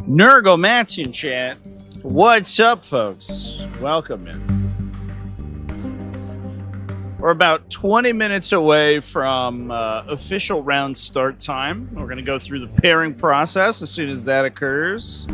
Nergomantian chat. What's up, folks? Welcome in. We're about 20 minutes away from official round start time. We're going to go through the pairing process as soon as that occurs.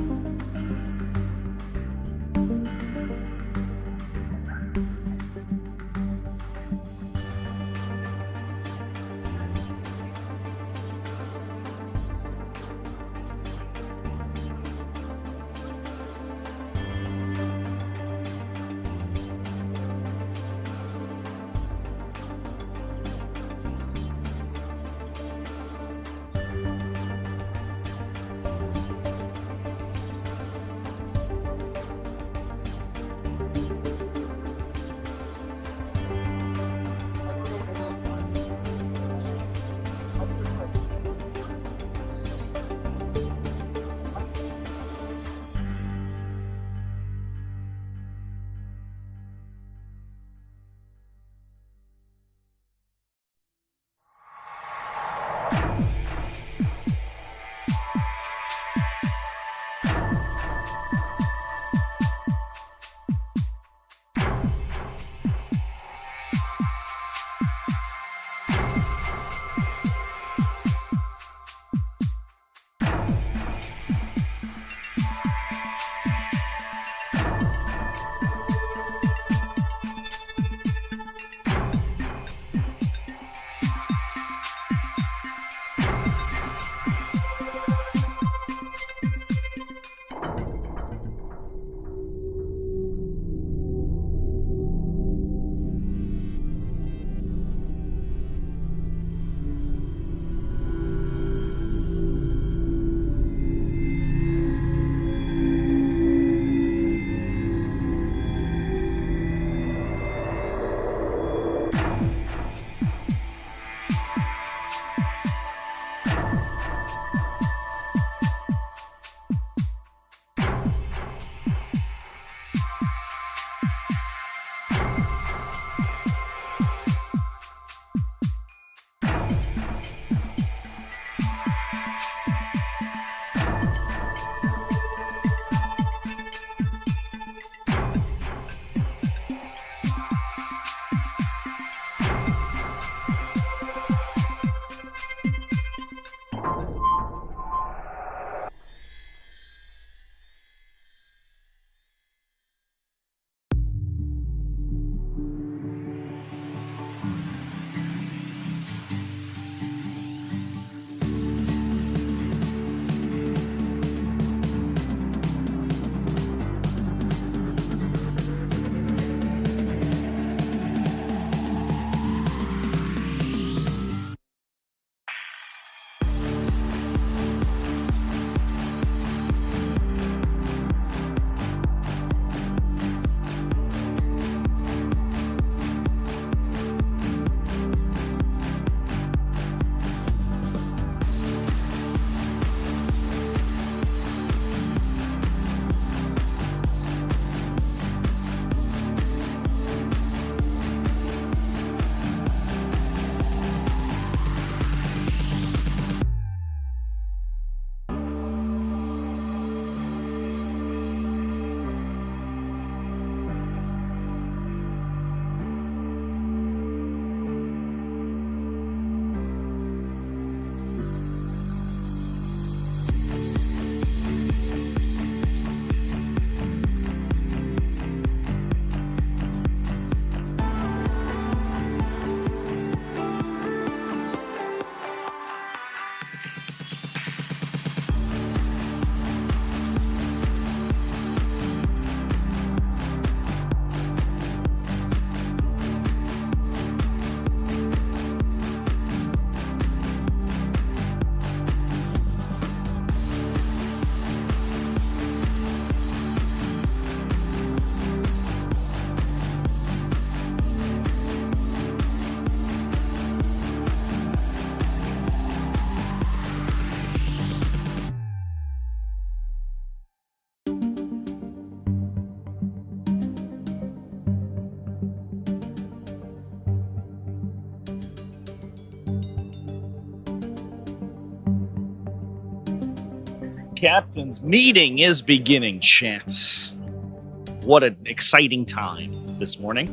captain's meeting is beginning, chat. What an exciting time this morning.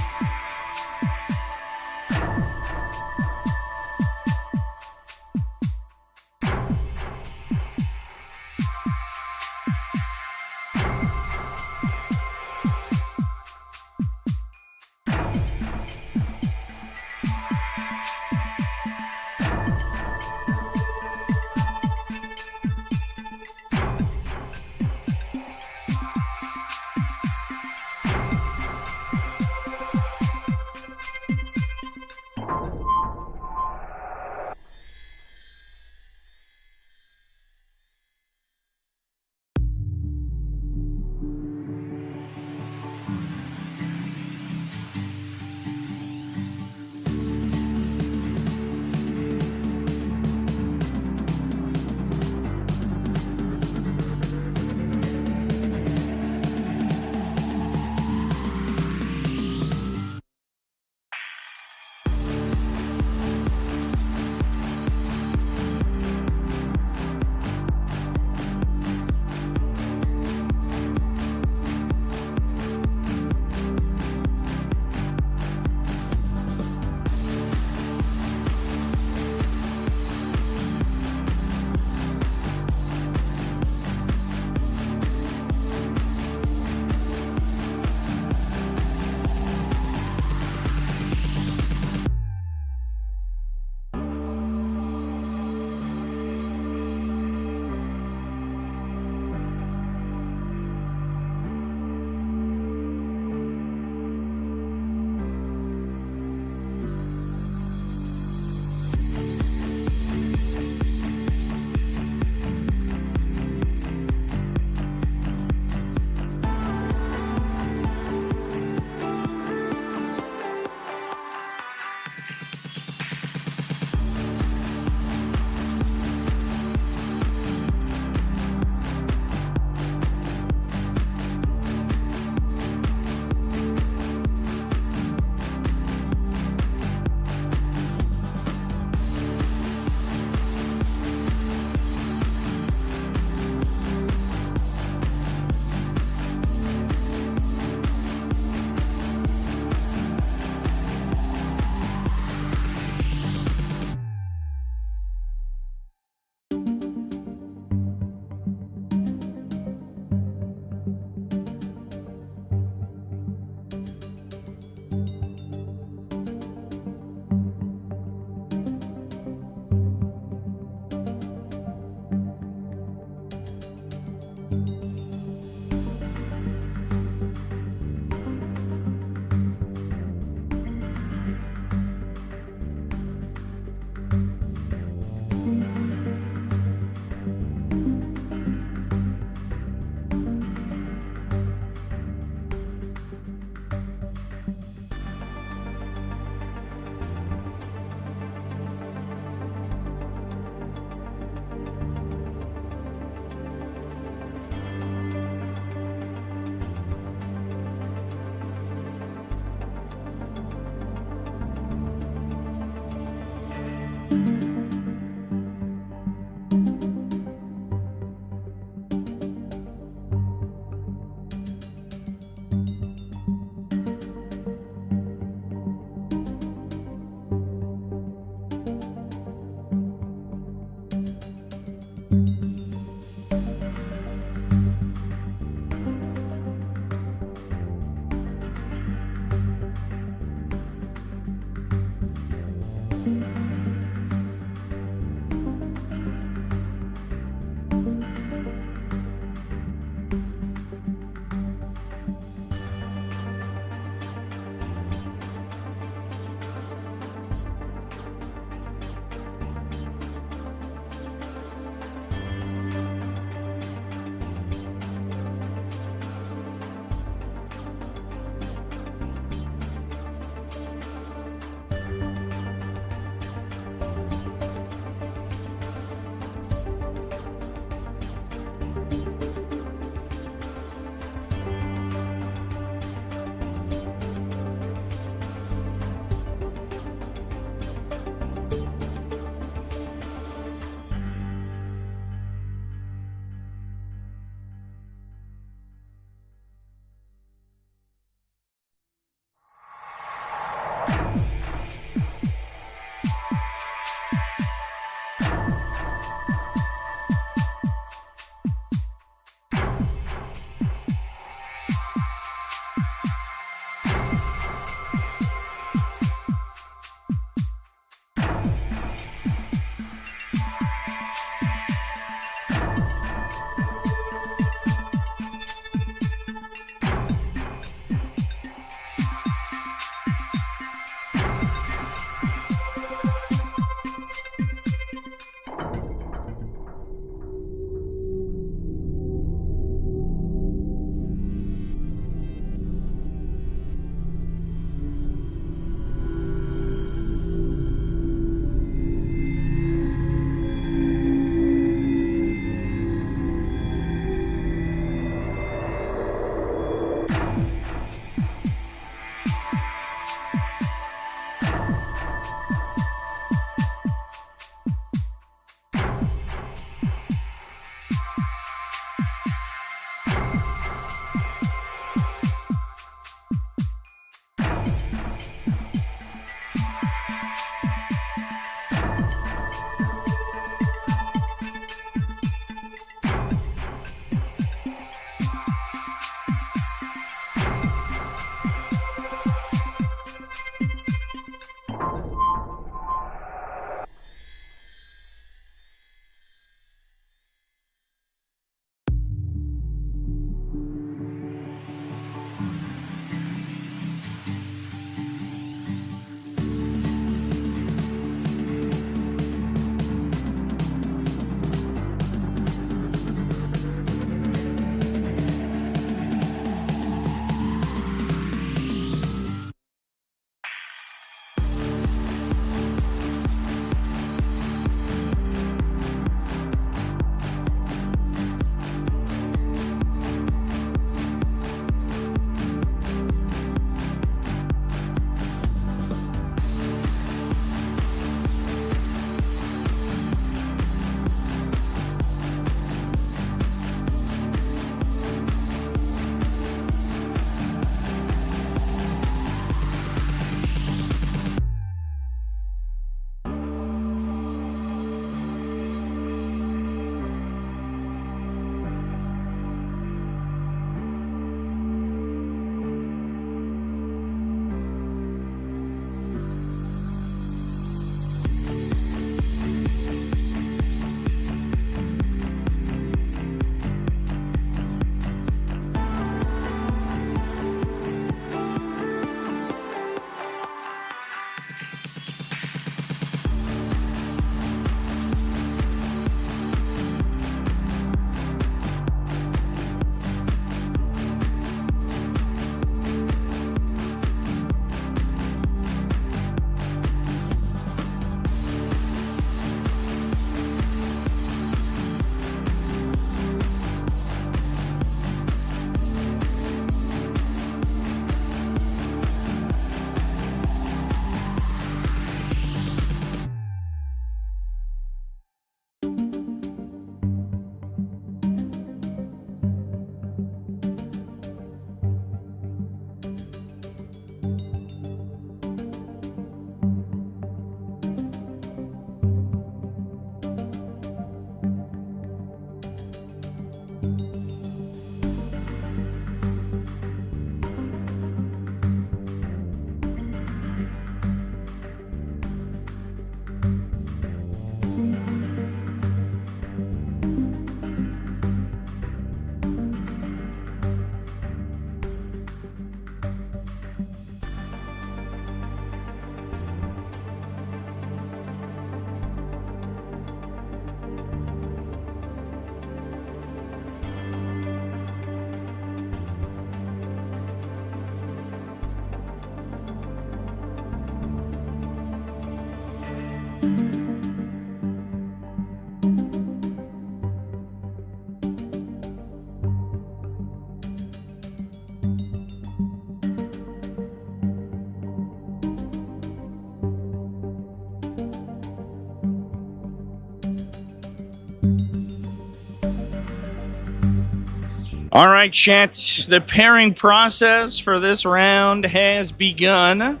All right, chat. The pairing process for this round has begun.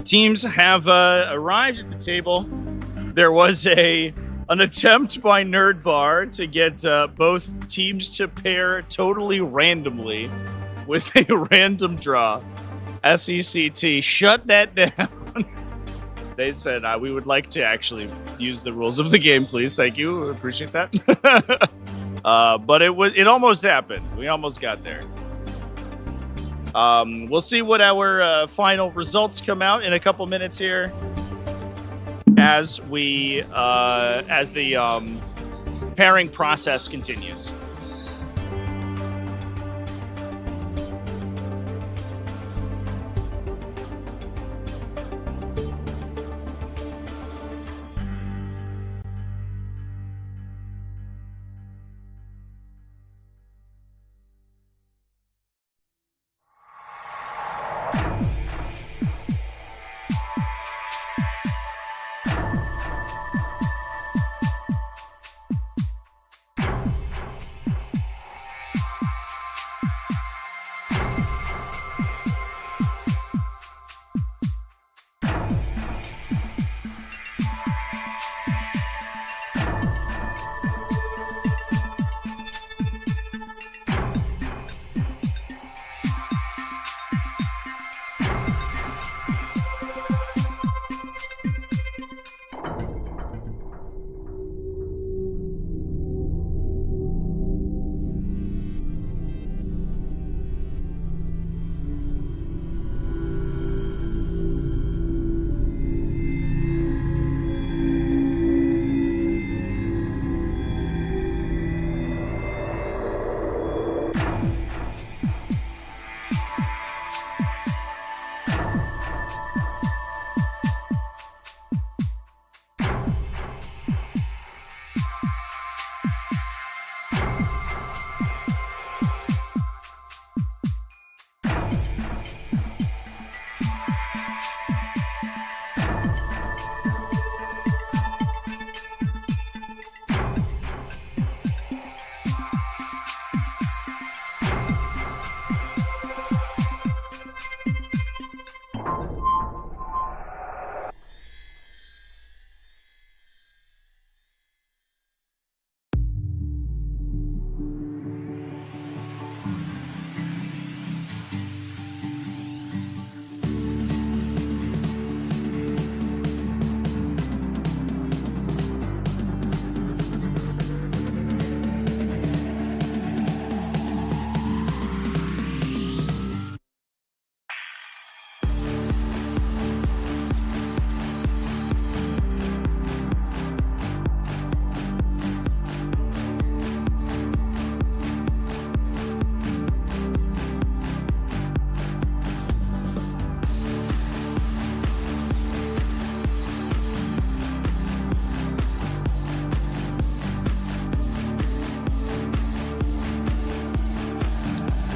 Teams have arrived at the table. There was an attempt by Nerd Bar to get both teams to pair totally randomly with a random draw. SECT shut that down. They said, we would like to actually use the rules of the game, please. Thank you. Appreciate that. But it almost happened. We almost got there. We'll see what our final results come out in a couple minutes here, as the pairing process continues.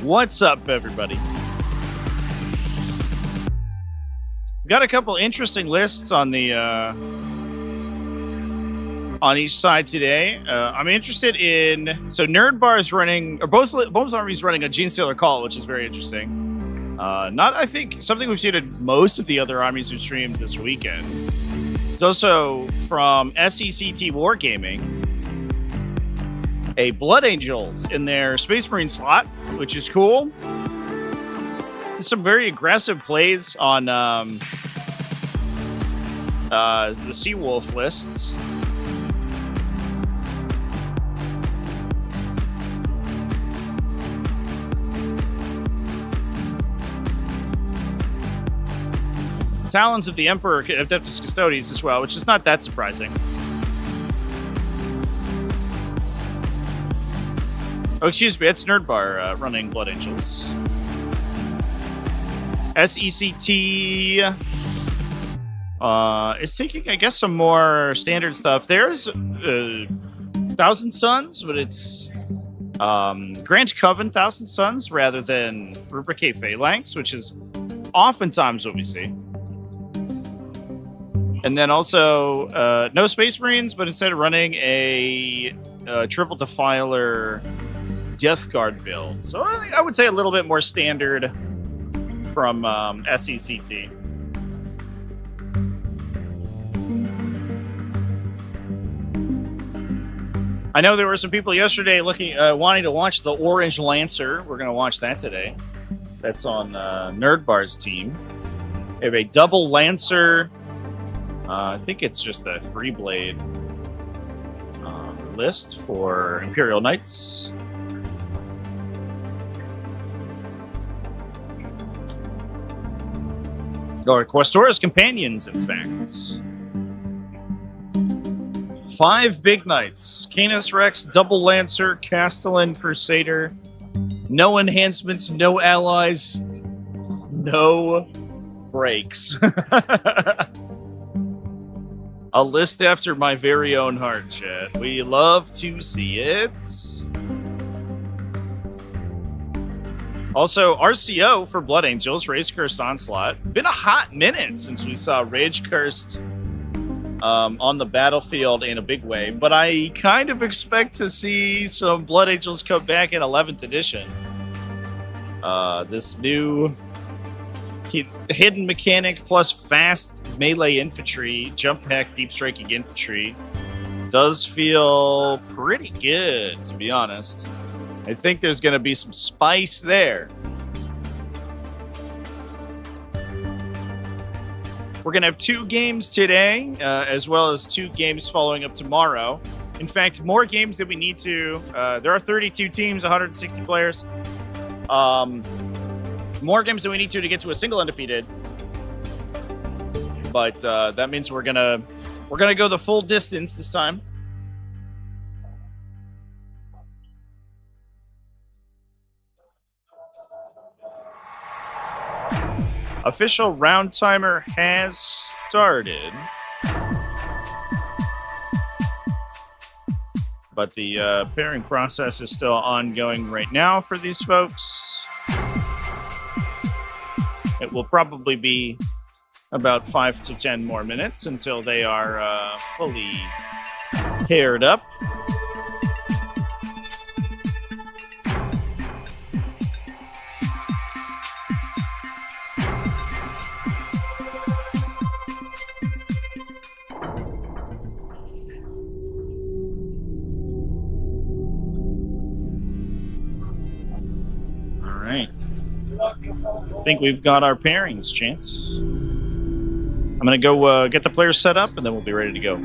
What's up, everybody? Got a couple interesting lists on the on each side today. I'm interested in Nerd Bar is running, or both armies running a Genestealer call, which is very interesting. Not, I think, something we've seen in most of the other armies we've streamed this weekend. It's also from SECT Wargaming, a Blood Angels in their Space Marine slot, which is cool. There's some very aggressive plays on the Seawolf lists. Talons of the Emperor, Adeptus Custodes as well, which is not that surprising. Oh, excuse me, it's Nerd Bar running Blood Angels. SECT is taking, I guess, some more standard stuff. There's Thousand Suns, but it's Grand Coven Thousand Suns rather than Rubricate Phalanx, which is oftentimes what we see. And then also no Space Marines, but instead of running a Triple Defiler Death Guard build. So I would say a little bit more standard from SECT. I know there were some people yesterday wanting to watch the Orange Lancer. We're going to watch that today. That's on Nerdbar's team. We have a double Lancer. I think it's just a free blade list for Imperial Knights. Or Questora's Companions, in fact. 5 big knights. Canis Rex, Double Lancer, Castellan Crusader. No enhancements, no allies, no breaks. A list after my very own heart, chat. We love to see it. Also, RCO for Blood Angels, Rage Cursed Onslaught. Been a hot minute since we saw Rage Cursed on the battlefield in a big way, but I kind of expect to see some Blood Angels come back in 11th edition. This new hidden mechanic plus fast melee infantry, jump pack, deep striking infantry does feel pretty good, to be honest. I think there's going to be some spice there. We're going to have 2 games today, as well as 2 games following up tomorrow. In fact, more games than we need to. There are 32 teams, 160 players. More games than we need to get to a single undefeated. But that means we're gonna go the full distance this time. Official round timer has started. But the pairing process is still ongoing right now for these folks. It will probably be about 5 to 10 more minutes until they are fully paired up. I think we've got our pairings, Chance. I'm going to go get the players set up, and then we'll be ready to go.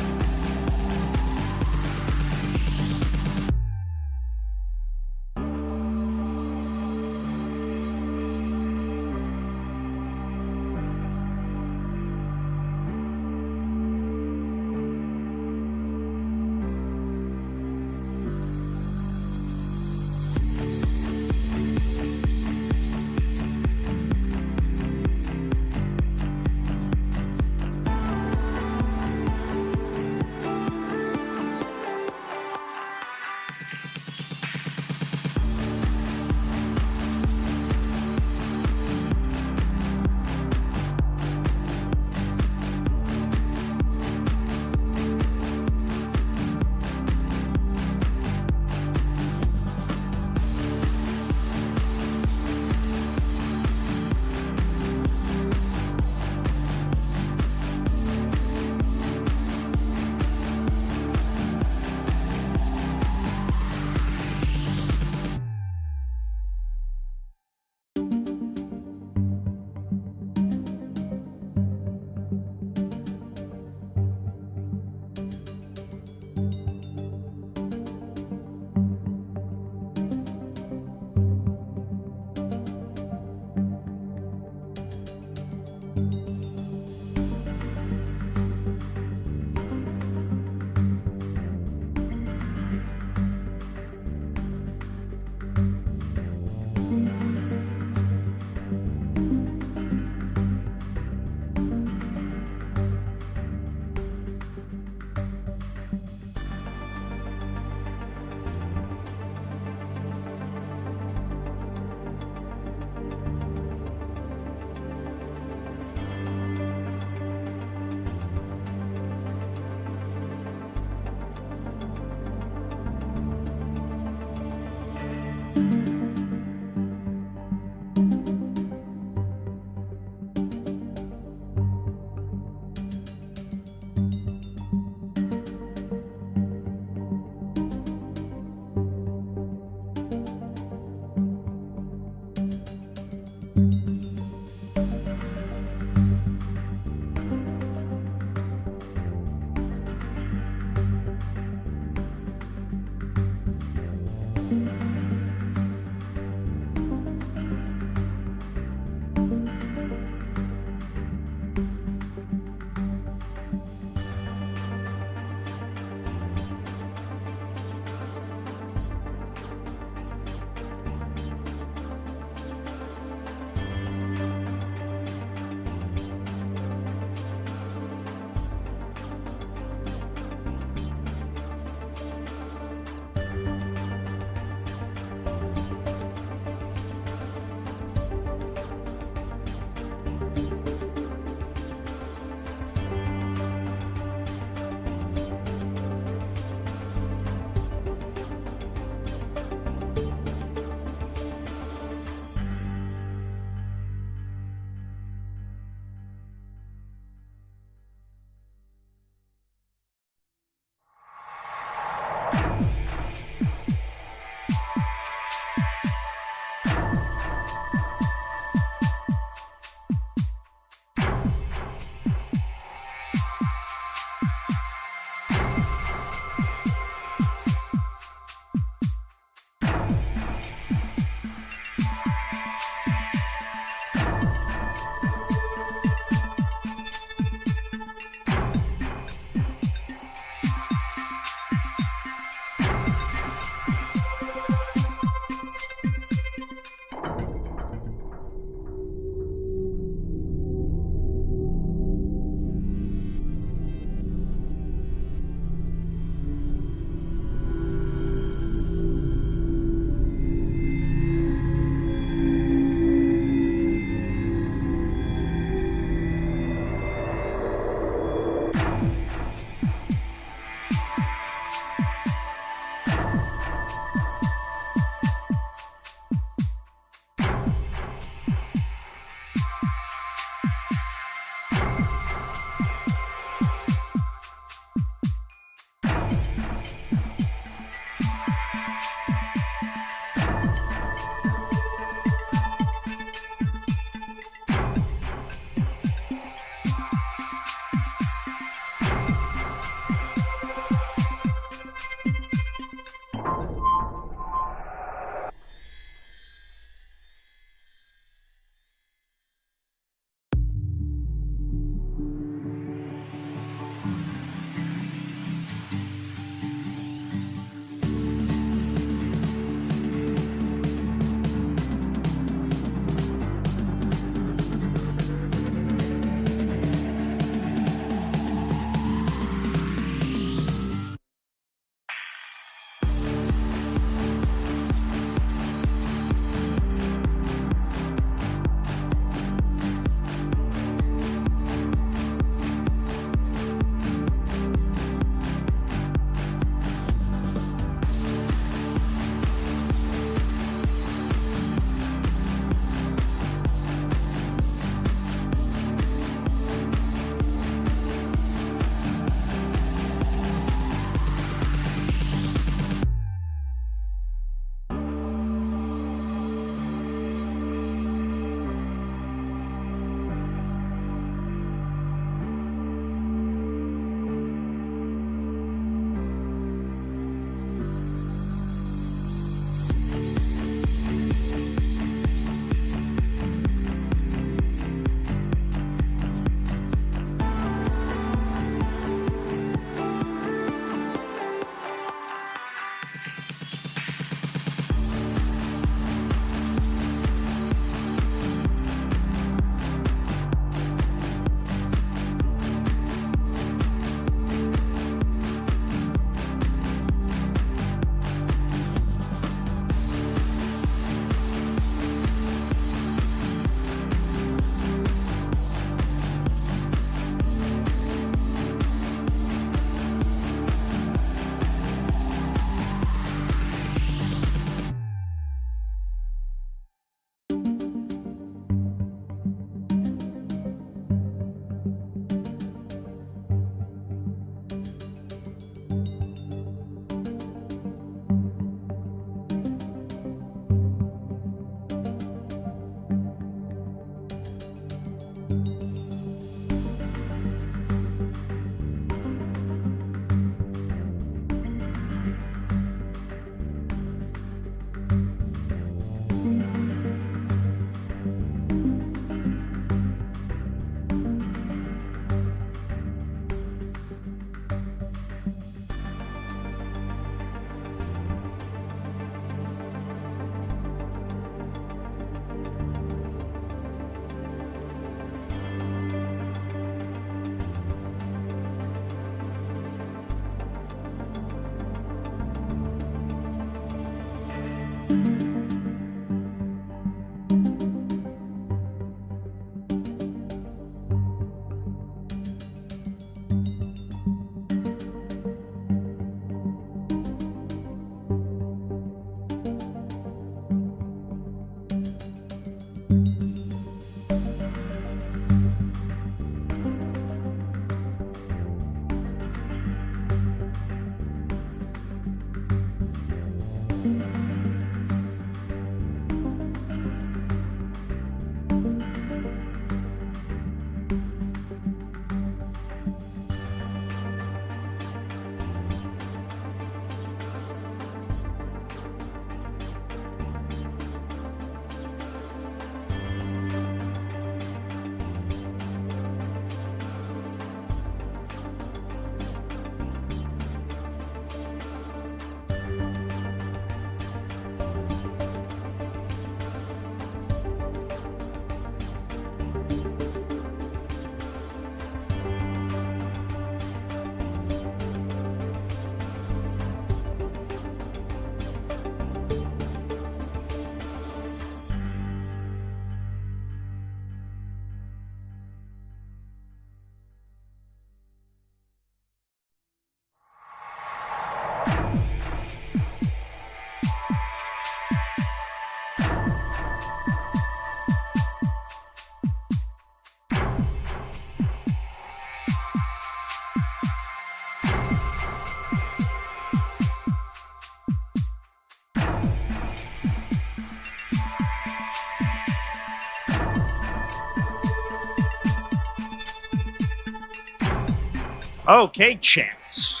Okay, chats.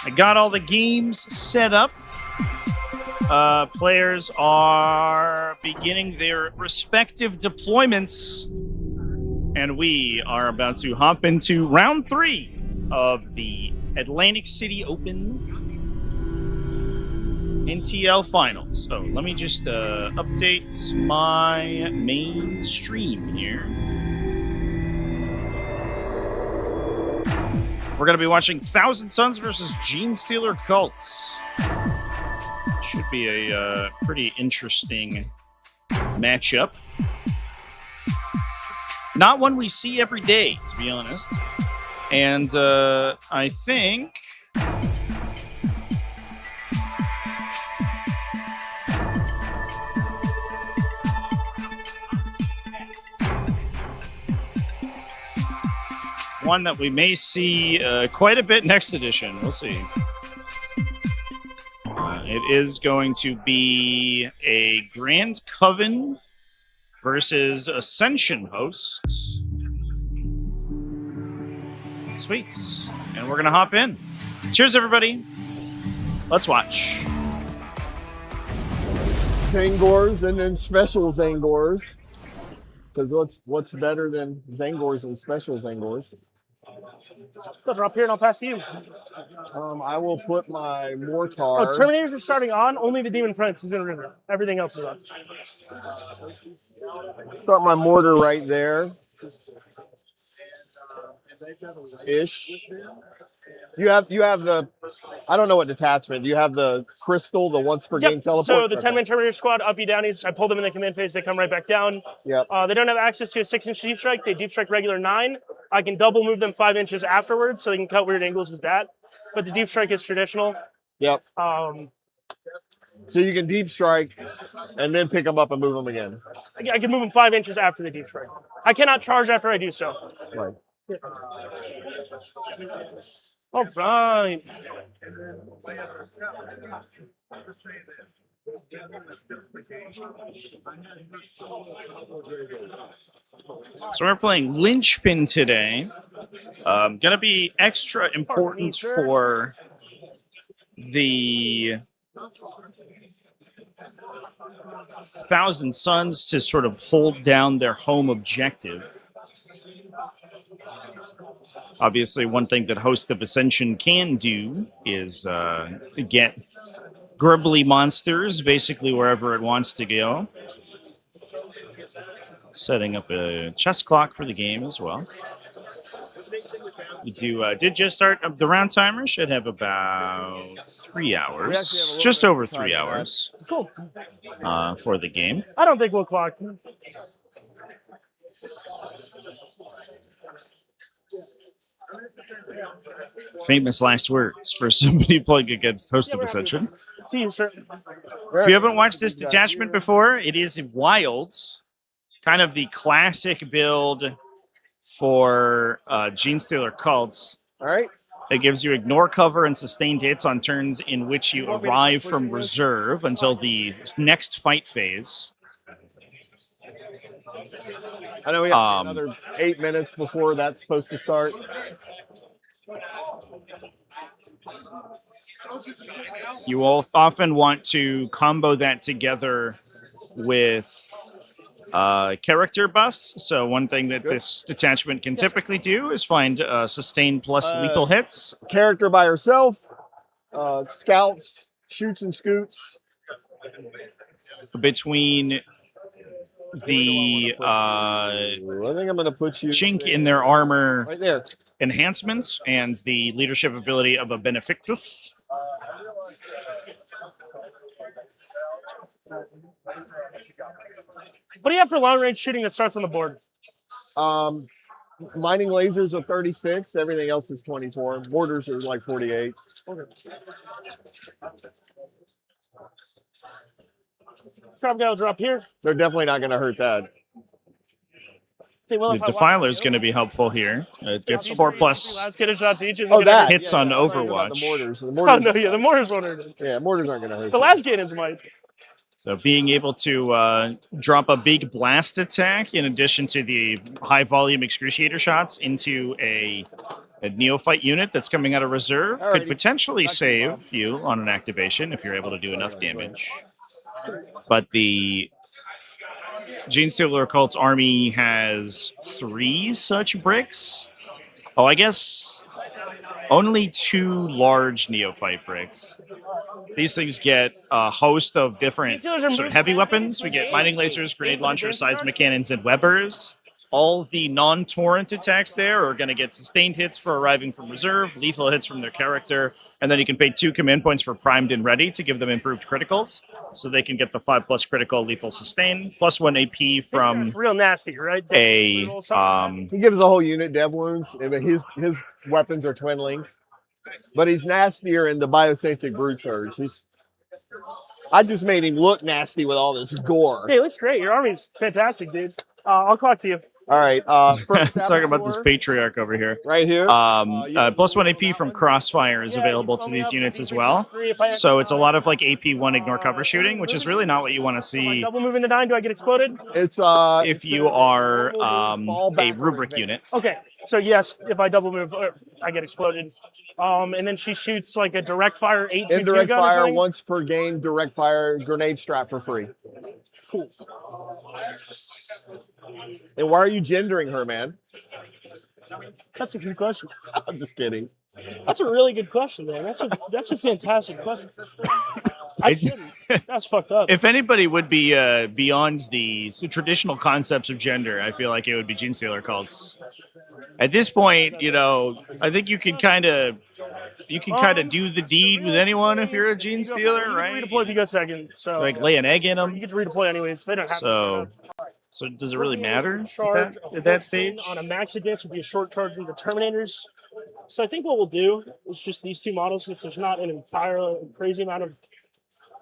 I got all the games set up. Players are beginning their respective deployments, and we are about to hop into round 3 of the Atlantic City Open NTL Finals. So let me just update my main stream here. We're going to be watching Thousand Suns versus Genestealer Cults. Should be a pretty interesting matchup. Not one we see every day, to be honest. And I think... one that we may see quite a bit next edition. We'll see. It is going to be a Grand Coven versus Ascension hosts. Sweet. And we're going to hop in. Cheers, everybody. Let's watch. Zangors and then special Zangors. Because what's better than Zangors and special Zangors? I'll drop here and I'll pass to you. I will put my Mortar. Oh, Terminators are starting on. Only the Demon Prince is in river. Everything else is on. Start my Mortar right there. Ish. You have the, I don't know what detachment. Do you have the crystal, the once per game teleport? So the 10-man Terminator squad, uppy downies. I pull them in the command phase. They come right back down. Yep. They don't have access to a 6-inch deep strike. They deep strike regular 9. I can double move them 5 inches afterwards, so they can cut weird angles with that. But the deep strike is traditional. Yep. So you can deep strike and then pick them up and move them again. I can move them 5 inches after the deep strike. I cannot charge after I do so. Right. Yeah. All right. So we're playing Linchpin today. Gonna be extra important for the Thousand Suns to sort of hold down their home objective. Obviously, one thing that Host of Ascension can do is get Gribbly monsters basically wherever it wants to go. Setting up a chess clock for the game as well. We did just start the round timer. Should have about 3 hours, just over 3 hours. Cool. For the game. I don't think we'll clock. Famous last words for somebody playing against Host of Ascension. See you, sir. If you haven't watched this detachment before, it is wild. Kind of the classic build for Genestealer Cults. All right. It gives you ignore cover and sustained hits on turns in which you arrive from reserve until the next fight phase. I know we have another 8 minutes before that's supposed to start. You will often want to combo that together with character buffs. So one thing that this detachment can typically do is find sustained plus lethal hits. Character by herself, scouts, shoots and scoots. Between the I think I'm going to put you chink in their armor right there. Enhancements and the leadership ability of a Benefactus. What do you have for long range shooting that starts on the board? Mining lasers are 36. Everything else is 24. Mortars are like 48. Okay. Crab guy will drop here. They're definitely not going to hurt that. The Defiler is going to be helpful here. It gets 4+ last get shots each. That hits on Overwatch. The mortars. Oh, no, yeah, the mortars won't hurt it. Yeah, mortars aren't going to hurt The last cannons might. So being able to drop a big blast attack in addition to the high volume excruciator shots into a A neophyte unit that's coming out of reserve could Alrighty. potentially Back to you, Bob. save you on an activation if you're able to do enough damage. But the Genestealer Occult's army has 3 such bricks. Oh, I guess only 2 large neophyte bricks. These things get a host of different sort of heavy weapons. We get mining lasers, grenade launchers, seismic cannons, and webbers. All the non-torrent attacks there are going to get sustained hits for arriving from reserve, lethal hits from their character, and then you can pay 2 command points for primed and ready to give them improved criticals, so they can get the 5+ critical lethal sustain, +1 AP from real nasty, right? a He gives the whole unit dev wounds. But his weapons are twin links. But he's nastier in the Biocentric Brood Surge. I just made him look nasty with all this gore. Hey, it looks great. Your army's fantastic, dude. I'll clock to you. All right. First talking about this patriarch over here. right here. +1 AP from Crossfire is available to these units as well. So it's a lot of like AP1 ignore cover shooting, which is really not what you want to see Double moving the 9, do I get exploded? It's if you are a rubric unit. Okay, so yes, if I double move, I get exploded. And then she shoots like a direct fire 8-2 indirect gun fire thing. once per game. Direct fire grenade strap for free. Cool. And why are you gendering her, man? That's a good question. I'm just kidding. That's a really good question, man. That's a fantastic question. I shouldn't. That's fucked up. If anybody would be beyond the traditional concepts of gender, I feel like it would be Genestealer cults. At this point, you know, I think you can kind of do the deed with anyone if you're a Genestealer, right? You can redeploy if you go second. So like lay an egg in them. you get to redeploy anyways. They don't have So, to. so does it really matter Charge at that stage? on a max advance would be a short charge with the Terminators. So I think what we'll do is just these 2 models, since there's not an entire crazy amount of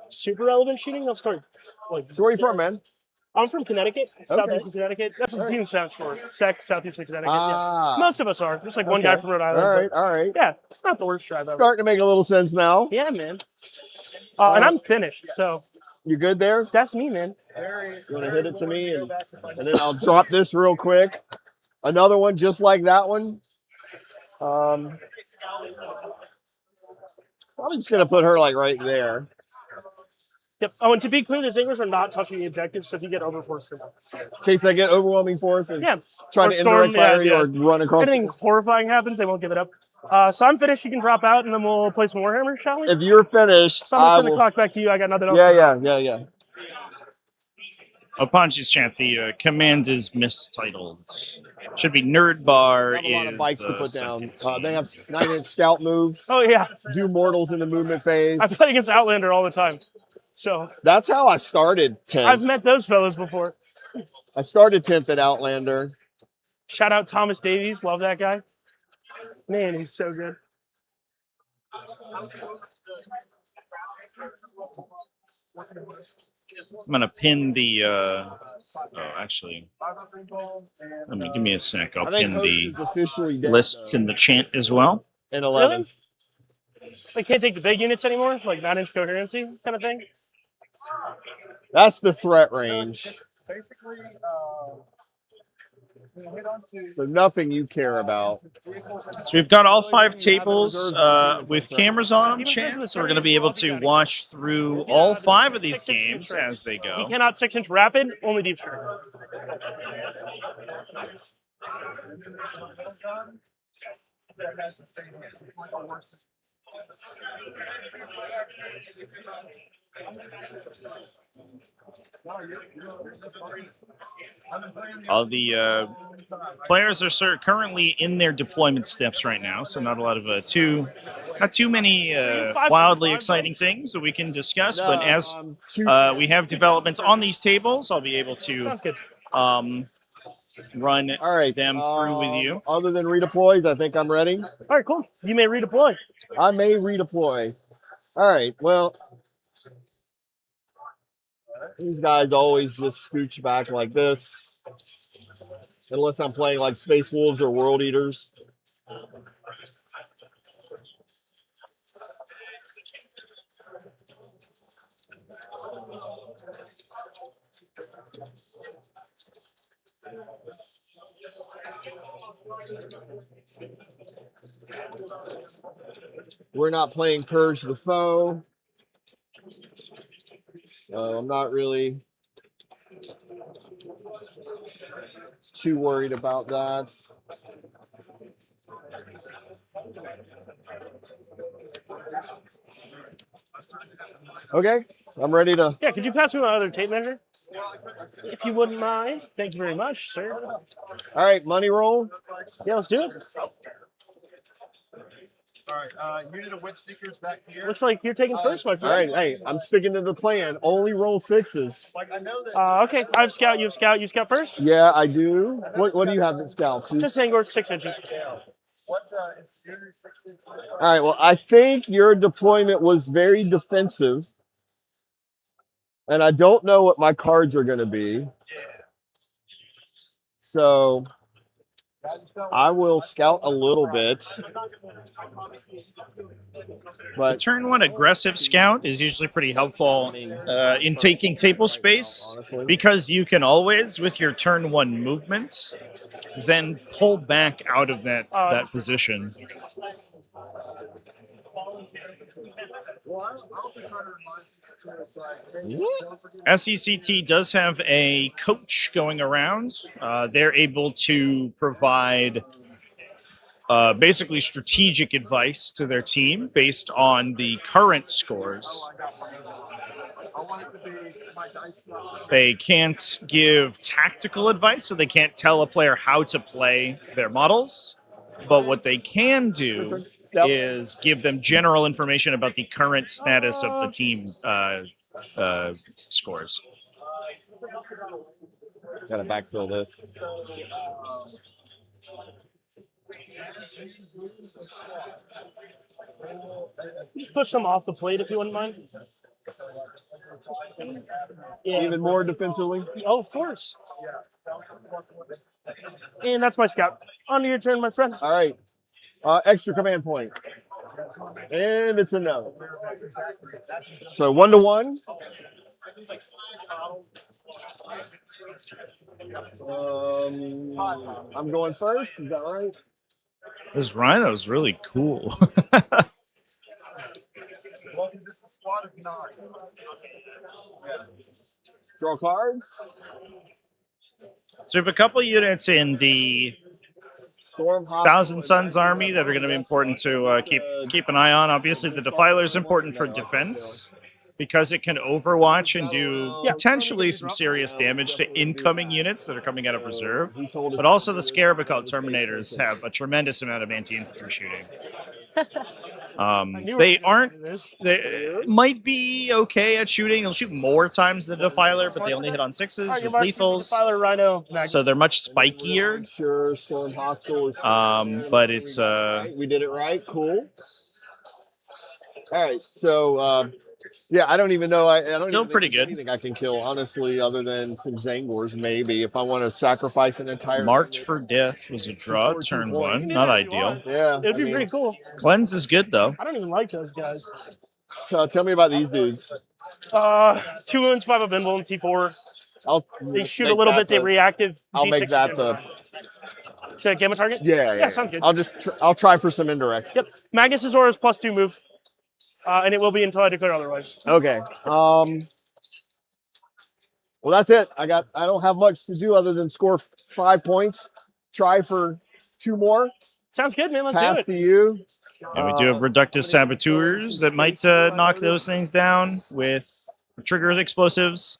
super relevant shooting. They'll start like. So where are you from, man? I'm from Connecticut, southeastern Connecticut. That's what the team stands for. SEC, southeastern Connecticut. Yeah. Most of us are. Just like one guy from Rhode Island. All right. Yeah, it's not the worst drive ever. Starting to make a little sense now. Yeah, man. And I'm finished, so You good there? that's me, man. You want to hit it to me, and then I'll drop this real quick. Another one just like that one. I'm just gonna put her like right there. Yep. Oh, and to be clear, the Zingers are not touching the objective, so if you get overforced, In case I get overwhelming force and yeah, try or to storm, indirect fire you yeah. or run across. Anything horrifying happens, they won't give it up. So I'm finished. You can drop out, and then we'll play some Warhammer, shall we? If you're finished, So I'm gonna I send the will- clock back to you. I got nothing else. Yeah. Apanchi's chant, the command is mistitled. Should be Nerd Bar I have a lot of is bikes to the put down. second team. They have 9-inch scout move, Oh yeah, do mortals in the movement phase. I play against Outlander all the time, so That's how I started 10th. I've met those fellas before. I started 10th at Outlander. Shout out Thomas Davies, love that guy. Man, he's so good. I'm gonna pin the. Oh, actually, give me a sec. I'll I think pin Host the is officially dead, lists though, in the chant as well. in 11. They can't take the big units anymore, like 9-inch coherency kind of thing. That's the threat range. So nothing you care about. So we've got all 5 tables with cameras on them, chat. So we're going to be able to watch through all 5 of these games as they He go. cannot 6-inch rapid, only deep strike. All the players are currently in their deployment steps right now, so not a lot of not too many wildly exciting things that we can discuss. But as we have developments on these tables, I'll be able to Sounds good. run All right, them through with you. Other than redeploys, I think I'm ready. All right, cool. You may redeploy. I may redeploy. All right, well, these guys always just scooch back like this, unless I'm playing like Space Wolves or World Eaters. We're not playing Purge the Foe. So I'm not really too worried about that. Okay, I'm ready to. Yeah, could you pass me my other tape measure? If you wouldn't mind. Thank you very much, sir. All right, money roll. Yeah, let's do it. All right, unit of witch seekers back here. Looks like you're taking first, my All friend. right, hey, I'm sticking to the plan. Only roll sixes. Like I know that. Okay, I have scout. You have scout. You scout first. Yeah, I do. What do you have that scouts? Just Angor 6 inches. What is unit 6 inches? All right, well, I think your deployment was very defensive. And I don't know what my cards are going to be. So I will scout a little bit. The But turn 1 aggressive scout is usually pretty helpful in taking table space, honestly, because you can always, with your turn 1 movement, then pull back out of that position. SECT does have a coach going around. They're able to provide basically strategic advice to their team based on the current scores. They can't give tactical advice, so they can't tell a player how to play their models. But what they can do is give them general information about the current status of the team scores. gotta backfill this. Just push them off the plate if you wouldn't mind. Yeah. Even more defensively. Oh, of course. And that's my scout. On to your turn, my friend. All right. Extra command point. And it's a no. So 1-1. I'm going first. Is that right? This rhino's really cool. Draw cards. So we have a couple units in the Storm Hospital. Thousand Suns army that are going to be important to keep an eye on. Obviously, the Defiler is important for defense because it can overwatch and do potentially some serious damage to incoming units that are coming out of reserve. But also the Scarab Occult Terminators have a tremendous amount of anti-infantry shooting. They might be okay at shooting. They'll shoot more times than the Defiler, but they only hit on 6s with lethals. Defiler, Rhino, So they're much spikier. Sure, Storm Hostile is. But it's we did it right. Cool. All right, so yeah, I don't even know. I don't Still even pretty think there's good. anything I can kill, honestly, other than some Zangors, maybe. If I want to sacrifice an entire. Marked for Death was a draw, Score 2 turn points. 1. You can Not do whatever you ideal. want. Yeah, It'd be pretty cool. Cleanse is good, though. I don't even like those guys. So tell me about these dudes. 2 wounds, 5 of invul, and T4. They shoot a little bit. They reactive. I'll D6 make that the. Should I gamma target? Yeah, sounds good. I'll try for some indirect. Yep. Magnus's aura is +2 move. And it will be until I declare otherwise. Okay. Well, that's it. I don't have much to do other than score 5 points. Try for 2 more. Sounds good, man. Let's Pass do to it. you. And we do have Reductus Saboteurs that might knock those things down with trigger explosives.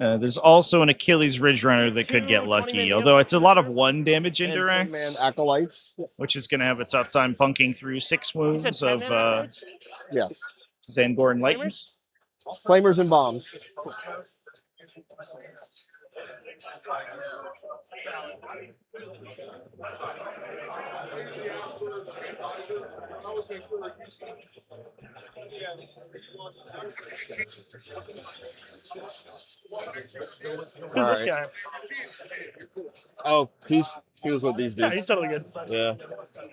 There's also an Achilles Ridge Runner that could get lucky, although it's a lot of 1 damage And indirects, 10-man acolytes. which is going to have a tough time punking through 6 wounds of 10-man acolytes? Yes. Zangor Enlightened. Flamers and bombs. Who's this Alright. guy? Oh, he was with these Yeah, he's dudes. totally good. Yeah.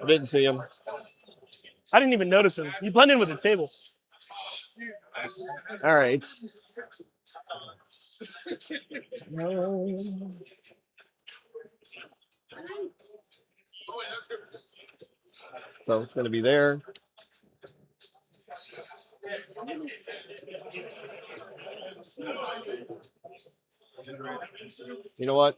I didn't see him. I didn't even notice him. He blended in with the table. All right. So it's going to be there. You know what?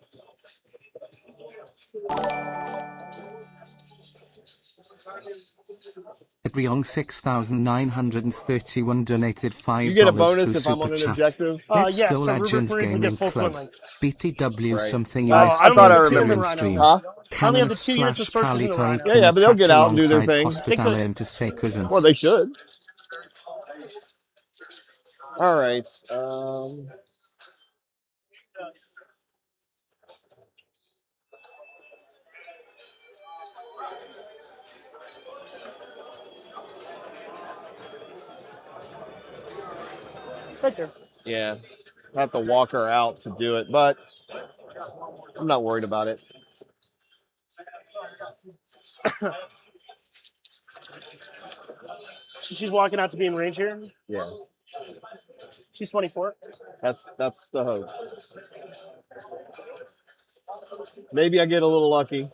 Adriong 6,931 donated $5 You get a bonus through if I'm on Super an Chat. objective. Let's Yeah, go so Legends Marines will Gaming get full twin Club. length. BTW Right. something I US thought I stream remembered. stream. Huh? I only have the Cannons 2 units of slash sources in pally the type Rhino. Yeah, but they'll get out and do their alongside thing. Hospital to say cousins. Well, they should. All right. Right there. Yeah. I have to walk her out to do it, but I'm not worried about it. She's walking out to be in range here. Yeah. She's 24. That's the hope. Maybe I get a little lucky.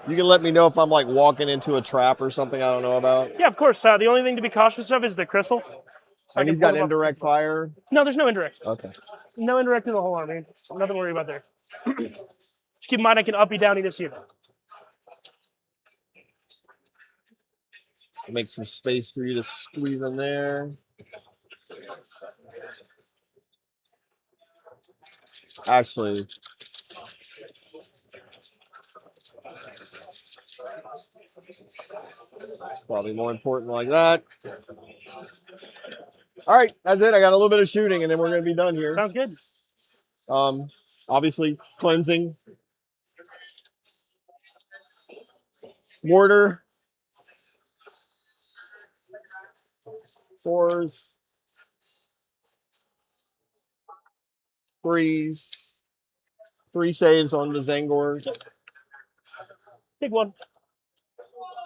You can let me know if I'm like walking into a trap or something I don't know about. Yeah, of course. The only thing to be cautious of is the crystal. So And he's got indirect fire. No, there's no indirect. Okay. No indirect in the whole army. Nothing to worry about there. Just keep in mind I can uppy downy this unit. Make some space for you to squeeze in there. Actually, it's probably more important like that. All right, that's it. I got a little bit of shooting, and then we're going to be done here. Sounds good. Obviously, cleansing. Mortar. Fours. Threes. 3 saves on the Zangors. Take one.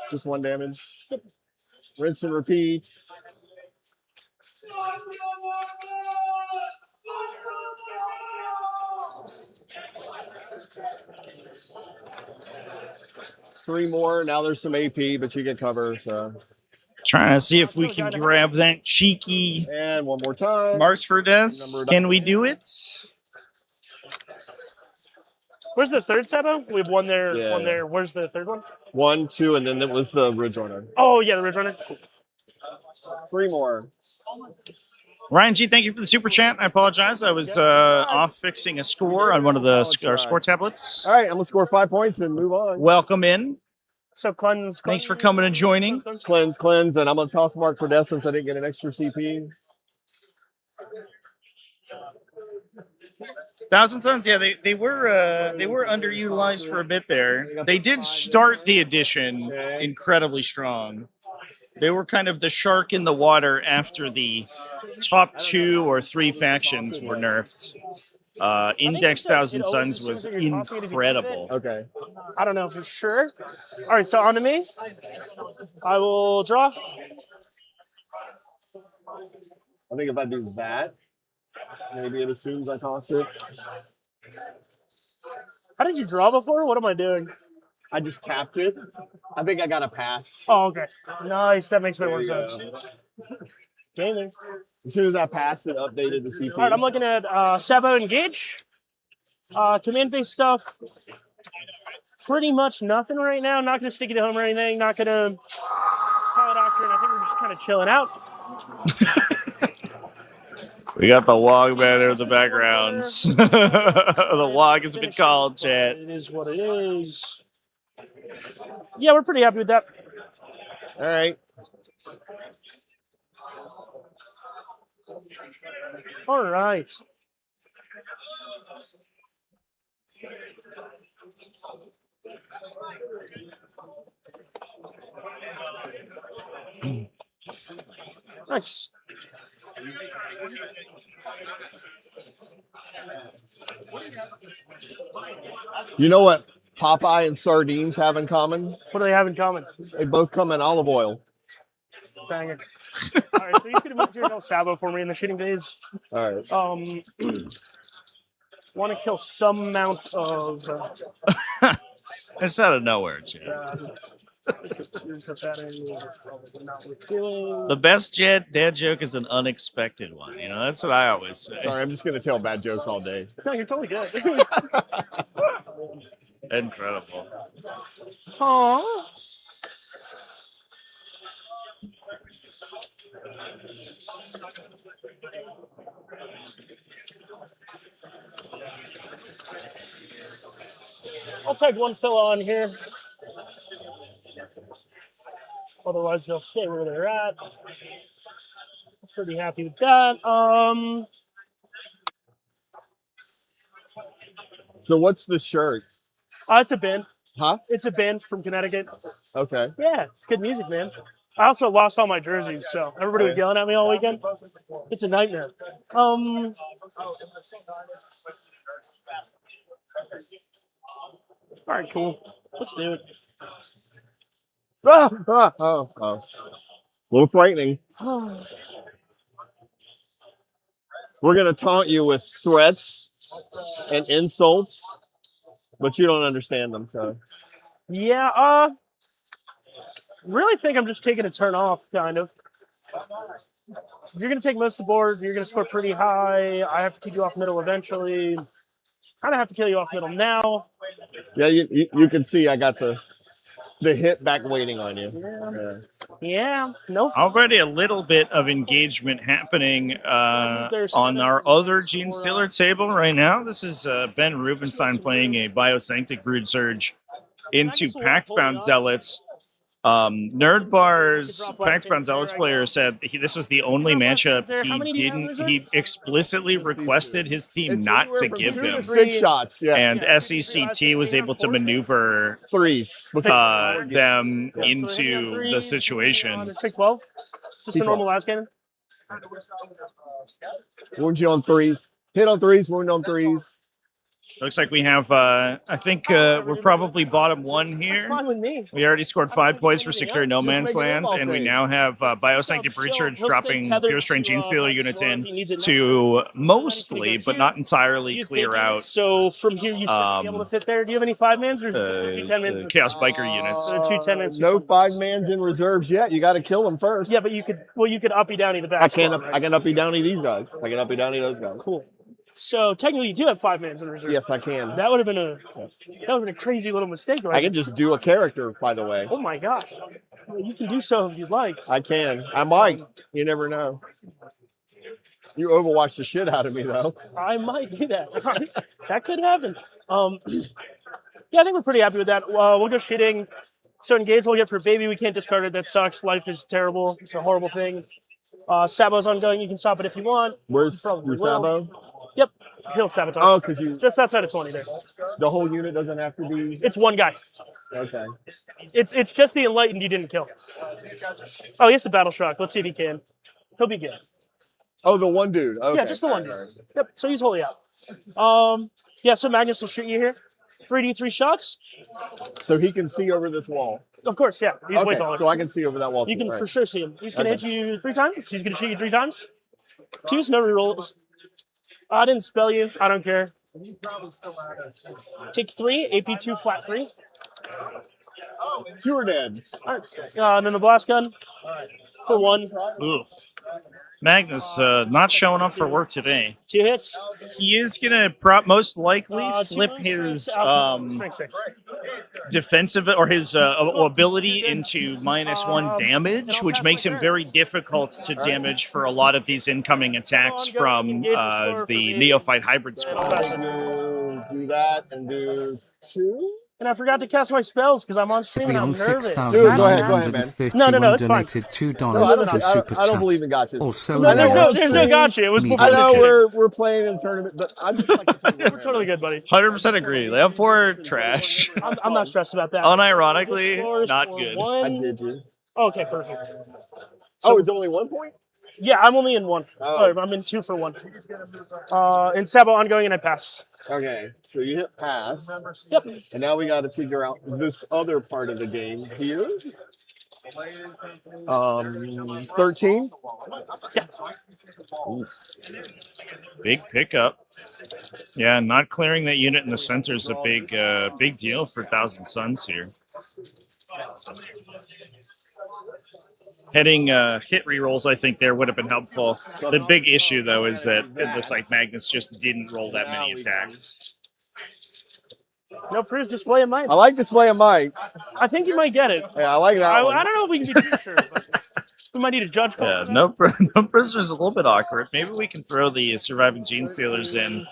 Just 1 damage. Rinse and repeat. Three more. Now there's some AP, but you get cover. So Trying to see if we can grab that cheeky and one more time. Marks for Death. Can we do it? Where's the third Sabo? We have one there. Yeah. One there. Where's the third one? 1, 2, and then it was the Ridge Runner. Oh yeah, the Ridge Runner. 3 more. Ryan G, thank you for the super chat. I apologize. I was off fixing a score on one of the our score tablets. All right, I'm gonna score 5 points and move on. Welcome in. So cleanse. Thanks for coming and joining. Cleanse, and I'm gonna toss Mark for Death since I didn't get an extra CP. Thousand Suns, yeah, they were underutilized for a bit there. They did start the edition incredibly strong. They were kind of the shark in the water after the top 2 or 3 factions were nerfed. Index Thousand Suns was incredible. Okay. I don't know for sure. All right, so on to me. I will draw. I think if I do that, maybe it assumes I toss it. How did you draw before? What am I doing? I just tapped it. I think I got a pass. Oh, okay. Nice. That makes way more There you sense. Gaming. As soon as I passed it, updated the CP. All right, I'm looking at Sabo Engage. Command phase stuff. Pretty much nothing right now. Not going to stick it at home or anything. Not going to call it doctrine. I think we're just kind of chilling out. We got the Wog banner in the background. The Wog has been called, chat. It is what it is. Yeah, we're pretty happy with that. All right. All right. Nice. You know what Popeye and sardines have in common? What do they have in common? They both come in olive oil. Banger. All right, so you could have moved your El Sabo for me in the shooting phase. All right. Want to kill some amount of. It's out of nowhere, Chad. The best dad joke is an unexpected one. You know, that's what I always say. Sorry, I'm just gonna tell bad jokes all day. No, you're totally good. Incredible. Aww. I'll take one fill on here. Otherwise, they'll stay where they're at. Pretty happy with that. So what's the shirt? It's a band. Huh? It's a band from Connecticut. Okay. Yeah, it's good music, man. I also lost all my jerseys, so everybody was yelling at me all weekend. It's a nightmare. All right, cool. Let's do it. Oh. A little frightening. We're gonna taunt you with threats and insults, but you don't understand them, so. Yeah, really think I'm just taking a turn off, kind of. If you're going to take most of the board, you're going to score pretty high. I have to keep you off middle eventually. Kind of have to kill you off middle now. Yeah, you can see I got the hit back waiting on you. Yeah, no. Already a little bit of engagement happening on our other Genestealer table right now. This is Ben Rubenstein playing a Biosanctic Brood Surge into Pact-Bound Zealots. Nerdbar's Pact-Bound Zealots player said this was the only matchup he explicitly requested his team not to give him. 6 shots, yeah. And SECT was able to maneuver 3 them into the situation. Just take 12. Just a normal last game. Wound you on 3s. Hit on 3s, wound on 3s. Looks like we have, I think we're probably bottom 1 That's here. fine with me. We already scored 5 points for secure no man's land, and we now have Biosanctic Brood Surge dropping Pure Strain Genestealer units in to mostly, but not entirely, clear out So from here, you should be able to fit there. Do you have any 5-mans or is it just the 2 10-mans? Chaos Biker units. The 2 10-mans. No 5-mans in reserves yet. You got to kill them first. Yeah, but you could uppy downy the back. I can uppy downy these guys. I can uppy downy those guys. Cool. So technically, you do have 5-mans in reserve. Yes, I can. That would have been a crazy little mistake, right? I can just do a character, by the way. Oh my gosh, well, you can do so if you'd like. I can. I might. You never know. You Overwatch the shit out of me, though. I might do that. That could happen. Yeah, I think we're pretty happy with that. We'll go shitting. So engage we'll get for baby. We can't discard it. That sucks. Life is terrible. It's a horrible thing. Sabo's ongoing. You can stop it if you want. Where's You your will. Sabo? Yep. He'll sabotage. Oh, because you Just outside of 20 there. the whole unit doesn't have to be. It's one guy. Okay. It's just the enlightened you didn't kill. Oh, he has the battle shock. Let's see if he can. He'll be good. Oh, the one dude. Okay. Yeah, just the one dude. Yep. So he's wholly out. Yeah. So Magnus will shoot you here. 3d3 shots. So he can see over this wall. Of course, yeah. He's way Okay, taller. so I can see over that wall. You too, can right. for sure see him. He's gonna hit you 3 times. He's gonna shoot you 3 times. 2's no rerolls. I didn't spell you. I don't care. Take 3. AP2 flat 3. 2 are dead. All right. And then the blast gun for 1. Oof. Magnus not showing up for work today. 2 hits. He is gonna most likely flip his strength 6. defensive or his ability into -1 damage, which makes him very difficult to damage for a lot of these incoming attacks from the Neophyte Hybrid squads. Do that and do 2. And I forgot to cast my spells because I'm on stream and I'm Beyond nervous. Dude, go ahead, man. No, it's fine. donated $2 No, I for super don't chat. believe in gotchas. Also, No, know there's no gotcha. It was Me before I too. know the shit. we're playing in a tournament, but I just like to play. We're totally good, buddy. 100% agree. They have 4 trash. I'm not stressed about that. Unironically, Scores not for good. 1. I did you. Okay, perfect. Oh, it's only 1 point? Yeah, I'm only in one. Oh. I'm in 2 for 1. In Sabo, ongoing, and I pass. Okay, so you hit pass. Yep. And now we got to figure out this other part of the game here. 13. Yeah. Big pickup. Yeah, not clearing that unit in the center is a big deal for Thousand Suns here. Heading hit rerolls, I think, there would have been helpful. The big issue, though, is that it looks like Magnus just didn't roll that many attacks. No Priz display of might. I like display of might. I think you might get it. Yeah, I like that one. I don't know if we can be too sure, but we might need a judge call. Yeah, no prisoners a little bit awkward. Maybe we can throw the surviving Genestealers in.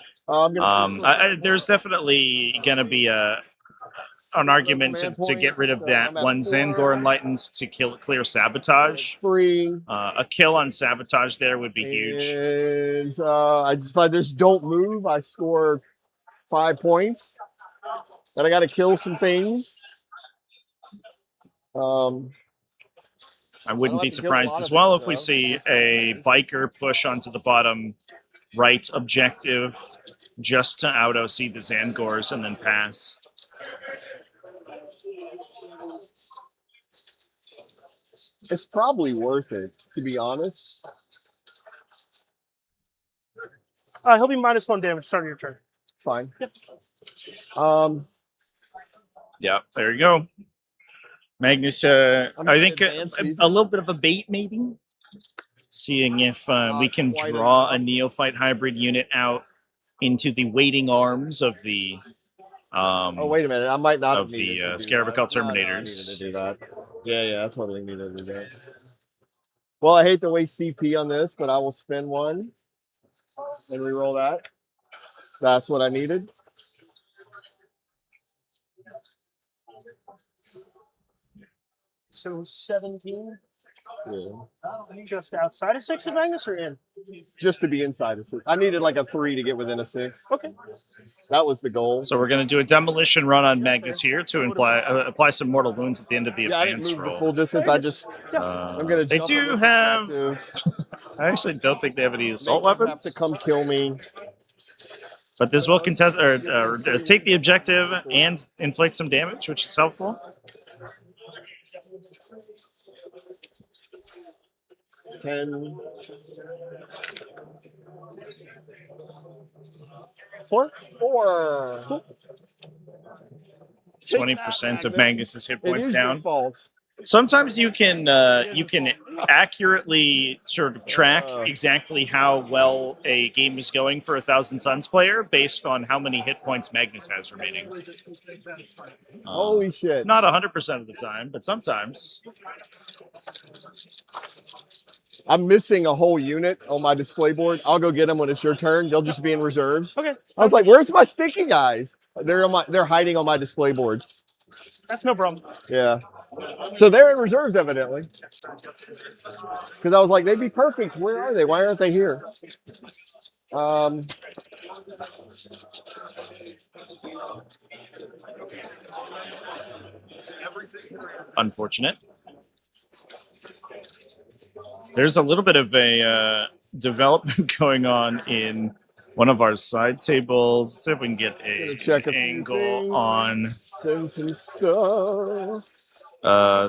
There's definitely going to be an argument to get rid of that one Zangor Enlightened to clear Sabotage. 3. A kill on Sabotage there would be huge. And if I just don't move, I score 5 points. Then I got to kill some things. I wouldn't be surprised as well if we see a biker push onto the bottom right objective just to auto-seed the Zangors and then pass. It's probably worth it, to be honest. He'll be -1 damage starting your turn. Fine. Yep. Yeah, there you go. Magnus, I think a little bit of a bait, maybe. Seeing if we can draw a Neophyte hybrid unit out into the waiting arms of the oh, wait a minute. I might not of the Scarabacal Terminators. I needed to do that. Yeah, I totally needed to do that. Well, I hate to waste CP on this, but I will spend 1 and reroll that. That's what I needed. So 17. Yeah. Just outside of 6 of Magnus or in? Just to be inside of 6. I needed like a 3 to get within a 6. Okay. That was the goal. So we're going to do a demolition run on Magnus here to apply some mortal wounds at the end of the Yeah, I didn't advance move the roll. full distance. I just I'm gonna. They jump do on this have. objective. I actually don't think they have any assault Make them weapons. Have to come kill me. But this will contest or take the objective and inflict some damage, which is helpful. 10. 4. 4. 20% of Magnus's hit It points is down. your fault. Sometimes you can accurately sort of track exactly how well a game is going for a Thousand Suns player based on how many hit points Magnus has remaining. Holy shit! Not 100% of the time, but sometimes. I'm missing a whole unit on my display board. I'll go get them when it's your turn. They'll just be in reserves. Okay. I was like, "Where's my sticky guys?" They're hiding on my display board. That's no problem. Yeah. So they're in reserves, evidently. Because I was like, they'd be perfect. Where are they? Why aren't they here? Unfortunate. There's a little bit of a development going on in one of our side tables. Let's see if we can get Check an a few angle things. on Send some stuff.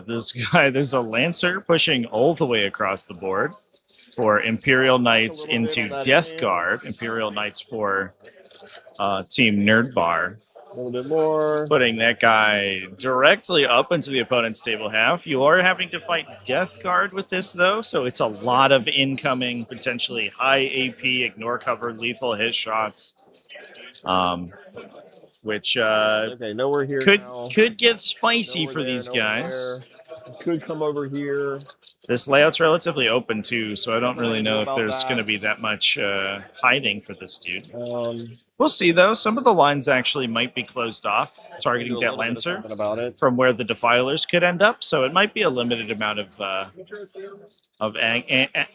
this guy. There's a Lancer pushing all the way across the board for Imperial Knights into Death Guard. Imperial Knights for Team Nerd Bar. A little bit more. Putting that guy directly up into the opponent's table half. You are having to fight Death Guard with this, though, so it's a lot of incoming, potentially high AP, ignore cover, lethal hit shots, which Okay, nowhere here now. could get spicy Nowhere for there, these nowhere guys. there. Could come over here. This layout's relatively open, too, so I don't really know if there's going to be that much hiding for this dude. We'll see, though. Some of the lines actually might be closed off, targeting Do a that little bit of Lancer something about it. from where the Defilers could end up, so it might be a limited amount of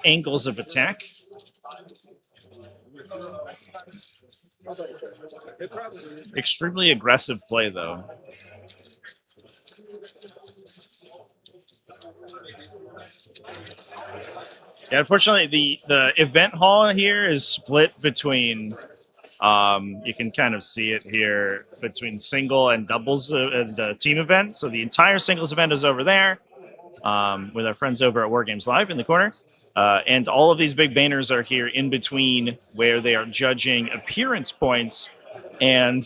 angles of attack. Extremely aggressive play, though. Yeah, unfortunately, the event hall here is split between. You can kind of see it here between single and doubles the team event. So the entire singles event is over there with our friends over at War Games Live in the corner. And all of these big banners are here in between where they are judging appearance points and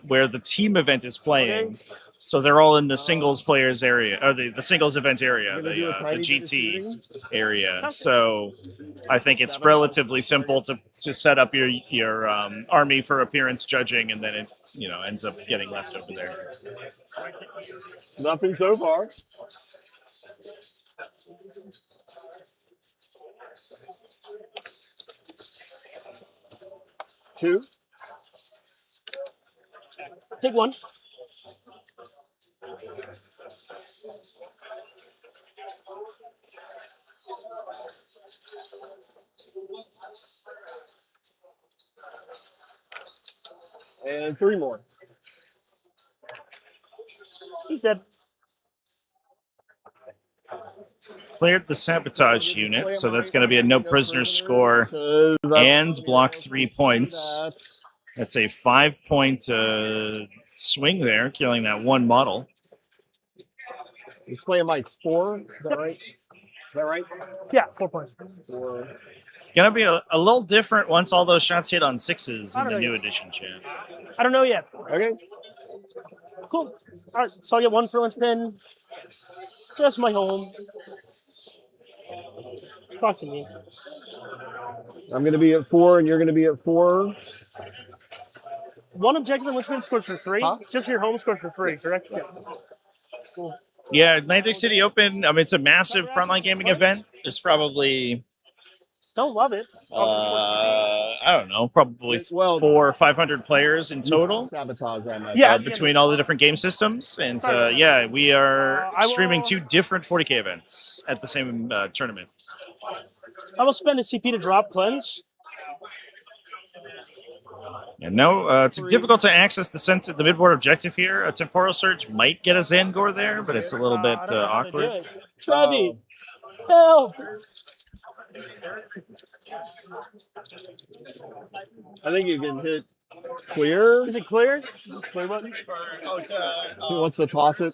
where the team event is playing. So they're all in the singles players area, or the singles event area, the GT area. So I think it's relatively simple to set up your army for appearance judging, and then it ends up getting left over there. Nothing so far. Two. Take one. And three more. He's dead. Cleared the sabotage unit, so that's going to be a no prisoners score and block 3 points. That's a 5-point swing there, killing that one model. Display of mites 4. Is that right? Is that right? Yeah, 4 points. 4. Gonna be a little different once all those shots hit on 6s in the new edition, chat. I don't know yet. Okay. Cool. All right, so I'll get one for linchpin. Just my home. Talk to me. I'm going to be at 4, and you're going to be at 4. One objective and linchpin scores for 3. Huh? Just your home scores for 3, correct? Yeah. Cool. Yeah, Atlantic City Open, I mean, it's a massive frontline gaming event. There's probably... Don't love it. I don't know, probably Well, 400 or 500 players in total. Sabotage, I imagine. Yeah. Between all the different game systems. And yeah, we are streaming 2 different 40K events at the same tournament. I will spend a CP to drop cleanse. And no, it's difficult to access the midboard objective here. A Temporal Surge might get a Zangor there, but it's a little bit I don't know how to do awkward. it. Trevi, help! I think you can hit clear. Is it clear? Is this clear button? He wants to toss it.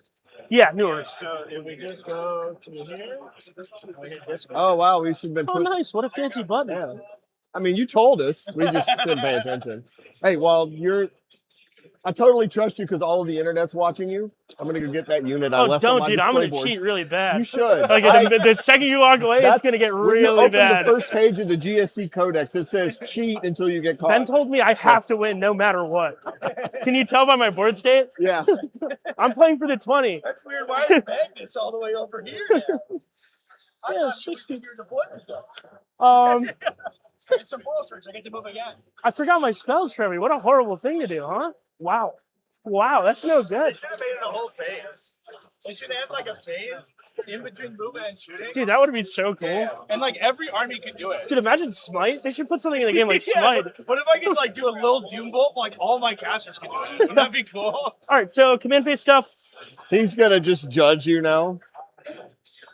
Yeah, newer. So if we just go to here, we hit this one. Oh, wow. We should have been Oh, nice. What a fancy button. Yeah. I mean, you told us. We just didn't pay attention. Hey, well, I totally trust you because all of the internet's watching you. I'm going to go get that unit I Oh, left on don't, my dude. I'm display going to board. cheat really bad. You should. Like, the second you walk away, it's going to get When you really open bad. the first page of the GSC Codex, it says cheat until you get caught. Ben told me I have to win no matter what. Can you tell by my board state? Yeah. I'm playing for the 20. That's weird. Why is Magnus all the way over here now? I Yeah, thought 60. your deployment stuff. It's some ball search. I get to move again. I forgot my spells, Trevi. What a horrible thing to do, huh? Wow. Wow, that's no good. They should have made it a whole phase. They should have like a phase in between movement and shooting. Dude, that would be so cool. Yeah. And like every army could do it. Dude, imagine Smite. They should put something in the game like Yeah, Smite. What if I could like do a little Doom Bolt? Like all my casters could do it. Wouldn't that be cool? All right, so command phase stuff. He's going to just judge you now.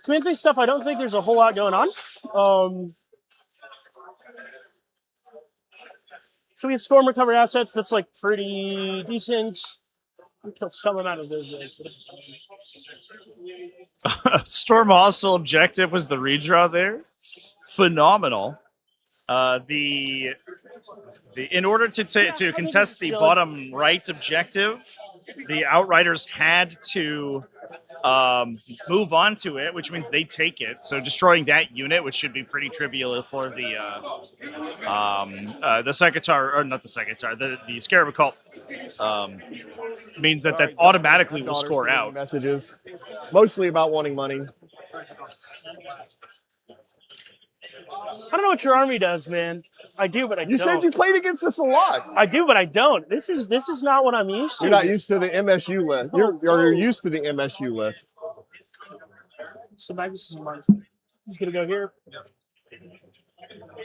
Command phase stuff, I don't think there's a whole lot going on. So we have storm recovery assets. That's like pretty decent. We kill some amount of those guys. Storm hostile objective was the redraw there. Phenomenal. In order to contest the bottom right objective, the Outriders had to move on to it, which means they take it. So destroying that unit, which should be pretty trivial for the Secretary, or not the Secretary, the Scarab Occult, means that automatically will score out. Messages, mostly about wanting money. I don't know what your army does, man. I do, but I don't. You said you played against us a lot. I do, but I don't. This is not what I'm used to. You're not used to the MSU list. You're used to the MSU list. So Magnus is mine. He's going to go here.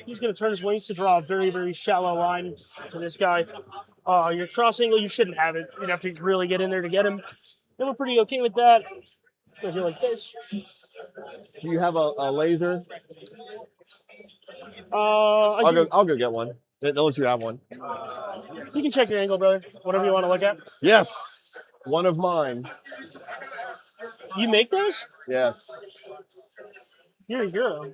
He's going to turn his wings to draw a very, very shallow line to this guy. Your cross angle, you shouldn't have it. You'd have to really get in there to get him. And we're pretty okay with that. So if you like this, Do you have a laser? I do. I'll go get one. Unless you have one. You can check your angle, brother. Whatever you want to look at. Yes, one of mine. You make those? Yes. You're a hero.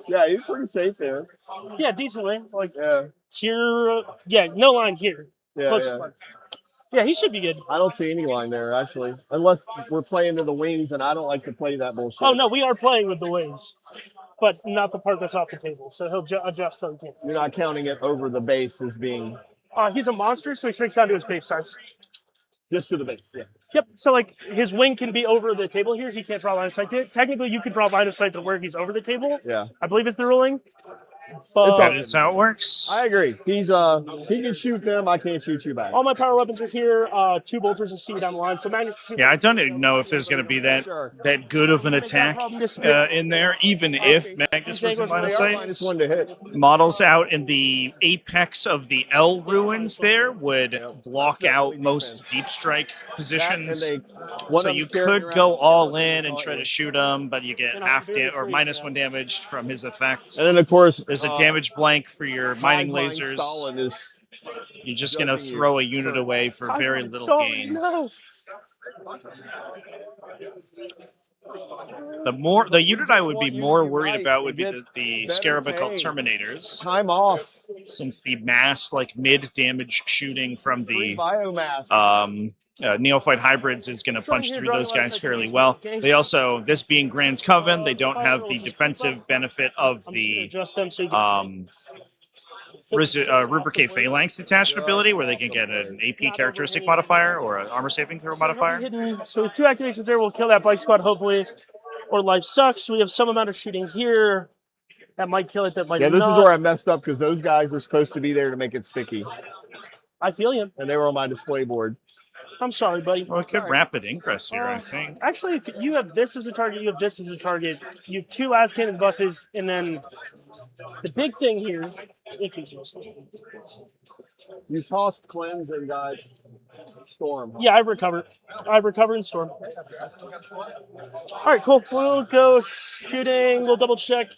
Yeah, you're pretty safe there. Yeah, decently. Like Yeah. here, yeah, no line here. Yeah, Closest yeah. line. Yeah, he should be good. I don't see any line there actually, unless we're playing to the wings, and I don't like to play that bullshit. Oh no, we are playing with the wings, but not the part that's off the table. So he'll adjust till he can. You're not counting it over the base as being He's a monster, so he shrinks down to his base size. just to the base. Yeah. Yep. So like his wing can be over the table here. He can't draw line of sight to it. Technically, you can draw line of sight to where he's over the table. Yeah. I believe is the ruling. But It's That is how it works. I agree. He's he can shoot them. I can't shoot you back. all my power weapons are here. 2 bolters and C down the line. So Magnus. Yeah, I don't even know if there's going to be that good of an attack in there, even if Magnus was in line of sight. -1 to hit. Models out in the apex of the L ruins there would block out most deep strike positions. So you could go all in and try to shoot him, but you get half or -1 damaged from his effect. And then of course There's a damage blank for your mining lasers. Stalin is You're just going to throw a unit away for very little gain. No. The unit I would be more worried about would be the Scarabacal Terminators, time off. since the mass mid damage shooting from Free the biomass. Neophyte hybrids is going to punch through those guys fairly well. They also, this being Grand Coven, they don't have the defensive benefit of the Adjust them so you can. Rubricate Phalanx detachment ability, where they can get an AP characteristic modifier or an armor saving throw modifier. So with 2 activations there, we'll kill that bike squad hopefully, or life sucks. We have some amount of shooting here. That might kill it. That might Yeah, this not. is where I messed up because those guys are supposed to be there to make it sticky, I feel you. and they were on my display board. I'm sorry, buddy. Well, it could rapid ingress here, I think. Actually, if you have this as a target, you have this as a target. You have 2 last cannon buses, and then the big thing here, if you just. You tossed cleanse and got storm. Yeah, I've recovered. I've recovered in storm. All right, cool. We'll go shooting. We'll double check.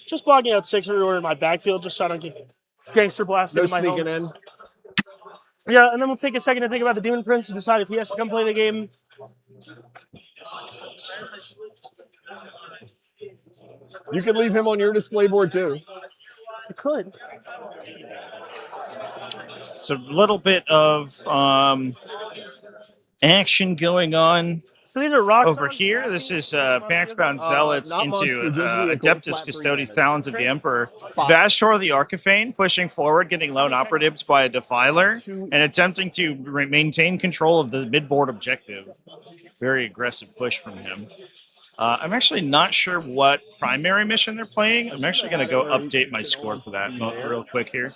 Just blocking out 6 everywhere in my backfield, just so I don't get gangster blasted No in my sneaking home. in. Yeah, and then we'll take a second to think about the Demon Prince and decide if he has to come play the game. You could leave him on your display board too. I could. It's a little bit of action going on So these are rocks over here. This is Paxbound Zealots not into monster, just really Adeptus cool Custodes flat Talons of the Emperor. Vashtor the Archiphane pushing forward, getting lone operatives by a Defiler, and attempting to maintain control of the mid-board objective. Very aggressive push from him. I'm actually not sure what primary mission they're playing. I'm actually going to go update my score for that real quick here.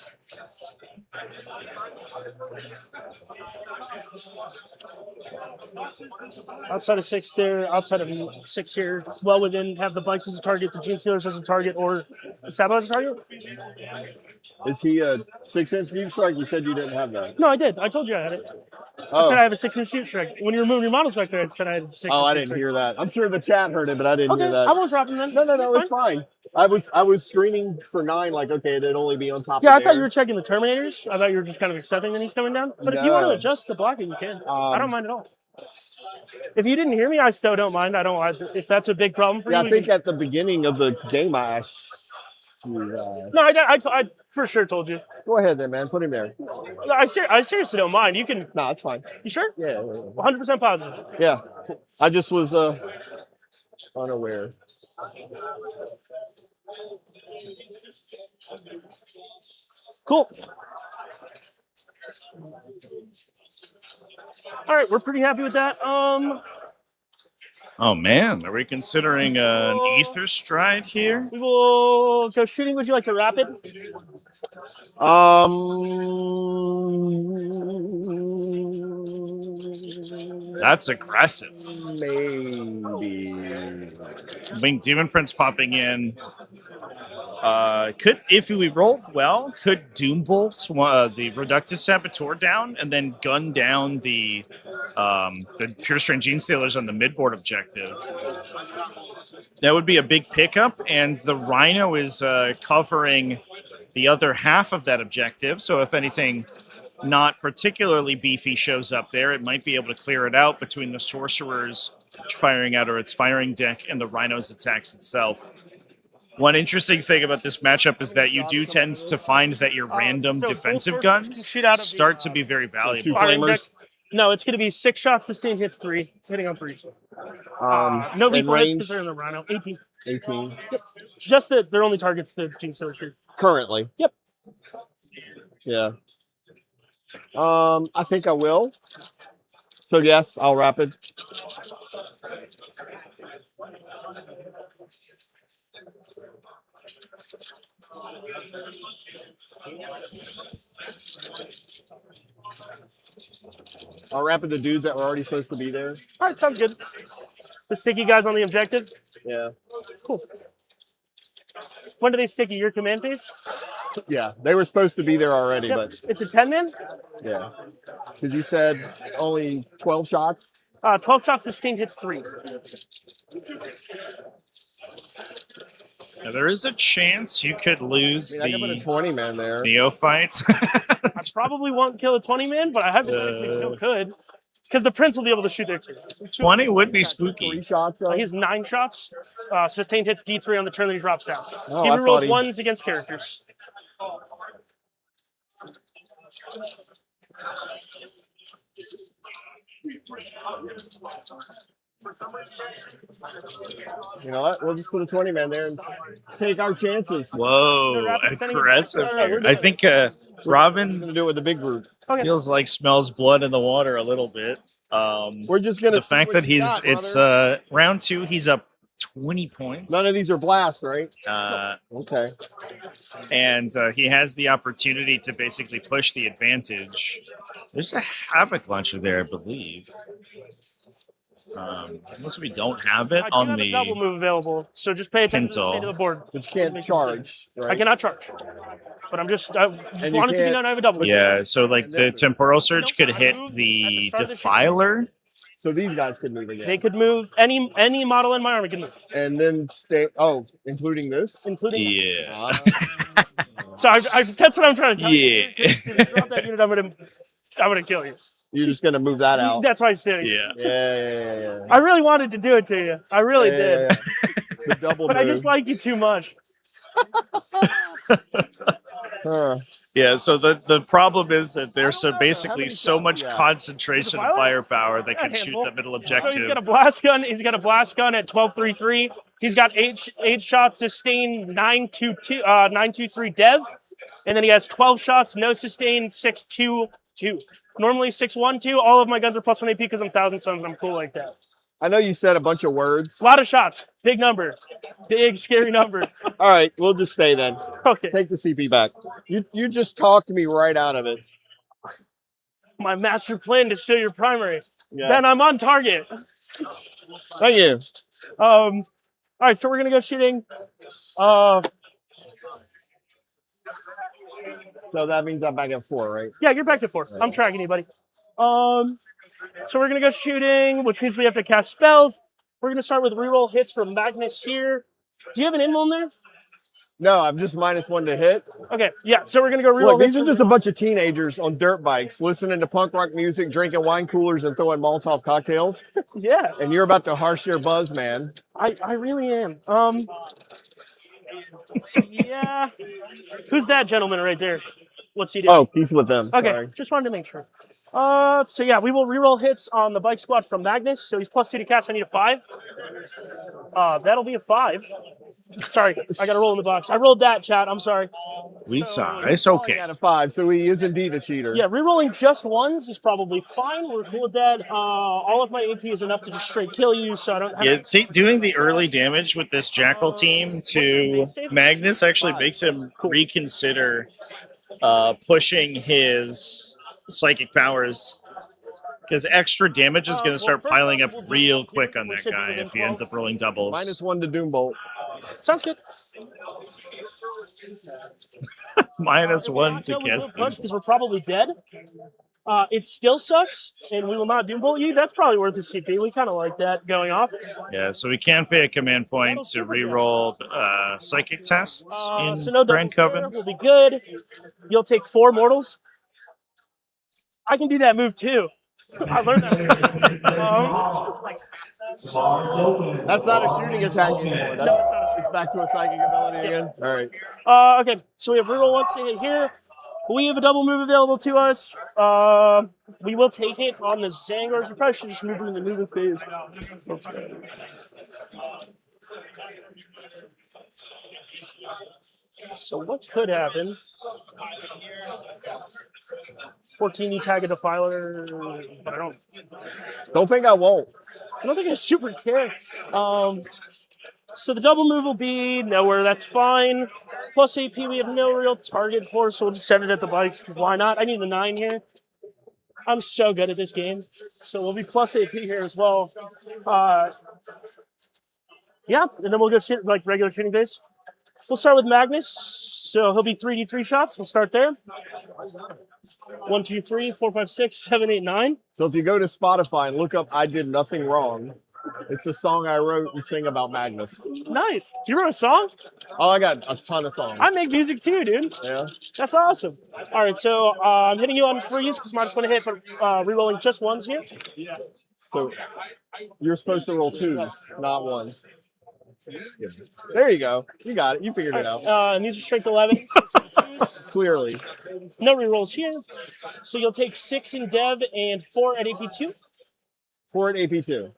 Outside of 6 there, outside of 6 here, well within, have the bikes as a target, the Genestealers as a target, or the Sabo as a target? Is he a 6-inch deep strike? You said you didn't have that. No, I did. I told you I had it. I said I have a 6-inch deep strike. When you were moving your models back there, I said I had a 6-inch Oh, I deep didn't strike. hear that. I'm sure the chat heard it, but I didn't Okay, hear that. I won't drop them then. No, it's fine. I was screening for 9, like, okay, it'd only be on top Yeah, of I thought there. you were checking the Terminators. I thought you were just kind of accepting that he's coming down. But if you want to No. adjust the blocking, you can. I don't mind at all. If you didn't hear me, I still don't mind. If that's a big problem for Yeah, you. I think at the beginning of the game, I asked you. No, I for sure told you. Go ahead then, man. Put him there. I seriously don't mind. You can. No, it's fine. You sure? Yeah. 100% positive. Yeah. I just was unaware. Cool. All right, we're pretty happy with that. Oh man, are we considering an Ether Stride here? We will go shooting. Would you like to wrap it? That's aggressive. Maybe. Winged Demon Prince popping in. Could, if we roll well, could Doombolt the Reductus Saboteur down and then gun down the Prestream Genestealers on the midboard objective. That would be a big pickup, and the Rhino is covering the other half of that objective. So if anything not particularly beefy shows up there, it might be able to clear it out between the Sorcerer's firing out or its firing deck and the Rhino's attacks itself. One interesting thing about this matchup is that you do tend to find that your random so defensive both guns shoot out of the, start to be very valuable. two firing deck. flamers. No, it's going to be 6 shots, sustained hits 3, hitting on 3s. No and lethal hits range? because they're in the Rhino. 18. 18 Just that their only target's the Genestealer shoot. currently. Yep. Yeah. I think I will. So yes, I'll rapid. I'll rapid the dudes that were already supposed to be there. All right, sounds good. The sticky guys on the objective. Yeah. Cool. When do they sticky? Your command phase? Yeah. They were supposed to be there already, Yep. but It's a 10-man? yeah. Because you said only 12 shots. 12 shots, sustained hits 3. Now, there is a chance you could lose I can put a the 20 man there. Neophyte. I probably won't kill a 20-man, but I have to think we still could. Because the Prince will be able to shoot there too. 20 would be 3 spooky. shots. He has 9 shots. Sustained hits D3 on the turn that he drops down. Oh, He I rolls thought he- 1s against characters. You know what? We'll just put a 20 man there and take our chances. Whoa, rapid sending aggressive. it back. Here. I think Robin We're gonna do it with the big group. Okay. feels like smells blood in the water a little bit. We're just gonna The see fact what that you he's got, it's brother. round 2, he's up 20 points. None of these are blast, right? Okay. And he has the opportunity to basically push the advantage. There's a Havoc launcher there, I believe. Unless we don't have it I do on have a double the. move available, so just pay attention to the state of the board. But you can't charge, right? I cannot charge. But I just And you wanted to be can't- known I have a double move. Yeah, so like the Temporal Surge could don't hit move at the the start of the Defiler. So these guys could move again. They could move any model in my army can move, And then stay. Oh, including this. including. Yeah. So that's what I'm trying to tell you. Yeah. If you drop that unit, I'm gonna kill you. You're just gonna move that out. That's why I stay. Yeah. Yeah. I really wanted to do it to you. I really did. The double But move. I just like you too much. Huh. Yeah, so the problem is that there's don't know. How basically many so shots much you got? concentration of Defiler? firepower that Yeah, can shoot handful. that middle So he's objective. got a blast gun. He's got a blast gun at 12.33. He's got eight shots sustained, 9.23 dev, and then he has 12 shots, no sustained, 6.22. Normally 6.12. All of my guns are plus 1 AP because I'm 1,000 Suns and I'm cool like that. I know you said a bunch of words. A lot of shots, big number, big scary number. All right, we'll just stay then. Okay, Take the CP back. You just talked me right out of it. my master plan to steal your primary. Yes. Then I'm on target. Thank you. All right, so we're gonna go shooting. So that means I'm back at 4, right? Yeah, you're back to 4. I'm tracking you, buddy. So we're gonna go shooting, which means we have to cast spells. We're gonna start with reroll hits from Magnus here. Do you have an in-roll in there? No, I'm just -1 to hit. Okay, yeah. So we're gonna go reroll Look, hits. these are just a bunch of teenagers on dirt bikes listening to punk rock music, drinking wine coolers, and throwing Molotov cocktails. Yeah, And you're about to harsh their buzz, man. I really am. So yeah. Who's that gentleman right there? What's he doing? Oh, he's with them. Okay, Sorry. just wanted to make sure. So yeah, we will reroll hits on the bike squad from Magnus. So he's +2 to cast. I need a 5. That'll be a 5. Sorry, I got to roll in the box. I rolled that, chat. I'm sorry. We So, saw. It's He okay. got a 5, so he is indeed a cheater. Yeah, rerolling just ones is probably fine. We're cool with that. All of my AP is enough to just straight kill you, so I don't have Yeah, to. doing the early damage with this Jackal team to Magnus actually makes him reconsider pushing his psychic powers. Because extra damage is going to start piling up real quick on that guy if he ends up rolling doubles. -1 to Doombolt. Sounds good. -1 to We'll cast. push because we're probably dead. It still sucks, and we will not doombolt you. That's probably worth a CP. We kind of like that going off. Yeah, so we can pay a command point to reroll psychic tests in So no Grand doubles there. Coven. We'll be good. You'll take 4 mortals. I can do that move too. I learned that. That's not a shooting attack anymore. No, it's not a It's back to a psychic ability again. All right. Okay, so we have reroll once to hit here. We have a double move available to us. We will take it on the Zangars. We probably should just move in the moving phase. Let's go. So what could happen? 14, you tag a Defiler, but I Don't think I won't. don't think I super care. So the double move will be nowhere. That's fine. Plus AP, we have no real target for, so we'll just send it at the bikes, because why not? I need a 9 here. I'm so good at this game. So we'll be plus AP here as well. Yeah, and then we'll go shoot like regular shooting phase. We'll start with Magnus. So he'll be 3d3 shots. We'll start there. 1, 2, 3, 4, 5, 6, 7, 8, 9. So if you go to Spotify and look up I Did Nothing Wrong, it's a song I wrote and sing about Magnus. Nice. You wrote a song? Oh, I got a ton of songs. I make music too, dude. Yeah. That's awesome. All right, so I'm hitting you on 3s because I just want to hit, but rerolling just 1s here. So you're supposed to roll 2s, not 1s. There you go. You got it. You figured it out. And these are strength 11. Clearly. No rerolls here. So you'll take 6 in Dev and 4 at AP2. 4 at AP2.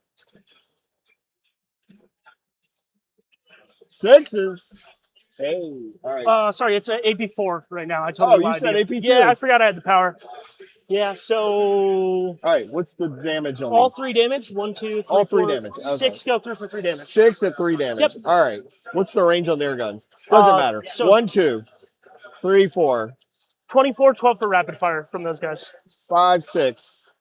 6s. Hey. All right. Sorry, it's AP4 right now. I totally you lied said to AP2. Yeah, I forgot I had the power. Yeah, so All right. What's the damage on all these? 3 damage. 1, 2, 3, All 3 4, damage. Okay. 6 go through for 3 damage. 6 at 3 damage. Yep. All right. What's the range on their guns? Doesn't matter. so- 1, 2, 3, 4, 24, 12 for rapid fire from those guys. 5, 6.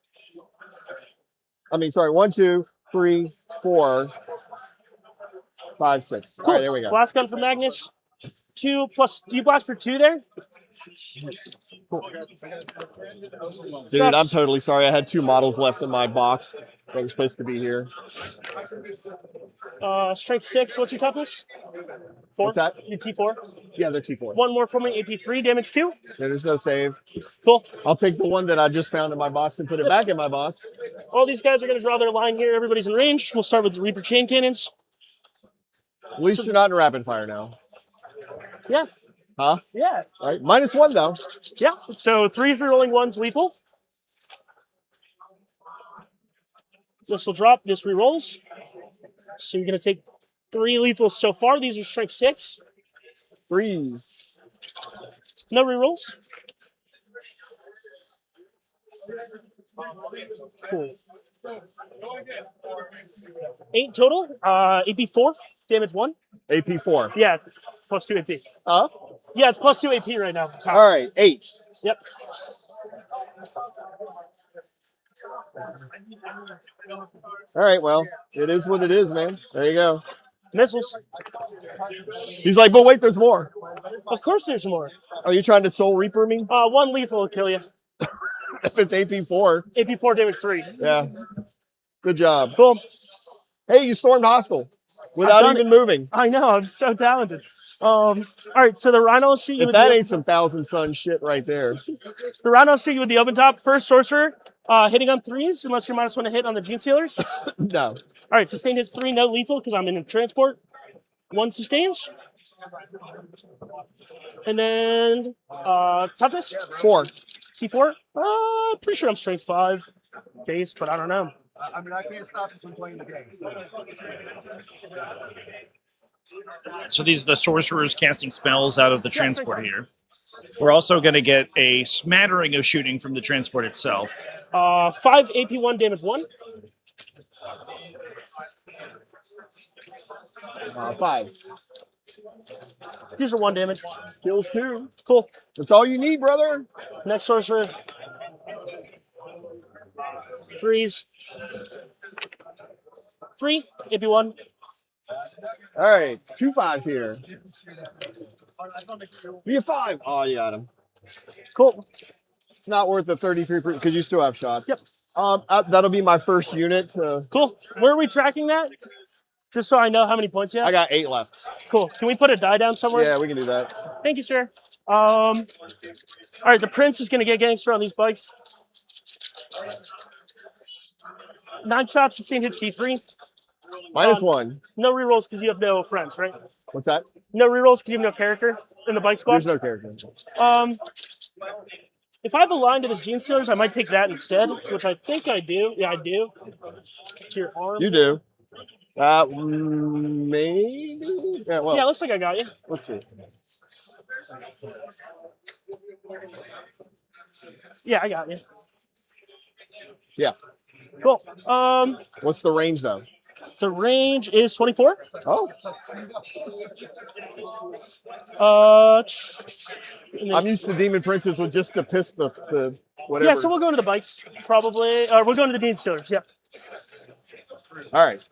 I mean, sorry. 1, 2, 3, 4, 5, 6. All right. There we go. Blast gun for Magnus. 2 plus. Do you blast for 2 there? Dude, I'm totally sorry. I had 2 models left in my box that were supposed to be here. Strength 6. What's your toughness? 4. What's that? Your T4. Yeah, they're T4. 1 more for me. AP3. Damage 2. Yeah, there's no save. Cool. I'll take the one that I just found in my box and put it back in my box. All these guys are going to draw their line here. Everybody's in range. We'll start with the Reaper chain cannons. At least you're not in rapid fire now. Yeah. Huh? Yeah. All right. -1 though. Yeah. So 3 for rolling 1's lethal. This will drop. This rerolls. So you're going to take 3 lethals so far. These are strength 6. 3s. No rerolls. Cool. 8 total. AP4. Damage 1. AP4. Yeah. Plus 2 AP. Huh? Yeah, it's plus 2 AP right now. All right. 8. Yep. All right. Well, it is what it is, man. There you go. Missiles. He's like, but wait, there's more. Of course there's more. Are you trying to Soul Reaper me? 1 lethal will kill you. If it's AP4. AP4 damage 3. Yeah. Good job. Cool. Hey, you stormed hostile without done even moving. I know. I'm so talented. All right. So the Rhino will shoot you If with that the, ain't some Thousand Sun shit right there. the Rhino will shoot you with the open top. First sorcerer. Hitting on 3s unless you're -1 to hit on the Genestealers. No. All right. Sustained hits 3. No lethal because I'm in a transport. 1 sustains. And then toughness. 4. T4. Pretty sure I'm strength 5 base, but I don't know. I mean, I can't stop you from playing the game. So these are the sorcerers casting spells out of the transport here. We're also going to get a smattering of shooting from the transport itself. 5 AP1 damage 1. 5s. These are 1 damage. Kills 2. Cool. That's all you need, brother. Next sorcerer. 3s. 3 AP1. All right. 2 5s here. Be a 5. Oh, you got him. Cool. It's not worth the 33% because you still have shots. Yep. That'll be my first unit. Cool. Where are we tracking that? Just so I know how many points you have. I got 8 left. Cool. Can we put a die down somewhere? Yeah, we can do that. Thank you, sir. All right, the Prince is going to get gangster on these bikes. 9 shots, sustained hits, D3. -1. No rerolls because you have no friends, right? What's that? No rerolls because you have no character in the bike squad. There's no character. If I have a line to the Genestealers, I might take that instead, which I think I do. Yeah, I do. To your arm. You do. Maybe? Yeah, well, Yeah, looks like I got you. let's see. Yeah, I got you. Yeah. Cool. What's the range, though? The range is 24. Oh, And then- I'm used to Demon Princes with just the whatever. yeah, so we'll go to the bikes, probably. We're going to the Genestealers, yeah. All right.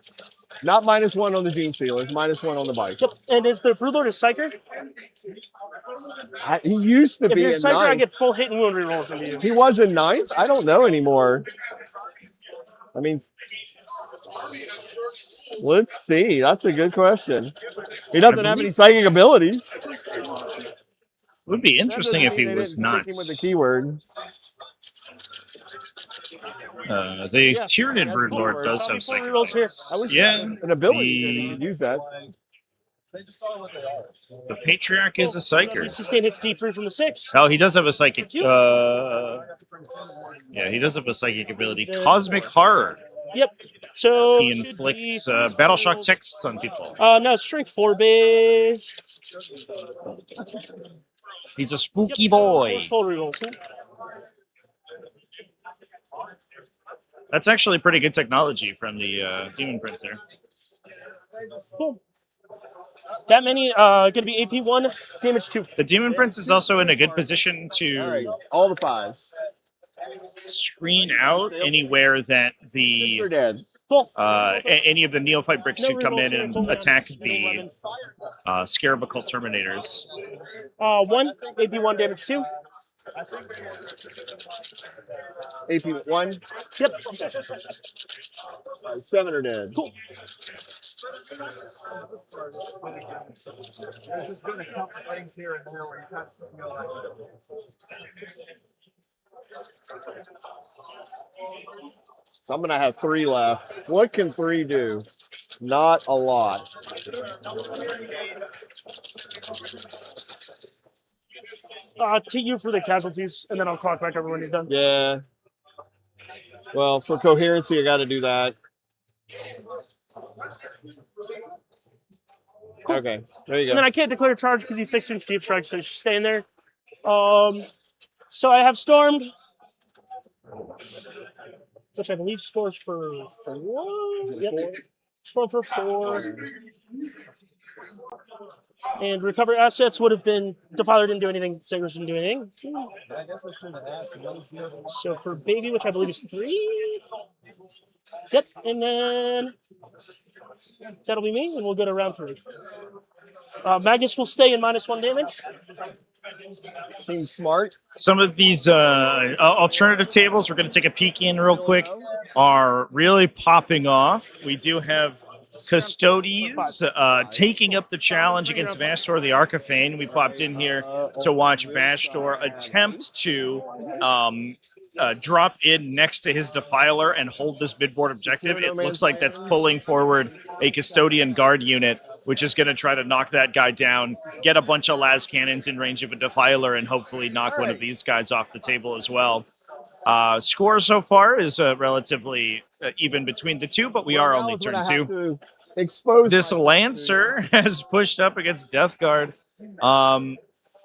Not -1 on the Genestealers, -1 on the bike. Yep. And is the Broodlord a Psyker? He used to If be you're a in Psyker, I 9th. get full hit and wound rerolls into you. He was in 9th? I don't know anymore. I mean, let's see. That's a good question. He doesn't have any psychic abilities. It would be interesting if he They was didn't not. stick him with the keyword. The Tyranid Broodlord does have Full psychic. rerolls here. I wish Yeah, an ability that he could use that. the Patriarch is a psyker. Sustain hits D3 from the 6. Oh, he does have a psychic. Two. Yeah, he does have a psychic ability. Cosmic Horror. Yep. So He should inflicts be battle shock texts on people. no, strength 4 base. He's a spooky boy. Full rerolls. Yeah. That's actually pretty good technology from the Demon Prince there. Cool. That many going to be AP 1, damage 2. The Demon Prince is also in a good position All right. to All the 5s. screen out anywhere that the They're dead. Cool. any of the neophyte bricks No should come rerolls in here, it's and only attack on the 11. Scarabacul Terminators. 1, AP 1, damage 2. AP 1. Yep. 7 are dead. Cool. There's just been a couple things here and there where you have something like So I'm going to have 3 left. What can 3 do? Not a lot. To you for the casualties, and then I'll clock back over when you're done. Yeah. Well, for coherency, I got to do that. Okay, there you And then go. I can't declare a charge because he's 6-inch deep strike, so he's staying there. So I have Stormed, which I believe scores for 4. Yep. Storm for 4. And recover assets would have been Defiler didn't do anything, Sagers didn't do anything. I guess I should have asked. What is the other one? So for Baby, which I believe is 3. Yep, and then that'll be me, and we'll go to round 3. Magnus will stay in -1 damage. Seems smart. Some of these alternative tables we're going to take a peek in real quick are really popping off. We do have Custodes taking up the challenge against Vastor the Archifane. We popped in here to watch Vastor attempt to drop in next to his Defiler and hold this midboard objective. It looks like that's pulling forward a Custodian Guard unit, which is going to try to knock that guy down, get a bunch of las cannons in range of a Defiler, and hopefully knock one of these guys off the table as well. Score so far is relatively even between the two, but we are only turn 2. Expose This my- Lancer has pushed up against Death Guard.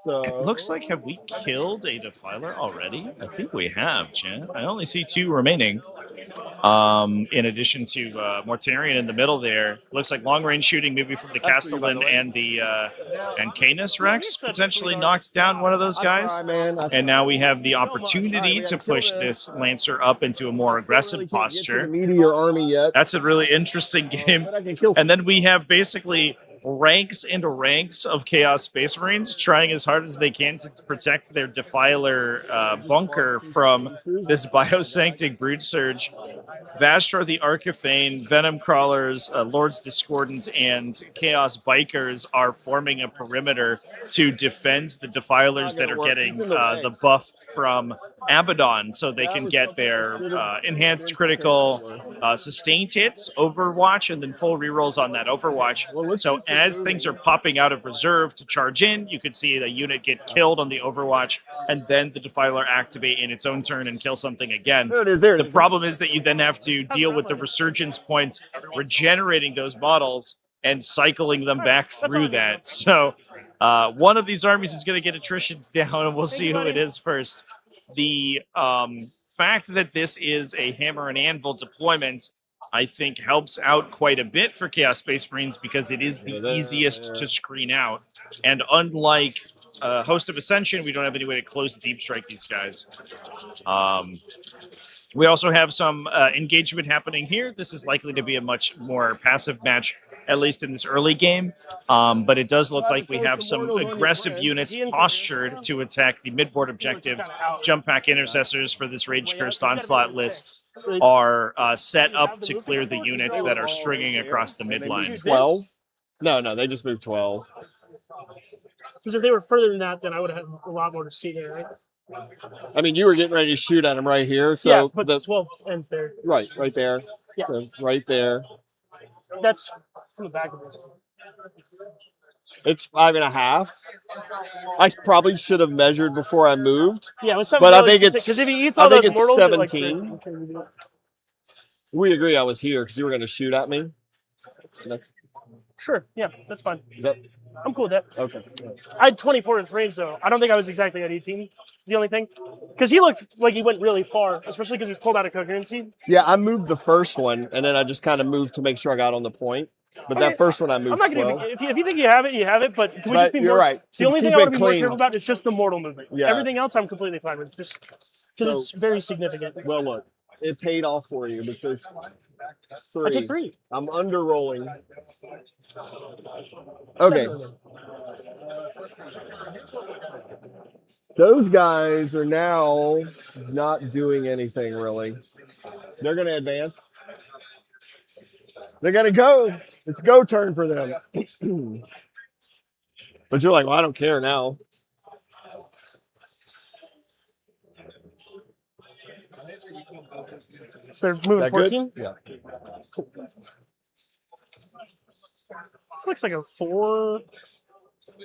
So It looks like, have we killed a Defiler already? I think we have, Chan. I only see 2 remaining. In addition to Mortarion in the middle there. Looks like long-range shooting maybe from the Castellan and the and Canis Rex potentially knocks down one of those guys. And now we have the opportunity to push this Lancer up into a more aggressive posture. Meteor army yet? That's a really interesting game. But I can kill And then we have basically ranks and ranks of Chaos Space Marines trying as hard as they can to protect their Defiler bunker from this Biosanctic Brood Surge. Vashtor the Archifane, Venom Crawlers, Lords Discordant, and Chaos Bikers are forming a perimeter to defend the Defilers that are getting the buff from Abaddon, so they can get their enhanced critical sustained hits, Overwatch, and then full rerolls on that Overwatch. So as things are popping out of reserve to charge in, you could see the unit get killed on the Overwatch, and then the Defiler activate in its own turn and kill something again. The problem is that you then have to deal with the resurgence points, regenerating those models and cycling them back through that. So one of these armies is going to get attrition down, and we'll see who it is first. The fact that this is a hammer and anvil deployment, I think, helps out quite a bit for Chaos Space Marines because it is the easiest to screen out. And unlike Host of Ascension, we don't have any way to close deep strike these guys. We also have some engagement happening here. This is likely to be a much more passive match, at least in this early game. But it does look like we have some aggressive units postured to attack the midboard objectives. Jump pack intercessors for this Rage Cursed Onslaught list are set up to clear the units that are stringing across the midline. 12? No, they just moved 12. Because if they were further than that, then I would have a lot more to see there, right? I mean, you were getting ready to shoot at him right here. So yeah, but the 12 ends there. Right there. Yeah. So right there. That's from the back of this. It's 5.5. I probably should have measured before I moved. Yeah, it was but I think it's because if he eats all those mortals, 17. We agree I was here because you were going to shoot at me. That's sure. Yeah, that's fine. Is that? I'm cool with that. Okay. I had 24 inch range though. I don't think I was exactly at 18. The only thing, because he looked like he went really far, especially because he was pulled out of coherency. Yeah, I moved the first one, and then I just kind of moved to make sure I got on the point. But that first one I moved. I'm not gonna. If you think you have it, you have it. But can we just be you're more? Right. The only thing I want to be more careful about is just the mortal movement. Yeah. Everything else I'm completely fine with, just because it's very significant. Well, look, it paid off for you because 3. I take 3. I'm under rolling. Okay. Those guys are now not doing anything really. They're going to advance. They're going to go. It's go turn for them. But you're like, well, I don't care now. So they're moving 14? Yeah. Cool. This looks like a 4.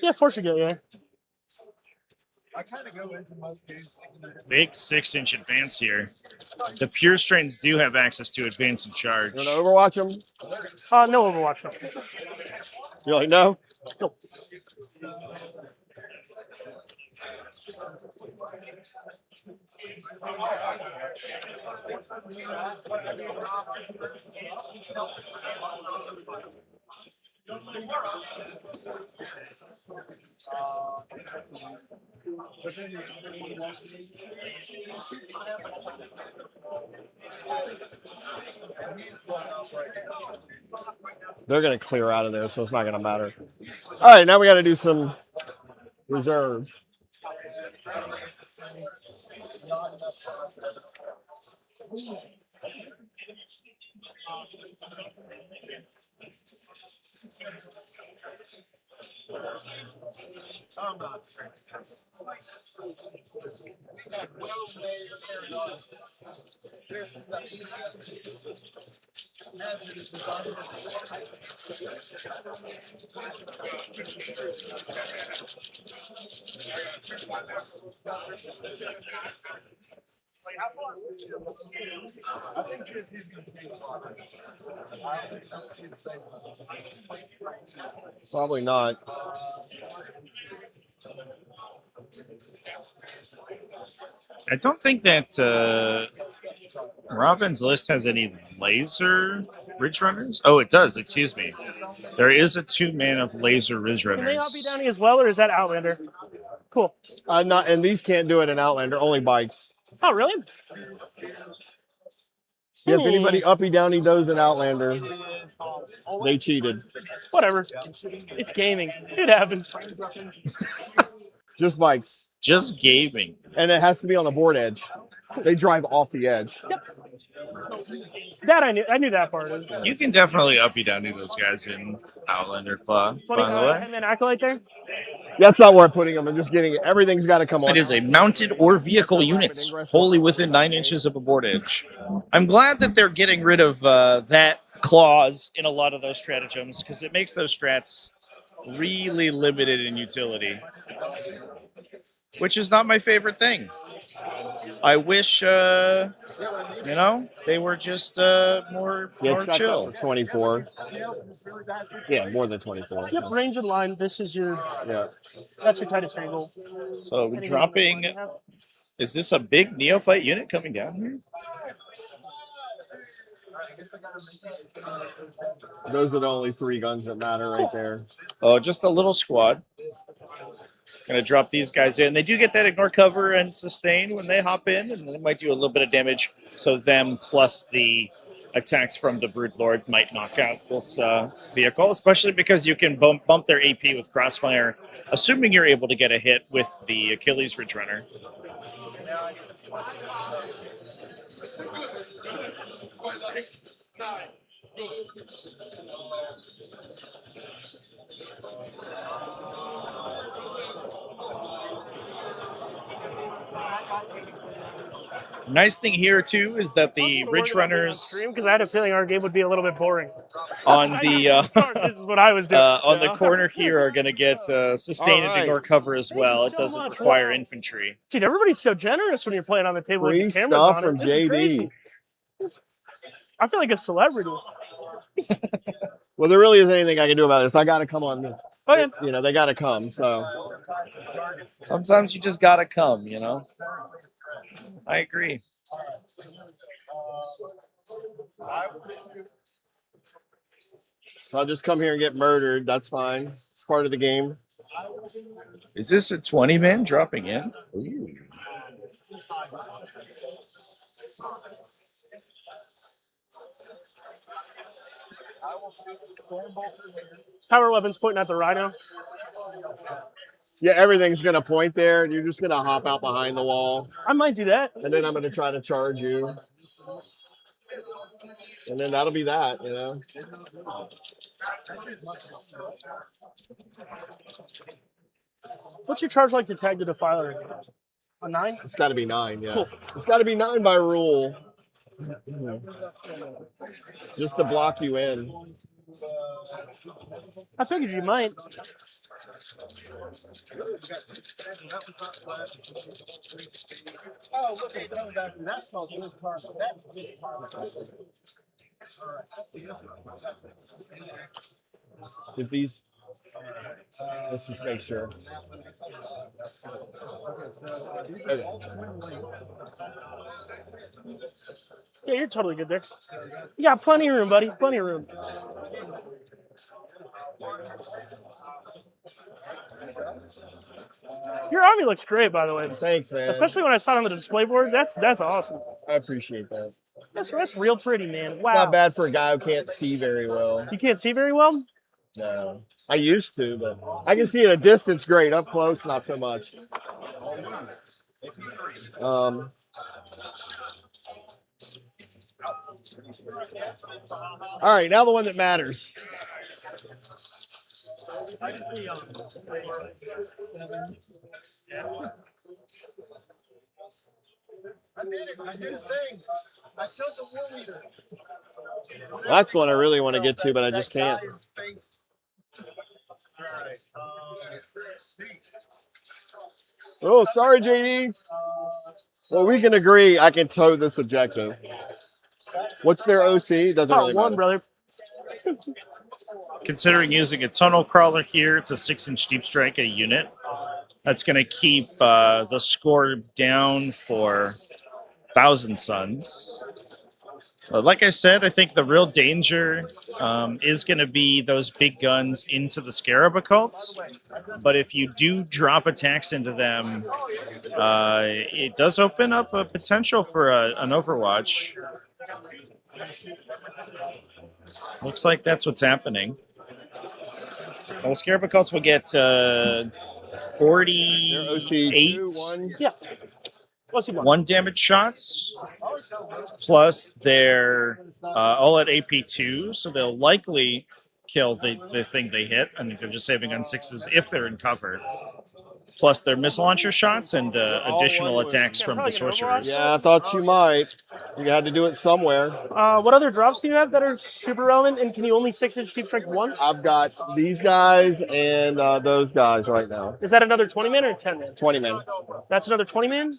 Yeah, 4 should get you. I kind of go into most games. Big 6-inch advance here. The Pure Strains do have access to advance and charge. You want to Overwatch them? No Overwatch. No. You're like, no? Nope. They're going to clear out of there, so it's not going to matter. All right, now we got to do some reserves. Probably not. I don't think that Robin's list has any laser Ridge Runners. Oh, it does. Excuse me. There is a 2-man of laser Ridge Runners. Can they all be Downy as well, or is that Outlander? Cool. Not, and these can't do it in Outlander, only bikes. Oh, really? Yeah, if anybody uppy downy does an Outlander, they cheated. Whatever. It's gaming. It happens. Just bikes. Just gaming. And it has to be on the board edge. They drive off the edge. Yep. That I knew. I knew that part. You can definitely uppy downy those guys in Outlander Claw, by the way. 10-man Acolyte there. That's not where I'm putting them. I'm just getting it. Everything's got to come on. It is a mounted or vehicle units, wholly within 9 inches of a board edge. I'm glad that they're getting rid of that clause in a lot of those stratagems, because it makes those strats really limited in utility, which is not my favorite thing. I wish, they were just more chill. For 24. Yeah, more than 24. Yep, range and line. This is your. Yeah. That's your tightest angle. So dropping. Is this a big neophyte unit coming down here? Those are the only 3 guns that matter right there. Oh, just a little squad. Going to drop these guys in. They do get that ignore cover and sustain when they hop in, and they might do a little bit of damage. So them plus the attacks from the Broodlord might knock out this vehicle, especially because you can bump their AP with Crossfire, assuming you're able to get a hit with the Achilles Ridge Runner. Nice thing here too is that the Ridge Runners, because I had a feeling our game would be a little bit boring. On the This is what I was doing. on the corner here are going to get sustain and ignore cover as well. It doesn't require infantry. Dude, everybody's so generous when you're playing on the table Free with the cameras stuff on from it. This is JD. crazy. I feel like a celebrity. Well, there really isn't anything I can do about it. If I got to come on, Okay. they got to come. So Sometimes you just got to come, I agree. I'll just come here and get murdered. That's fine. It's part of the game. Is this a 20-man dropping in? Ooh. Power weapons pointing at the Rhino. Yeah, everything's going to point there, and you're just going to hop out behind the wall. I might do that. And then I'm going to try to charge you. And then that'll be that, What's your charge like to tag the Defiler? A 9? It's got to be 9, yeah. Cool. It's got to be 9 by rule. Just to block you in. I figured you might. Oh, look at that. That smells good karma. That's good karma. If these, let's just make sure. Okay. Yeah, you're totally good there. You got plenty of room, buddy. Plenty of room. Your army looks great, by the way. Thanks, man. Especially when I saw it on the display board. That's awesome. I appreciate that. That's real pretty, man. Wow. Not bad for a guy who can't see very well. You can't see very well? No. I used to, but I can see at a distance great. Up close, not so much. All right, now the one that matters. I did it. I did a thing. I showed the war leader. That's one I really want to get to, but I just can't. Oh, sorry, JD. Well, we can agree I can tow this objective. What's their OC? Doesn't really one, matter. brother. Considering using a tunnel crawler here, it's a 6-inch deep strike a unit. That's going to keep the score down for 1,000 Suns. Like I said, I think the real danger is going to be those big guns into the Scarab Occults. But if you do drop attacks into them, it does open up a potential for an Overwatch. Looks like that's what's happening. Well, the Scarab Cults will get Their OC 48 2, 1. Yeah. Let's see 1 damage shots, plus they're all at AP2, so they'll likely kill the thing they hit. I think they're just saving on 6s if they're in cover. Plus their missile launcher shots and additional attacks from the sorcerers. Yeah, I thought you might. You had to do it somewhere. What other drops do you have that are super relevant? And can you only 6-inch deep strike once? I've got these guys and those guys right now. Is that another 20 man or 10 man? 20 men. That's another 20 man?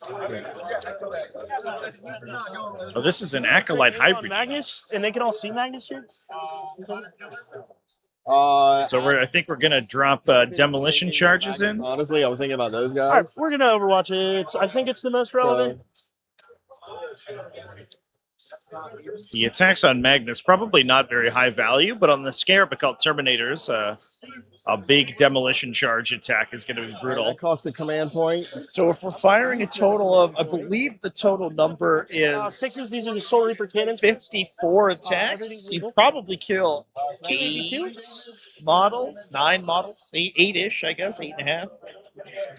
Oh, this is an Acolyte hybrid. Magnus, and they can all see Magnus here? So I think we're going to drop demolition charges in. Honestly, I was thinking about those All right, guys. we're going to Overwatch it. I think it's the most relevant. The attacks on Magnus, probably not very high value, but on the Scarab Occult Terminators, a big demolition charge attack is going to be brutal. That costs a command point. So if we're firing a total of, I believe the total number is 6s, these are the Soul Reaper cannons. 54 attacks. You'd probably kill 8 models, 9 models, 8-ish, I guess, 8.5.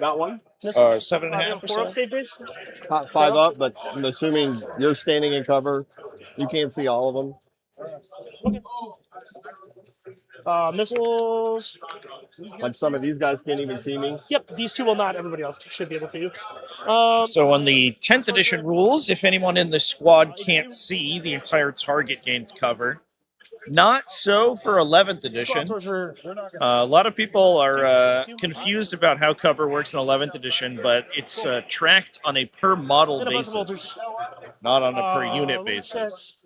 Got one? Or 7.5 or 4 up so. save base. 5 up, but I'm assuming you're standing in cover. You can't see all of them. Missiles. Like some of these guys can't even see me. Yep, these two will not. Everybody else should be able to. So on the 10th edition rules, if anyone in the squad can't see, the entire target gains cover. Not so for 11th edition. A lot of people are confused about how cover works in 11th edition, but it's tracked on a per model basis, not on a per unit basis.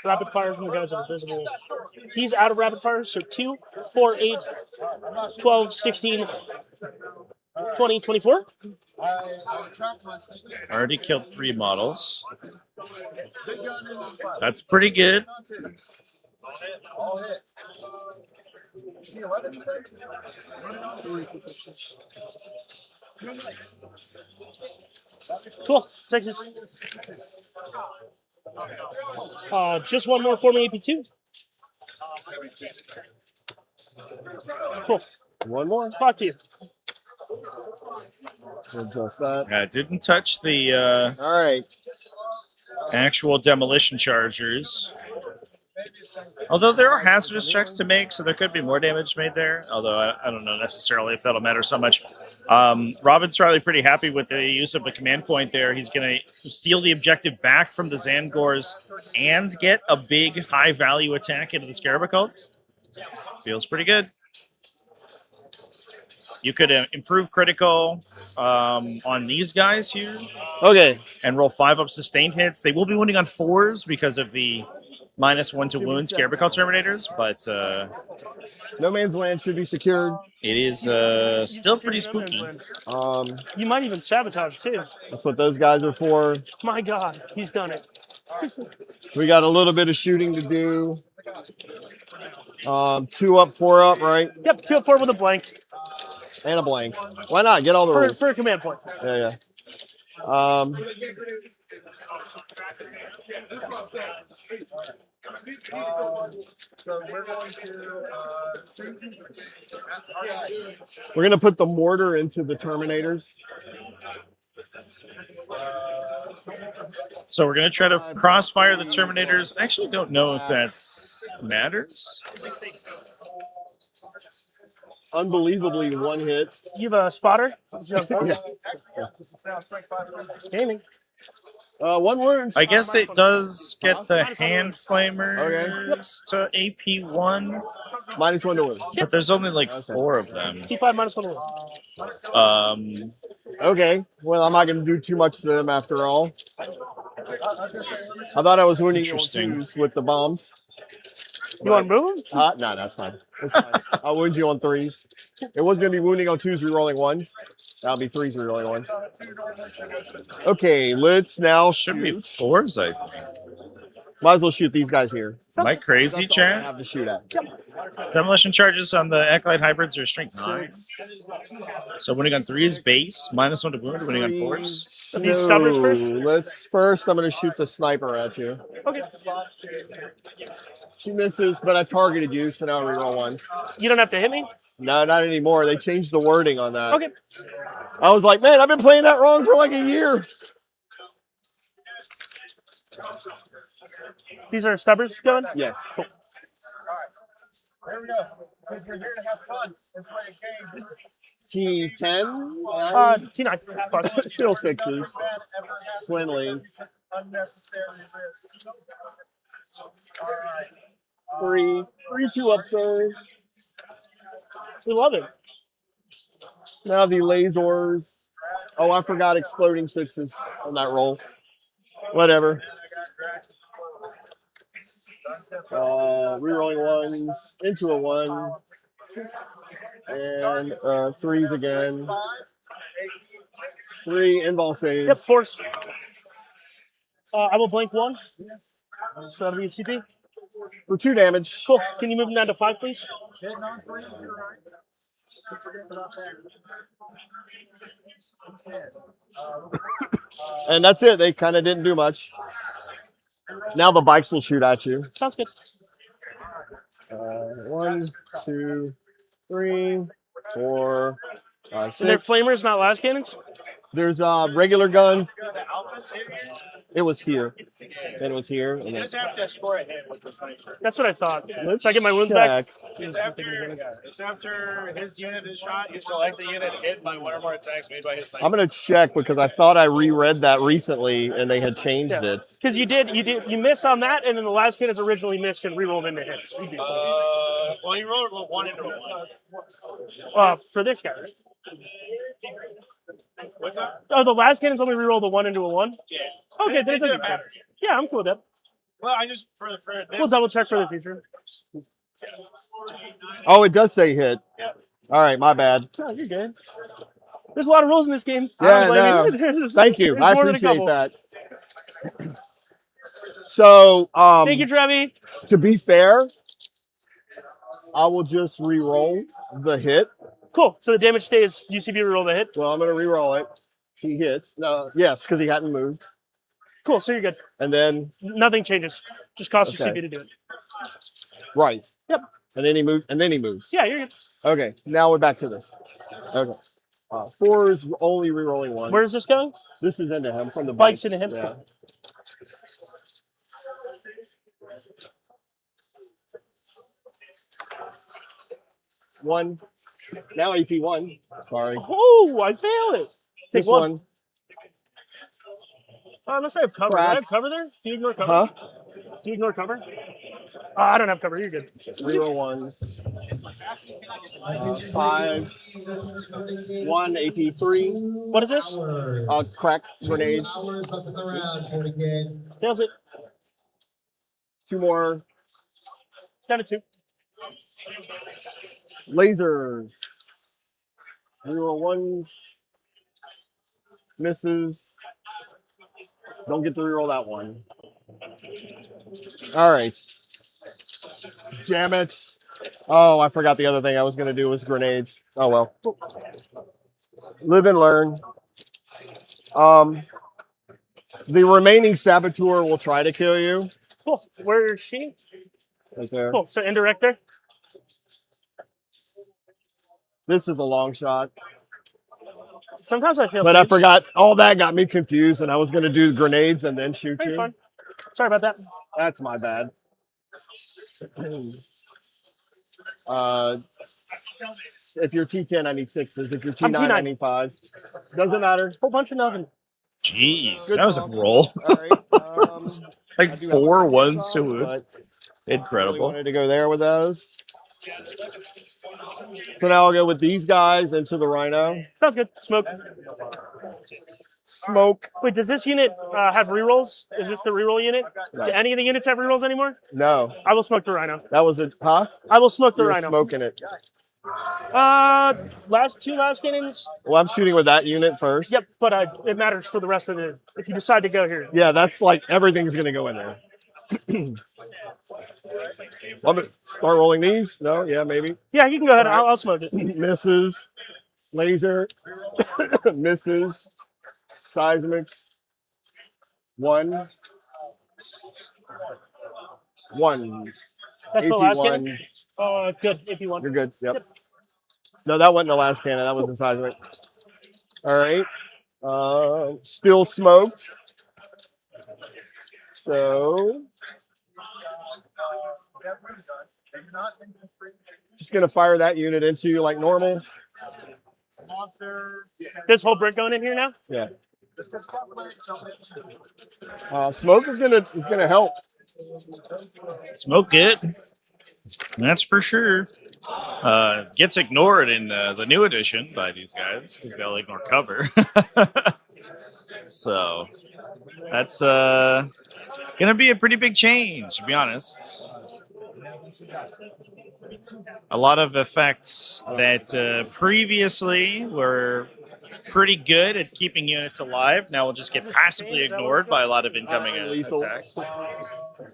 Rapid fire from the guys that are visible. He's out of rapid fire, so 2, 4, 8, 12, 16, 20, 24. Already killed 3 models. That's pretty good. Cool. 6s. Just one more for me, AP2. Cool. One more. Talk to you. Adjust that. Yeah, didn't touch the All right. actual demolition chargers. Although there are hazardous checks to make, so there could be more damage made there. Although I don't know necessarily if that'll matter so much. Robin's probably pretty happy with the use of the command point there. He's going to steal the objective back from the Zangors and get a big high-value attack into the Scarab Occults. Feels pretty good. You could improve critical on these guys here. Okay. And roll 5 up sustained hits. They will be wounding on 4s because of the -1 to wound Scarab Occult Terminators, but No Man's Land should be secured. it is still pretty spooky. You might even sabotage, too. That's what those guys are for. My God, he's done it. We got a little bit of shooting to do. 2 up, 4 up, right? Yep, 2 up 4 with a blank And a blank. Why not? Get all the rules. for a command point. Yeah. We're going to put the mortar into the Terminators. So we're going to try to crossfire the Terminators. I actually don't know if that matters. Unbelievably, 1 hit. You have a spotter? Yeah. Gaming. 1 wound. I guess it does get the hand flamers to AP1, -1 to wound. but there's only like 4 of them. T5 -1 wound. Okay. Well, I'm not going to do too much to them after all. I thought I was wounding you on Interesting. 2s with the bombs. You want to move him? No, that's fine. That's fine. I'll wound you on 3s. It was going to be wounding on 2s, rerolling 1s. That'll be 3s, rerolling 1s. Okay, let's now Should be shoot. 4s, I think. Might as well shoot these guys here. Am I crazy, That's all I chat? have to shoot at. Demolition charges on the Acolyte hybrids are strength 9. 6. So winning on 3 is base, -1 to wound, winning on 4s. So these stubbers first? Let's first. I'm going to shoot the sniper at you. Okay. She misses, but I targeted you, so now I reroll ones. You don't have to hit me? No, not anymore. They changed the wording on that. Okay. I was like, man, I've been playing that wrong for like a year. These are stubbers going? Yes. There we go. If you're here to have fun and play a game, T10. T9. Plus. Still 6s. Twin links. unnecessary risk. All right. 3. 3/2 upsurge. We love it. Now the lasers. Oh, I forgot exploding 6s on that roll. Whatever. Rerolling 1s into a 1. And 3s again. 3 invul saves. Yep, force. I will blank 1. So that'll be a CP. For 2 damage. Cool. Can you move them down to 5, please? And that's it. They kind of didn't do much. Now the bikes will shoot at you. Sounds good. 1, 2, 3, 4, 5, 6. And they're flamers, not las cannons? There's a regular gun. It was here. Then it was here. And then have to score a hit with the sniper. That's what I thought. let's So I get my wounds back? check. It's after his unit is shot, you select a unit hit by one or more attacks made by his sniper. I'm gonna check because I thought I reread that recently and they had changed Yeah. it. Because you missed on that, and then the las cannons originally missed and rerolled into hits. You do. Well, you rolled 1 into a 1. For this guy, right? What's that? Oh, the las cannons only rerolled the 1 into a 1? Yeah. Okay, then it doesn't matter. Yeah, I'm cool with that. Well, I just for this. We'll double check for the future. Oh, it does say hit. All right, my bad. No, you're good. There's a lot of rules in this game. I Yeah, don't blame no. you. There's Thank you. I more than a appreciate couple. that. So, Thank you, Trevi. to be fair, I will just re-roll the hit. Cool. So the damage stays UCB reroll the hit. Well, I'm going to re-roll it. He hits. No, yes, because he hadn't moved. Cool. So you're good. And then, Nothing changes. Just cost Okay. UCB to do it. right. Yep. And then he moves. And then he moves. Yeah, you're good. Okay, now we're back to this. Okay. 4 is only re-rolling 1. Where's this going? This is into him from the Bikes bikes. into him? Yeah. One. Now AP 1. Sorry. Oh, I fail it. Take This one. one. Unless I have cover. Do I have Cracks. cover there? Do you ignore cover? Huh? Do you ignore cover? I don't have cover. You're good. Reroll 1s. 5s. 1 AP 3. What is this? Crack grenades. Fails it. 2 more. Down to 2. Lasers. Reroll 1s. Misses. Don't get to reroll that one. All right. Damn it. Oh, I forgot the other thing I was going to do was grenades. Oh, well. Live and learn. The remaining saboteur will try to kill you. Cool. Where is she? Right there. Cool. So indirect there. This is a long shot. Sometimes I feel But I safe. forgot. All that got me confused, and I was going to do grenades and then shoot Very you. fun. Sorry about that. That's my bad. If you're T10, I need 6s. If you're I'm T9, I T9. need 5s. Doesn't matter. Whole bunch of nothing. Jeez, Good that was a job. roll. All right. Like I do have 4 1 ones to shots, wound. but really Incredible. wanted to go there with those. So now I'll go with these guys into the Rhino. Sounds good. Smoke. Smoke. Wait, does this unit have rerolls? Is this the reroll unit? No. Do any of the units have rerolls anymore? No, I will smoke the Rhino. that was a huh? I will smoke the You're Rhino. smoking it. Last 2 las cannons. Well, I'm shooting with that unit first. Yep, but it matters for the rest of the. If you decide to go here. Yeah, that's like everything's gonna go in there. Want me to start rolling these? No? Yeah, maybe. Yeah, you can go ahead. All right. I'll smoke it. Misses. Laser. Misses. Seismics. 1. 1. That's the last cannon? AP1. Good. AP1. You're good. Yep. No, that wasn't the last cannon. That was in seismic. All right. Still smoked. So just gonna fire that unit into you like normal. This whole brick going in here now? Yeah. Smoke is gonna help. Smoke it. That's for sure. Gets ignored in the new edition by these guys because they'll ignore cover. So that's gonna be a pretty big change, to be honest. A lot of effects that previously were pretty good at keeping units alive now will just get passively ignored by a lot of incoming attacks.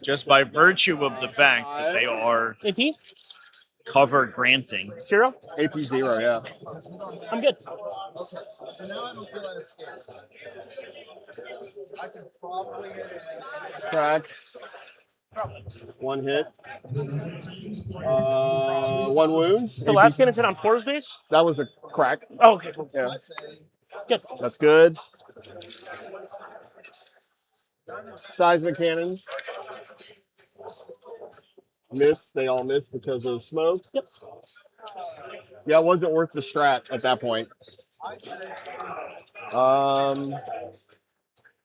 Just by virtue of the fact that they are AP? cover granting. 0? AP 0, yeah. I'm good. Cracks. 1 hit. 1 wound. The last cannon's hit on 4's base? That was a crack. Oh, okay. Cool. Yeah. Good. That's good. Seismic cannons. Miss. They all missed because of smoke. Yep. Yeah, it wasn't worth the strat at that point.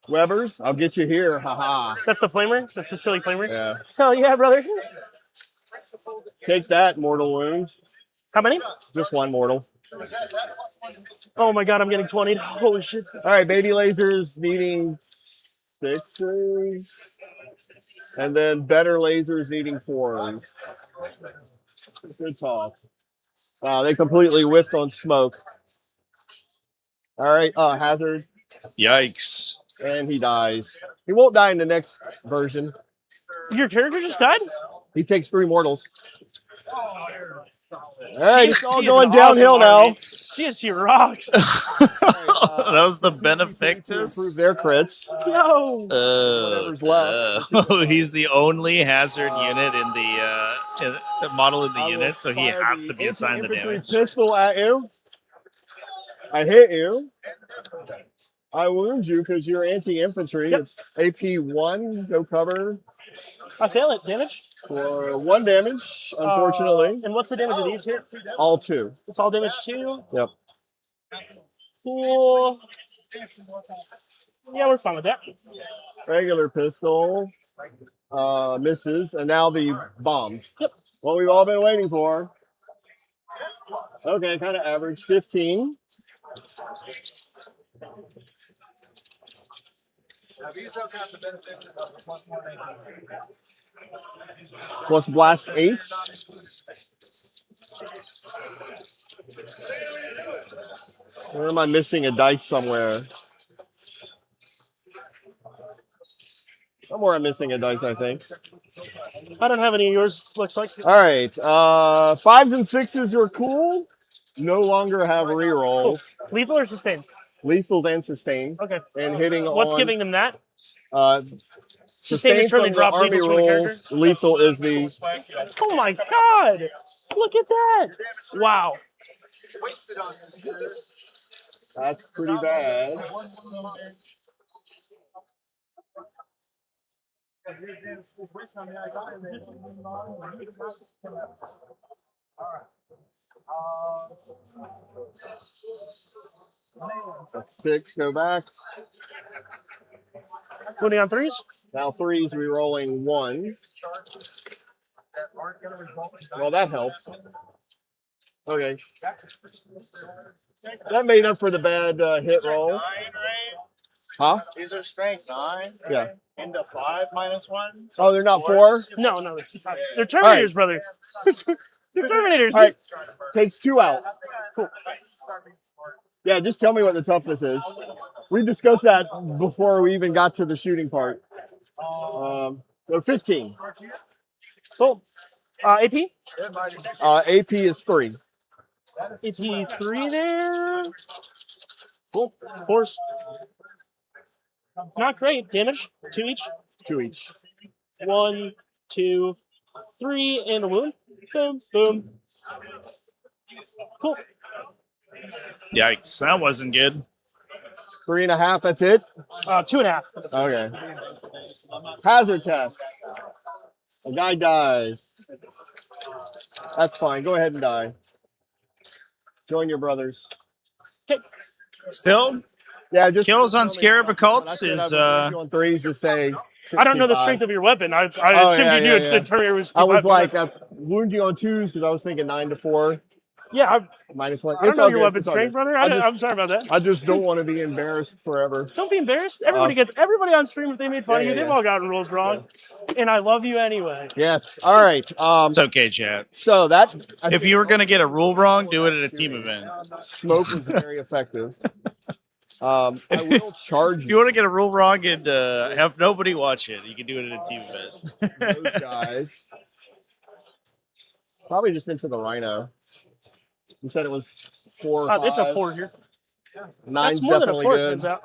Weber's, I'll get you here. Haha. That's the flamer? That's the silly flamer? Yeah. Hell yeah, brother. Take that, mortal wounds. How many? Just 1 mortal. Oh my god, I'm getting 20'd. Holy shit. All right, baby lasers needing 6s. And then better lasers needing 4s. Good talk. Wow, they completely whiffed on smoke. All right, hazard. Yikes. And he dies. He won't die in the next version. Your character just died? He takes 3 mortals. All right, it's all She is going an downhill awesome now. army. She rocks. That was the Improve benefactus. their crits. No. Whatever's left. He's the only hazard unit in the model in the unit, so he Fire has the to be assigned the anti-infantry damage. pistol at you. I hit you. I wound you because you're anti-infantry. Yep. It's AP 1. Go cover I fail it. Damage? for 1 damage, unfortunately. And what's the damage of these here? All 2. It's all damage 2? Yep. Cool. Yeah, we're fine with that. Regular pistol. Misses. And now the bombs. Yep. What we've all been waiting for. Okay, kind of average. 15. Plus blast 8. Where am I missing a dice somewhere? Somewhere I'm missing a dice, I think. I don't have any of yours, looks like. All right. 5s and 6s are cool. No longer have rerolls. Lethal or sustain? Lethals and sustain. Okay. And hitting What's on, giving them that? sustain determine from the drop army lethals from the rolls. Lethal is the Oh my god! Look at that! Wow. that's pretty bad. That's 6. Go back. Winning on 3s? Now 3s, re-rolling 1s. Well, that helps. Okay. That made up for the bad hit roll. 9, right? Huh? These are strength 9. Yeah. Into 5 minus 1. Oh, they're not 4? No, they're Terminators, brother. They're Terminators. All right. Takes 2 out. Cool. Yeah, just tell me what the toughness is. We discussed that before we even got to the shooting part. So 15. Cool. AP? AP is 3. AP 3 there. Cool. Force. Not great. Damage. 2 each. 2 each. 1, 2, 3, and a wound. Boom, boom. Cool. Yikes, that wasn't good. 3.5, that's it? 2.5. Okay. Hazard test. A guy dies. That's fine. Go ahead and die. Join your brothers. Okay. Still, Yeah, just kills on Scarab When I Occults said is I would on 3s, just say I don't know the 65. strength of your weapon. I Oh, assumed yeah, you knew yeah. the Terminator was 2. I was like, I wound you on 2s because I was thinking 9 to 4. yeah, -1. I don't know your weapon strength, brother. I'm sorry about that. I just don't want to be embarrassed forever. Don't be embarrassed. Everybody on stream, if they made fun of you, they've all gotten rules wrong. And I love you anyway. Yes. All right. It's okay, chat. So that If you were gonna get a rule wrong, do it at a team event. smoke was very effective. I will charge If you want to get a rule wrong and have nobody watch it, you can do it at a team event. those guys. Probably just into the Rhino. You said it was 4 or 5. It's a 4 here. 9's That's more than a definitely 4, good. turns out.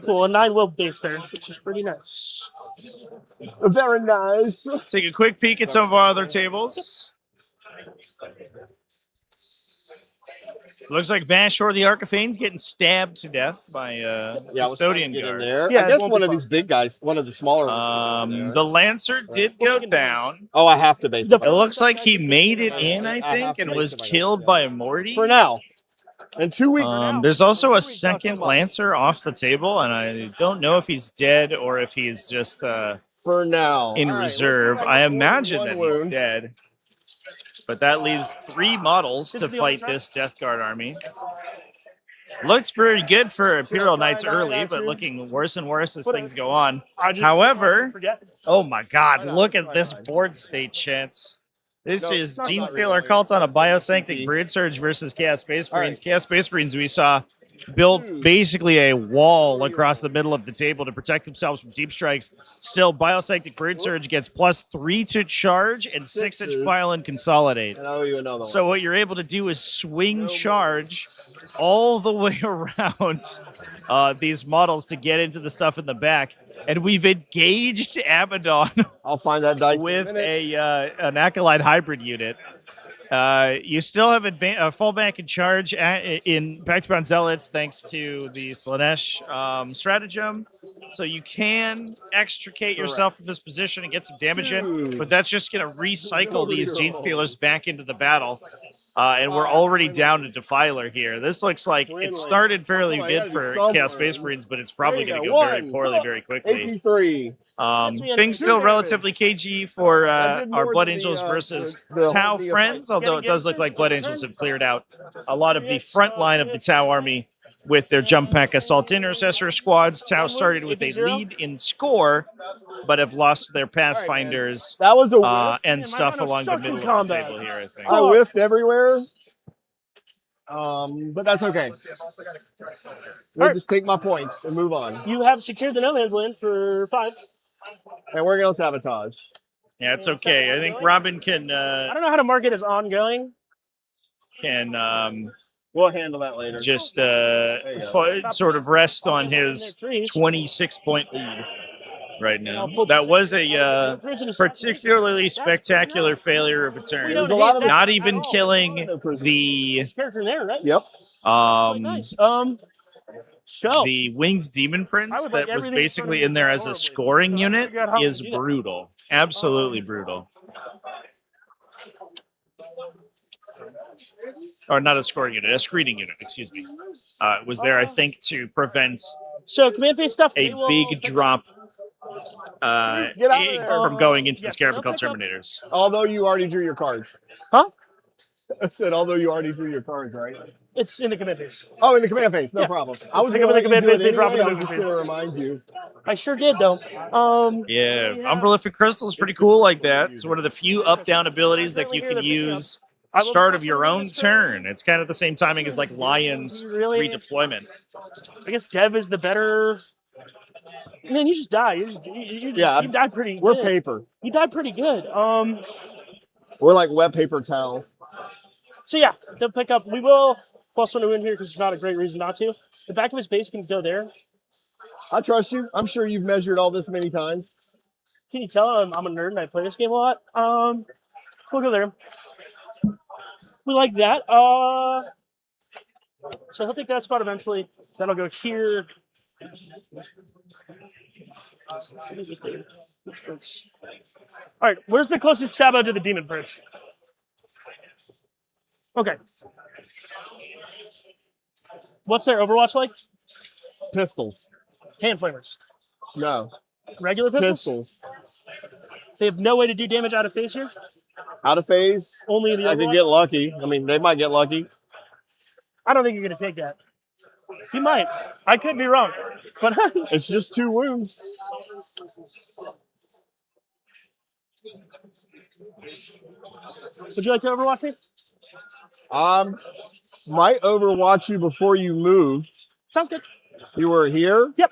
Cool, a 9 will base there, which is pretty nice. Very nice. Take a quick peek at some of our other tables. Looks like Vashor the Archiphane's getting stabbed to death by Yeah, I was trying to custodian get in guard. there. Yeah, I it guess won't one be of fun. these big guys, one of the smaller ones. can get in there. The Lancer did go down. Oh, I have to base The- it. It looks like he made it in, I I think, have to and make was somebody killed else, by a Morty. For now. In 2 weeks. There's also a Not so second much. Lancer off the table, and I don't know if he's dead or if he's just For now. in All right, let's see reserve. if I can imagine one that he's wound. dead. But that leaves 3 models This to is the fight only this Death Guard army. Looks pretty good for Imperial try Knights nine early, at but you? looking worse and worse as What- things go on. I just However, forget. oh my god, Why not? look Let's at try this nine. board state, chance. This No, is not Genestealer really. Cult on a That's like Biosanctic CP. Brood Surge versus Chaos Space All Marines. right. Chaos Space Marines we saw build basically a wall across the middle of the table to protect themselves from deep strikes. Still, Biosanctic Brood Surge gets +3 to charge and 6-inch Sixes. pile and consolidate. And I owe you another one. So what you're able to do is swing charge all the way around these models to get into the stuff in the back. And we've engaged Abaddon I'll find that dice with in a minute. an Acolyte hybrid unit. You still have fallback in charge in Backbound Zealots thanks to the Slanesh stratagem. So you can extricate yourself from this position and get some damage in, but that's just going to recycle these Genestealers back into the battle. And we're already down to Defiler here. This looks like it started fairly good for Chaos Space Marines, but it's probably There going you to go. go very poorly very quickly. 83. Things still relatively KG for I did our more Blood than Angels the, versus the Tau whole friends, although it Getting does look like Blood against Angels it. have cleared out a lot of the front line of the Tau army with their jump pack assault intercessor squads. Tau started with a lead in score, but have lost their Pathfinders That was a whiff. and Man, stuff my along the sucks in middle of the combat. table here, I think. I whiffed everywhere. But that's okay. We'll just take my points and move on. You have secured the No Man's Land for 5. And we're going to sabotage. Yeah, it's okay. I think Robin can I don't know how to mark it as ongoing. We'll handle that later. just you go. sort of rest on his 26-point lead right now. That was a particularly spectacular failure of a turn. There's a lot of Not even killing the Character in there, right? Yep. Nice. So the Wings Demon Prince I would like that was everything basically started in there as a horribly. scoring unit Figure out how to is do that. brutal. Absolutely brutal. Or not a scoring unit, a screening unit, excuse me. It was there, I think, to prevent command phase stuff. a they will big pick up- drop Get out of there. from going into the Yes, Scarab they'll Cult pick up- Terminators. Although you already drew your cards. Huh? I said, although you already drew your cards, right? It's in the command phase. Oh, in the command phase. No Yeah. problem. I was Pick going up in the to command phase, they drop in the I was movement just phase. going to remind you. I sure did though. Yeah, Yeah. Umbralific Crystal is pretty cool like that. It's one of the few up-down abilities that you can use start of your own turn. It's kind of the same timing as like Lion's Really? redeployment. I guess Dev is the better Man, you just die. Yeah, you died pretty We're good. paper. You died pretty good. We're like wet paper towels. So yeah, they'll pick up. We will plus 1 to win here because there's not a great reason not to. The back of his base can go there. I trust you. I'm sure you've measured all this many times. Can you tell I'm a nerd and I play this game a lot? We'll go there. We like that. So he'll take that spot eventually. That'll go here. All right, where's the closest Sabo to the Demon Prince? Okay. What's their Overwatch like? Pistols. Hand flamers. No. Regular pistols? Pistols. They have no way to do damage out of phase here? Out of phase. Only in the I could Overwatch? get lucky. I mean, they might get lucky. I don't think you're going to take that. You might. I could be wrong. But It's just 2 wounds. would you like to Overwatch me? Might overwatch you before you moved. Sounds good. You were here? Yep.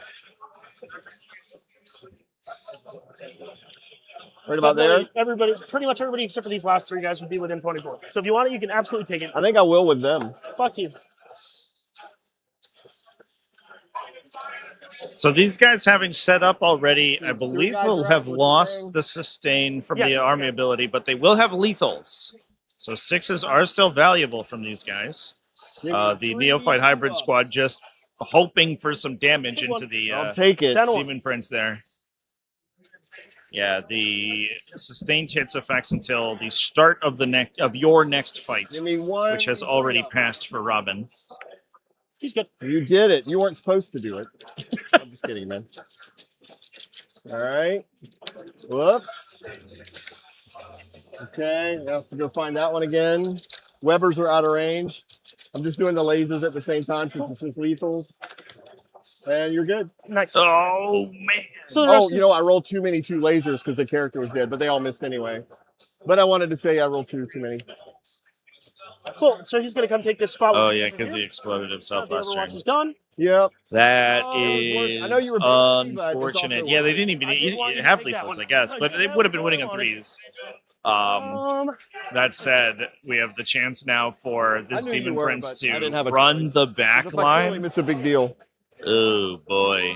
Right about there? Everybody, pretty much everybody except for these last 3 guys would be within 24. So if you want it, you can absolutely take it. I think I will with them. Fuck you. So these guys having set up already, I believe guys will are have out with lost the the sustain from Yeah, the just army guys. ability, but they will have lethals. So 6s are still valuable from these guys. The Neophyte Hybrid Squad just hoping for some damage into the I'll take it. Down to 1. Demon Prince there. Yeah, the sustained hits effects until the start of your next fight, Give me 1. which has already passed for Robin. He's good. You did it. You weren't supposed to do it. I'm just kidding, man. All right. Whoops. Okay. I have to go find that one again. Webbers are out of range. I'm just doing the lasers at the same time since it's just lethals. And you're good. Nice. Oh, man. So the rest Oh, you know, I rolled too many 2 lasers because the character was dead, but they all missed anyway. But I wanted to say I rolled too many. cool. So he's going to come take this spot. Oh, yeah, because he exploded himself The last turn. Overwatch is gone. Yep. That Oh, is I know you were busy, but it's unfortunate. also Yeah, they didn't even I did want you to have take that lethals, one. I guess, but they would have been winning on Um, 3s. That said, we have the chance now for this I knew you Demon were, Prince but I didn't have to a run choice. the back If I kill him, line. it's a big deal. Oh, boy.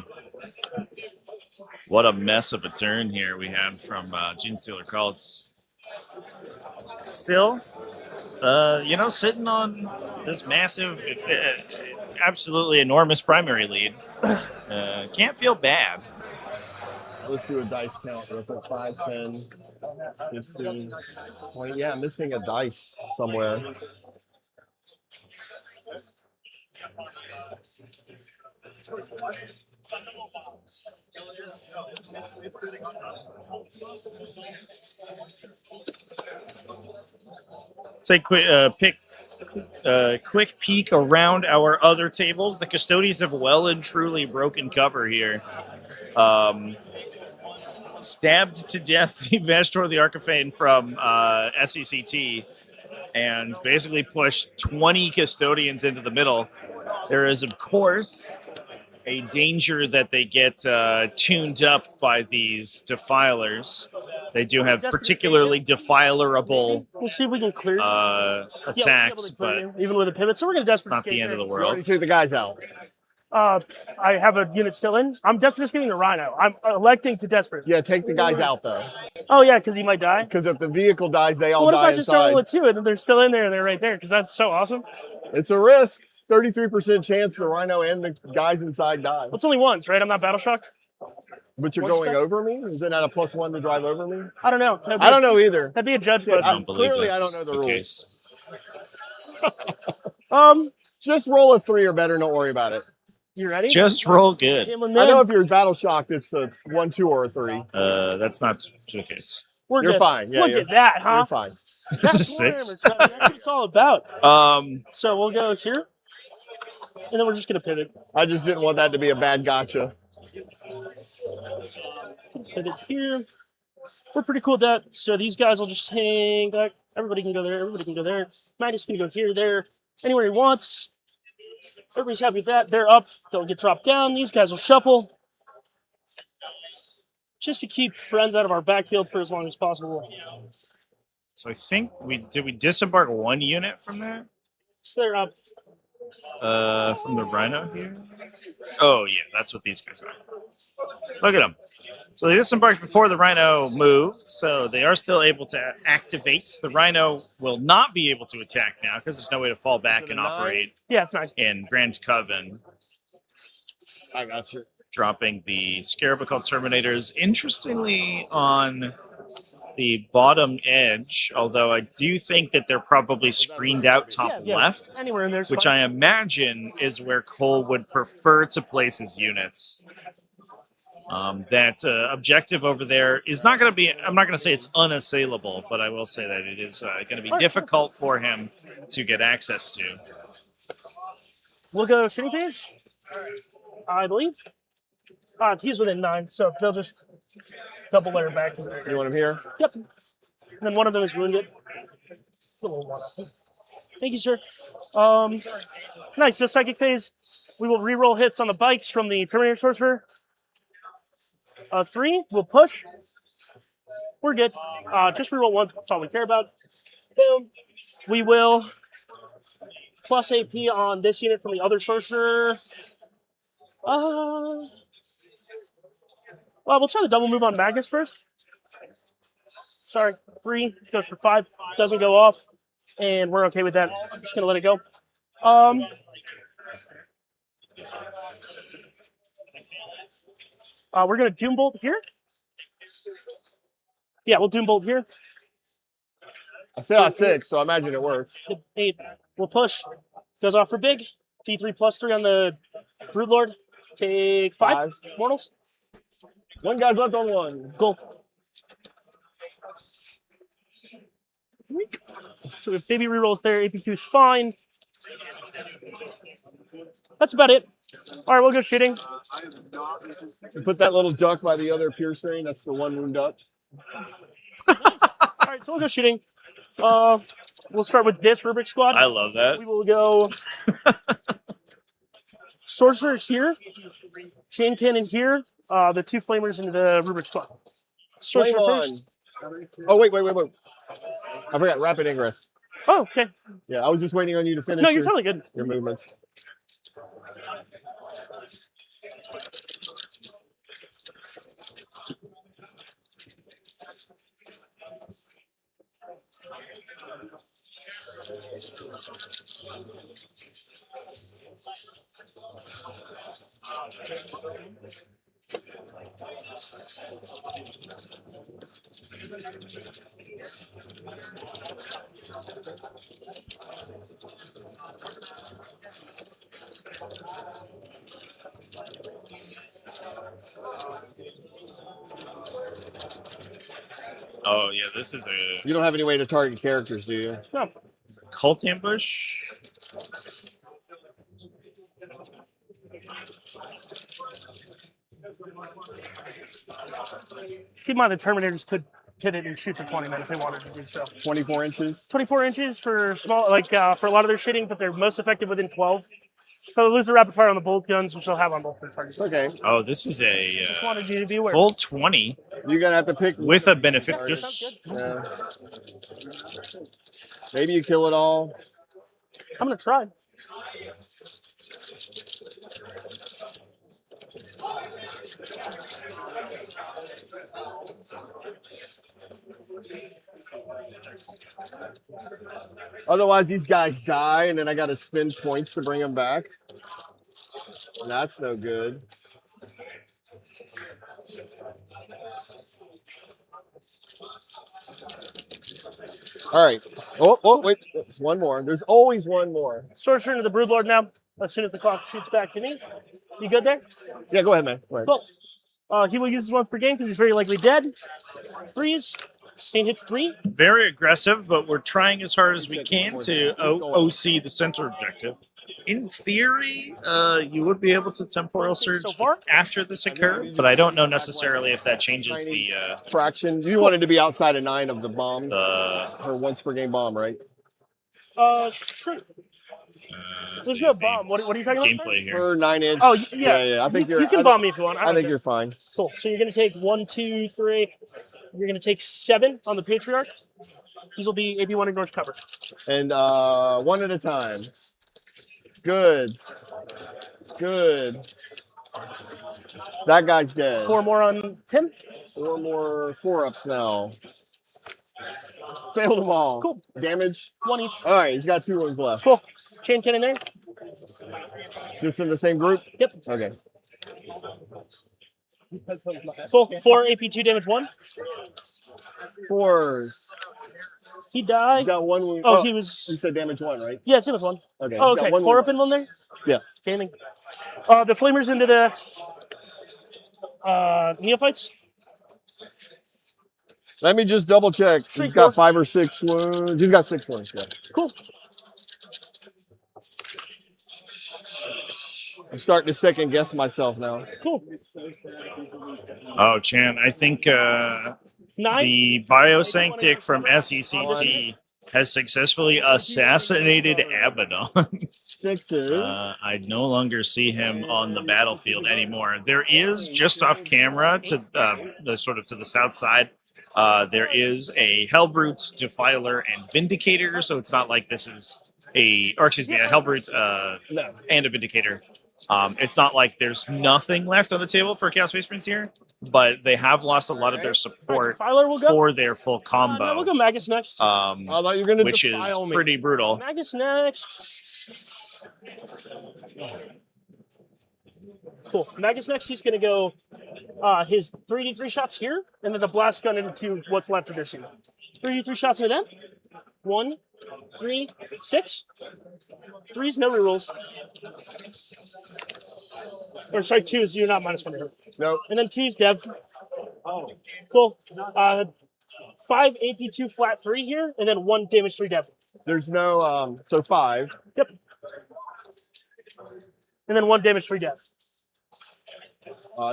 What a mess of a turn here we had from Genestealer Cults. Still, sitting on this massive, absolutely enormous primary lead. Can't feel bad. Let's do a dice count real quick. 5, 10, 15, 20. Yeah, I'm missing a dice somewhere. Take quick peek around our other tables. The Custodians have well and truly broken cover here. Stabbed to death the Vashtor the Archifane from SECT and basically pushed 20 Custodians into the middle. There is, of course, a danger that they get tuned up by these Defilers. They do have particularly defilerable We'll see if we can clear attacks, but even with a pivot. So we're going to it's not the end of the You already world. took the guys out. I have a unit still in. I'm just getting the Rhino. I'm electing to desperate. Yeah, take the guys out, though. Oh, yeah, because he might die. Because if the vehicle dies, they all What if die I just roll inside. a 2 and then they're still in there and they're right there? Because that's so awesome. It's a risk. 33% chance the Rhino and the guys inside die. It's only once, right? I'm not battle shocked. But you're What's going that? over me? Is it not a +1 to drive over me? I don't know. I don't know either. That'd be a judge I question. don't believe Clearly, I that's don't know the rules. case. Just roll a 3 or better. Don't worry about it. You ready? Just roll good. I know if you're battle shocked, it's a 1, 2, or a 3. That's not the case. We're You're good. fine. Yeah, Look you're, at that, huh? you're fine. This is Warhammer, 6. Charlie. That's what it's all about. So we'll go here, and then we're just gonna pivot. I just didn't want that to be a bad gotcha. Pivot here. We're pretty cool with that. So these guys will just hang back. Everybody can go there. Everybody can go there. Magnus can go here, there, anywhere he wants. Everybody's happy with that. They're up. They'll get dropped down. These guys will shuffle. just to keep friends out of our backfield for as long as possible. So I think we disembark one unit from that? So they're up. From the Rhino here? Oh yeah, that's what these guys are. Look at them. So they disembarked before the Rhino moved, so they are still able to activate. The Rhino will not be able to attack now because there's no way to fall back and operate Yeah, it's 9. in Grand Coven. I got you. Dropping the Scarabacol Terminators. Interestingly, on the bottom edge, although I do think that they're probably screened out top left, Anywhere in there's which fine. I imagine is where Cole would prefer to place his units. That objective over there is not going to be, I'm not going to say it's unassailable, but I will say that it is going to be difficult for him to get access to. We'll go shooting phase, I believe. He's within 9, so they'll just double layer back. You want him here? Yep. And then one of them is wounded. A little one up. Thank you, sir. Nice. So psychic phase, we will re-roll hits on the bikes from the Terminator Sorcerer. 3, we'll push. We're good. Just re-roll once, that's all we care about. Boom. We will plus AP on this unit from the other Sorcerer. Well, we'll try the double move on Magnus first. Sorry, 3 goes for 5, doesn't go off, and we're okay with that. I'm just gonna let it go. We're gonna Doom Bolt here. Yeah, we'll Doom Bolt here. I said 6, so I imagine it works. 8. We'll push. Goes off for big. D3 plus 3 on the Broodlord. Take 5 mortals. One guy's left on one. Go. So if baby rerolls there, AP2 is fine. That's about it. All right, we'll go shooting. Put that little duck by the other pierce ring. That's the one wound duck. All right, so we'll go shooting. We'll start with this Rubric squad. I love that. We will go Sorcerer here, Chain Cannon here, the 2 Flamers into the Rubric squad. Sorcerer first. Oh, wait. I forgot. Rapid Ingress. Oh, okay. Yeah, I was just waiting on you to finish No, you're totally good. your movements. Oh yeah, this is a You don't have any way to target characters, do you? No. cult ambush. Keep in mind the Terminators could hit it and shoot for 20 minutes if they wanted to do so. 24 inches. 24 inches for small, for a lot of their shitting, but they're most effective within 12. So they lose the rapid fire on the bolt guns, which they'll have on both their targets. Okay. Oh, this is a Just wanted you to be aware. full 20 You're going to have to pick. with a Benefactus. Sounds good. Yeah. Maybe you kill it all. I'm gonna try. Otherwise, these guys die, and then I got to spend points to bring them back. That's no good. All right. Oh, wait. There's one more. There's always one more. Sorcerer into the Broodlord now. As soon as the clock shoots back to me. You good there? Yeah, go ahead, man. Go ahead. Cool. He will use his once per game because he's very likely dead. 3s. Stain hits 3. Very aggressive, but we're trying as hard as we can to OC the center objective. In theory, you would be able to temporal surge So far? after this occur, but I don't know necessarily if that changes the Fraction. You wanted to be outside of 9 of the bombs. uh, Her once per game bomb, right? Sure. There's no bomb. What are you talking about? Gameplay here. For 9-inch. Oh, yeah. yeah. I think you can bomb me if you want. I think you're fine. Cool. So you're going to take 1, 2, 3. You're going to take 7 on the Patriarch. These will be AB1 ignores cover. And one at a time. Good. That guy's dead. 4 more on Tim. 4 more 4-ups now. Failed them all. Cool. Damage? 1 each. All right, he's got 2 ones left. Cool. Chain cannon there. Just in the same group? Yep. Okay. Cool. 4 AP2 damage 1. 4s. He died. He's got 1 wound. Oh, he was. You said damage 1, right? Yeah, damage 1. Okay. Oh, he's got okay. 1 4 wound up in one there. Yes. Gaming. The flamers into the neophytes. Let me just double check. He's got 5 or 6 wounds. He's got 6 wounds. Yeah. Cool. I'm starting to second guess myself now. Cool. Oh, Chan, I think 9. the Biosanctic from SECT has successfully assassinated Abaddon. 6s. I no longer see him on the battlefield anymore. There is, just off camera, to the south side, there is a Hellbrute, Defiler, and Vindicator, so it's not like this is a Hellbrute and a Vindicator. It's not like there's nothing left on the table for Chaos Space Prince here, but they have lost a lot of their support for their full combo. No, we'll go Magus next. I thought you were going to which is pretty brutal. Magus next. Cool. Magus next. He's going to go his 3d3 shots here, and then the blast gun into what's left of their scene. 3d3 shots into them. 1, 3, 6. 3's no rerolls. Or sorry, 2s. You're not -1 here. Nope. And then 2's Dev. Oh. Cool. 5 AP2 flat 3 here, and then 1 damage 3 Dev. There's no, so 5. Yep. And then 1 damage 3 Dev.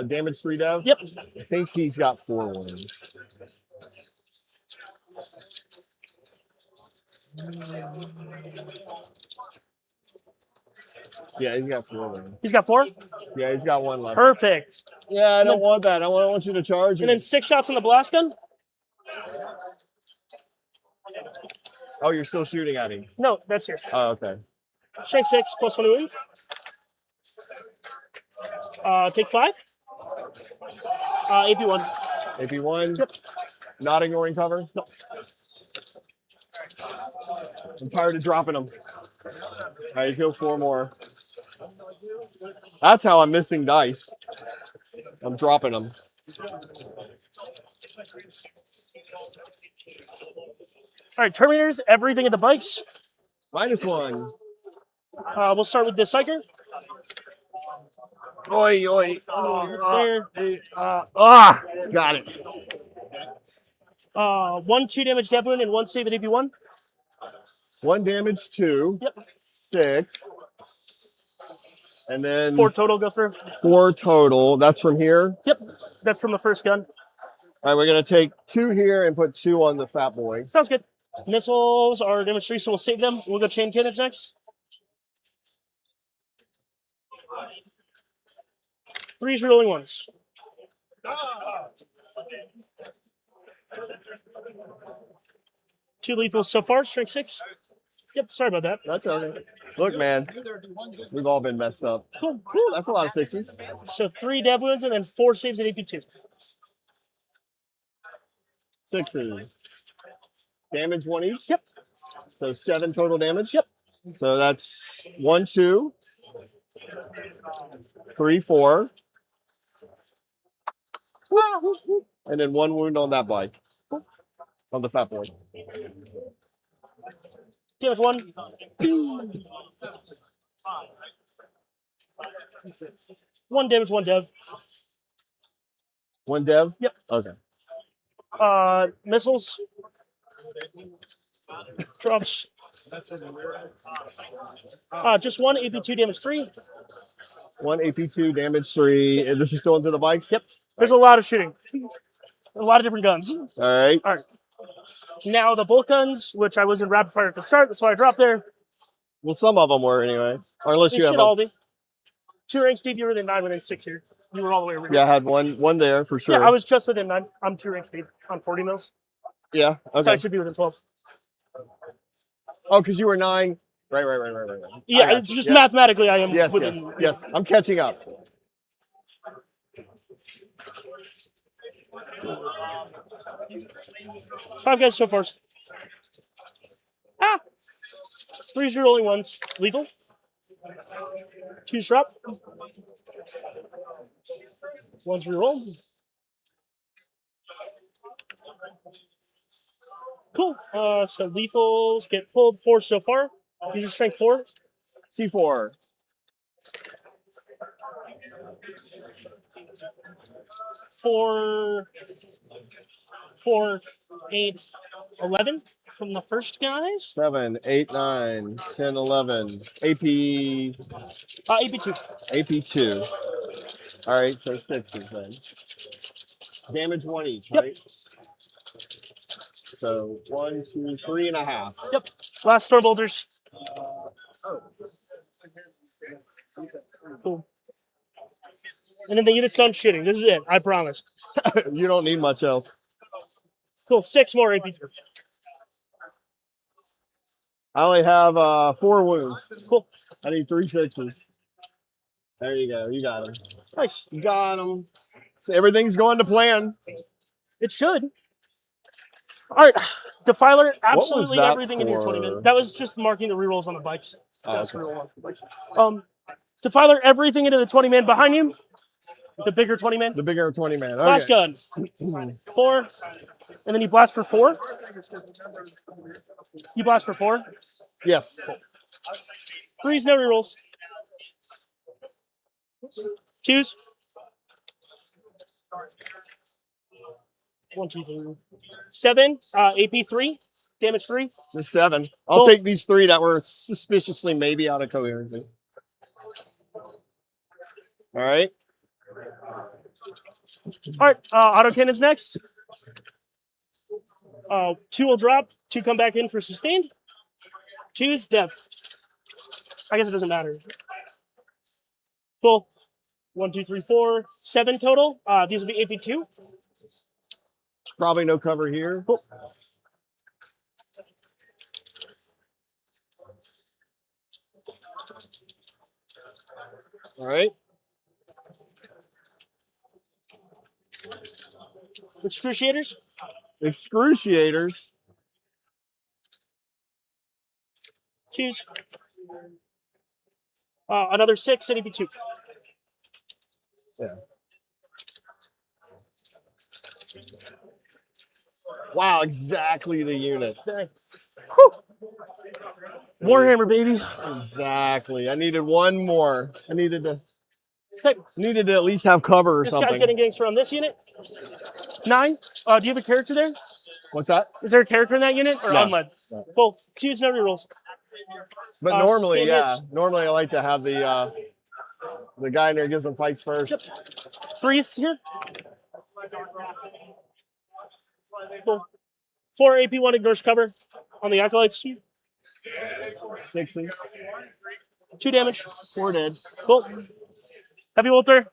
Damage 3 dev? Yep. I think he's got 4 wounds. Yeah, he's got 4 wounds. He's got 4? Yeah, he's got 1 left. Perfect. Yeah, I don't want that. I want you to charge. And then 6 shots on the blast gun? Oh, you're still shooting at him? No, that's here. Oh, okay. Strength 6 plus 1 wound. Take 5. AP1. AP1? Yep. Not ignoring cover? No. I'm tired of dropping them. All right, you kill 4 more. That's how I'm missing dice. I'm dropping them. All right, Terminators, everything at the bikes. -1. We'll start with the Psyker. Oi, oi. It's there. Got it. 1, 2 damage dev wound and 1 save at AP1. 1 damage, 2. Yep. 6. And then 4 total go through. 4 total. That's from here. Yep. That's from the first gun. All right, we're going to take 2 here and put 2 on the fat boy. Sounds good. Missiles are damage 3, so we'll save them. We'll go chain cannons next. 3's rolling 1s. Two lethals so far, strength 6. Yep, sorry about that. That's okay. Look, man, we've all been messed up. Cool. Cool, that's a lot of 6s. So 3 dev wounds and then 4 saves at AP2. 6s. Damage 1 each? Yep. So 7 total damage? Yep. So that's 1, 2, 3, 4. And then 1 wound on that bike. On the fat boy. Damage 1. 1 damage, 1 dev. 1 dev? Yep. Okay. Missiles. Drops. Just 1 AP2 damage 3. 1 AP2 damage 3. And this is still into the bikes? Yep. There's a lot of shooting. A lot of different guns. All right. All right. Now the bolt guns, which I was in rapid fire at the start, that's why I dropped there. Well, some of them were anyway. Or unless They you have should all be. 2 ranks deep, you were within 9 within 6 here. You were all the way over here. Yeah, I had one there for sure. Yeah, I was just within 9. I'm 2 ranks deep on 40 mils. Yeah, okay. So I should be within 12. Oh, because you were 9. Right. Yeah, just mathematically, I am within. Yes. I'm catching up. Five guys so far. Ah! 3's rolling 1s. Lethal. 2's drop. 1's reroll. Cool. So lethals get pulled 4 so far. User strength 4. C4. 4, 4, 8, 11 from the first guys. 7, 8, 9, 10, 11. AP2. AP2. All right, so 6s then. Damage 1 each, Yep. right? So 1, 2, 3.5. Yep. Last storm bolters. Cool. And then the unit's done shitting. This is it. I promise. You don't need much else. Cool. 6 more AP2. I only have 4 wounds. Cool. I need 3 6s. There you go. You got them. Nice. You got them. So everything's going to plan. It should. All right. Defiler, absolutely that everything in your 20 for? minutes. That was just marking the rerolls on the bikes. Oh, That's okay. reroll ones on the bikes. Defiler, everything into the 20 man behind you. The bigger 20 man. The bigger 20 man. Okay. Blast gun. 4. And then you blast for 4. You blast for 4. Yes. 3's no rerolls. 2's. 1, 2, 3. 7. AP3. Damage 3. Just 7. I'll Cool. take these 3 that were suspiciously maybe out of coherency. All right. All right. Auto cannons next. 2 will drop. 2 come back in for sustained. 2's death. I guess it doesn't matter. Cool. 1, 2, 3, 4, 7 total. These will be AP2. Probably no cover here. Cool. All right. Excruciators. Excruciators. 2's. Another 6 and AP2. Yeah. Wow, exactly the unit. Whew. Warhammer, baby. Exactly. I needed one more. I needed to Okay. at least have cover or This something. guy's getting gangster on this unit. 9. Do you have a character there? What's that? Is there a character in that unit or No. unled? No. Cool. 2's no rerolls. But normally, sustained yeah. hits. Normally I like to have the guy in there gives them fights first. Yep. 3's here. Cool. 4 AP1 ignores cover on the acolytes. 6s. 2 damage. 4 dead. Cool. Heavy Walter.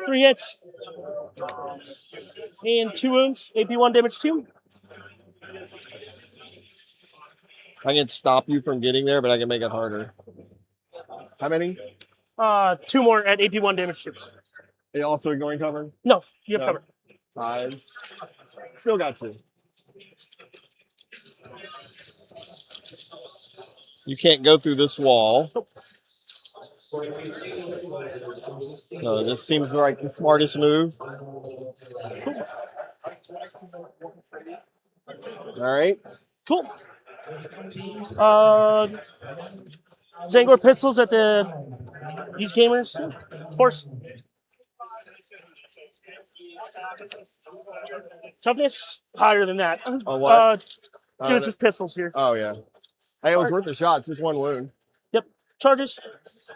3 hits. And 2 wounds. AP1 damage 2. I can stop you from getting there, but I can make it harder. How many? 2 more at AP1 damage 2. Are you also ignoring cover? No, you have No. cover. 5s. Still got 2. You can't go through this wall. Nope. No, this seems like the smartest move. All right. Cool. Zangor pistols at these gamers. Force. Toughness higher than that. On what? Just pistols here. Oh, yeah. Hey, it was worth a shot. It's just 1 wound. Yep. Charges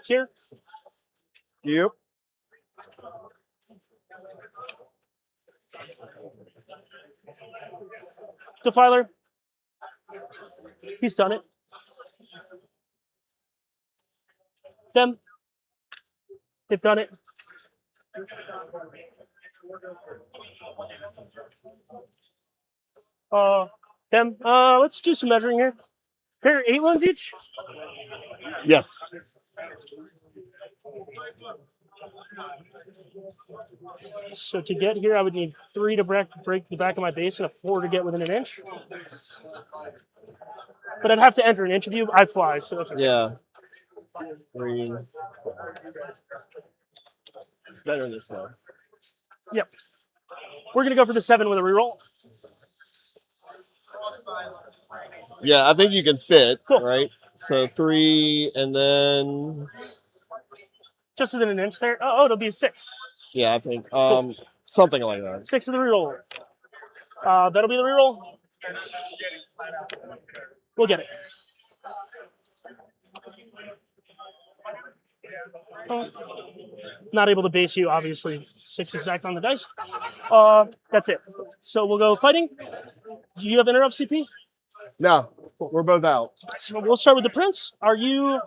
here. Yep. Defiler. He's done it. Them. They've done it. Them. Let's do some measuring here. They're 8 ones each. Yes. So to get here, I would need 3 to break the back of my base and a 4 to get within an inch. But I'd have to enter an inch of you. I fly, so that's okay. Yeah. 3. It's better this way. Yep. We're going to go for the 7 with a reroll. Yeah, I think you can fit, Cool. right? So 3 and then Just within an inch there. Oh, it'll be a 6. yeah, I think something like that. 6 of the reroll. That'll be the reroll. We'll get it. Not able to base you, obviously. 6 exact on the dice. That's it. So we'll go fighting. Do you have interrupt CP? No, we're both out. So we'll start with the prince. You're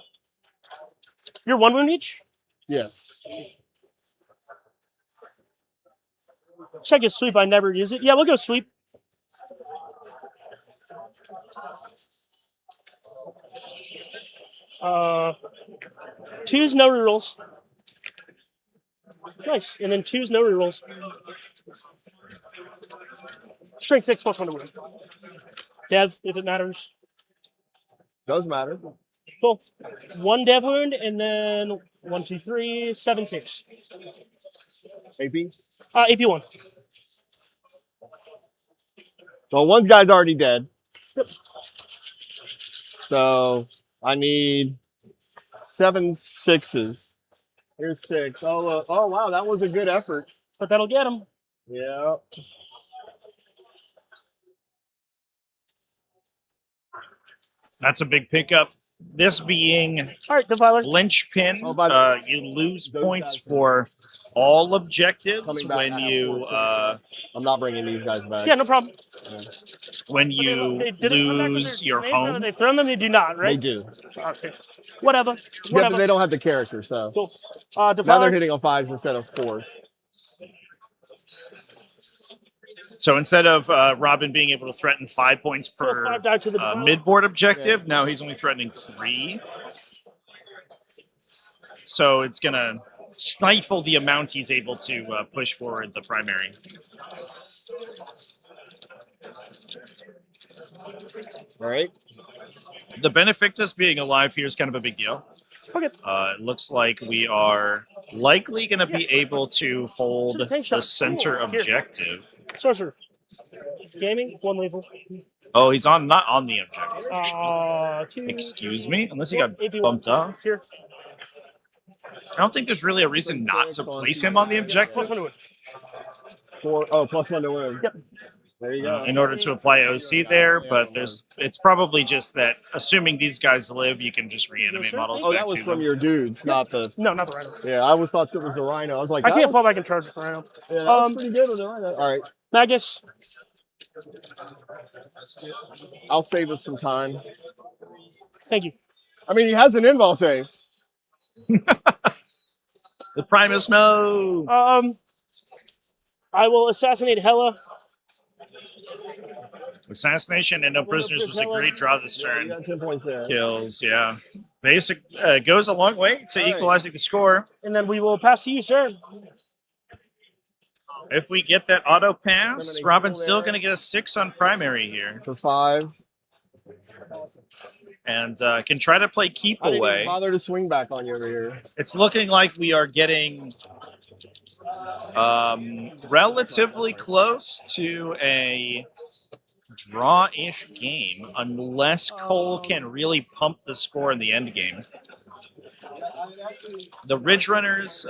1 wound each? Yes. Check his sweep. I never use it. Yeah, we'll go sweep. Twos, no rerolls. Nice. And then 2s, no rerolls. Strength 6 plus 1 to wound. Dev, if it matters. Does matter. Cool. 1 dev wound, and then 1, 2, 3, 7 saves. AP? AP 1. So one guy's already dead. Yep. So I need 7 6s. Here's 6. Oh, oh wow, that was a good effort. But that'll get him. Yeah. That's a big pickup. This being All right, Defiler. linchpin, Oh, by the you lose those points guys for all objectives Coming back, when I have you 4. I'm not bringing these guys back. Yeah, no problem. when you They didn't come back with lose their your grenades, or home. They've thrown them. They do not, They right? do. Okay. Whatever. Yeah, but Whatever. they don't have the character, so Cool. now they're Defiler. hitting on 5s instead of 4s. So instead of Robin being able to threaten 5 points Throw per 5 die to the Defiler. mid-board objective, now he's only threatening 3. So it's going to stifle the amount he's able to push forward the primary. All right. The Benefactus being alive here is kind of a big deal. Okay. It looks like we are likely going to be able to hold Should've tank the shot. center Here. objective. Sorcerer. Gaming, 1 lethal. Oh, he's not on the objective. 2. Excuse me? Unless he got AP1. bumped off. Here. I don't think there's really a reason not to place him on the objective Plus 1 to wound. 4. Oh, plus 1 to win. Yep. There you go. in order to apply OC there, but it's probably just that assuming these guys live, you can just reanimate models Oh, back that was to from them. your dudes, not the. No, not the Rhino. Yeah, I always thought it was the Rhino. I was like, I that can't was- fall back and charge with the Rhino. Yeah, that was pretty good with the Rhino. All right, Magus. I'll save us some time. Thank you. I mean, he has an invul save. The Primus, no! I will assassinate Hela. Assassination and no prisoners was a great draw this Yeah, you turn. got 10 points there. Kills, yeah. Basic goes a long way to All right. equalizing the score. And then we will pass to you, sir. If we get that auto pass, Somebody Robin's go still there. going to get a 6 on primary here. For 5. And can try to play keep I didn't away. even bother to swing back on you over here. It's looking like we are getting relatively close to a draw-ish game, unless Cole can really pump the score in the end game. The Ridge Runners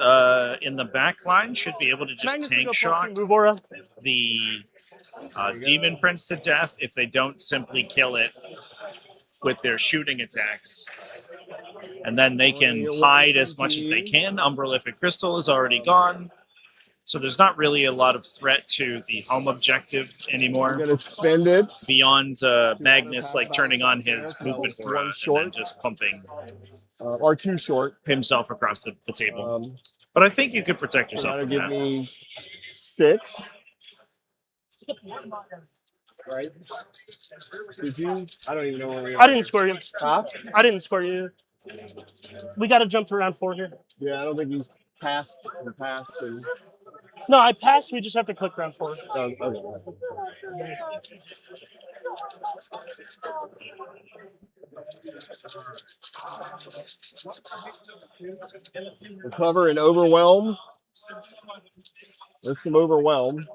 in the back line should be able to just Magnus will tank go plus shock 2 move aura. the Demon Prince to death if they don't simply kill it with their shooting attacks. And then they can hide as much as they can. Umbralific Crystal is already gone. So there's not really a lot of threat to the home objective I'm anymore. gonna spend it. Beyond Magnus like turning on his movement aura and then just pumping Or 2 short. himself across the table. Um, But I think you could protect so yourself that'll from give that. me 6. Right? Did you? I don't even know where we are. I didn't score you. Huh? I didn't score you. We got to jump to round 4 here. Yeah, I don't think he's passed the pass. And, No, I passed. We just have to click round 4. okay. Recover and overwhelm. There's some overwhelm.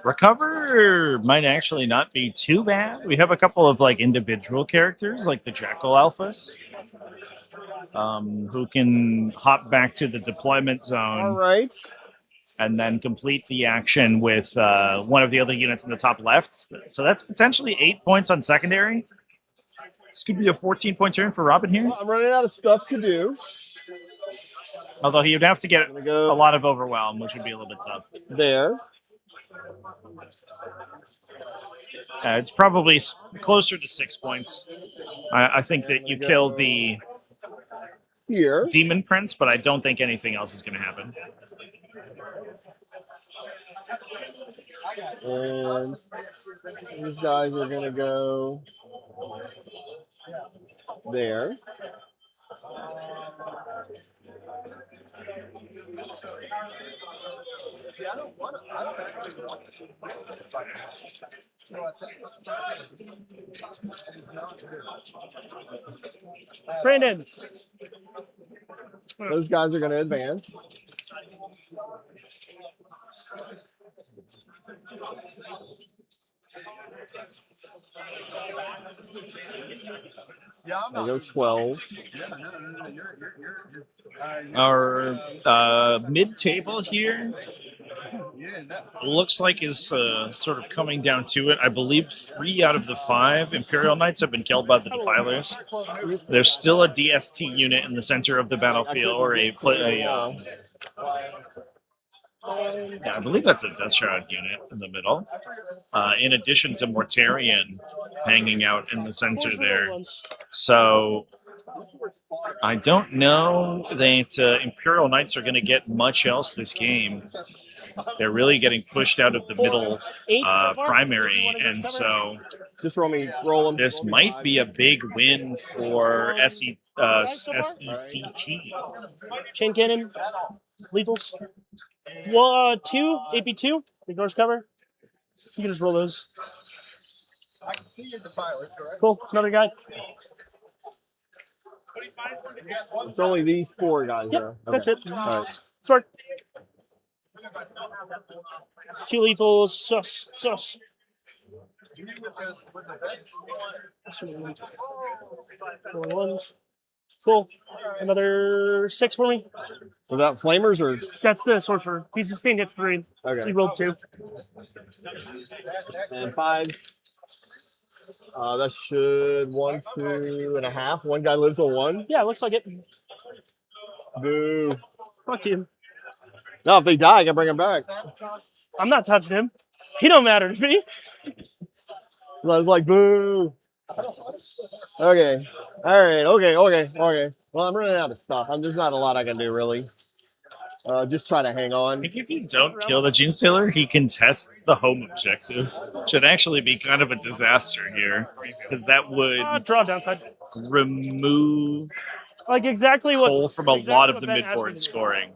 Recover might actually not be too bad. We have a couple of like individual characters, like the Jackal Alphas, who can hop back to the deployment All zone right. and then complete the action with one of the other units in the top left. So that's potentially 8 points on secondary. This could be a 14-point turn for Robin here. Well, I'm running out of stuff to do. Although he would have to get I'm gonna go a lot of overwhelm, which would be a little bit tough. there. It's probably closer to 6 points. I think that you kill the Here. Demon Prince, but I don't think anything else is going to happen. And these guys are going to go there. Brandon. Those guys are going to advance. I go 12. Our mid-table here looks like is sort of coming down to it. I believe 3 out of the 5 Imperial Knights have been killed by the Defilers. There's still a DST unit in the center of the battlefield, or I believe that's a Death Shroud unit in the middle. In addition to Mortarion hanging out in the center there. So I don't know that Imperial Knights are going to get much else this game. They're really getting pushed out of the middle primary, and so just roll them. This might be a big win for SECT. Chain cannon, lethals. 2, AP2, ignores cover. You can just roll those. I can see you, Defilers, correct? Cool, another guy. It's only these 4 guys Yep, there. that's it. All right. Sword. 2 lethals, sus. Four ones. Cool. Another 6 for me. Without flamers or? That's the sorcerer. He's sustained hits 3. Okay. So he rolled 2. And 5s. That should 1, 2.5. One guy lives on 1. Yeah, looks like it. Boo. Fuck you. No, if they die, I can bring them back. I'm not touching him. He don't matter to me. I was like, boo. Okay. All right. Okay. Well, I'm running out of stuff. There's not a lot I can do, really. Just try to hang I on. think if you don't kill the Genestealer, he contests the home objective. Should actually be kind of a disaster here, because that would Draw downside. remove Like exactly what. Cole from a exactly lot of what the Ben asked me midboard to do. scoring.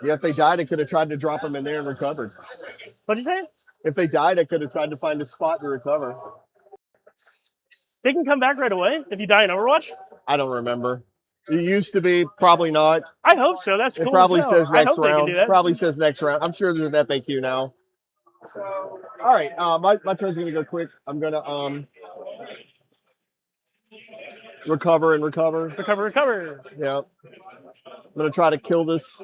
Yeah, if they died, I could have tried to drop them in there and recovered. What'd you say? If they died, I could have tried to find a spot to recover. They can come back right away if you die in Overwatch? I don't remember. It used to be, probably not. I hope so. That's cool. It probably as hell. says I next hope they can round. do that. Probably says next round. I'm sure there's an FAQ now. All right, my turn's gonna go quick. I'm gonna recover and recover. Recover, recover. Yeah. I'm gonna try to kill this.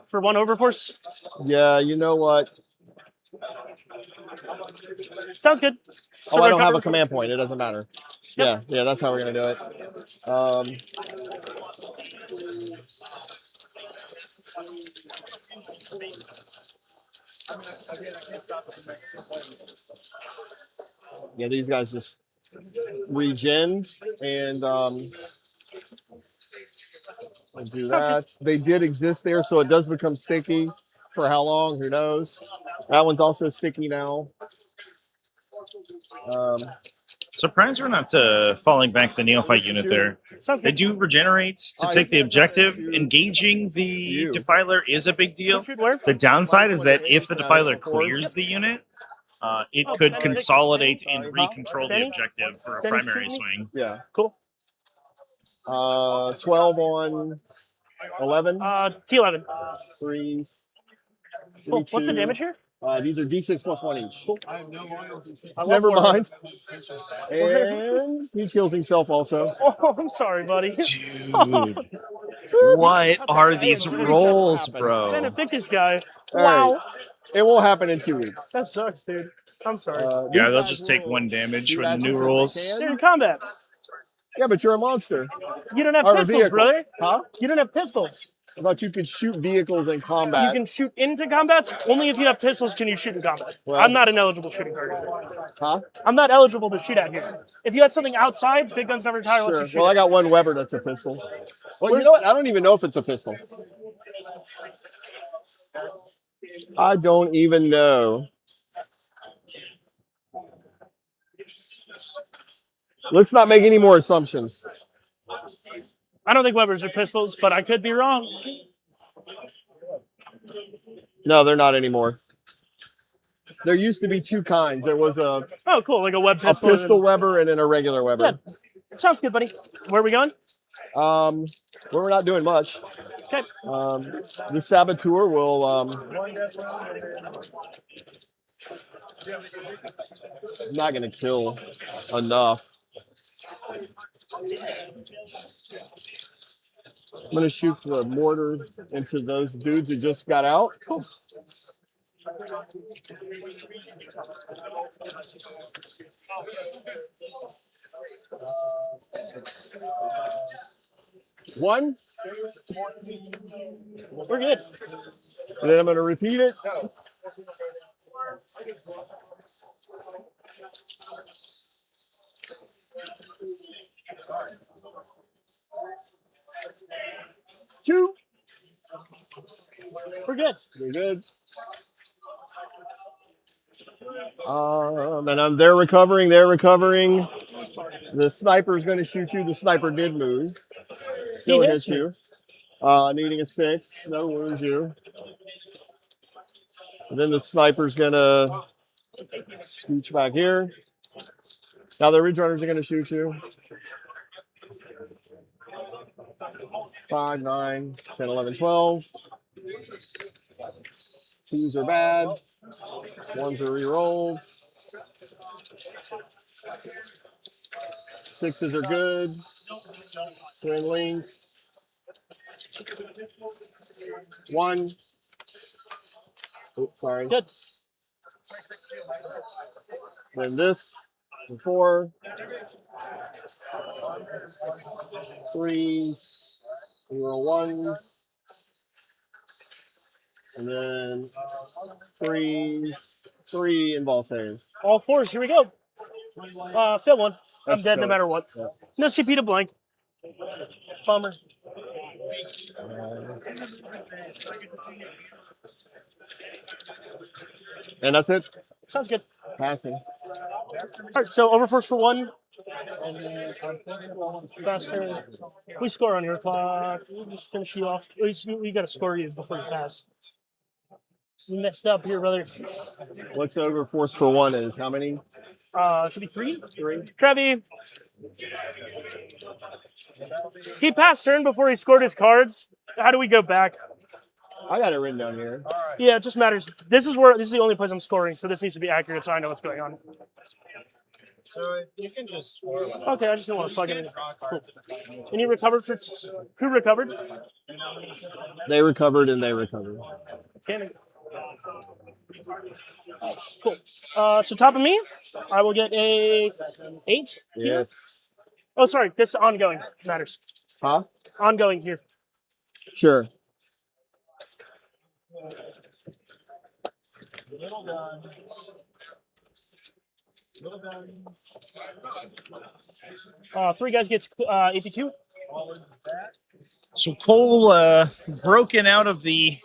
For 1 overforce. Yeah, you know what? Sounds good. So Oh, I don't have a recover. command point. It doesn't matter. Yep. Yeah, that's how we're gonna do it. Yeah, these guys just regen and I'll do that. They did exist there, so it does become sticky. For how long? Who knows? That one's also sticky now. Surprised we're not falling back the Neophyte unit there. Sounds They good. do regenerate to take the objective. Engaging the Defiler is a big deal. Shoot where? The downside is that if the Defiler clears the unit, it could consolidate and recontrol the objective for a primary swing. Yeah. Cool. 12 on 11. T11. 3. Cool. What's the damage here? These are D6 plus 1 each. Cool. Never mind. And he kills himself also. Oh, I'm sorry, buddy. Dude, what are these rolls, bro? Benefit guy. All Wow. right. It won't happen in 2 weeks. That sucks, dude. I'm sorry. Yeah, they'll just take 1 damage with the new rules. They're in combat. Yeah, but you're a monster. You don't have Or a pistols, vehicle. brother. Huh? You don't have pistols. I thought you could shoot vehicles in combat. You can shoot into combats. Only if you have pistols can you shoot in combat. Well- I'm not an eligible shooting target. Huh? I'm not eligible to shoot at here. If you had something outside, big guns never retire. Let's Sure. just shoot. Well, I got 1 Weber that's a pistol. Well, you know what? I don't even know if it's a pistol. I don't even know. Let's not make any more assumptions. I don't think Webers are pistols, but I could be wrong. No, they're not anymore. There used to be 2 kinds. There was a Oh, cool. Like a web a pistol. pistol Weber and then a regular Weber. Yeah. It sounds good, buddy. Where are we going? Well, we're not doing much. Okay. The Saboteur will not going to kill enough. I'm going to shoot the mortar into those dudes who just got out. Cool. One. We're good. And then I'm going to repeat it. Two. We're good. We're good. And they're recovering. They're recovering. The sniper's going to shoot you. The sniper did move. Still He hits hits you. Needing a 6. No wounds you. And then the sniper's going to scooch back here. Now the ridge runners are going to shoot you. 5, 9, 10, 11, 12. 2s are bad. 1s are re-rolled. 6s are good. Twin links. 1. Oops, sorry. Good. Then this. 4. 3s. 0, 1s. And then 3s. 3 in ball saves. All 4s. Here we go. Fill 1. I'm That's dead no good. matter what. Yeah. No CP to blank. Bummer. And that's it. Sounds good. Passing. All right, so overforce for 1. Faster. We score on your clock. We'll just finish you off. We got to score you before you pass. You messed up here, brother. What's over force for 1 is how many? Should be 3. 3. Trevi. He passed turn before he scored his cards. How do we go back? I got it written down here. Yeah, it just matters. This is the only place I'm scoring, so this needs to be accurate so I know what's going on. So you can just score. Okay, I just didn't want to fuck it. Cool. And you recovered for who recovered? They recovered and they recovered. Cannon. Cool. So top of me, I will get a 8 here. Yes. Oh, sorry. This ongoing matters. Huh? Ongoing here. Sure. 3 guys gets AP2. So Cole broken out of the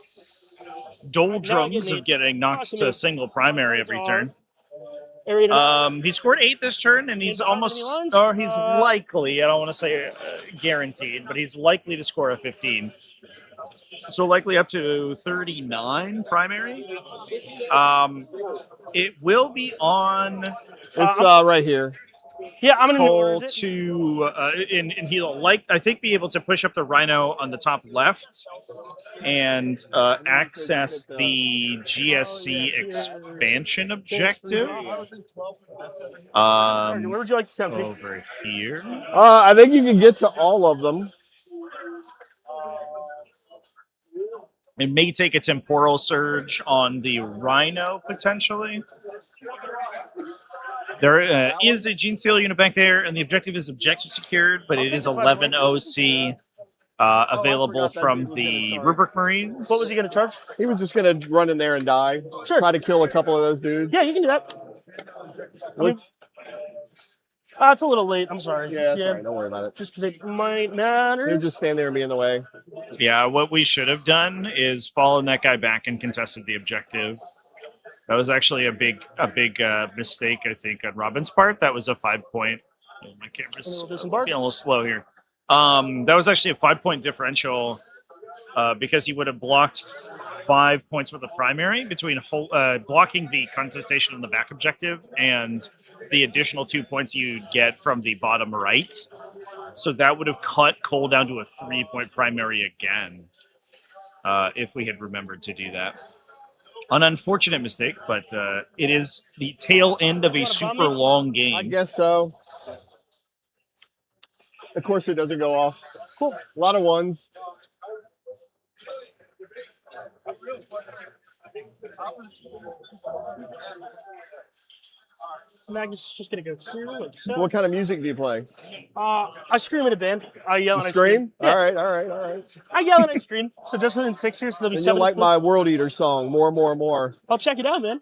doldrums of getting knocked to single primary every turn. He scored 8 this turn, and he's almost, or he's likely, I don't want to say guaranteed, but he's likely to score a 15. So likely up to 39 primary. It will be on. It's right here. Yeah, I'm gonna Cole to and he'll I think be able to push up the Rhino on the top left and access the GSC expansion objective. Where would you like to send me? Over here. I think you can get to all of them. It may take a temporal surge on the Rhino potentially. There is a Genestealer unit back there, and the objective is objective secured, but it is 11 OC available from the Rubric Marines. What was he going to charge? He was just going to run in there and die. Sure. Try to kill a couple of those dudes. Yeah, you can do that. It's a little late. I'm sorry. Yeah, that's all right. Don't worry about it. Just because it might matter. He'll just stand there and be in the way. Yeah, what we should have done is followed that guy back and contested the objective. That was actually a big mistake, I think, on Robin's part. That was a 5-point. Oh, my camera's being a little slow here. That was actually a 5-point differential because he would have blocked 5 points with the primary between blocking the contestation on the back objective and the additional 2 points you'd get from the bottom right. So that would have cut Cole down to a 3-point primary again if we had remembered to do that. An unfortunate mistake, but it is the tail end of a super long game. I guess so. Of course, it doesn't go off. Cool. A lot of ones. Magnus is just going to go through like so. What kind of music do you play? I scream in a band. I yell and I scream? Yeah. All right. I yell and I scream. So just within 6 years, so there'll be And 7. you like my World Eater song, more. I'll check it out, man.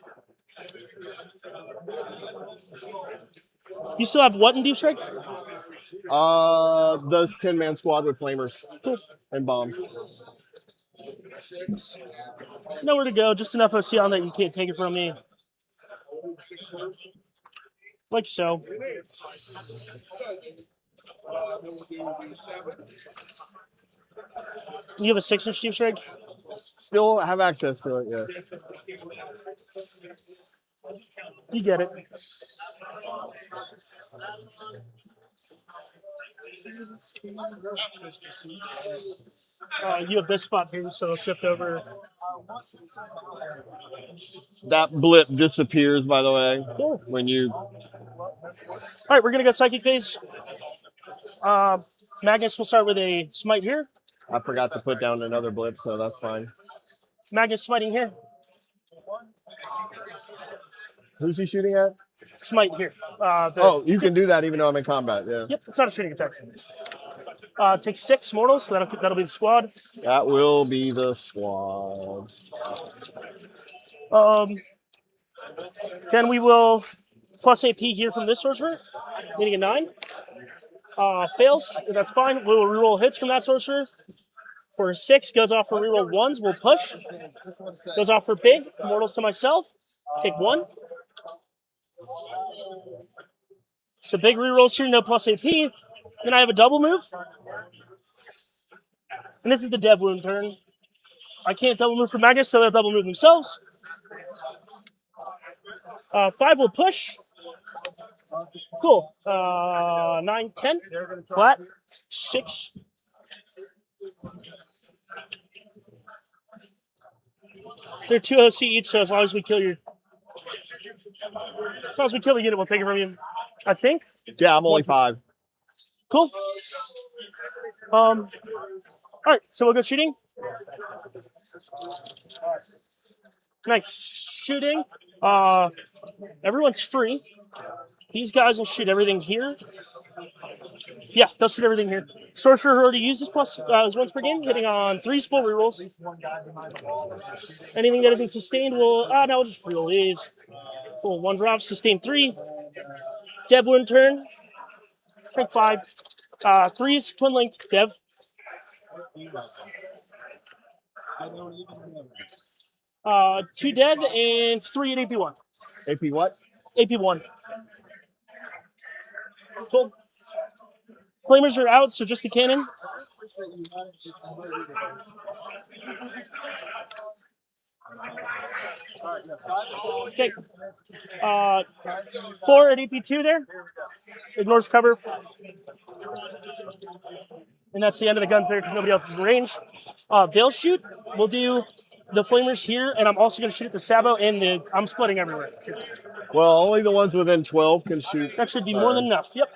You still have what in Deep Strike? Those 10-man squad with flamers and bombs. Nowhere to go, just enough OC on that you can't take it from me. Like so. You have a 6-inch Deep Strike? Still have access to it, yes. You get it. You have this spot here, so I'll shift over. That blip disappears, by the way, Cool. when you... All right, we're going to go Psychic Phase. Magnus will start with a Smite here. I forgot to put down another blip, so that's fine. Magnus smiting here. Who's he shooting at? Smite here. You can do that even though I'm in combat, yeah. Yep, it's not a shooting attack. Take 6 mortals, so that'll be the squad. That will be the squad. Then we will plus AP here from this sorcerer, meaning a 9. Fails, that's fine. We will reroll hits from that sorcerer. For a 6, goes off for reroll 1s, we'll push. Goes off for big, mortals to myself. Take 1. So big rerolls here, no plus AP. Then I have a double move. And this is the Dev Wound turn. I can't double move for Magnus, so they'll double move themselves. 5 will push. Cool. 9, 10. Flat. 6. They're 2 OC each, so as long as we kill the unit, we'll take it from you. I think. Yeah, I'm only 5. Cool. All right, so we'll go shooting. Nice shooting. Everyone's free. These guys will shoot everything here. Yeah, they'll shoot everything here. Sorcerer who already used his plus is once per game, hitting on 3's full rerolls. Anything that isn't sustained will no, we'll just reroll these. Cool, 1 drop, sustain 3. Devlin turn. Strength 5. 3's twin linked. Dev. 2 dev and 3 at AP1. AP what? AP1. Cool. Flamers are out, so just the cannon. Okay. 4 at AP2 there. Ignores cover. And that's the end of the guns there because nobody else is in range. They'll shoot. We'll do the flamers here, and I'm also going to shoot at the Sabo and the. I'm splitting everywhere. Well, only the ones within 12 can shoot. That should be more than enough. Yep.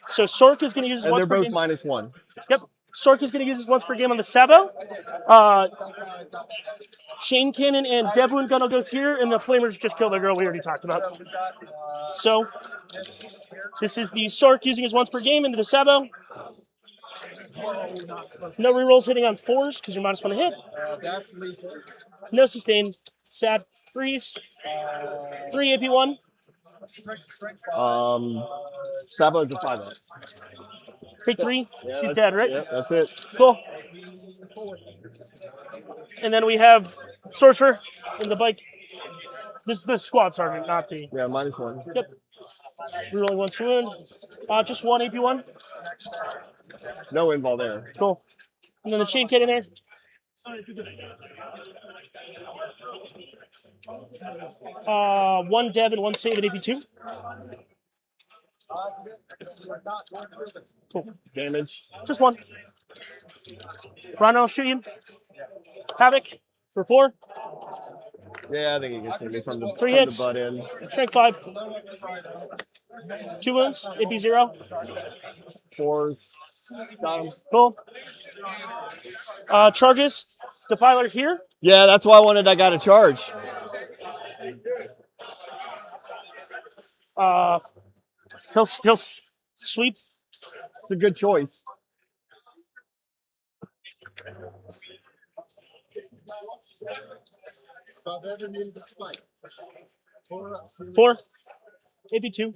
So Sork is going to use his And once they're per both game. -1. Yep. Sork is going to use his once per game on the Sabo. Chain Cannon and Devlin gonna go here, and the Flamers just kill the girl we already talked about. So this is the Sork using his once per game into the Sabo. No rerolls hitting on 4s because you're -1 to hit. That's lethal. No sustain. Sad. 3s. 3 AP1. Sabo's a 5-up. Take 3. Yeah, She's dead, right? Yep, that's it. Cool. And then we have Sorcerer in the bike. This is the squad sergeant, not the. Yeah, -1. Yep. Rerolling 1 to wound. Just 1 AP1. No invul there. Cool. And then the chain kit in there. One dev and 1 save at AP2. Cool. Damage. Just 1. Rhino will shoot you. Havoc for 4. Yeah, I think he gets me from the, 3 from hits. the butt end. Strength 5. 2 wounds. AP0. 4s. Got him. Cool. Charges. Defiler here. Yeah, that's why I wanted I got a charge. He'll sweep. It's a good choice. Four. AP2.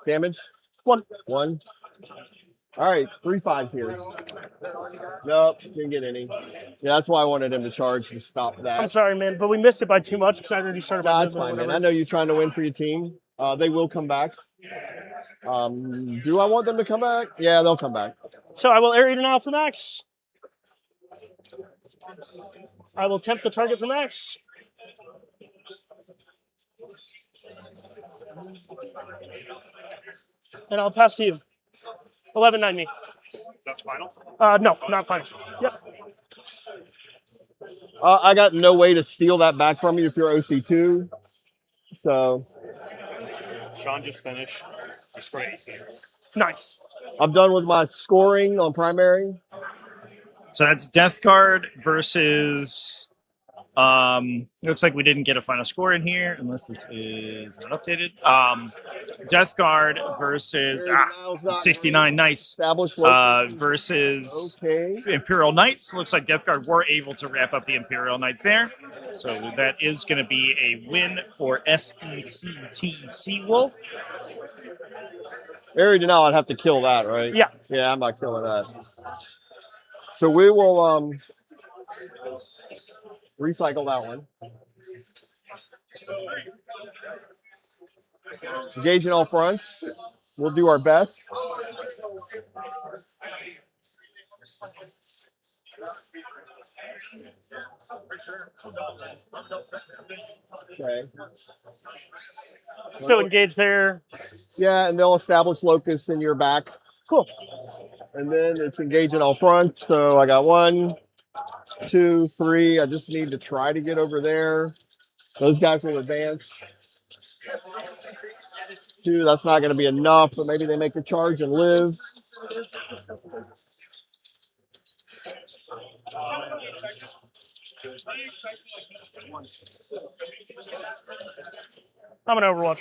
Damage. 1. 1. All right, 3 5s here. Nope, didn't get any. Yeah, that's why I wanted him to charge to stop that. I'm sorry, man, but we missed it by too much because I already started. Nah, that's fine, man. I know you're trying to win for your team. They will come back. Do I want them to come back? Yeah, they'll come back. So I will area now for Max. I will tempt the target for Max. And I'll pass to you. 11-9 me. That's final? No, not final. Yep. I got no way to steal that back from you if you're OC2. So Sean just finished. He scored 18. Nice. I'm done with my scoring on primary. So that's Death Guard versus. Looks like we didn't get a final score in here, unless this is not updated. Death Guard versus 69. Nice. Established locations. Versus Okay. Imperial Knights. Looks like Death Guard were able to wrap up the Imperial Knights there. So that is going to be a win for SECT Wolf. Area denial, I'd have to kill that, right? Yeah. Yeah, I'm not killing that. So we will recycle that one. Engage in all fronts. We'll do our best. Okay. So engage there. Yeah, and they'll establish locus in your back. Cool. And then it's engage in all fronts. So I got 1, 2, 3. I just need to try to get over there. Those guys will advance. 2. That's not going to be enough, but maybe they make a charge and live. I'm an Overwatch.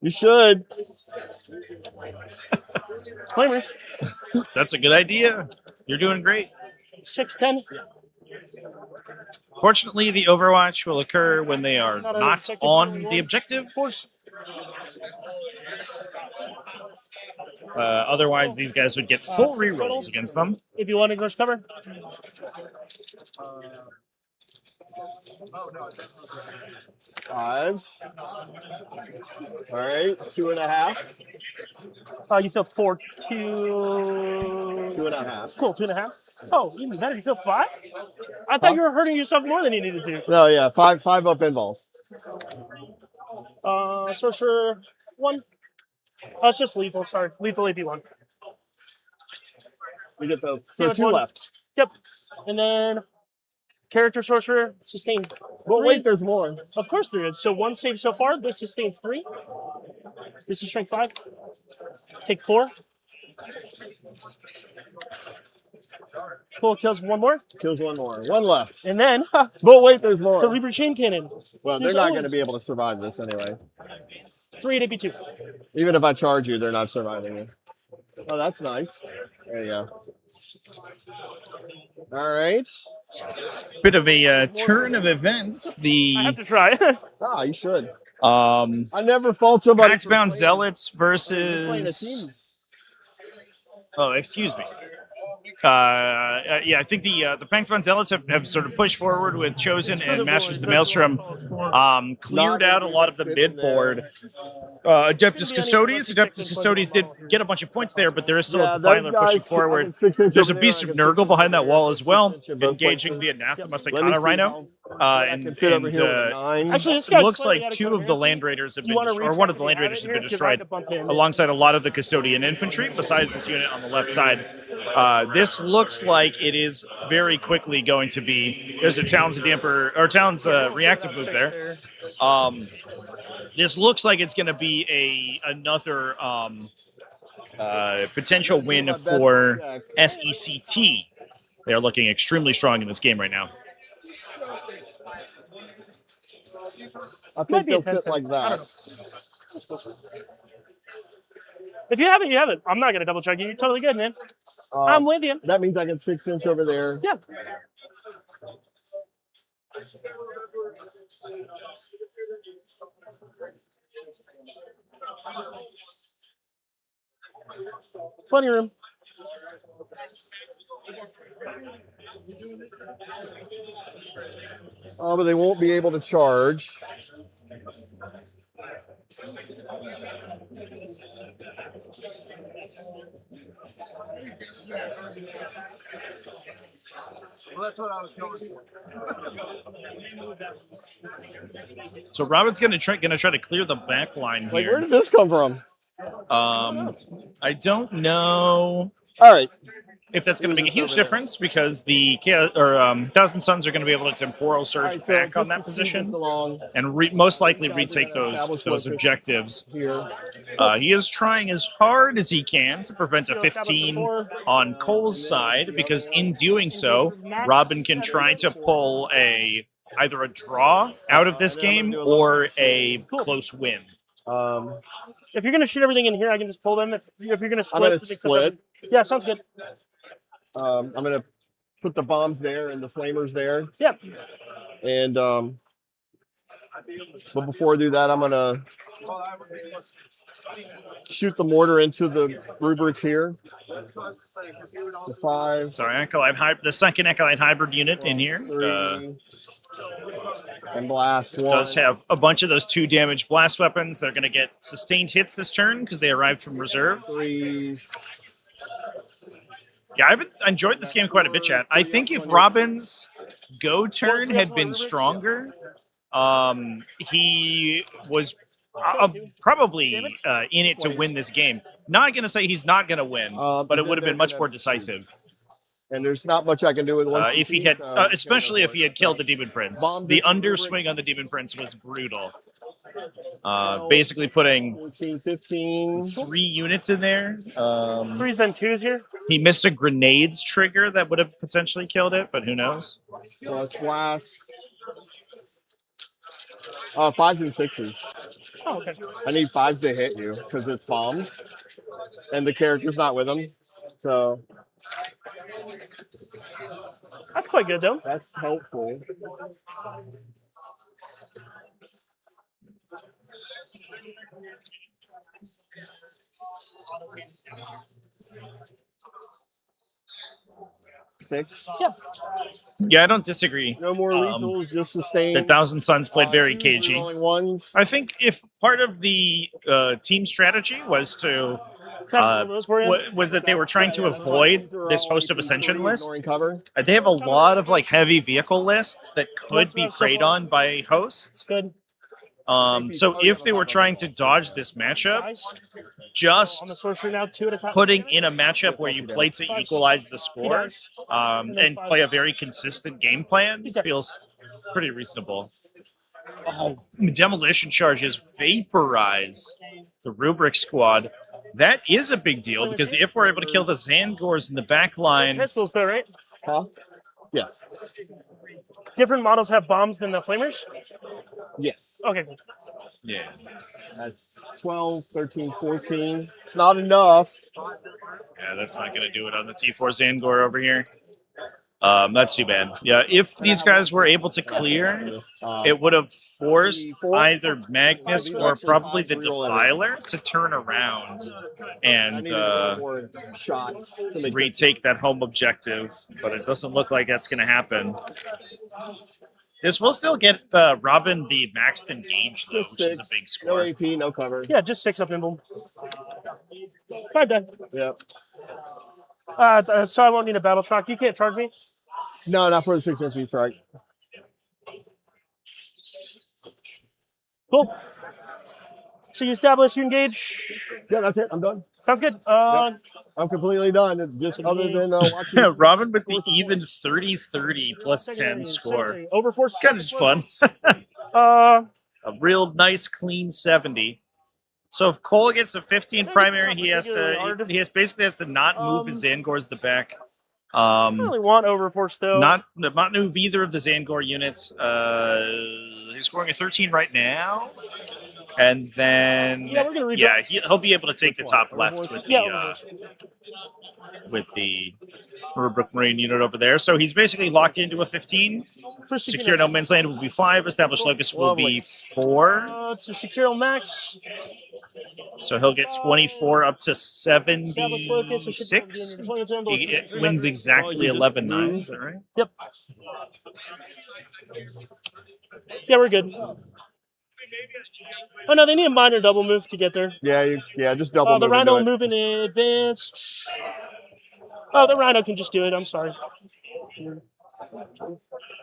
You should. Claimers. That's a good idea. You're doing great. 6-10. Fortunately, the Overwatch will occur when they are Not an not objective on anymore. the objective. Force. Otherwise, these guys would get full 6 total. rerolls against them. If you want English cover. Fives. All right, 2.5. You feel 4, 2. 2.5. Cool, 2.5. Oh, even better. You feel 5? I thought you were hurting yourself more than you needed to. No, yeah, five up involves. Sorcerer 1. Oh, it's just lethal. Sorry, lethal AP 1. We get the Yeah, 2 1. left. Yep. And then character sorcerer sustained. But 3. wait, there's more. Of course there is. So 1 save so far. This sustains 3. This is strength 5. Take 4. Cool, kills 1 more. Kills 1 more. 1 left. And then But wait, there's more. the Reaper Chain Cannon. Well, they're not going to be able to survive this anyway. 3 at AP2. Even if I charge you, they're not surviving you. Oh, that's nice. There you go. All right. Bit of a turn of events. The I have to try. Ah, you should. I um, never fault somebody. Pact-bound Zealots Playing a versus. team. Oh, excuse me. Yeah, I think the Pact-bound Zealots have sort of pushed forward with Chosen and Masters of the Maelstrom. Cleared out a lot of the mid board. Adeptus Custodes. Adeptus Custodes did get a bunch of points there, but there is still a Defiler pushing forward. There's a Beast of Nurgle behind that wall as well, engaging the Anathema Psychana Rhino. Actually, this guy's Looks slightly like out of 2 of the coherence. Land Raiders have You been wanna destroyed, or reach one out of the and Land get Raiders out have of been here, 'cause I had destroyed, to bump in. alongside a lot of the Custodian infantry, besides this unit on the left side. This looks like it is very quickly going to be. There's a Talons Damper, or Talons reactive move there. This looks like it's going to be another potential win for SECT. They're looking extremely strong in this game right now. I Might think be a they'll fit 10-10. like I don't that. know. If you haven't, you haven't. I'm not going to double check you. You're totally good, man. I'm with you. That means I can 6-inch over there. Yeah. Plenty of room. But they won't be able to charge. Well, that's what I was going for. So Robin's going to try to clear the back line Like, where here. did this come from? I don't know All right. if that's going to make a huge difference because the Thousand Suns are going to be able to temporal surge All right, so back on just that to speed position this along and most likely Guys, retake we're gonna establish those what this- objectives. here. He is trying as hard as he can to prevent a 15 on Cole's side because in doing so, Robin can try to pull either a draw out of this game or a close win. If you're going to shoot everything in here, I can just pull them. If you're going to split, I'm gonna to make split. something- Yeah, sounds good. I'm gonna put the bombs there and the flamers there. Yep. And but before I do that, I'm gonna shoot the mortar into the rubrics here. The 5, Sorry, the second Acolyte Hybrid unit in here 3, and blast 1. does have a bunch of those 2 damage blast weapons. They're going to get sustained hits this turn because they arrived from reserve. 3. Yeah, I've enjoyed this game quite a bit, chat. I think if Robin's go turn had been stronger, he was probably in it to win this game. Not going to say he's not going to win, but it would have been much more decisive. And there's not much I can do with 1 if he CP, had, so especially if he had killed So, the Demon Prince. bombs The into underswing rubrics. on the Demon Prince was brutal. Basically putting 14, 15. 3 units in there. 3s then 2s here. He missed a grenades trigger that would have potentially killed it, but who knows? Plus blast. 5s and 6s. Oh, okay. I need 5s to hit you because it's bombs, and the character's not with them. So That's quite good, though. that's helpful. Six. Yeah. Yeah, I don't disagree. No more lethals, just sustain. The Thousand Suns played very cagey. Ones. I think if part of the team strategy was to was that they were trying to avoid this host of Ascension list. Cover. They have a lot of like heavy vehicle lists that could be preyed on by hosts. Good. So if they were trying to dodge this matchup, On the just sorcery now, 2 at a time. putting in a matchup where you play to equalize the score and play a very consistent game plan feels pretty reasonable. Oh, demolition charges vaporize the Rubric squad. That is a big deal because if we're able to kill the Zangors in the back line, Pistols, though, right? Huh? Yeah. Different models have bombs than the flamers? Yes. Okay, cool. yeah, That's 12, 13, 14. It's not enough. yeah, that's not going to do it on the T4 Zangor over here. That's too bad. Yeah, if these guys were able to clear, it would have forced either Magnus or probably the Defiler to turn around and shots to make retake that home objective, but it doesn't look like that's going to happen. This will still get Robin the maxed engage, though, which is a big No score. AP, no cover. Yeah, just 6 up nimble. 5 done. Yep. So I won't need a battle shock. You can't charge me. No, not for the 6-inch strike. Cool. So you establish, you engage. Yeah, that's it. I'm done. Sounds good. I'm completely done. It's just other than watching. Robin with the even 30-30 plus 10 score. Over 4 It's kind of just fun. Uh, A real nice, clean 70. So if Cole gets a 15 primary, he basically has to not move his Zangors the back. I don't really want Overforce, though. Not move either of the Zangor units. He's scoring a 13 right now. And then, Yeah, we're gonna redraw. he'll be able to take the top left with the Rubric Marine unit over there. So he's basically locked into a 15. Secure No Man's Land will be 5. Established Locus will be 4. It's a Secure Max. So he'll get 24 up to 76. He wins exactly 11-9. Is that right? Yep. Yeah, we're good. Oh no, they need a minor double move to get there. Yeah, just double move. The Rhino will move in advance. Oh, the Rhino can just do it. I'm sorry.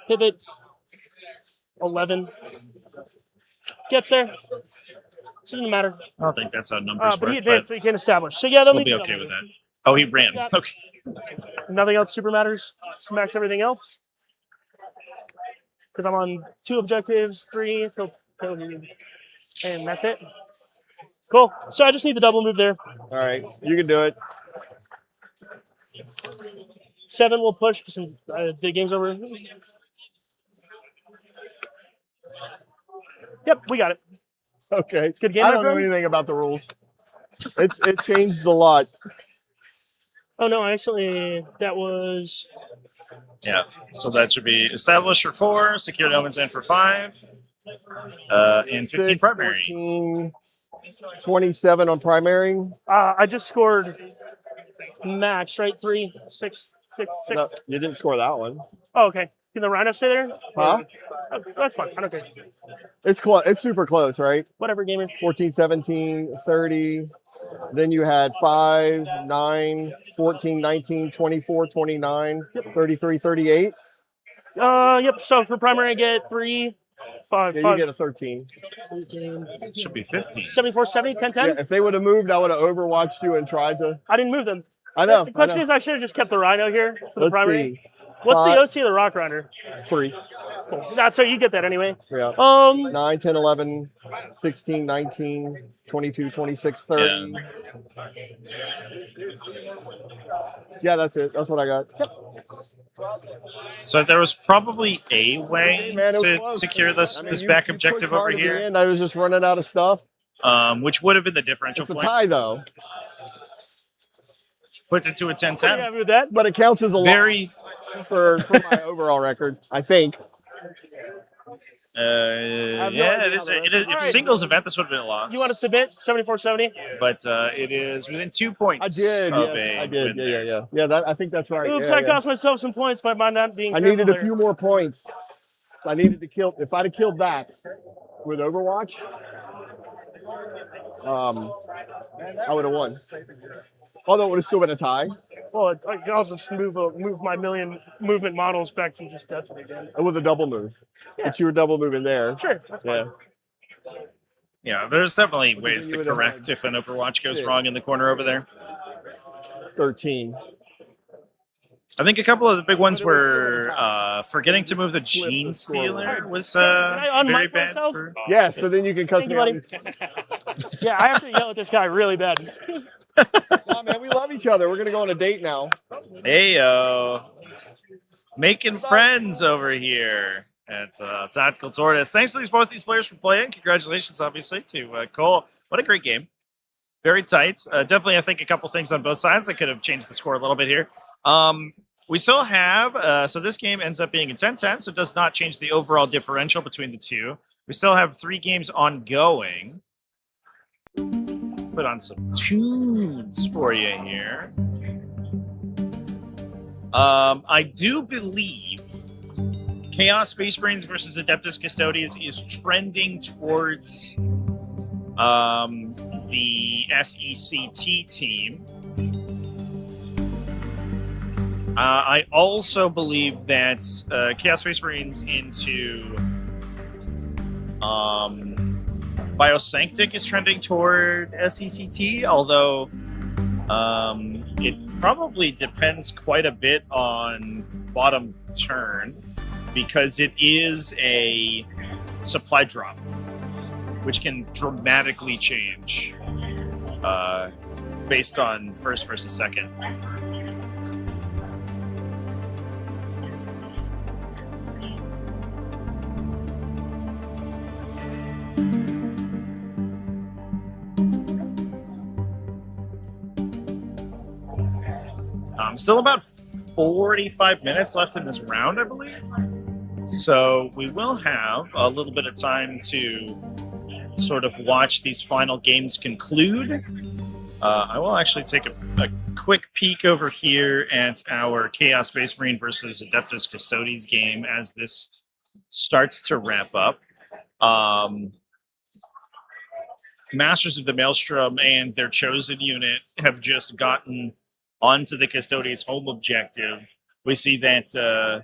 Pivot. 11. Gets there. So it doesn't matter. I don't think that's how numbers But he work, advanced, so he can establish. So yeah, they'll we'll need be to okay double with move. that. Oh, he ran. Yeah. Okay. Nothing else super matters. Just max everything else. Because I'm on 2 objectives, 3, and that's it. Cool. So I just need the double move there. All right, you can do it. 7 will push because the game's over. Yep, we got it. Okay. Good game, I my don't know friend? anything about the rules. It changed a lot. Oh no, actually, that was. Yeah. So that should be established for 4, secure No Man's Land for 5, and 15 6, primary. 14, 27 on primary. I just scored max, right? 3, 6, 6, 6. No, you didn't score that one. Oh, okay. Can the Rhino stay there? Huh? That's fine. I don't care. It's close. It's super close, right? Whatever, gamer. 14, 17, 30. Then you had 5, 9, 14, 19, 24, 29, 33, 38. Yep. So for primary, I get 3, 5, Yeah, 5. you get a 13. Should be 15. 74, 70, 10, 10. Yeah, if they would have moved, I would have overwatched you and tried to. I didn't move them. I know. The question is, I should have just kept the Rhino here for the Let's primary. see. What's the 5, OC of the Rock Rider? 3. Cool. Nah, so you get that anyway. Yeah. 9, 10, 11, 16, 19, 22, 26, 30. Yeah, that's it. That's what I got. So there was probably a way Man, it was to close. secure this I mean, this you- back you objective pushed over hard at the here, end. I was just running out of stuff. which would have been the differential It's a point. tie, though. Puts it to a What do you 10-10. have with that? But it counts as a Very, loss for my overall record, I think. have no yeah, idea it is. how the It is rest- if Alright. singles event, this would have been a loss. You want to submit 74, 70? But it is within 2 points. I did. Of Yes, a I did. win Yeah, there. yeah. Yeah, I think that's right. Oops, yeah, I yeah. cost myself some points by not being I careful needed a there. few more points. I needed to kill. If I'd have killed that with Overwatch, I would have won. Although it would have still been a tie. Well, I can also just move my million movement models back to just Dutton again. With a double move. But you were double moving there. Sure, that's fine. Yeah. Yeah, there's definitely ways you to would have correct had if an Overwatch goes 6. wrong in the corner over there. 13. I think a couple of the big ones But it was were still a forgetting to move the flip the Genestealer was I unmic very bad. myself? For, Yeah, so then you can cuss Thank me you, out. buddy. Yeah, I have to yell at this guy really bad. Nah, man, we love each other. We're going to go on a date now. Heyo, making friends over here at TacticalTortoise. Thanks to both these players for playing. Congratulations, obviously, to Cole. What a great game. Very tight. Definitely, I think a couple things on both sides that could have changed the score a little bit here. We still have, so this game ends up being a 10-10, so it does not change the overall differential between the two. We still have 3 games ongoing. Put on some tunes for you here. I do believe Chaos Space Marines versus Adeptus Custodes is trending towards the SECT team. I also believe that Chaos Space Marines into Biosanctic is trending toward SECT, although it probably depends quite a bit on bottom turn because it is a supply drop, which can dramatically change based on first versus second. Still about 45 minutes left in this round, I believe. So we will have a little bit of time to sort of watch these final games conclude. I will actually take a quick peek over here at our Chaos Space Marine versus Adeptus Custodes game as this starts to wrap up. Masters of the Maelstrom and their chosen unit have just gotten onto the Custodes' home objective. We see that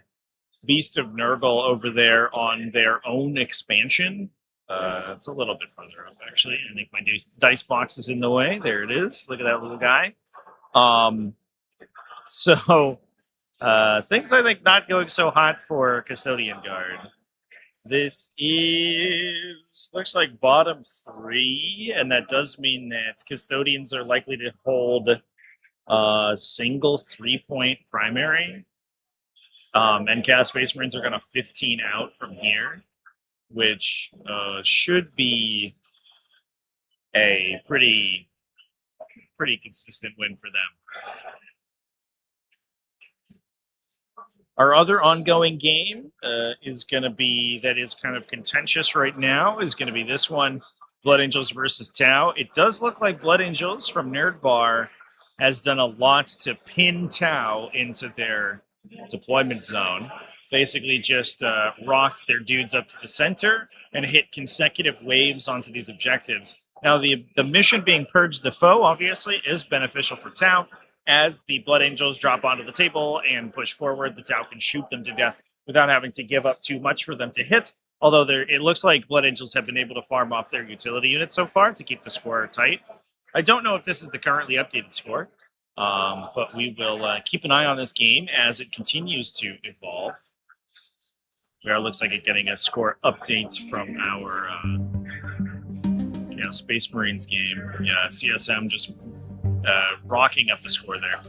Beast of Nurgle over there on their own expansion. It's a little bit further up, actually. I think my dice box is in the way. There it is. Look at that little guy. So things, I think, not going so hot for Custodian Guard. This looks like bottom 3, and that does mean that Custodians are likely to hold single 3-point primary. And Chaos Space Marines are going to 15 out from here, which should be a pretty consistent win for them. Our other ongoing game is going to be, that is kind of contentious right now, is going to be this one, Blood Angels versus Tau. It does look like Blood Angels from Nerd Bar has done a lot to pin Tau into their deployment zone. Basically just rocked their dudes up to the center and hit consecutive waves onto these objectives. Now, the mission being Purge the Foe, obviously, is beneficial for Tau. As the Blood Angels drop onto the table and push forward, the Tau can shoot them to death without having to give up too much for them to hit. Although it looks like Blood Angels have been able to farm off their utility units so far to keep the score tight. I don't know if this is the currently updated score, but we will keep an eye on this game as it continues to evolve. We are, looks like, getting a score update from our Space Marines game. Yeah, CSM just rocking up the score there.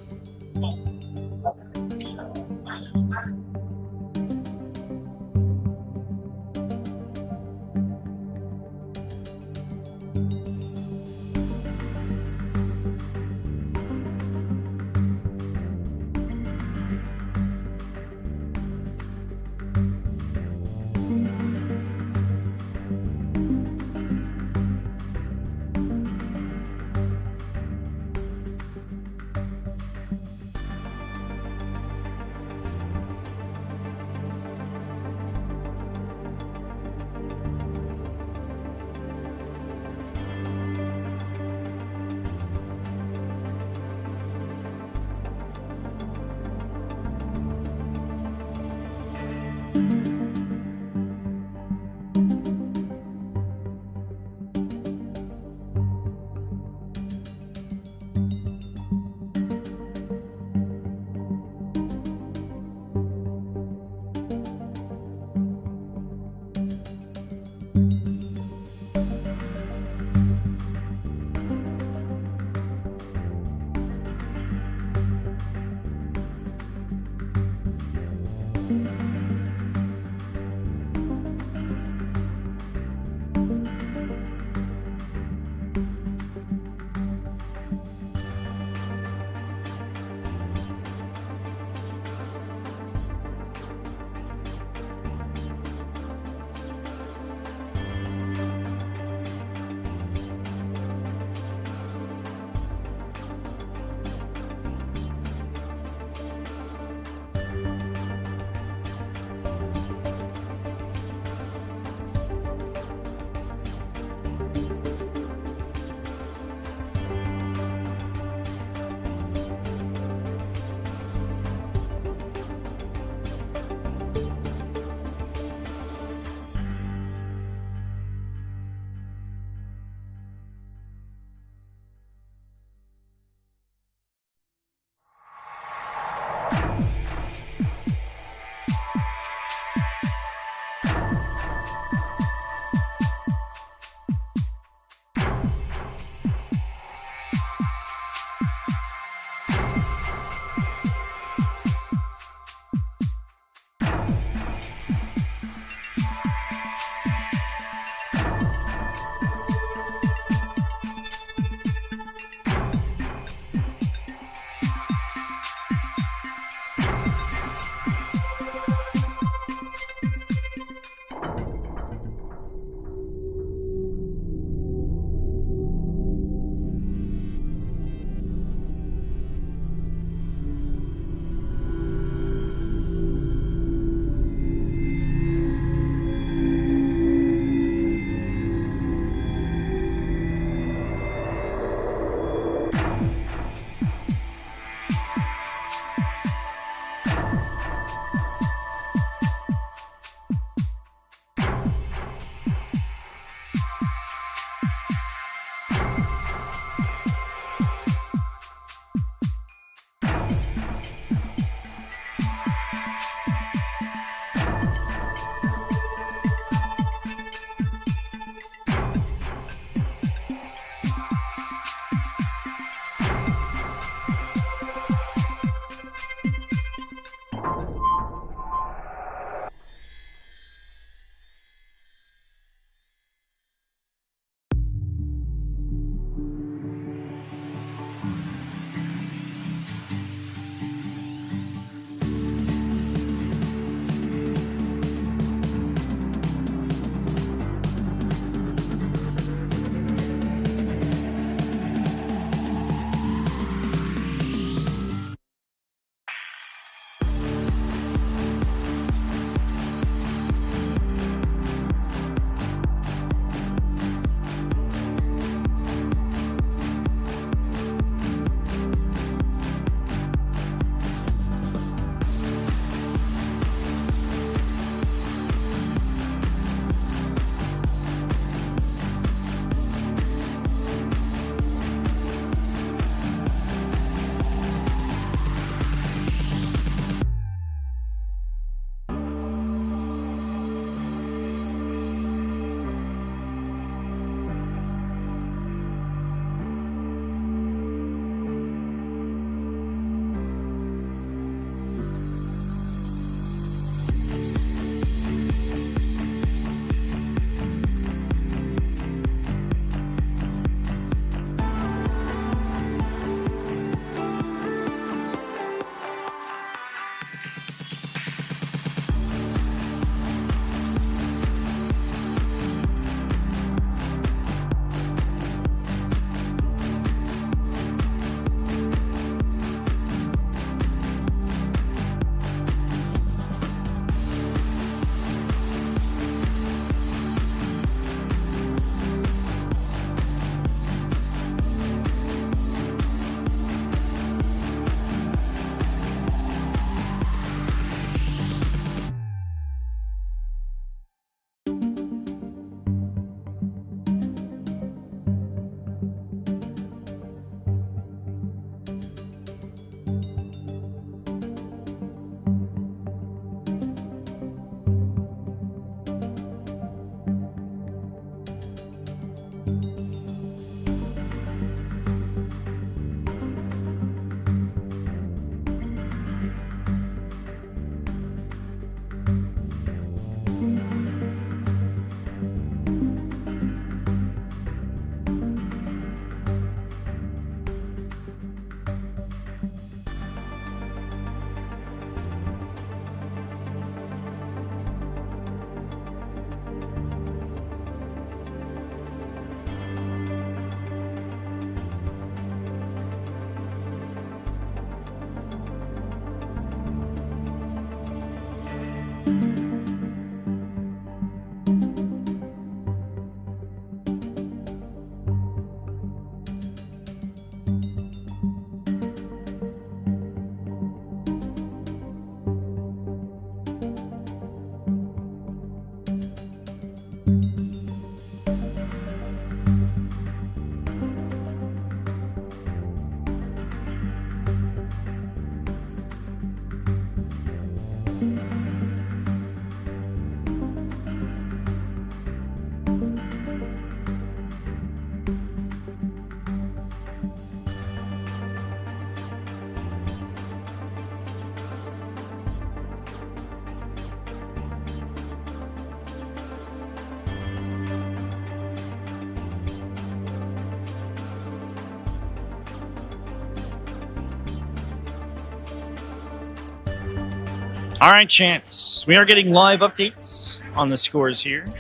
All right, Chance. We are getting live updates on the scores here.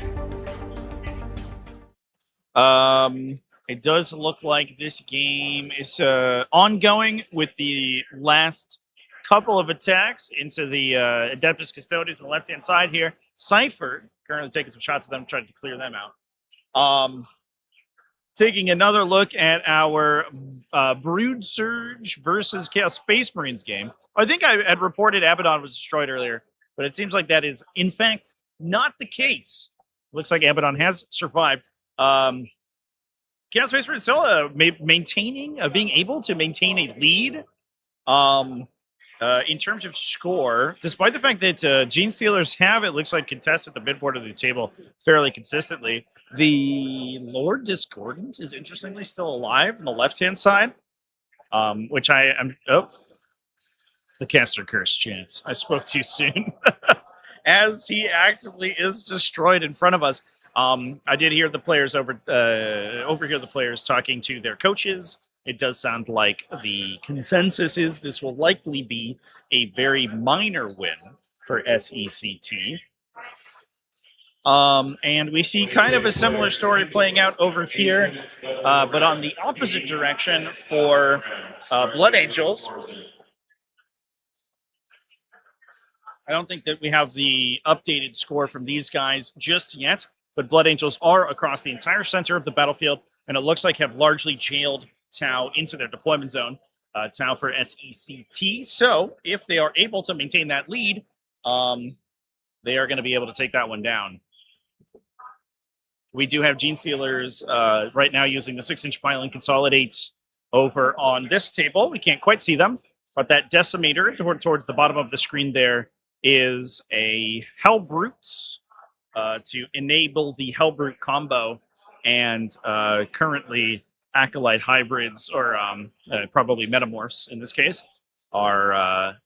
It does look like this game is ongoing with the last couple of attacks into the Adeptus Custodes on the left-hand side here. Cypher currently taking some shots at them, trying to clear them out. Taking another look at our Brood Surge versus Chaos Space Marines game. I think I had reported Abaddon was destroyed earlier, but it seems like that is, in fact, not the case. Looks like Abaddon has survived. Chaos Space Marines still maintaining, being able to maintain a lead in terms of score, despite the fact that Genestealers have, it looks like, contested the midboard of the table fairly consistently. The Lord Discordant is interestingly still alive on the left-hand side, which I am... Oh, the Caster Curse, Chance. I spoke too soon. As he actively is destroyed in front of us. I did hear the players overhear the players talking to their coaches. It does sound like the consensus is this will likely be a very minor win for SECT. And we see kind of a similar story playing out over here, but on the opposite direction for Blood Angels. I don't think that we have the updated score from these guys just yet, but Blood Angels are across the entire center of the battlefield, and it looks like have largely jailed Tau into their deployment zone. Tau for SECT. So if they are able to maintain that lead, they are going to be able to take that one down. We do have Genestealers right now using the 6-inch pylon consolidates over on this table. We can't quite see them, but that decimator towards the bottom of the screen there is a Hellbrute to enable the Hellbrute combo, and currently Acolyte hybrids, or probably Metamorphs in this case, are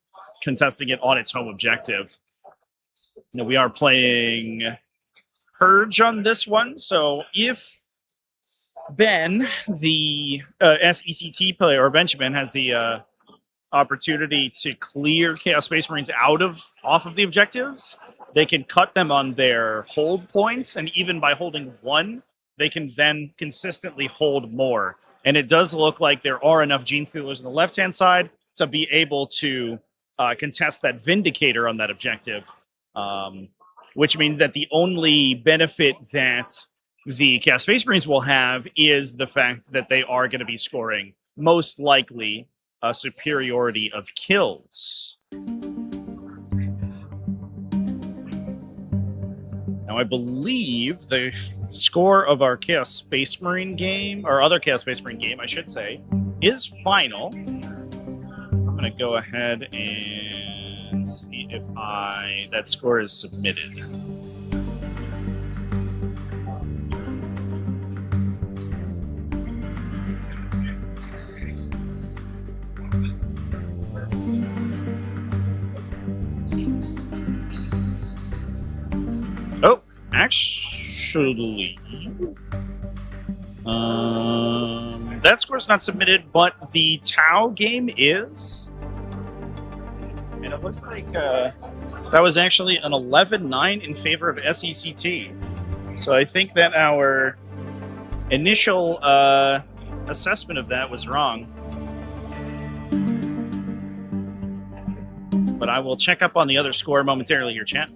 contesting it on its home objective. Now, we are playing Purge on this one, so if Ben, the SECT player, or Benjamin, has the opportunity to clear Chaos Space Marines off of the objectives, they can cut them on their hold points, and even by holding one, they can then consistently hold more. And it does look like there are enough Genestealers on the left-hand side to be able to contest that Vindicator on that objective, which means that the only benefit that the Chaos Space Marines will have is the fact that they are going to be scoring, most likely, a superiority of kills. Now, I believe the score of our Chaos Space Marine game, or other Chaos Space Marine game, I should say, is final. I'm going to go ahead and see if that score is submitted. actually, that score's not submitted, but the Tau game is. And it looks like that was actually an 11-9 in favor of SECT. So I think that our initial assessment of that was wrong. But I will check up on the other score momentarily here, chat.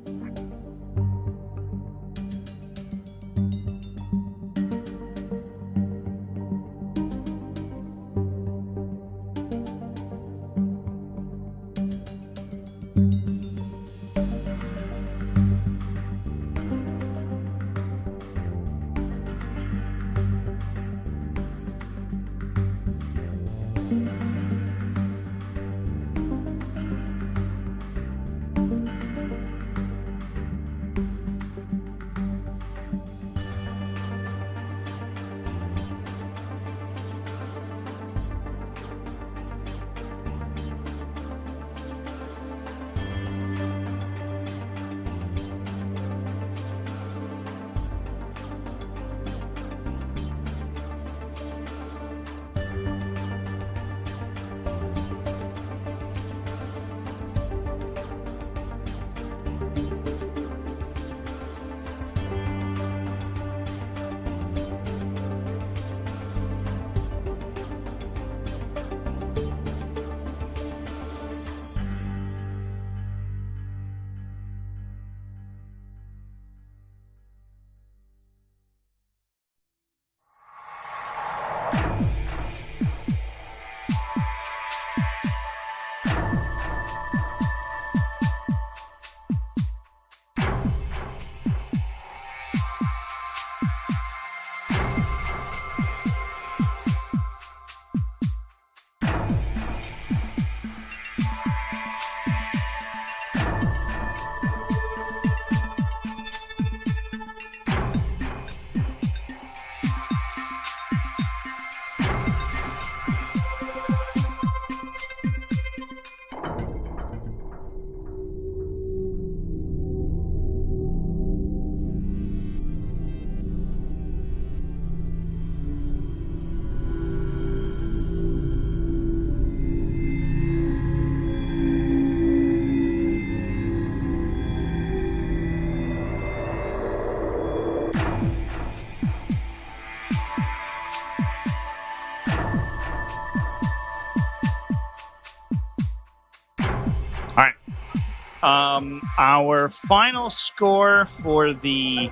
Our final score for the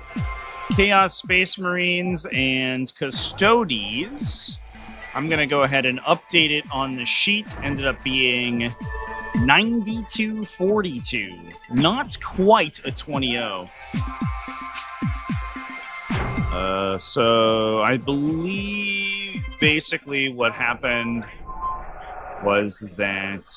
Chaos Space Marines and Custodes, I'm going to go ahead and update it on the sheet, ended up being 92-42. Not quite a 20-0. So I believe basically what happened was that...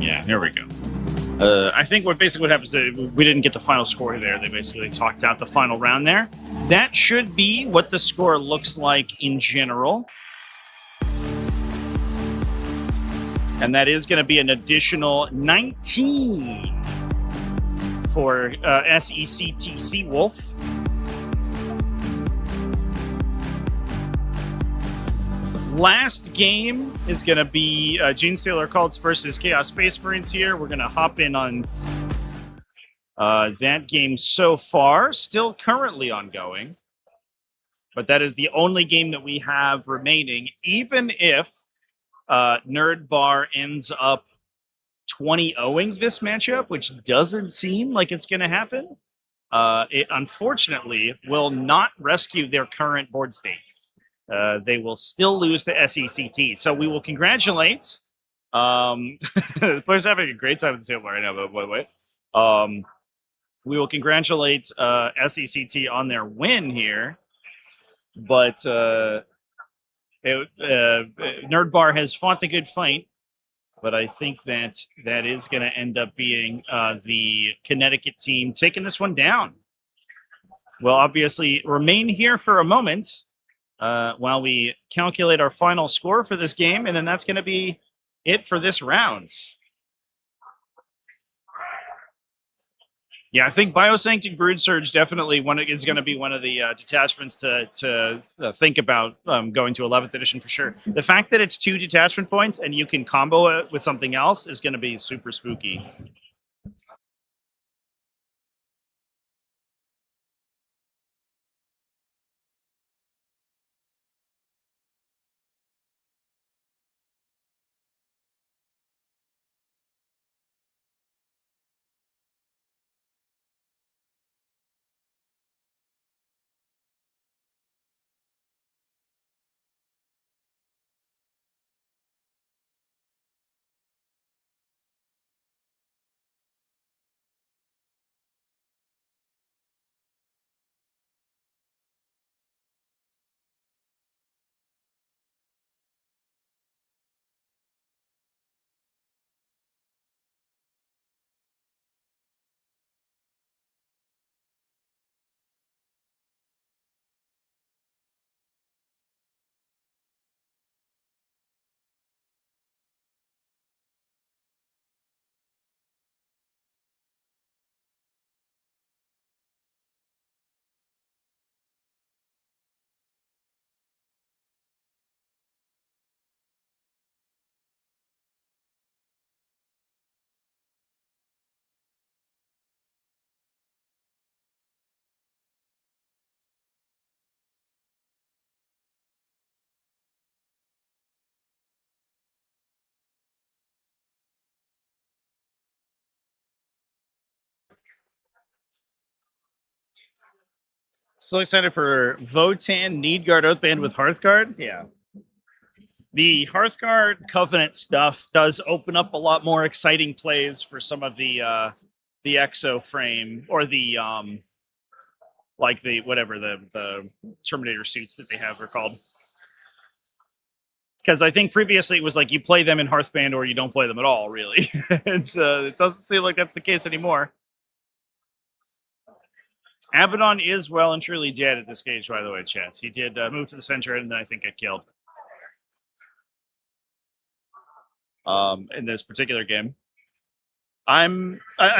yeah, here we go. I think what happens is we didn't get the final score there. They basically talked out the final round there. That should be what the score looks like in general. And that is going to be an additional 19 for SECT Seawolf. Last game is going to be Genestealer Cults versus Chaos Space Marines here. We're going to hop in on that game so far. Still currently ongoing. But that is the only game that we have remaining. Even if Nerd Bar ends up 20-0ing this matchup, which doesn't seem like it's going to happen, it unfortunately will not rescue their current board state. They will still lose to SECT. So we will congratulate. The players are having a great time at the table right now, by the way. We will congratulate SECT on their win here. But Nerd Bar has fought the good fight. But I think that is going to end up being the Connecticut team taking this one down. will obviously remain here for a moment while we calculate our final score for this game, and then that's going to be it for this round. Yeah, I think Biosanctic Broodsurge definitely is going to be one of the detachments to think about going to 11th edition for sure. The fact that it's 2 detachment points and you can combo it with something else is going to be super spooky. Still excited for Votan Needguard Oathband with Hearthguard. Yeah. The Hearthguard Covenant stuff does open up a lot more exciting plays for some of the Exo frame or the like the whatever the Terminator suits that they have are called. Because I think previously it was like you play them in Hearthband or you don't play them at all, really. It doesn't seem like that's the case anymore. Abaddon is well and truly dead at this stage, by the way, chat. He did move to the center and then I think get killed. In this particular game. I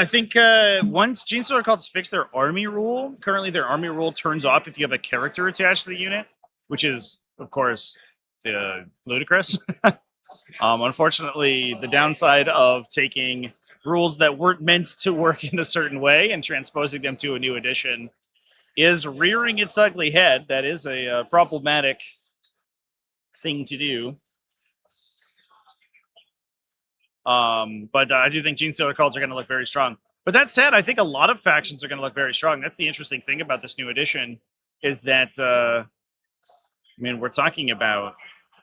think once Genestealer cults fix their army rule, currently their army rule turns off if you have a character attached to the unit, which is, of course, ludicrous. Unfortunately, the downside of taking rules that weren't meant to work in a certain way and transposing them to a new edition is rearing its ugly head. That is a problematic thing to do. But I do think Genestealer cults are going to look very strong. But that said, I think a lot of factions are going to look very strong. That's the interesting thing about this new edition, is that, I mean, we're talking about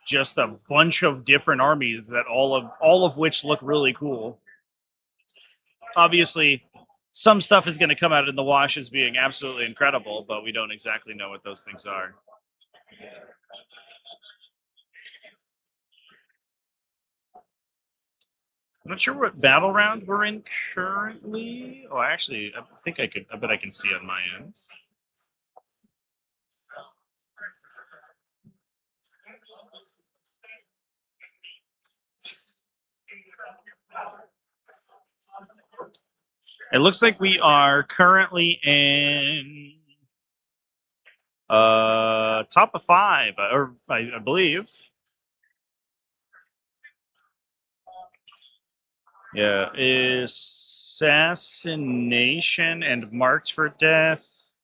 just a bunch of different armies that all of which look really cool. Obviously, some stuff is going to come out in the wash as being absolutely incredible, but we don't exactly know what those things are. I'm not sure what battle round we're in currently. Oh, actually, I think I bet I can see on my end. It looks like we are currently in top of 5, or I believe. Yeah, Assassination and Marked for Death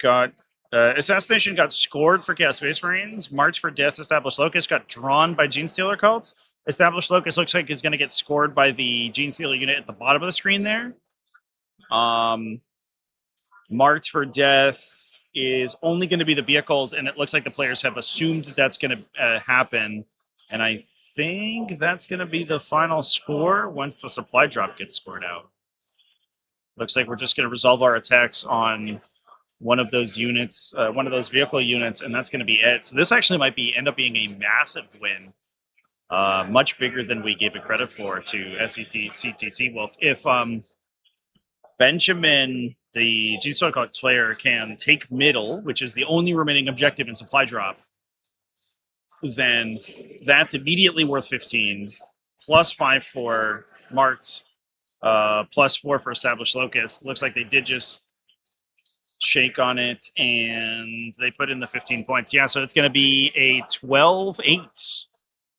got Assassination got scored for Chaos Space Marines. Marked for Death, Established Locust got drawn by Genestealer cults. Established Locust looks like is going to get scored by the Genestealer unit at the bottom of the screen there. Marked for Death is only going to be the vehicles, and it looks like the players have assumed that that's going to happen. And I think that's going to be the final score once the supply drop gets scored out. Looks like we're just going to resolve our attacks on one of those units, one of those vehicle units, and that's going to be it. So this actually might end up being a massive win, much bigger than we gave it credit for to CTC Wolf. If Benjamin, the Genestealer player, can take middle, which is the only remaining objective in supply drop, then that's immediately worth 15, plus 5 for marked, plus 4 for established locus. Looks like they did just shake on it, and they put in the 15 points. Yeah, so it's going to be a 12-8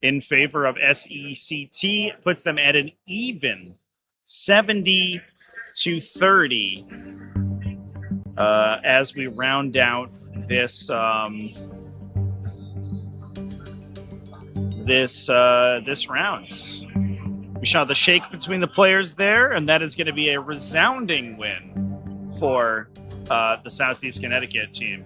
in favor of SECT. Puts them at an even 70-30 as we round out this this round. We saw the shake between the players there, and that is going to be a resounding win for the Southeast Connecticut team.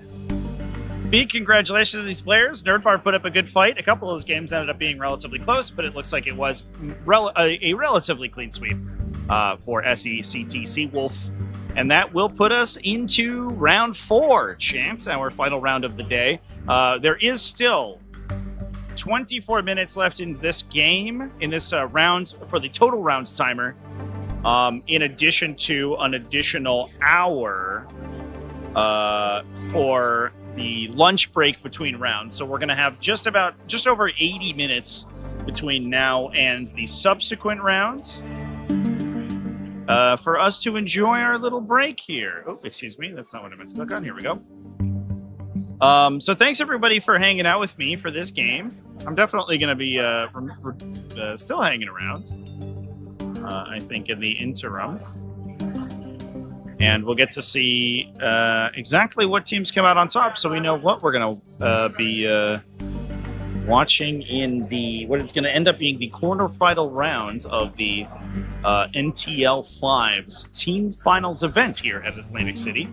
Big congratulations to these players. Nerdbar put up a good fight. A couple of those games ended up being relatively close, but it looks like it was a relatively clean sweep for SECT Seawolf. And that will put us into round 4, Chance, our final round of the day. There is still 24 minutes left in this game, in this round for the total rounds timer, in addition to an additional hour for the lunch break between rounds. So we're going to have just over 80 minutes between now and the subsequent rounds for us to enjoy our little break here. Oh, excuse me. That's not what I meant to click on. Here we go. So thanks everybody for hanging out with me for this game. I'm definitely going to be still hanging around, I think, in the interim. And we'll get to see exactly what teams come out on top, so we know what we're going to be watching in what is going to end up being the quarterfinal round of the NTL 5's Team Finals event here at Atlantic City.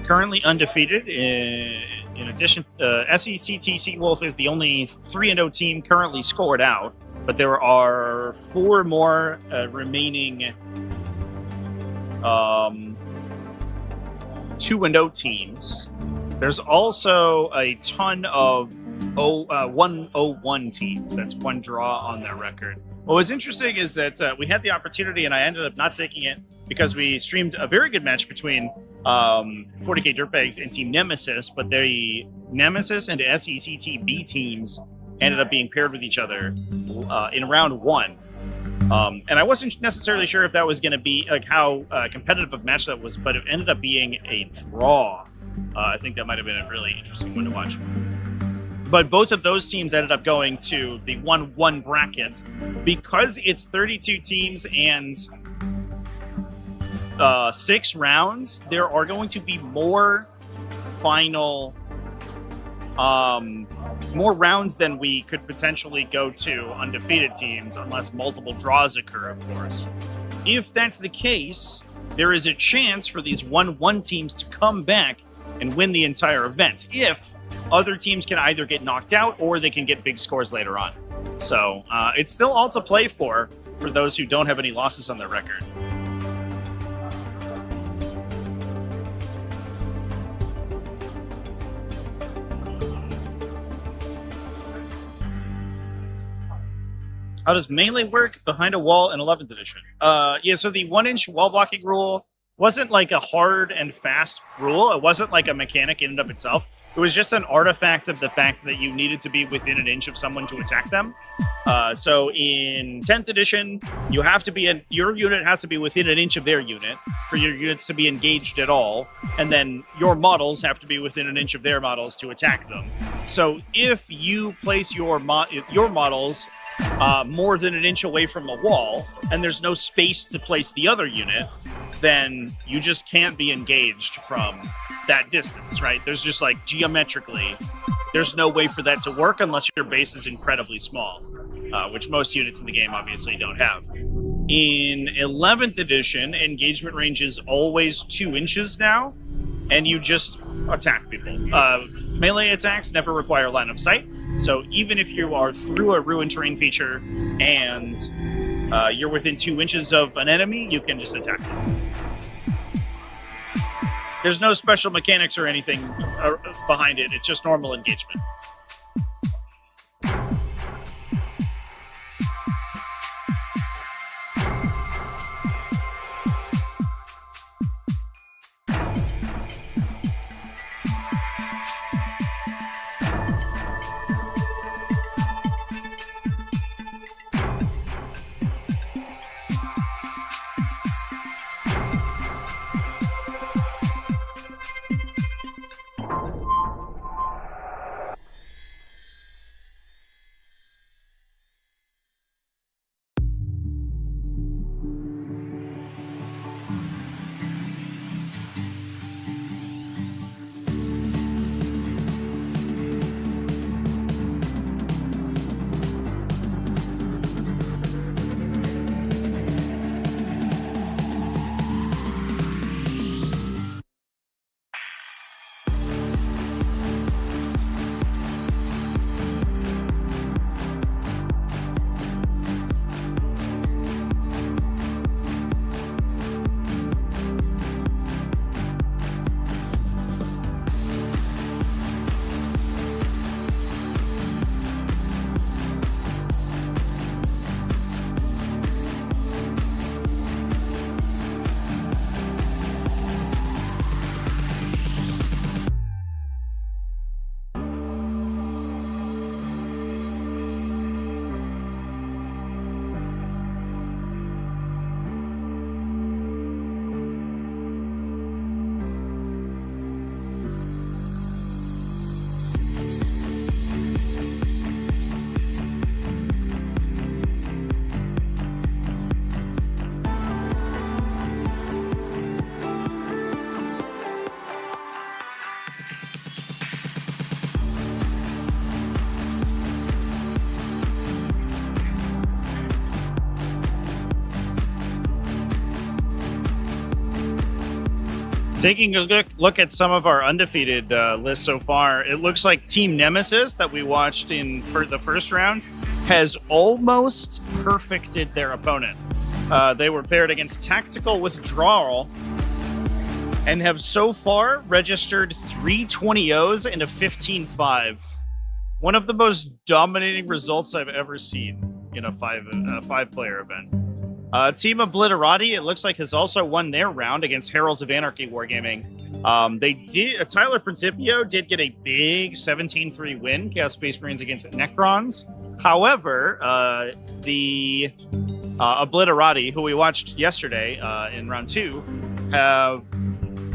Currently undefeated. In addition, SECT Seawolf is the only 3-0 team currently scored out, but there are 4 more remaining 2-0 teams. There's also a ton of 1-0-1 teams. That's one draw on their record. What was interesting is that we had the opportunity, and I ended up not taking it because we streamed a very good match between 40K Dirtbags and Team Nemesis, but the Nemesis and SECT B teams ended up being paired with each other in round 1. And I wasn't necessarily sure if that was going to be like how competitive a match that was, but it ended up being a draw. I think that might have been a really interesting one to watch. But both of those teams ended up going to the 1-1 bracket. Because it's 32 teams and 6 rounds, there are going to be more final, more rounds than we could potentially go to undefeated teams, unless multiple draws occur, of course. If that's the case, there is a chance for these 1-1 teams to come back and win the entire event. If other teams can either get knocked out or they can get big scores later on. So it's still all to play for those who don't have any losses on their record. How does melee work behind a wall in 11th edition? Yeah, so the 1-inch wall blocking rule wasn't like a hard and fast rule. It wasn't like a mechanic in and of itself. It was just an artifact of the fact that you needed to be within an inch of someone to attack them. So in 10th edition, you have to be your unit has to be within an inch of their unit for your units to be engaged at all, and then your models have to be within an inch of their models to attack them. So if you place your models more than an inch away from the wall, and there's no space to place the other unit, then you just can't be engaged from that distance, right? There's just like geometrically, there's no way for that to work unless your base is incredibly small, which most units in the game obviously don't have. In 11th edition, engagement range is always 2 inches now, and you just attack people. Melee attacks never require line of sight, so even if you are through a ruined terrain feature and you're within 2 inches of an enemy, you can just attack them. There's no special mechanics or anything behind it. It's just normal engagement. Taking a look at some of our undefeated lists so far, it looks like Team Nemesis that we watched for the first round has almost perfected their opponent. They were paired against Tactical Withdrawal and have so far registered 3 20-0s and a 15-5. One of the most dominating results I've ever seen in a five-player event. Team Obliterati, it looks like, has also won their round against Heralds of Anarchy Wargaming. Tyler Principio did get a big 17-3 win, Chaos Space Marines against Necrons. However, the Obliterati, who we watched yesterday in round 2, have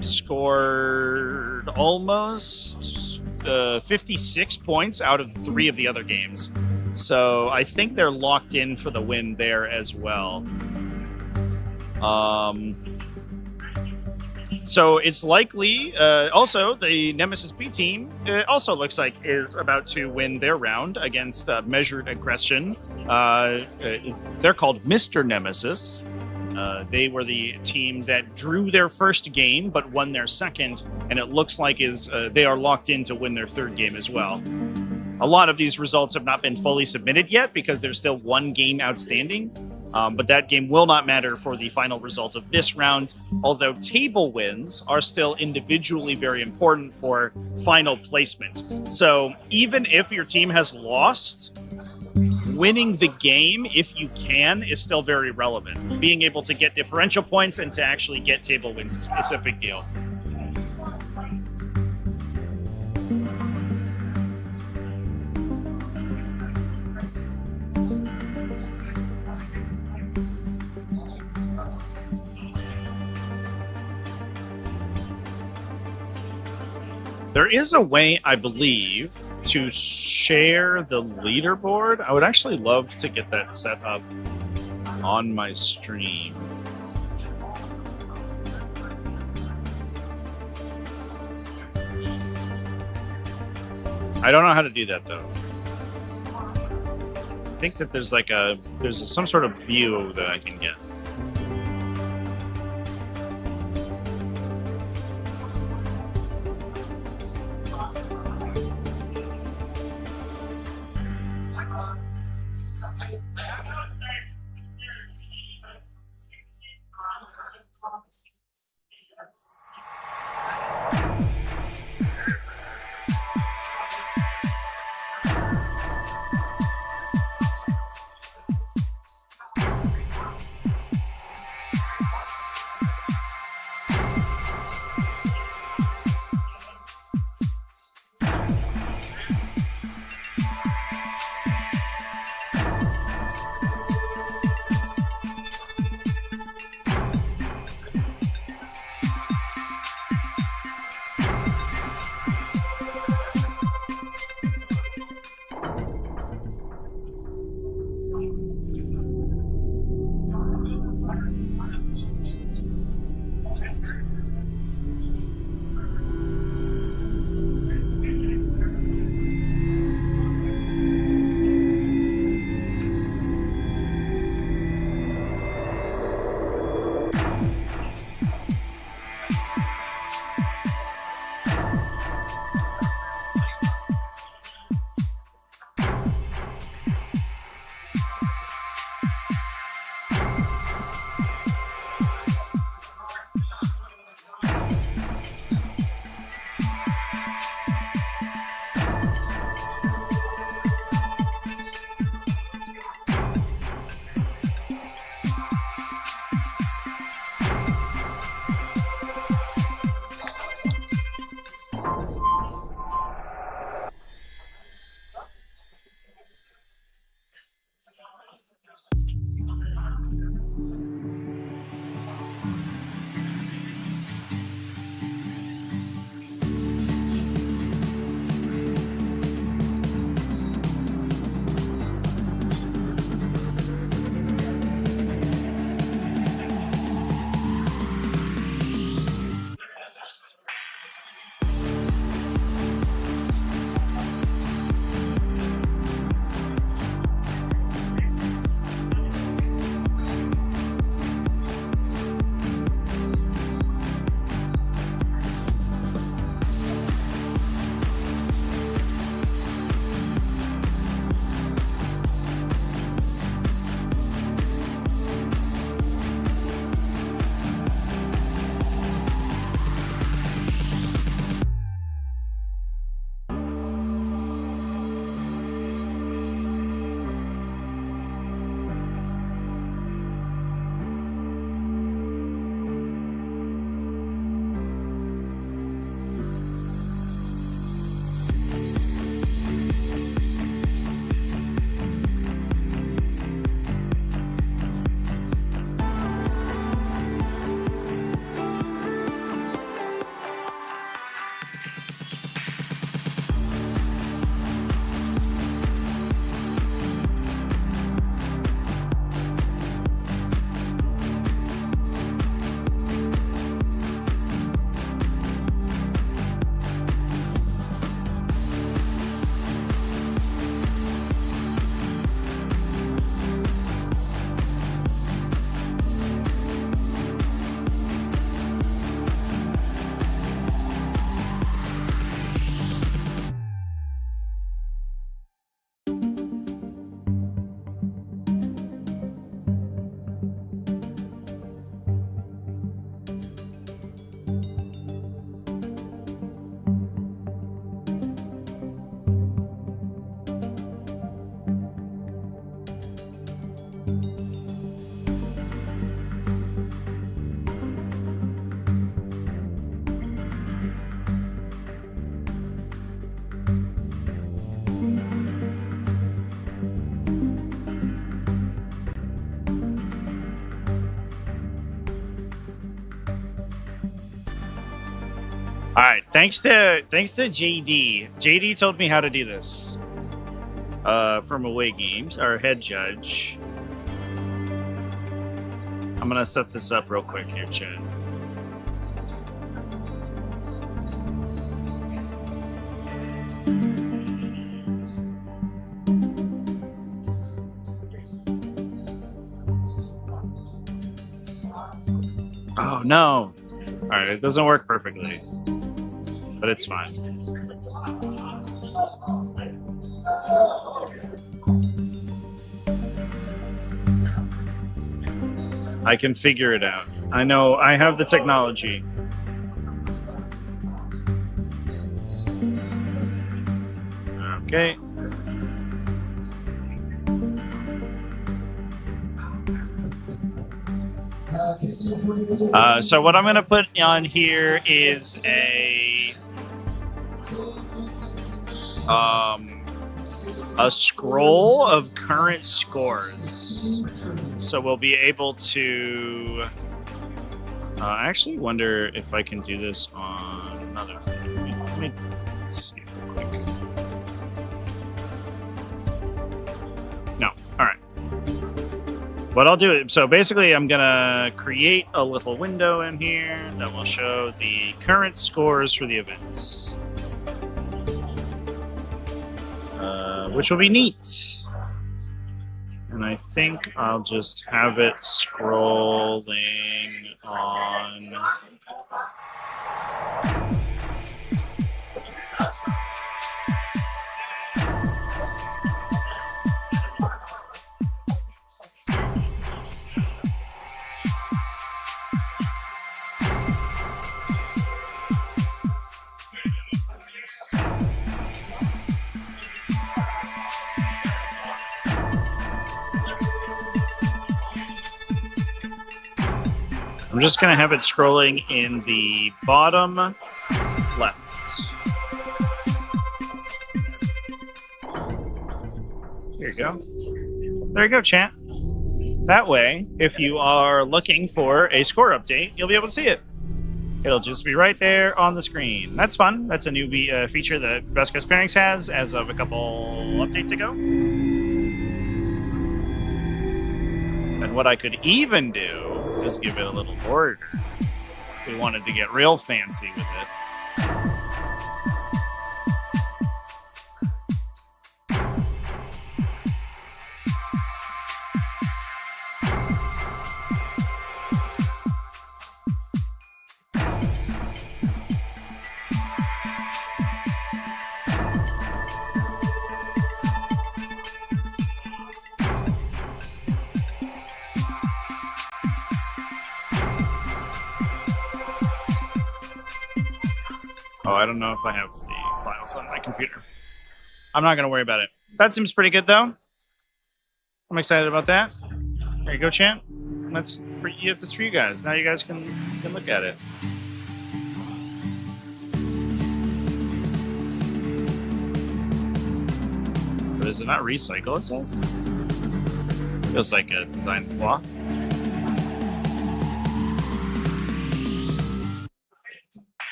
scored almost 56 points out of 3 of the other games. So I think they're locked in for the win there as well. So it's likely, also the Nemesis B team also looks like is about to win their round against Measured Aggression. They're called Mr. Nemesis. They were the team that drew their first game but won their second, and it looks like they are locked in to win their third game as well. A lot of these results have not been fully submitted yet because there's still one game outstanding, but that game will not matter for the final result of this round, although table wins are still individually very important for final placement. So even if your team has lost, winning the game, if you can, is still very relevant. Being able to get differential points and to actually get table wins is a specific deal. There is a way, I believe, to share the leaderboard. I would actually love to get that set up on my stream. I don't know how to do that though. I think that there's some sort of view that I can get. All right, thanks to JD. JD told me how to do this. From Away Games, our head judge. I'm gonna set this up real quick here, Chad. Oh no! All right, it doesn't work perfectly, but it's fine. I can figure it out. I know I have the technology. Okay. So what I'm going to put on here is a scroll of current scores. So we'll be able to... I actually wonder if I can do this on another thing. Let me see real quick. No. All right. What I'll do, so basically I'm going to create a little window in here that will show the current scores for the events. Which will be neat. And I think I'll just have it scrolling on... I'm just going to have it scrolling in the bottom left. Here you go. There you go, chat. That way, if you are looking for a score update, you'll be able to see it. It'll just be right there on the screen. That's fun. That's a new feature that Best Guess Pairings has as of a couple updates ago. And what I could even do is give it a little border if we wanted to get real fancy with it. Oh, I don't know if I have the files on my computer. I'm not going to worry about it. That seems pretty good, though. I'm excited about that. There you go, champ. That's for you. This for you guys. Now you guys can look at it. But does it not recycle itself? Feels like a design flaw.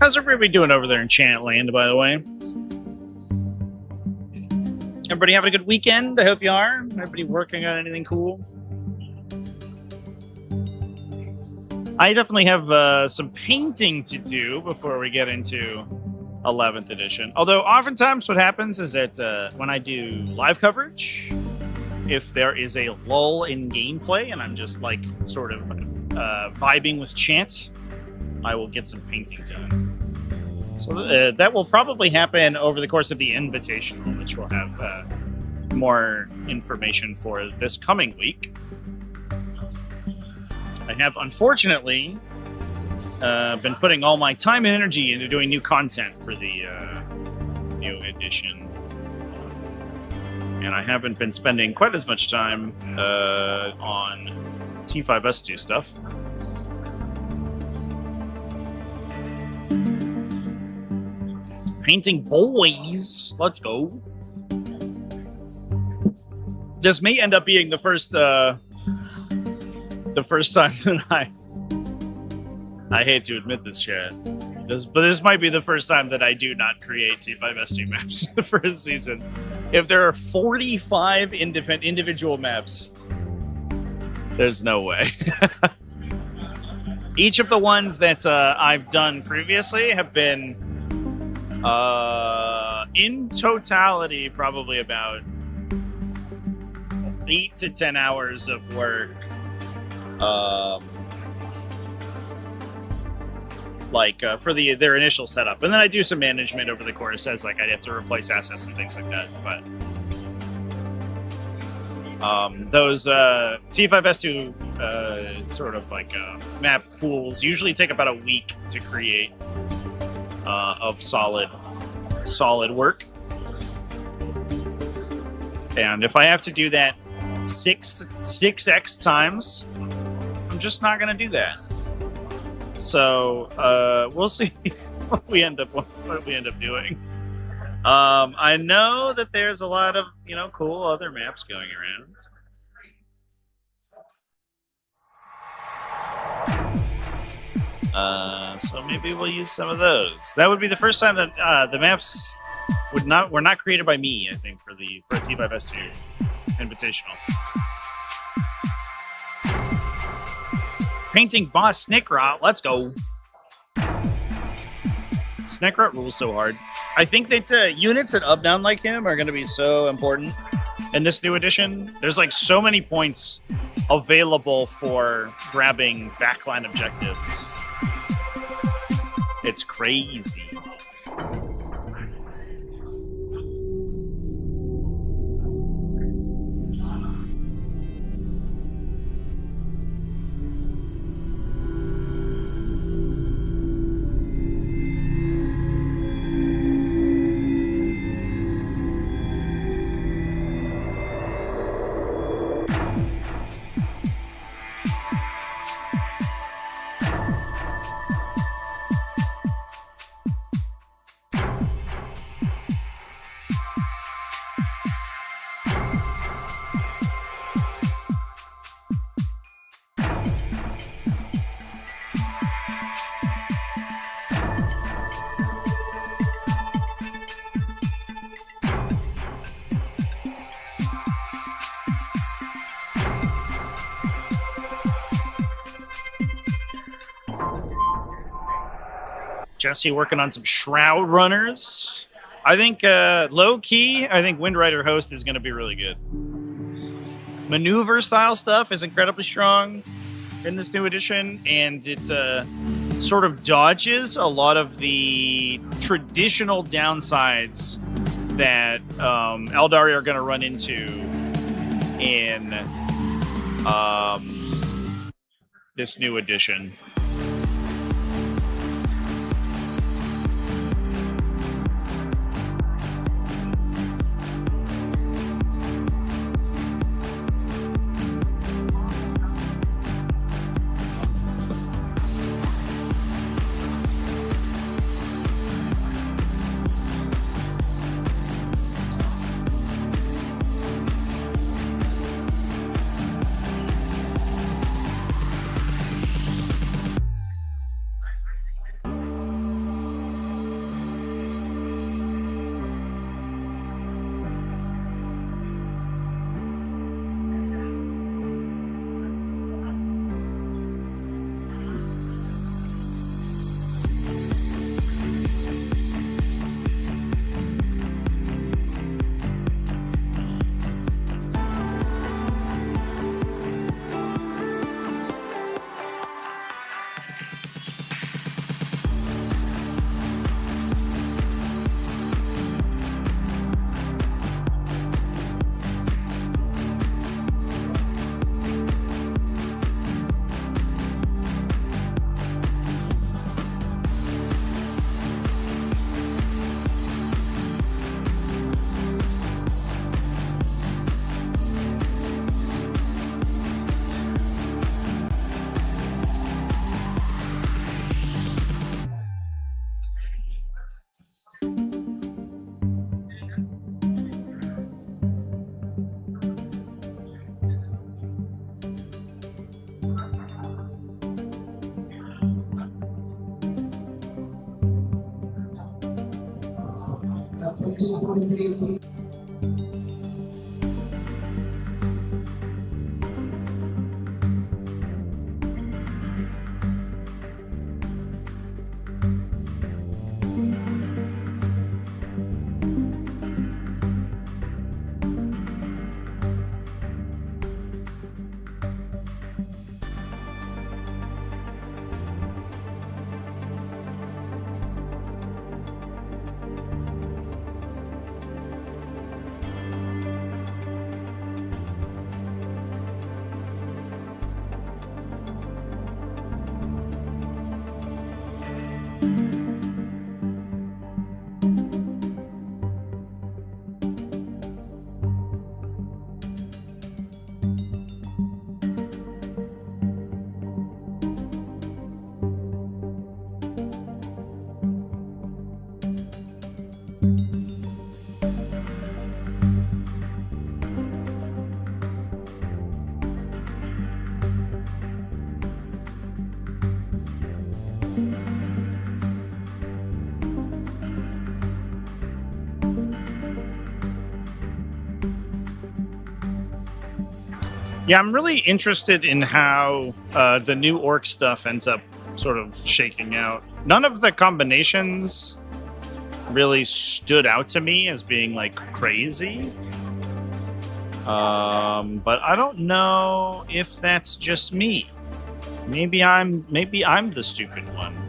How's everybody doing over there in Chantland, by the way? Everybody having a good weekend? I hope you are. Everybody working on anything cool? I definitely have some painting to do before we get into 11th edition. Although oftentimes what happens is that when I do live coverage, if there is a lull in gameplay and I'm just like sort of vibing with chant, I will get some painting done. So that will probably happen over the course of the Invitational, which will have more information for this coming week. I have, unfortunately, been putting all my time and energy into doing new content for the new edition. And I haven't been spending quite as much time on T5S2 stuff. Painting boys. Let's go. This may end up being the first time that I hate to admit this, chat. But this might be the first time that I do not create T5S2 maps for a season. If there are 45 individual maps, there's no way. Each of the ones that I've done previously have been, in totality, probably about 8 to 10 hours of work. For their initial setup, and then I do some management over the course as like I'd have to replace assets and things like that. But those T5S2 sort of like map pools usually take about a week to create of solid work. And if I have to do that 6x times, I'm just not going to do that. So we'll see what we end up doing. I know that there's a lot of cool other maps going around. So maybe we'll use some of those. That would be the first time that the maps were not created by me. I think for T5S2 Invitational. Painting boss Snickrot. Let's go. Snickrot rules so hard. I think that units that up down like him are going to be so important in this new edition. There's like so many points available for grabbing backline objectives. It's crazy. Jesse working on some Shroud Runners. I think low key, I think Windrider Host is going to be really good. Maneuver style stuff is incredibly strong in this new edition, and it sort of dodges a lot of the traditional downsides that Eldari are going to run into in this new edition. Yeah, I'm really interested in how the new orc stuff ends up sort of shaking out. None of the combinations really stood out to me as being like crazy. But I don't know if that's just me. Maybe I'm the stupid one.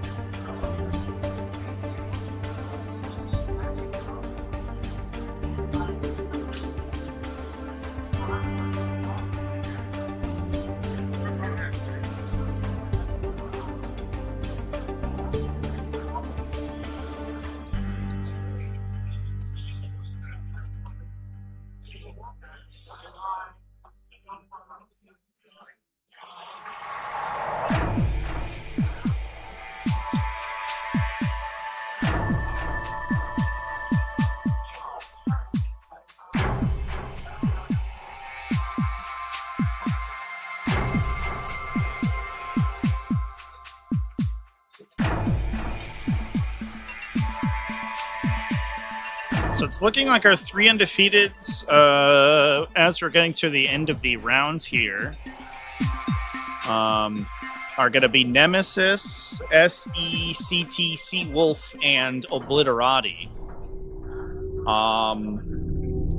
So it's looking like our 3 undefeateds, as we're getting to the end of the round here, are going to be Nemesis, SECT, Sea Wolf, and Obliterati.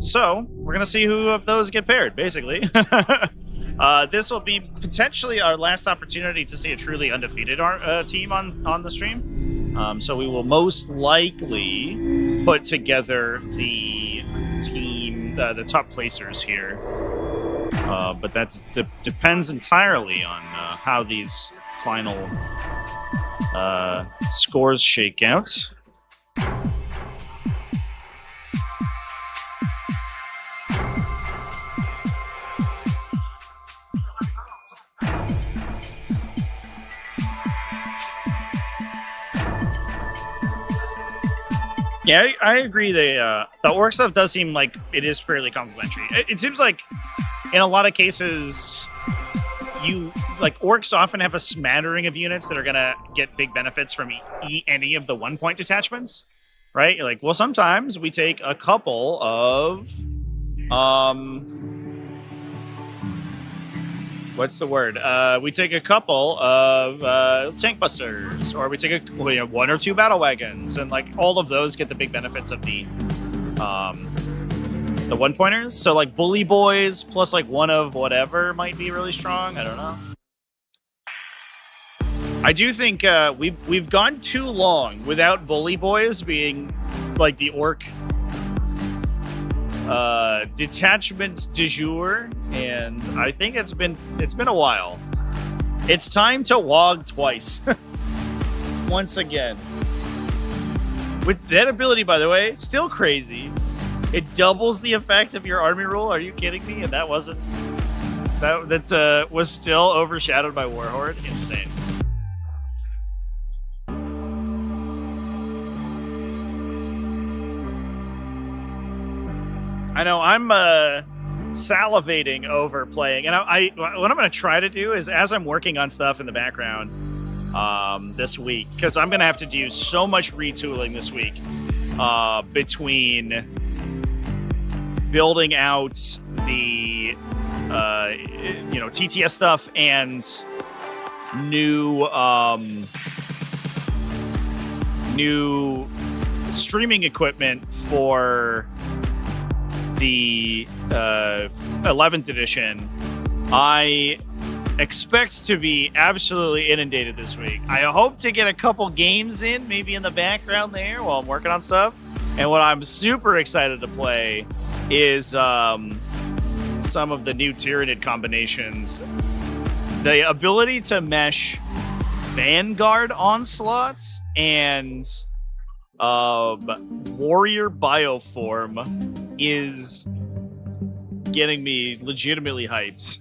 So we're going to see who of those get paired, basically. This will be potentially our last opportunity to see a truly undefeated team on the stream. So we will most likely put together the team, the top placers here. But that depends entirely on how these final scores shake out. Yeah, I agree. The orc stuff does seem like it is fairly complementary. It seems like in a lot of cases, orcs often have a smattering of units that are gonna get big benefits from any of the 1-point detachments, right? You're like, well, sometimes we take a couple of what's the word? We take a couple of tank busters, or we take 1 or 2 battle wagons, and like all of those get the big benefits of the 1-pointers. So like bully boys plus like 1 of whatever might be really strong. I don't know. I do think we've gone too long without bully boys being like the orc detachment du jour, and I think it's been a while. It's time to wog twice. Once again. With that ability, by the way, still crazy. It doubles the effect of your army rule. Are you kidding me? And that wasn't that was still overshadowed by Warhorde. Insane. I know I'm salivating over playing, and what I'm going to try to do is, as I'm working on stuff in the background this week, because I'm going to have to do so much retooling this week between building out the TTS stuff and new streaming equipment for the 11th edition. I expect to be absolutely inundated this week. I hope to get a couple games in, maybe in the background there while I'm working on stuff. And what I'm super excited to play is some of the new Tyranid combinations. The ability to mesh Vanguard onslaughts and Warrior Bioform is getting me legitimately hyped.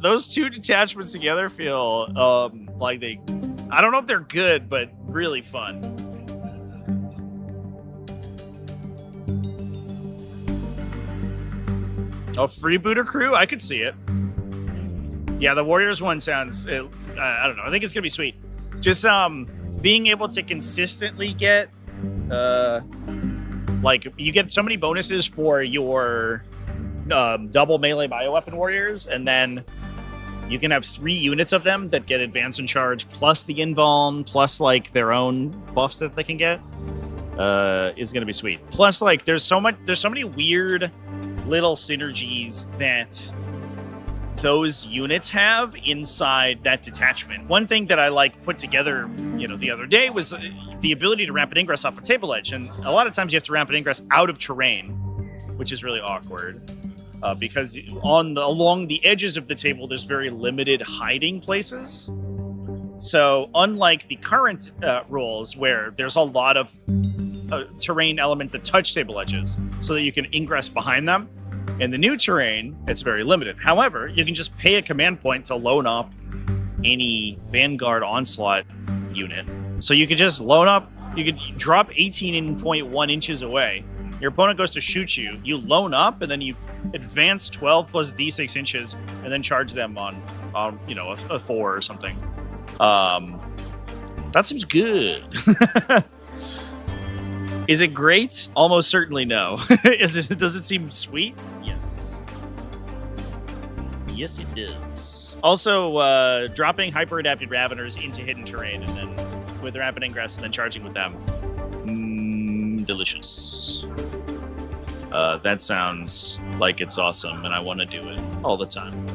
Those two detachments together feel like they... I don't know if they're good, but really fun. Oh, Freebooter crew? I could see it. Yeah, the Warriors one sounds... I don't know. I think it's going to be sweet. Just being able to consistently get... you get so many bonuses for your double melee bioweapon warriors, and then you can have 3 units of them that get advance and charge, plus the invuln, plus their own buffs that they can get. Is going to be sweet. Plus, there's so many weird little synergies that those units have inside that detachment. One thing that I put together, the other day was the ability to rapid ingress off a table edge, and a lot of times you have to rapid ingress out of terrain, which is really awkward because along the edges of the table there's very limited hiding places. So unlike the current rules where there's a lot of terrain elements that touch table edges so that you can ingress behind them, in the new terrain, it's very limited. However, you can just pay a command point to loan up any Vanguard Onslaught unit. So you could just loan up, you could drop 18.1 inches away. Your opponent goes to shoot you, you loan up, and then you advance 12 plus d6 inches, and then charge them on a 4 or something. That seems good. Is it great? Almost certainly no. Does it seem sweet? Yes. Yes, it does. Also, dropping hyper-adapted Raveners into hidden terrain, and then with rapid ingress, and then charging with them. Delicious. That sounds like it's awesome, and I want to do it all the time.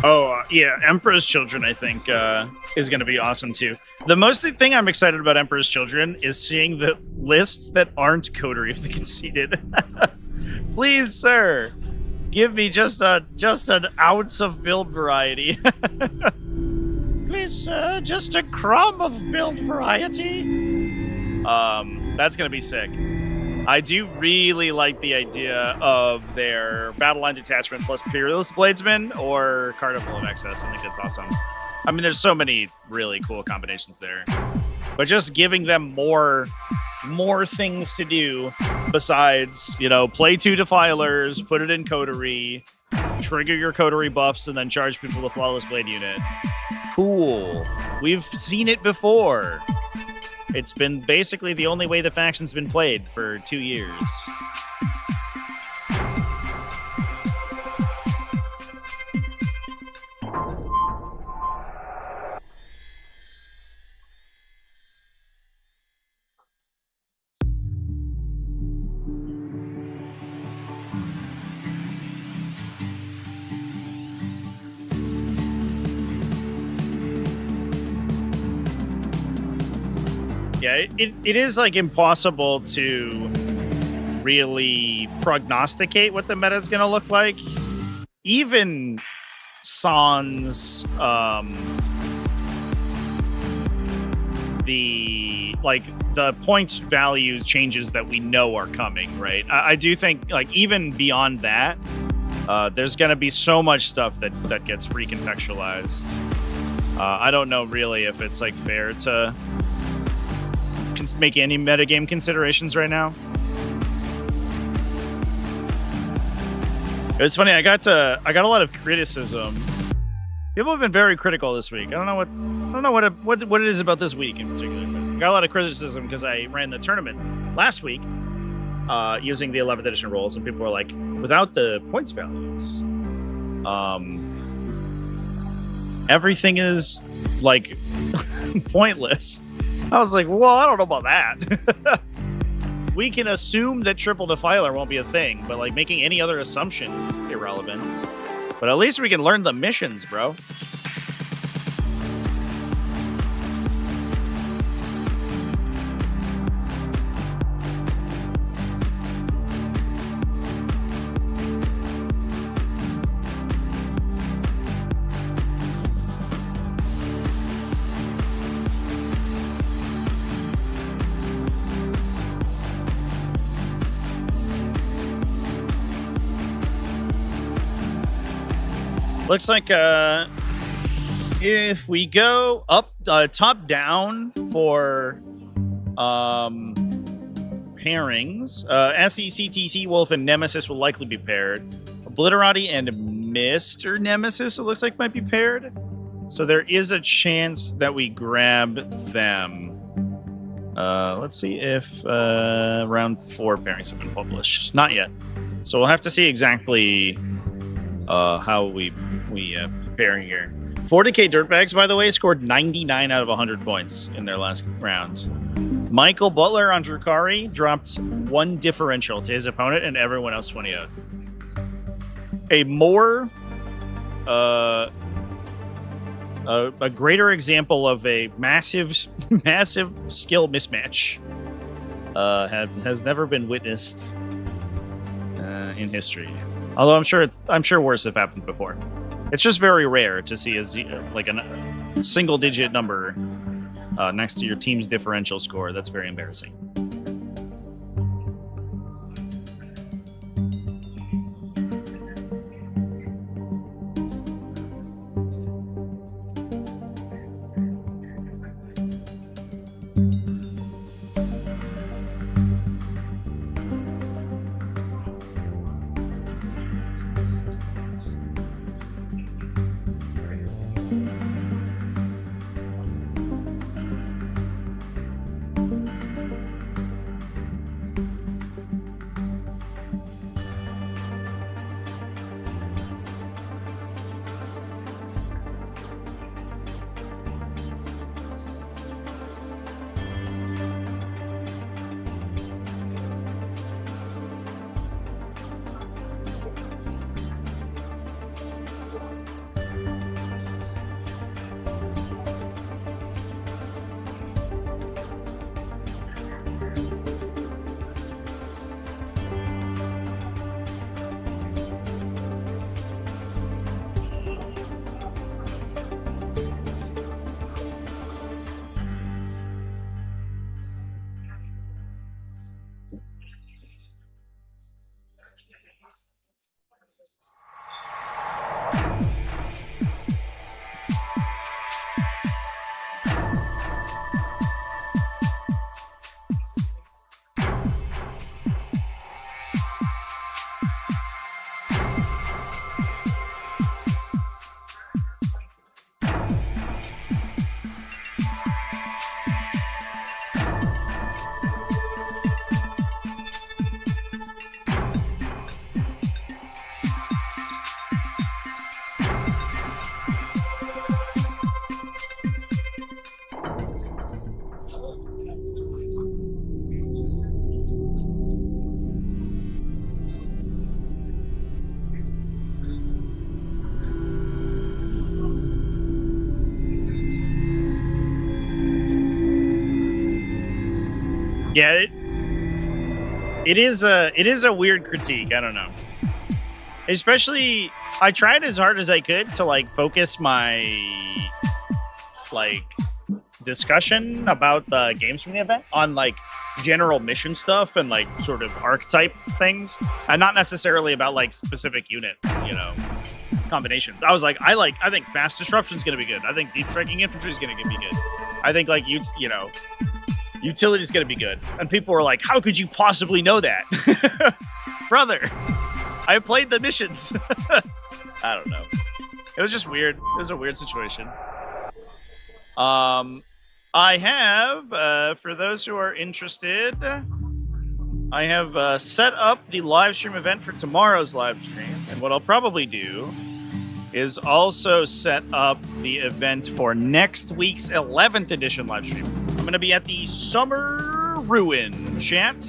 Oh, yeah, Emperor's Children, I think, is going to be awesome, too. The most thing I'm excited about Emperor's Children is seeing the lists that aren't Coterie of the Conceited. Please, sir, give me just an ounce of build variety. Please, sir, just a crumb of build variety. That's going to be sick. I do really like the idea of their Battle Line Detachment plus Peerless Bladesman or Carnival of Excess. I think that's awesome. I mean, there's so many really cool combinations there. But just giving them more things to do besides, play 2 Defilers, put it in Coterie, trigger your Coterie buffs, and then charge people with Flawless Blade unit. Cool. We've seen it before. It's been basically the only way the faction's been played for 2 years. Yeah, it is impossible to really prognosticate what the meta is going to look like. Even sans the points value changes that we know are coming, right? I do think like even beyond that, there's going to be so much stuff that gets recontextualized. I don't know really if it's like fair to make any metagame considerations right now. It's funny. I got a lot of criticism. People have been very critical this week. I don't know what it is about this week in particular. But I got a lot of criticism because I ran the tournament last week using the 11th edition rules, and people were like, without the points values, everything is like pointless. I was like, well, I don't know about that. We can assume that triple defiler won't be a thing, but like making any other assumptions irrelevant. But at least we can learn the missions, bro. Looks like if we go up top down for pairings, SECTC Wolf and Nemesis will likely be paired. Obliterati and Mr. Nemesis, it looks like, might be paired. So there is a chance that we grab them. Let's see if round 4 pairings have been published. Not yet. So we'll have to see exactly how we prepare here. 40k Dirtbags, by the way, scored 99 out of 100 points in their last round. Michael Butler on Drukari dropped 1 differential to his opponent and everyone else 20 out. A more a greater example of a massive skill mismatch has never been witnessed in history. Although I'm sure worse have happened before. It's just very rare to see like a single-digit number next to your team's differential score. That's very embarrassing. Yeah, It is a weird critique. I don't know. Especially, I tried as hard as I could to like focus my like discussion about the games from the event on like general mission stuff and like sort of archetype things, and not necessarily about like specific unit, combinations. I was like, I think fast disruption is going to be good. I think deep striking infantry is going to be good. I think like utility is going to be good. And people were like, how could you possibly know that? Brother, I played the missions. I don't know. It was just weird. It was a weird situation. I have, for those who are interested, I have set up the live stream event for tomorrow's live stream. And what I'll probably do is also set up the event for next week's 11th edition live stream. I'm going to be at the Summer Ruin, chat,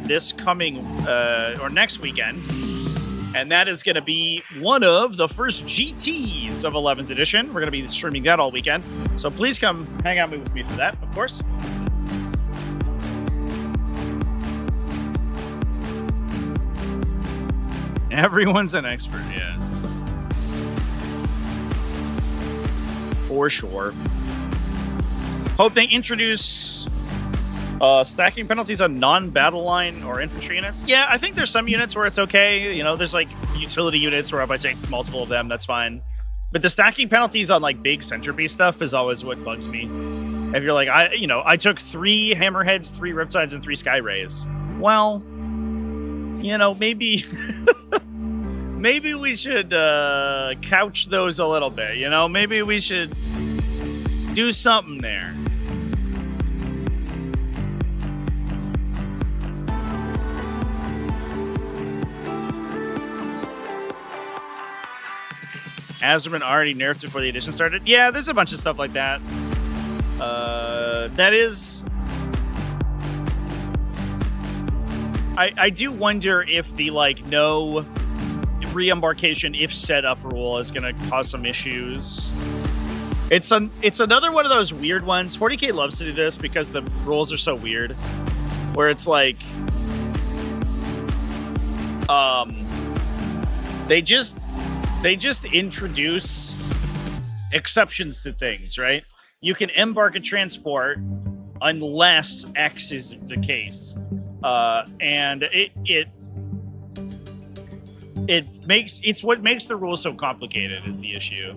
this coming, or next weekend. And that is going to be one of the first GTs of 11th edition. We're going to be streaming that all weekend. So please come hang out with me for that, of course. Everyone's an expert, yeah. For sure. Hope they introduce stacking penalties on non-battle line or infantry units. Yeah, I think there's some units where it's okay. There's like utility units where if I take multiple of them, that's fine. But the stacking penalties on like big centerpiece stuff is always what bugs me. If you're like, I took 3 hammerheads, 3 riptides, and 3 sky rays. Well, maybe maybe we should couch those a little bit. Maybe we should do something there. Azerman already nerfed before the edition started. Yeah, there's a bunch of stuff like that. That is... I do wonder if the, no re-embarkation if set up rule is going to cause some issues. It's another one of those weird ones. 40k loves to do this because the rules are so weird. Where it's like... They just introduce exceptions to things, right? You can embark a transport unless X is the case. And it's what makes the rules so complicated is the issue.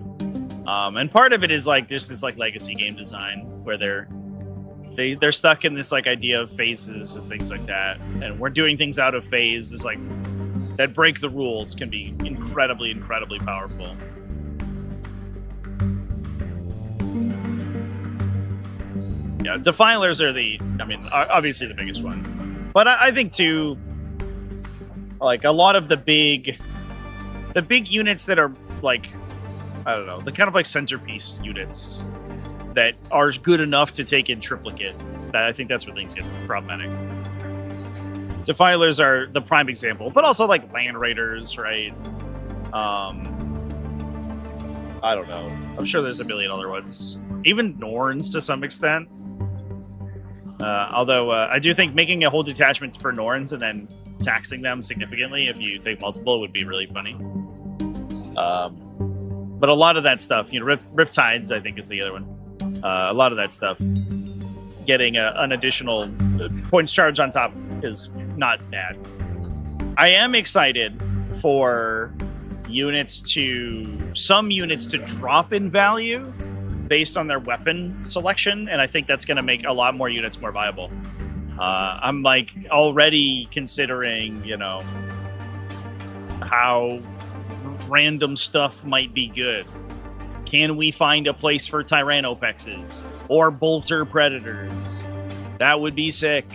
And part of it is this legacy game design where they're stuck in this idea of phases and things like that. And we're doing things out of phase is that break the rules can be incredibly, incredibly powerful. Yeah, Defilers are obviously the biggest one. But I think too, a lot of the big units that are I don't know, the kind of centerpiece units that are good enough to take in triplicate. That I think that's where things get problematic. Defilers are the prime example, but also Land Raiders, right? I don't know. I'm sure there's a million other ones. Even Norns to some extent. Although I do think making a whole detachment for Norns and then taxing them significantly if you take multiple would be really funny. But a lot of that stuff, Riptides, I think is the other one. A lot of that stuff, getting an additional points charge on top is not bad. I am excited for some units to drop in value based on their weapon selection, and I think that's going to make a lot more units more viable. I'm already considering, how random stuff might be good. Can we find a place for Tyrannofexes or Bolter Predators? That would be sick.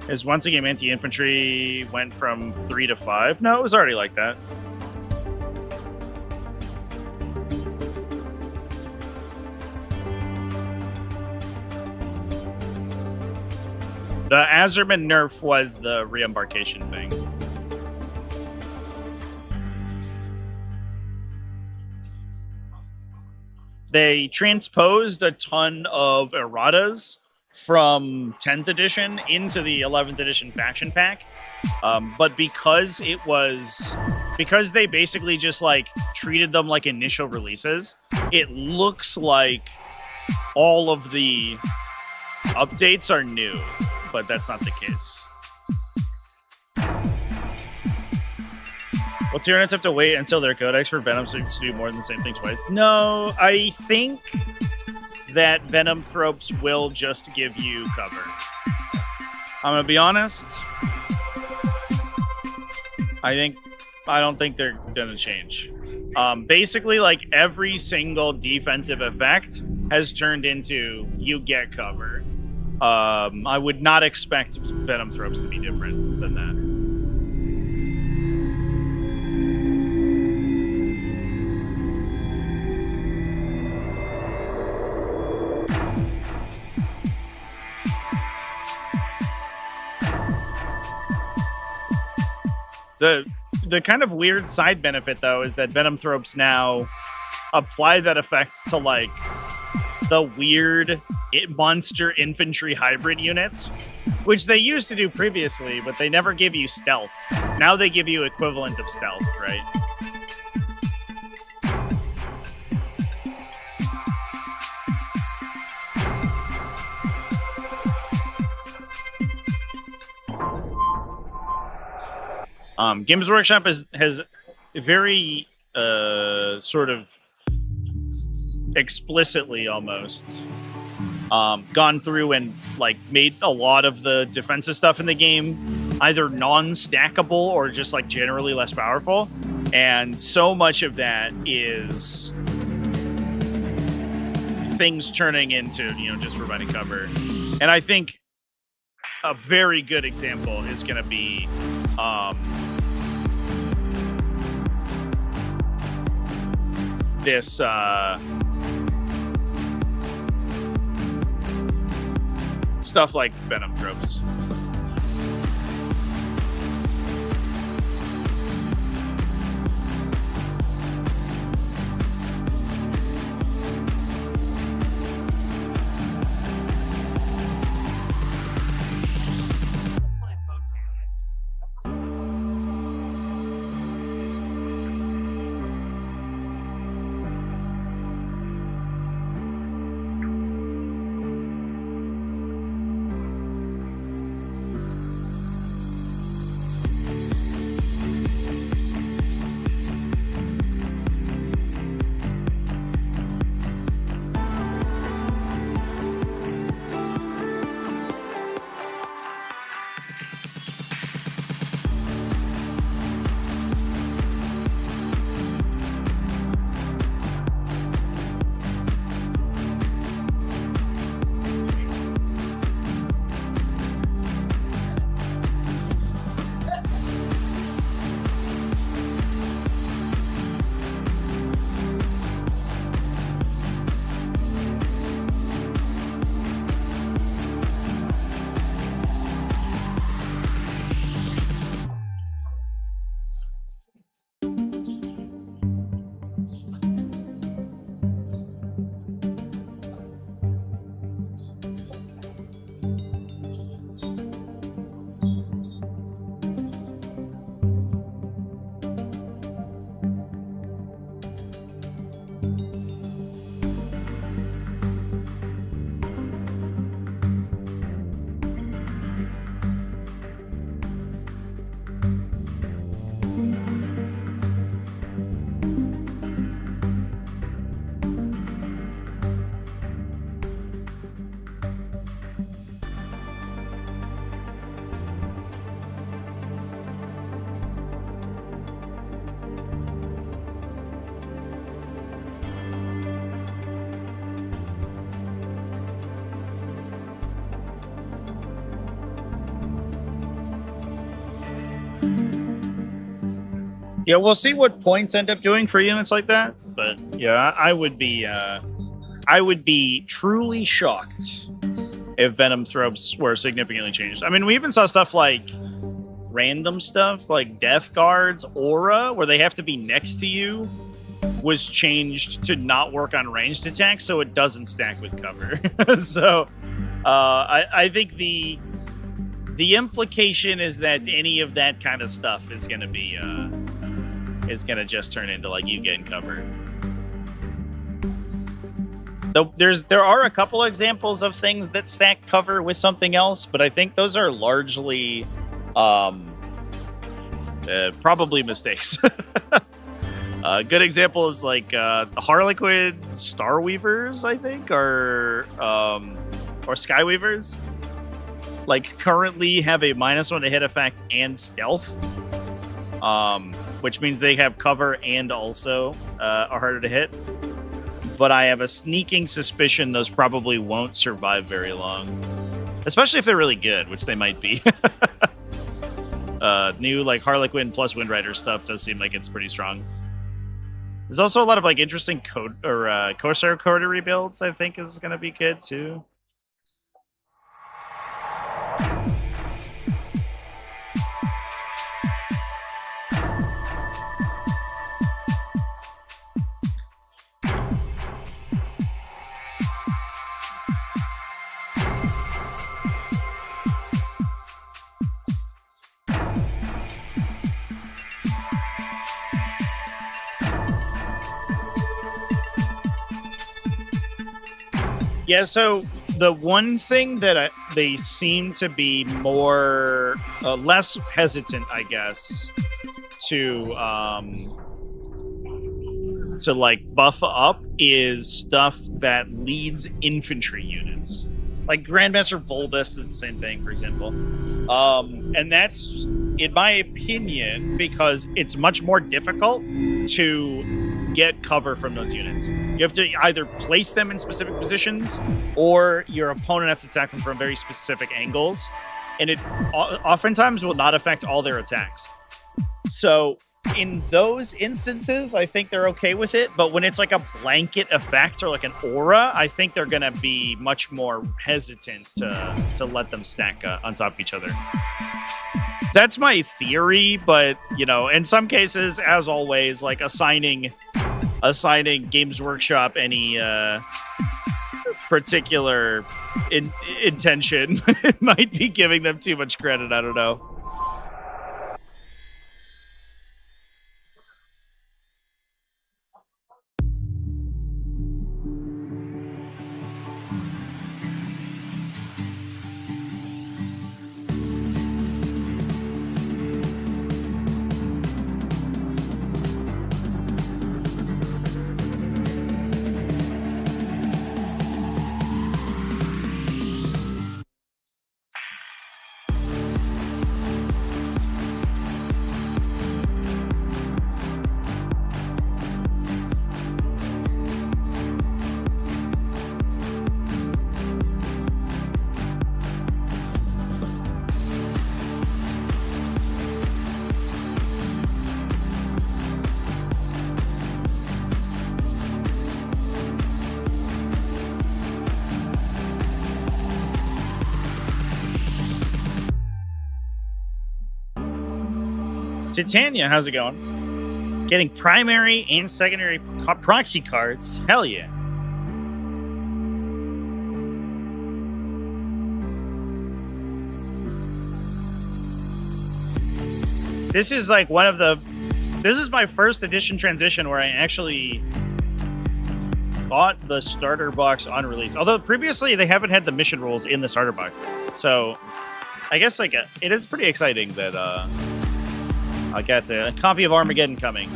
Is once a game anti-infantry went from 3 to 5? No, it was already like that. The Azerman nerf was the re-embarkation thing. they transposed a ton of erratas from 10th edition into the 11th edition faction pack. But because they basically just like treated them like initial releases, it looks like all of the updates are new, but that's not the case. Well, Tyranids have to wait until their codex for Venom to do more than the same thing twice. No, I think that Venom Thropes will just give you cover. I'm gonna be honest. I don't think they're gonna change. Basically, like every single defensive effect has turned into you get cover. I would not expect Venom Thropes to be different than that. The kind of weird side benefit, though, is that Venom Thropes now apply that effect to, like, the weird monster infantry hybrid units, which they used to do previously, but they never give you stealth. Now they give you equivalent of stealth, right? Games Workshop has very sort of explicitly almost gone through and like made a lot of the defensive stuff in the game either non-stackable or just like generally less powerful, and so much of that is things turning into, you know, just providing cover. And I think a very good example is going to be this stuff like Venom Tropes. Yeah, we'll see what points end up doing for units like that. But yeah, I would be truly shocked if Venom Thropes were significantly changed. I mean, we even saw stuff like random stuff like Death Guard's Aura, where they have to be next to you was changed to not work on ranged attacks, so it doesn't stack with cover. So I think the implication is that any of that kind of stuff is going to be just turn into like you getting cover. Though there are a couple examples of things that stack cover with something else, but I think those are largely probably mistakes. A good example is like the Harlequin Starweavers, I think, or Skyweavers. Like currently have a -1 to hit effect and stealth, which means they have cover and also are harder to hit. But I have a sneaking suspicion those probably won't survive very long, especially if they're really good, which they might be. New like Harlequin plus Windrider stuff does seem like it's pretty strong. There's also a lot of like interesting Corsair coterie builds. I think is going to be good too. Yeah, so the one thing that they seem to be more less hesitant, I guess, to like buff up is stuff that leads infantry units. Like Grandmaster Volbus is the same thing, for example. And that's, in my opinion, because it's much more difficult to get cover from those units. You have to either place them in specific positions or your opponent has to attack them from very specific angles. And it oftentimes will not affect all their attacks. So in those instances, I think they're okay with it. But when it's like a blanket effect or like an aura, I think they're going to be much more hesitant to let them stack on top of each other. That's my theory, but, you know, in some cases, as always, like assigning Games Workshop any particular intention might be giving them too much credit. I don't know. Titania, how's it going? Getting primary and secondary proxy cards. Hell yeah. This is like this is my first edition transition where I actually got the starter box on release. Although previously they haven't had the mission rules in the starter box. So I guess like it is pretty exciting that I got a copy of Armageddon coming.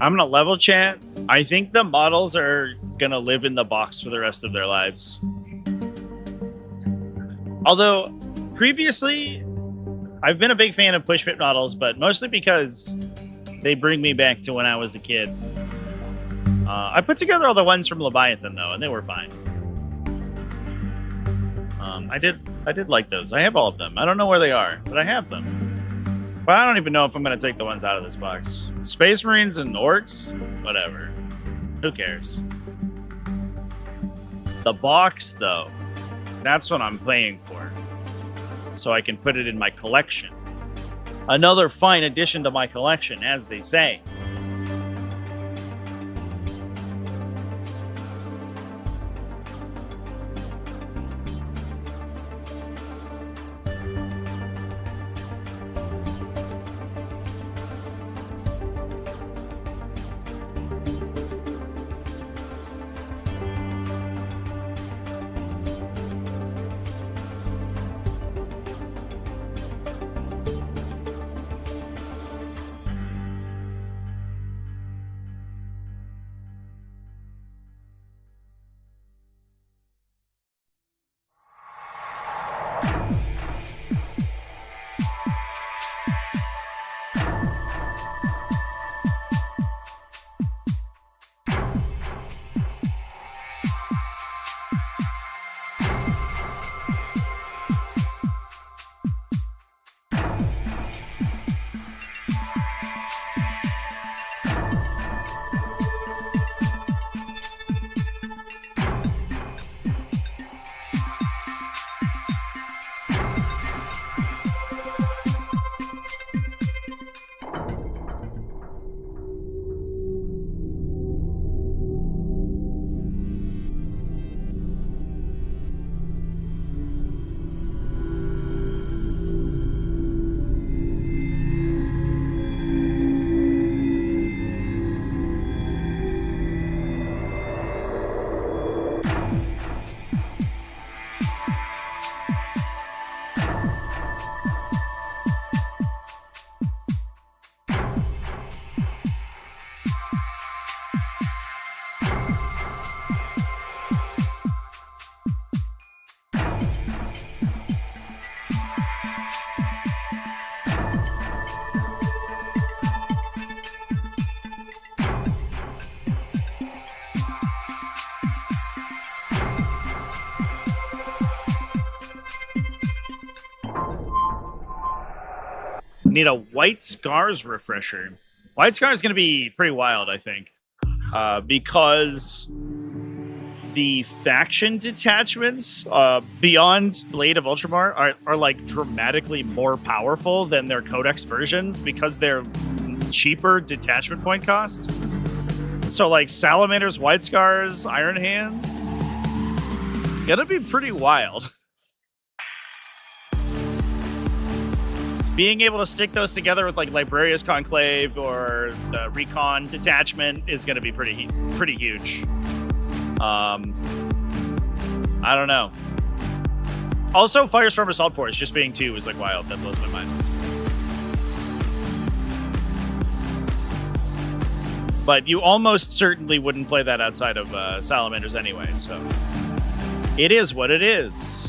I'm gonna level chat. I think the models are gonna live in the box for the rest of their lives. Although, previously, I've been a big fan of push fit models, but mostly because they bring me back to when I was a kid. I put together all the ones from Leviathan though, and they were fine. I did like those. I have all of them. I don't know where they are, but I have them. But I don't even know if I'm going to take the ones out of this box. Space Marines and Orcs? Whatever. Who cares? The box, though. That's what I'm playing for. So I can put it in my collection. Another fine addition to my collection, as they say. Need a White Scars refresher. White Scars is going to be pretty wild, I think, because the faction detachments beyond Blade of Ultramar are like dramatically more powerful than their Codex versions because they're cheaper detachment point cost. So like Salamanders, White Scars, Iron Hands, gonna be pretty wild. Being able to stick those together with like Librarius Conclave or the Recon detachment is going to be pretty huge. I don't know. Also, Firestorm Assault Force just being 2 is like wild. That blows my mind. But you almost certainly wouldn't play that outside of Salamanders anyway. So it is what it is.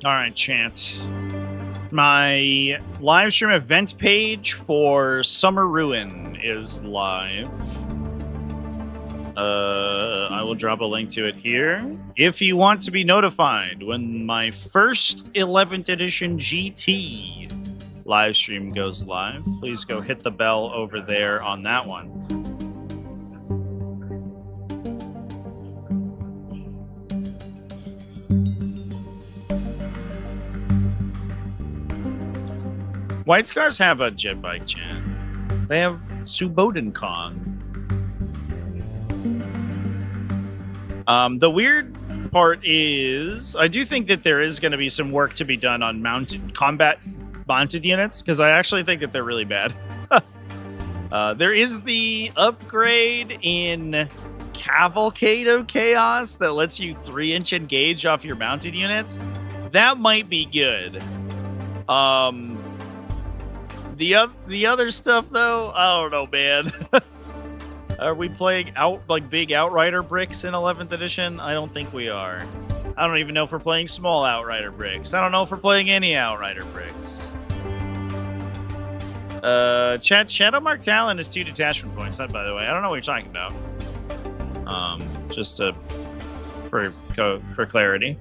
All right, chat. My live stream event page for Summer Ruin is live. I will drop a link to it here. If you want to be notified when my first 11th edition GT live stream goes live, please go hit the bell over there on that one. White Scars have a jet bike chat. They have Subodencon. The weird part is, I do think that there is going to be some work to be done on combat mounted units, because I actually think that they're really bad. There is the upgrade in Cavalcade of Chaos that lets you 3-inch engage off your mounted units. That might be good. The other stuff, though, I don't know, man. Are we playing big Outrider bricks in 11th edition? I don't think we are. I don't even know if we're playing small Outrider bricks. I don't know if we're playing any Outrider bricks. Shadow Mark Talon is 2 detachment points, by the way. I don't know what you're talking about. Just for clarity.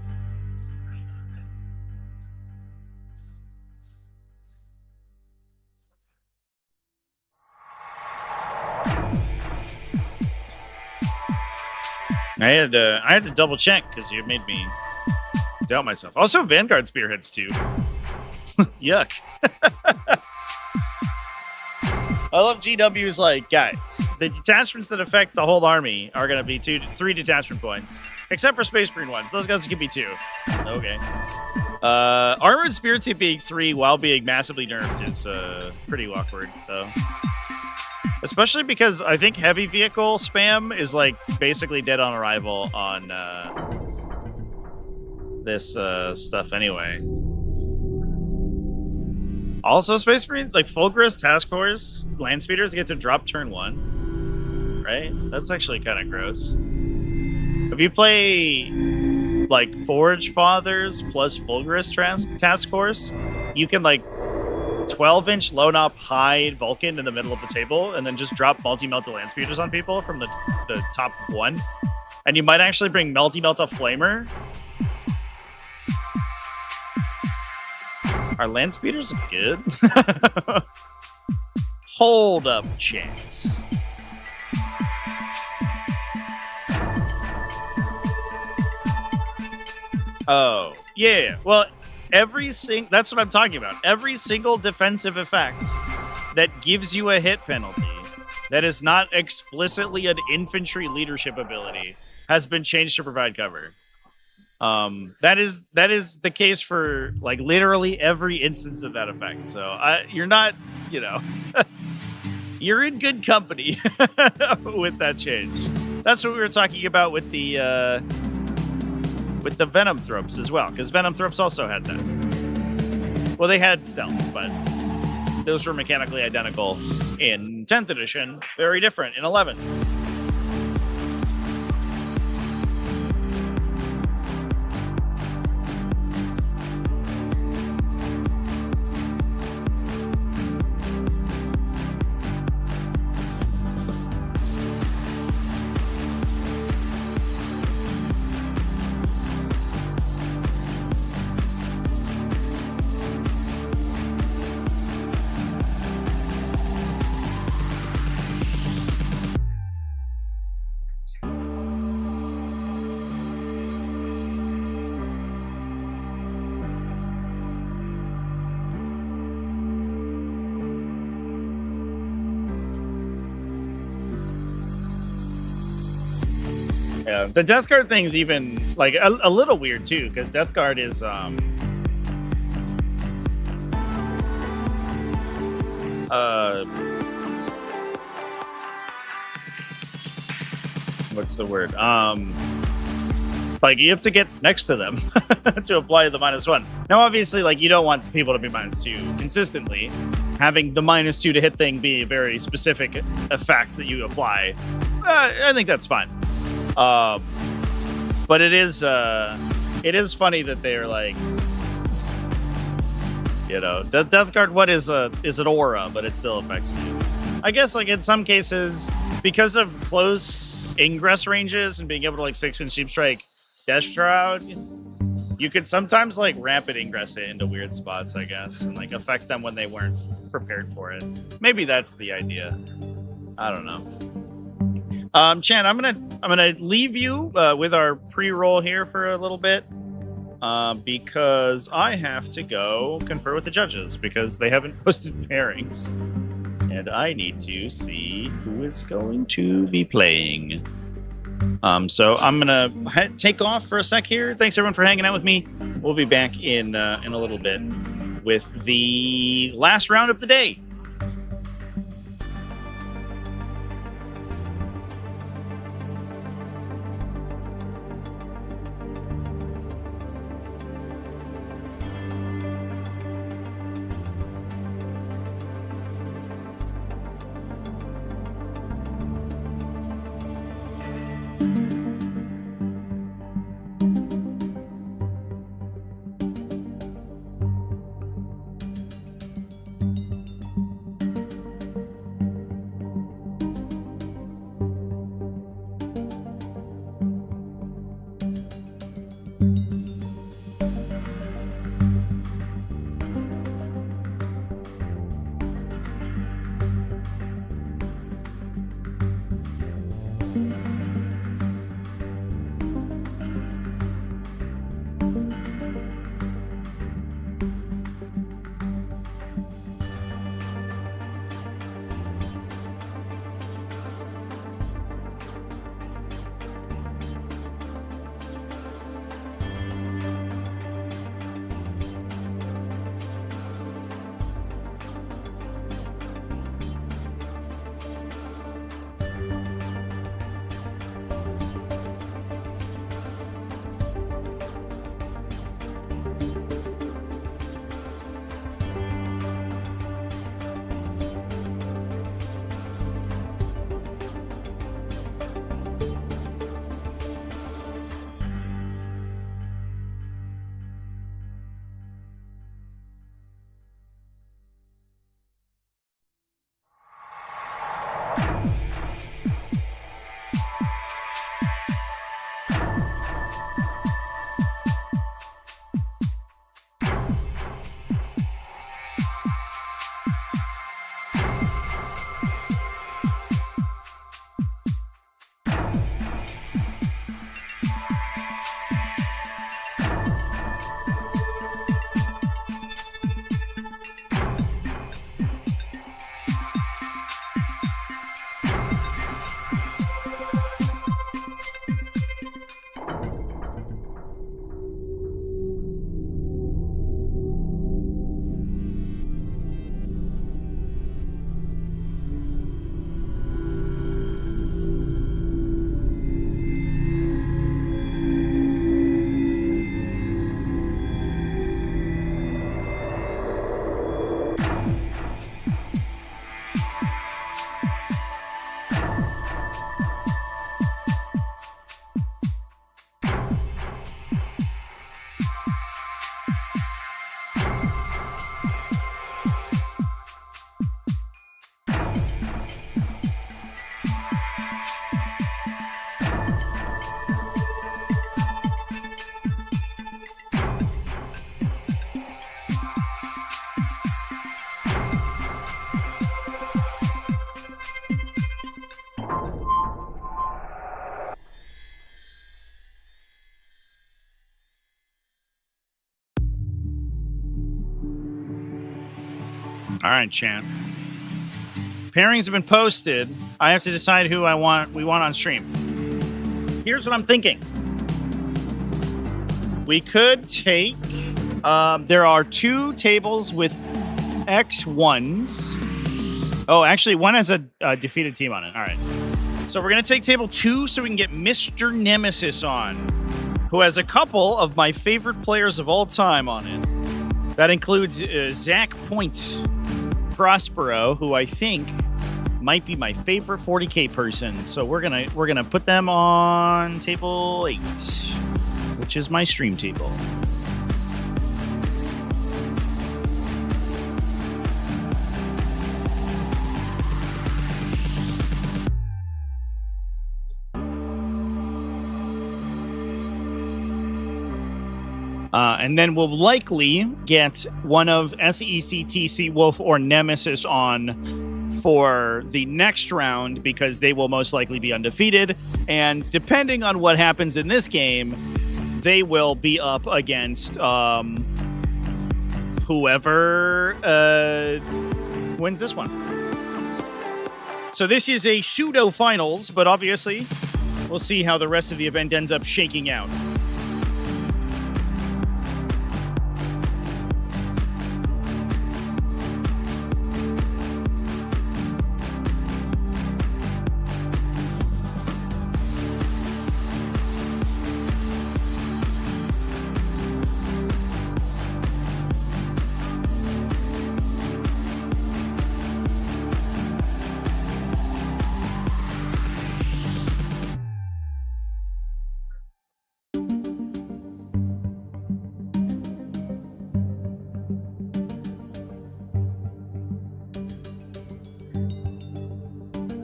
I had to double check because you made me doubt myself. Also, Vanguard spearheads too. Yuck. I love GW's like, guys, the detachments that affect the whole army are going to be 3 detachment points, except for Space Marine ones. Those guys can be 2. Okay. Armored Spirits being 3 while being massively nerfed is pretty awkward, though. Especially because I think heavy vehicle spam is like basically dead on arrival on this stuff anyway. Also, Space Marine, like Fulgurous Task Force, land speeders get to drop turn 1. Right? That's actually kind of gross. If you play like Forge Fathers plus Fulgurous Task Force, you can like 12-inch low-nop hide Vulcan in the middle of the table and then just drop multi-melta land speeders on people from the top 1. And you might actually bring multi-melta Flamer. Are land speeders good? Hold up, chance. Oh, yeah. Well, that's what I'm talking about. Every single defensive effect that gives you a hit penalty that is not explicitly an infantry leadership ability has been changed to provide cover. That is the case for like literally every instance of that effect. So you're not, you're in good company with that change. That's what we were talking about with the Venom Thropes as well, because Venom Thropes also had that. Well, they had stealth, but those were mechanically identical in 10th edition. Very different in 11th. Yeah, the Death Guard thing's even like a little weird too, because Death Guard is what's the word? Like you have to get next to them to apply the -1. Now, obviously, like you don't want people to be -2 consistently. Having the -2 to hit thing be a very specific effect that you apply, I think that's fine. But it is funny that they're like, You know, Death Guard, what is an aura, but it still affects you. I guess, like, in some cases, because of close ingress ranges and being able to, like, 6-inch Deep Strike Death Shroud, you could sometimes, like, rapid ingress it into weird spots, I guess, and, like, affect them when they weren't prepared for it. Maybe that's the idea. I don't know. Chan, I'm gonna leave you with our pre-roll here for a little bit. Because I have to go confer with the judges because they haven't posted pairings. And I need to see who is going to be playing. So I'm going to take off for a sec here. Thanks, everyone, for hanging out with me. We'll be back in a little bit with the last round of the day. All right, Chan. Pairings have been posted. I have to decide who we want on stream. Here's what I'm thinking. We could take... there are 2 tables with X1s. Oh, actually, one has a defeated team on it. All right. So we're going to take table 2 so we can get Mr. Nemesis on, who has a couple of my favorite players of all time on it. That includes Zach Point Prospero, who I think might be my favorite 40k person. So we're gonna put them on table 8, which is my stream table. And then we'll likely get one of SECTC Wolf or Nemesis on for the next round because they will most likely be undefeated. And depending on what happens in this game, they will be up against whoever wins this one. So this is a pseudo finals, but obviously we'll see how the rest of the event ends up shaking out.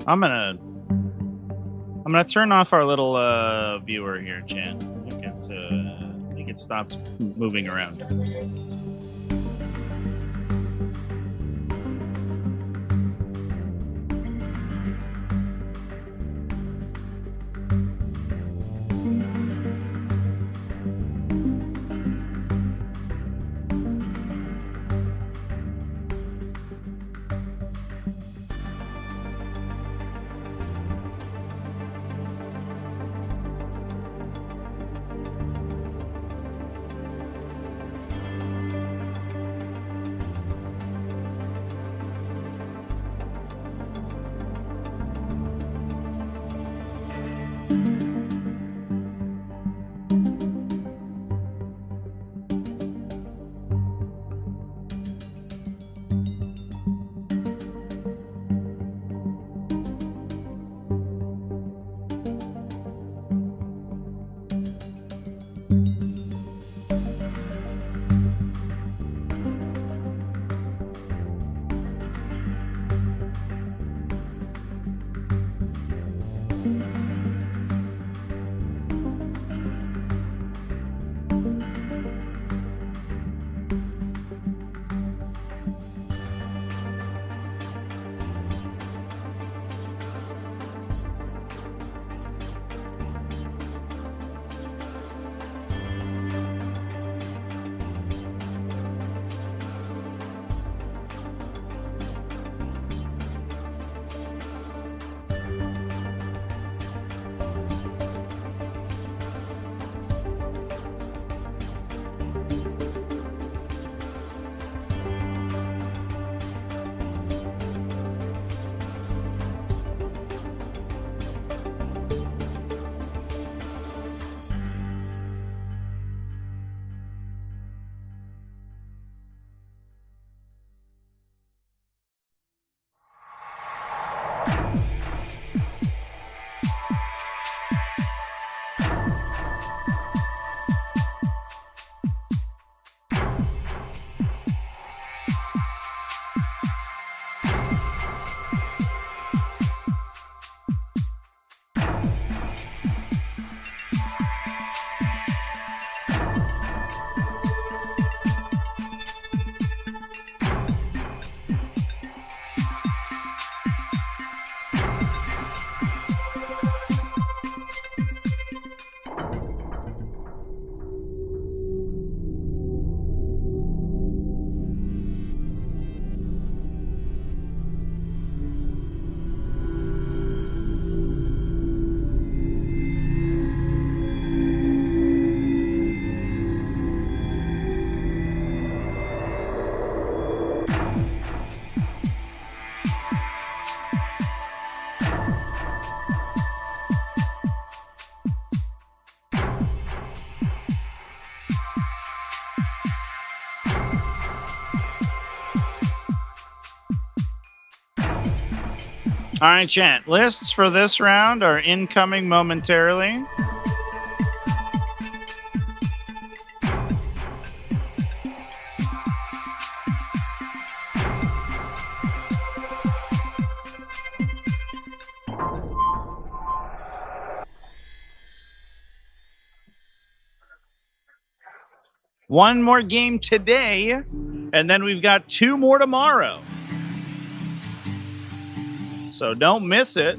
I'm gonna turn off our little viewer here, chat. I think it stopped moving around. All right, chat. Lists for this round are incoming momentarily. One more game today, and then we've got 2 more tomorrow. So don't miss it.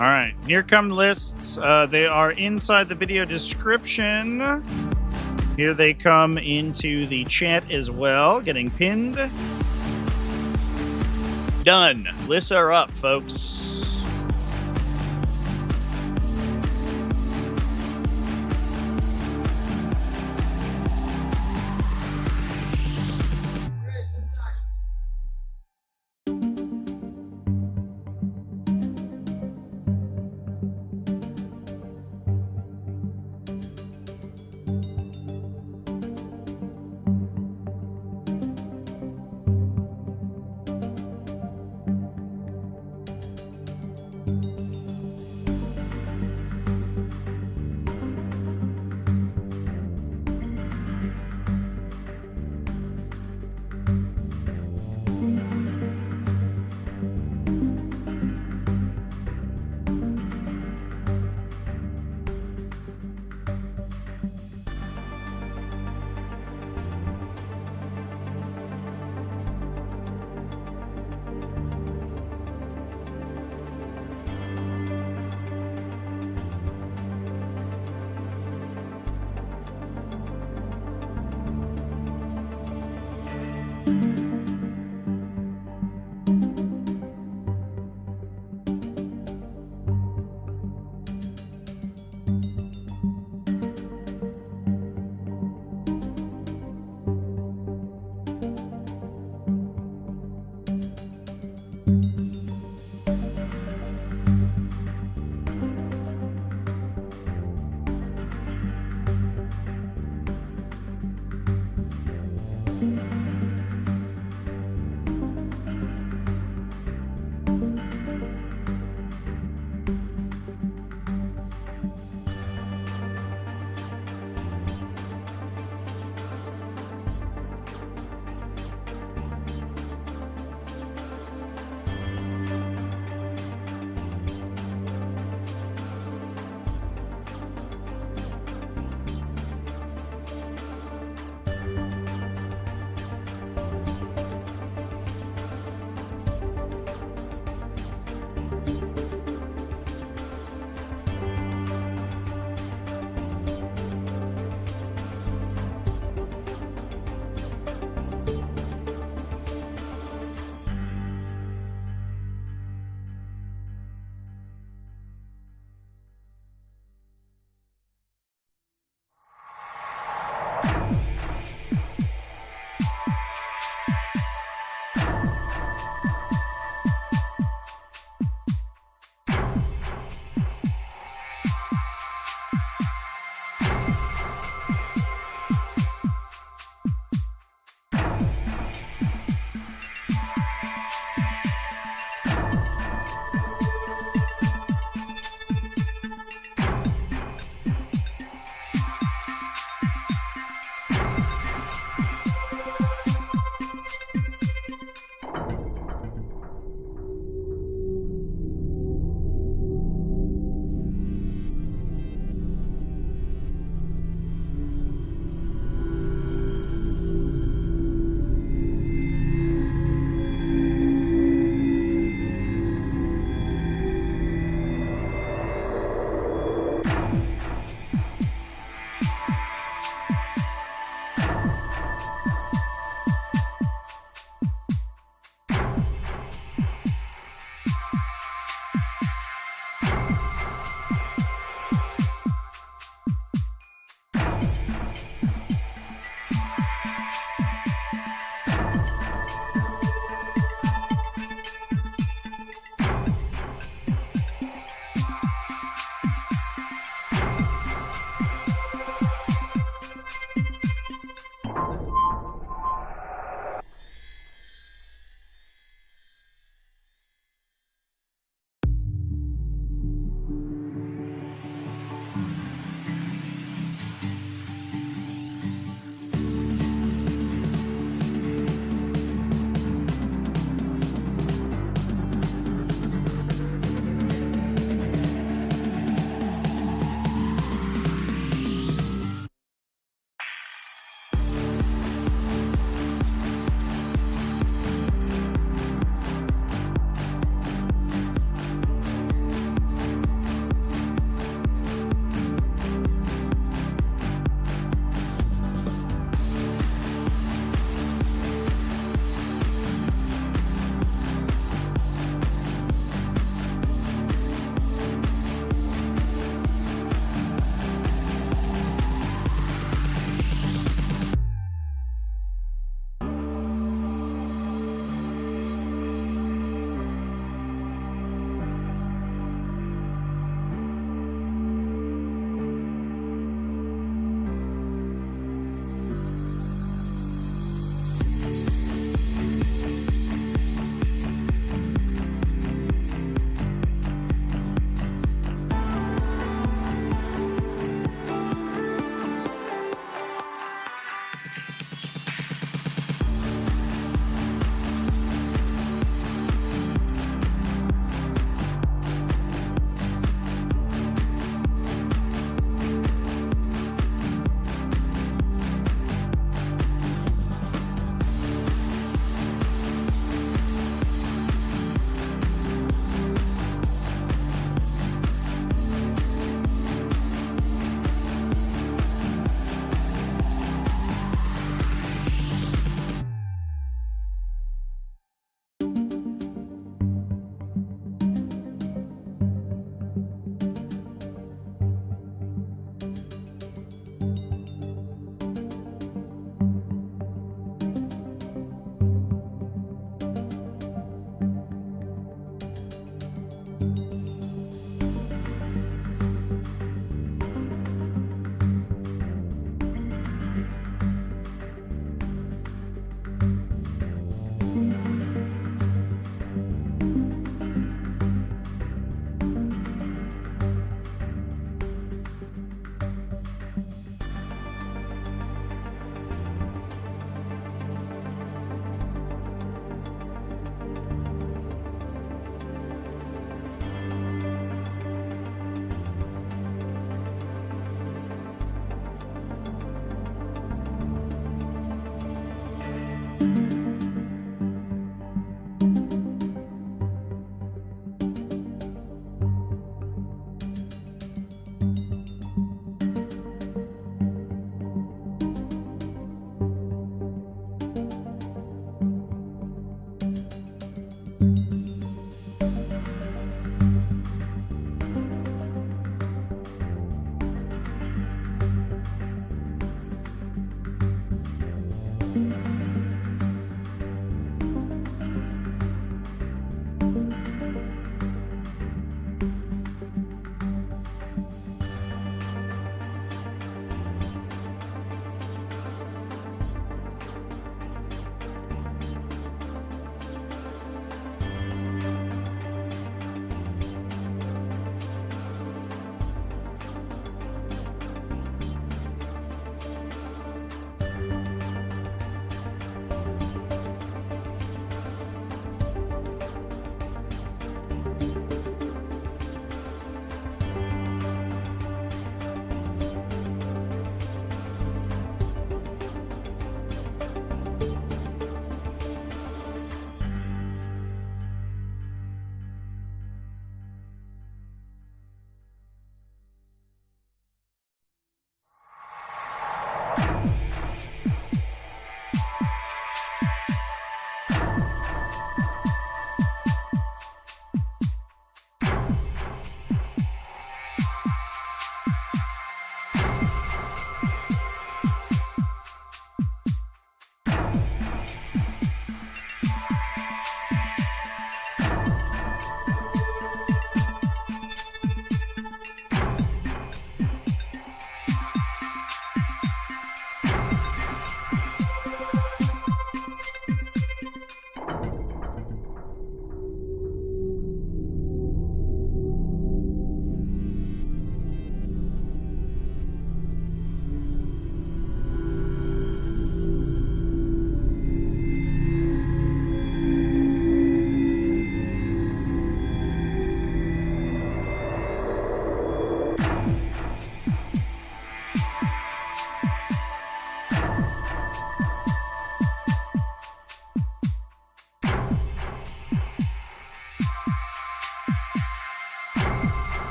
All right, here come lists. They are inside the video description. Here they come into the chat as well, getting pinned. Done. Lists are up, folks.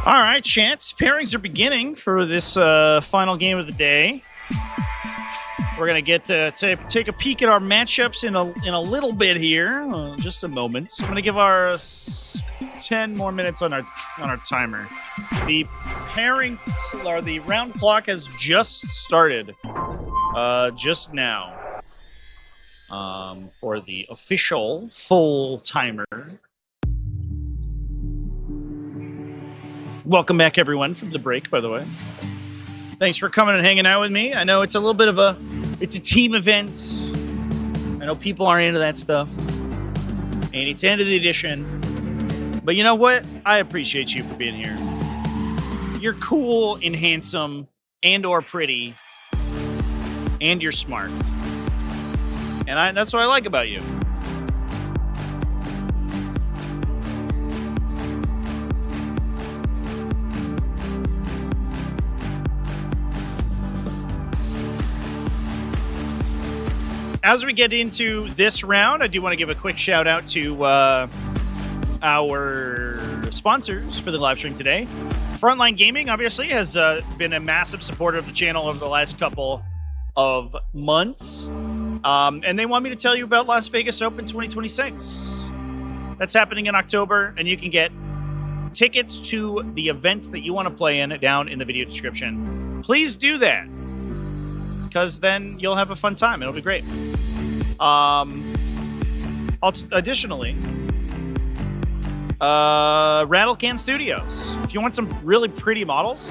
All right, chance. Pairings are beginning for this final game of the day. We're gonna get to take a peek at our matchups in a little bit here, just a moment. I'm gonna give our 10 more minutes on our timer. The pairing or the round clock has just started, just now, for the official full timer. Welcome back, everyone, from the break. By the way, thanks for coming and hanging out with me. I know it's a little bit of it's a team event. I know people aren't into that stuff. And it's the end of the edition. But you know what? I appreciate you for being here. You're cool and handsome and or pretty. And you're smart. And that's what I like about you. As we get into this round, I do want to give a quick shout out to our sponsors for the live stream today. Frontline Gaming, obviously, has been a massive supporter of the channel over the last couple of months. And they want me to tell you about Las Vegas Open 2026. That's happening in October, and you can get tickets to the events that you want to play in down in the video description. Please do that, because then you'll have a fun time. It'll be great. Additionally, Rattlecan Studios. If you want some really pretty models,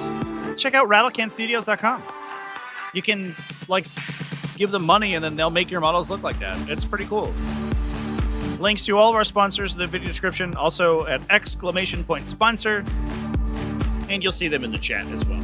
check out rattlecanstudios.com. You can, give them money, and then they'll make your models look like that. It's pretty cool. Links to all of our sponsors in the video description, also at !sponsor, and you'll see them in the chat as well.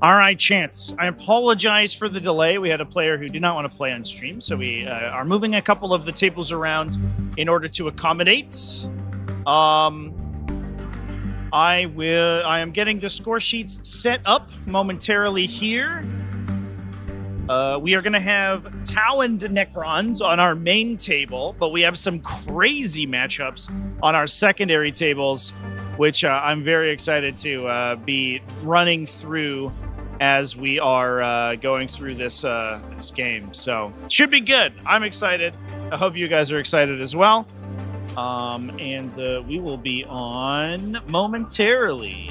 All right, Chance. I apologize for the delay. We had a player who did not want to play on stream, so we are moving a couple of the tables around in order to accommodate. I am getting the score sheets set up momentarily here. We are going to have Tau and Necrons on our main table, but we have some crazy matchups on our secondary tables, which I'm very excited to be running through as we are going through this game. So should be good. I'm excited. I hope you guys are excited as well. And we will be on momentarily.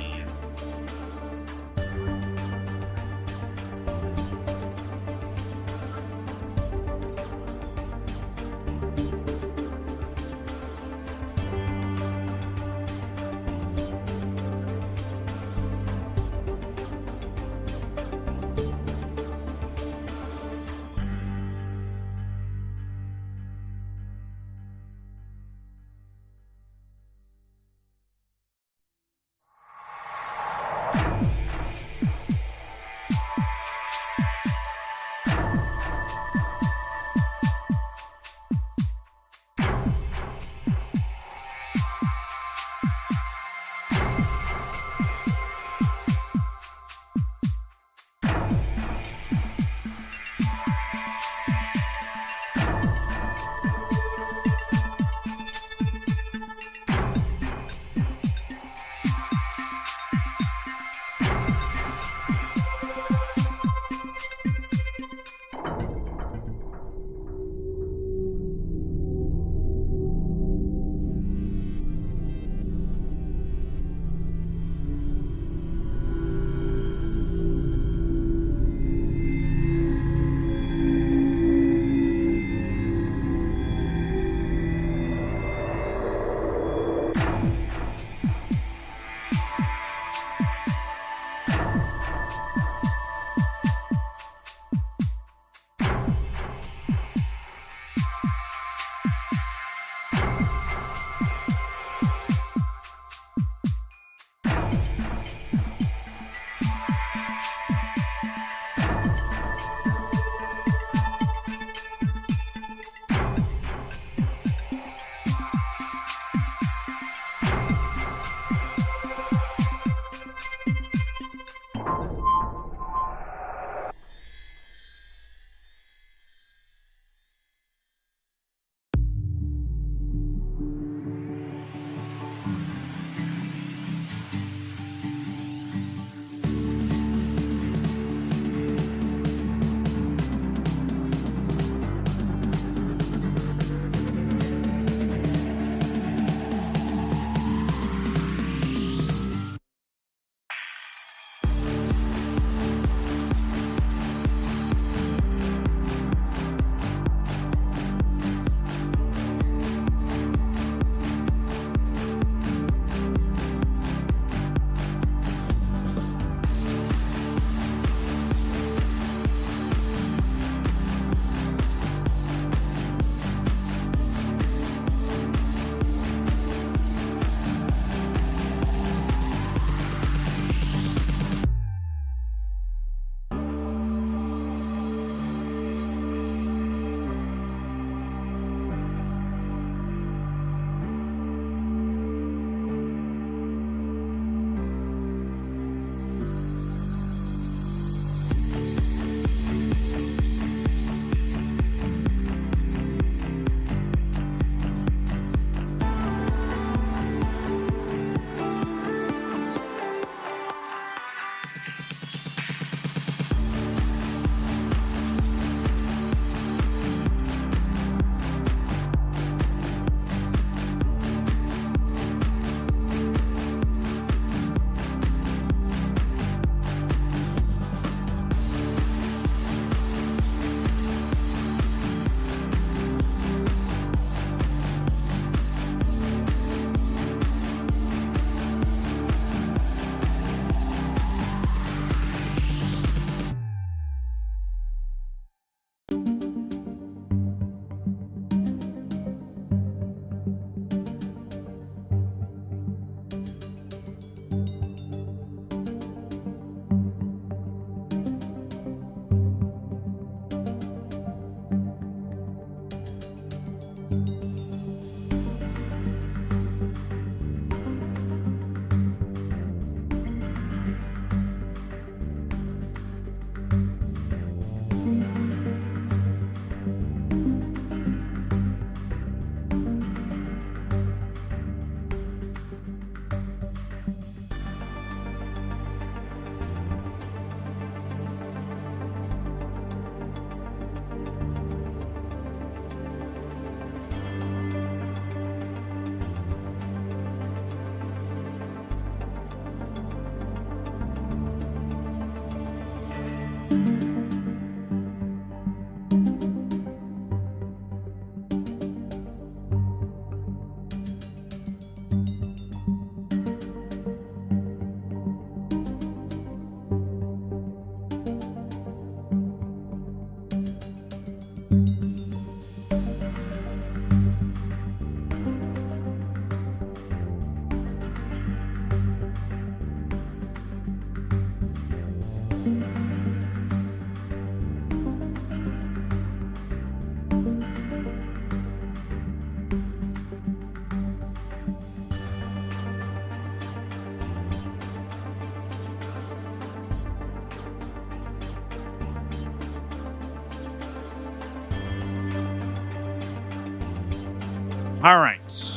All right.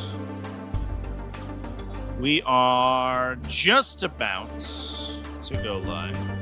We are just about to go live.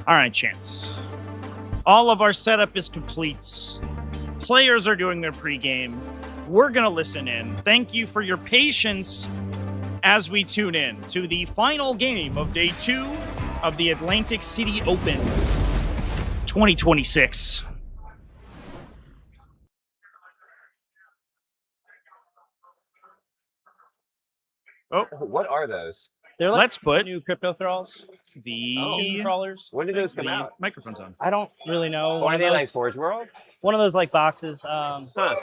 All right, Chance. All of our setup is complete. Players are doing their pregame. We're going to listen in. Thank you for your patience as we tune in to the final game of Day 2 of the Atlantic City Open 2026. Oh, What are those? They're like let's put new crypto thralls, the tomb crawlers. When did those come the out? microphones on. I don't really know. Or are they like Forge World? One of those like boxes. Huh.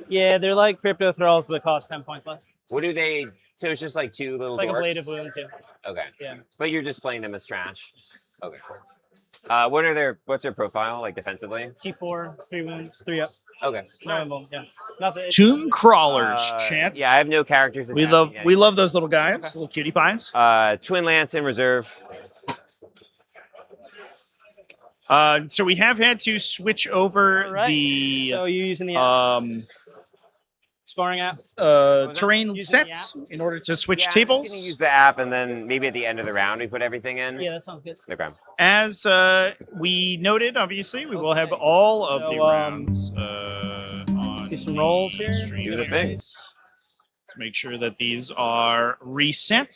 Yeah, they're like crypto thralls, but cost 10 points less. What do they? So it's just like two little. It's like dorks? a blade of wounds. Yeah. Okay. Yeah. But you're just playing them as trash. Okay. What's their profile like defensively? T4, 3 wounds, 3 up. Okay. No emblem. Yeah. Nothing. Tomb crawlers, Chance. Yeah, I have no characters. We love those little guys, little cutie pies. Twin Lance in reserve. So we have had to switch over the So you're using the scoring app? terrain Using sets in order to switch Yeah, I'm tables. just gonna use the app, and then maybe at the end of the round we put everything in. Yeah, that sounds good. Okay. As we noted, obviously, we will have all of the So, rounds on do some rolls here. stream. Do the thing. Let's make sure that these are reset.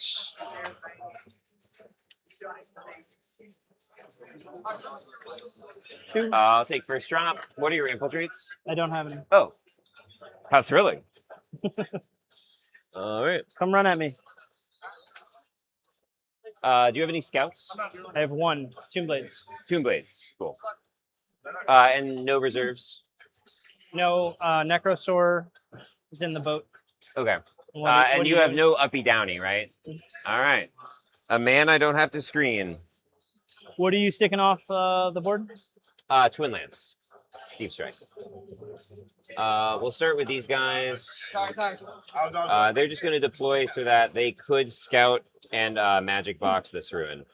I'll take first drop. What are your infiltrates? I don't have any. Oh, how thrilling! All right. Come run at me. Do you have any scouts? I have 1. Tomb blades. Tomb blades. Cool. And no reserves. No, Necrosaur is in the boat. Okay. What And do you have do? no uppy downy, right? All right. A man I don't have to screen. What are you sticking off the board? Twin Lance. Deep Strike. We'll start with these guys. They're just going to deploy so that they could scout and magic box this ruin.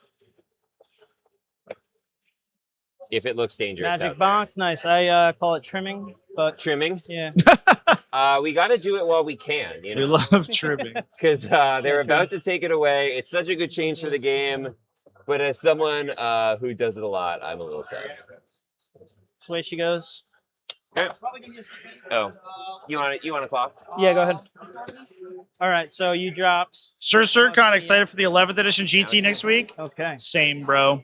If it looks dangerous. Magic out box, nice. I call it trimming, but there. Trimming. yeah. We got to do it while we can, you We know, love trimming. because they're about to take it away. It's such a good change for the game, but as someone who does it a lot, I'm a little sad. That's the way she goes. Okay. Oh, you want a clock? Yeah, go ahead. All right, so you dropped. Sir Sircon, excited for the 11th edition GT next week? Okay. Same, bro.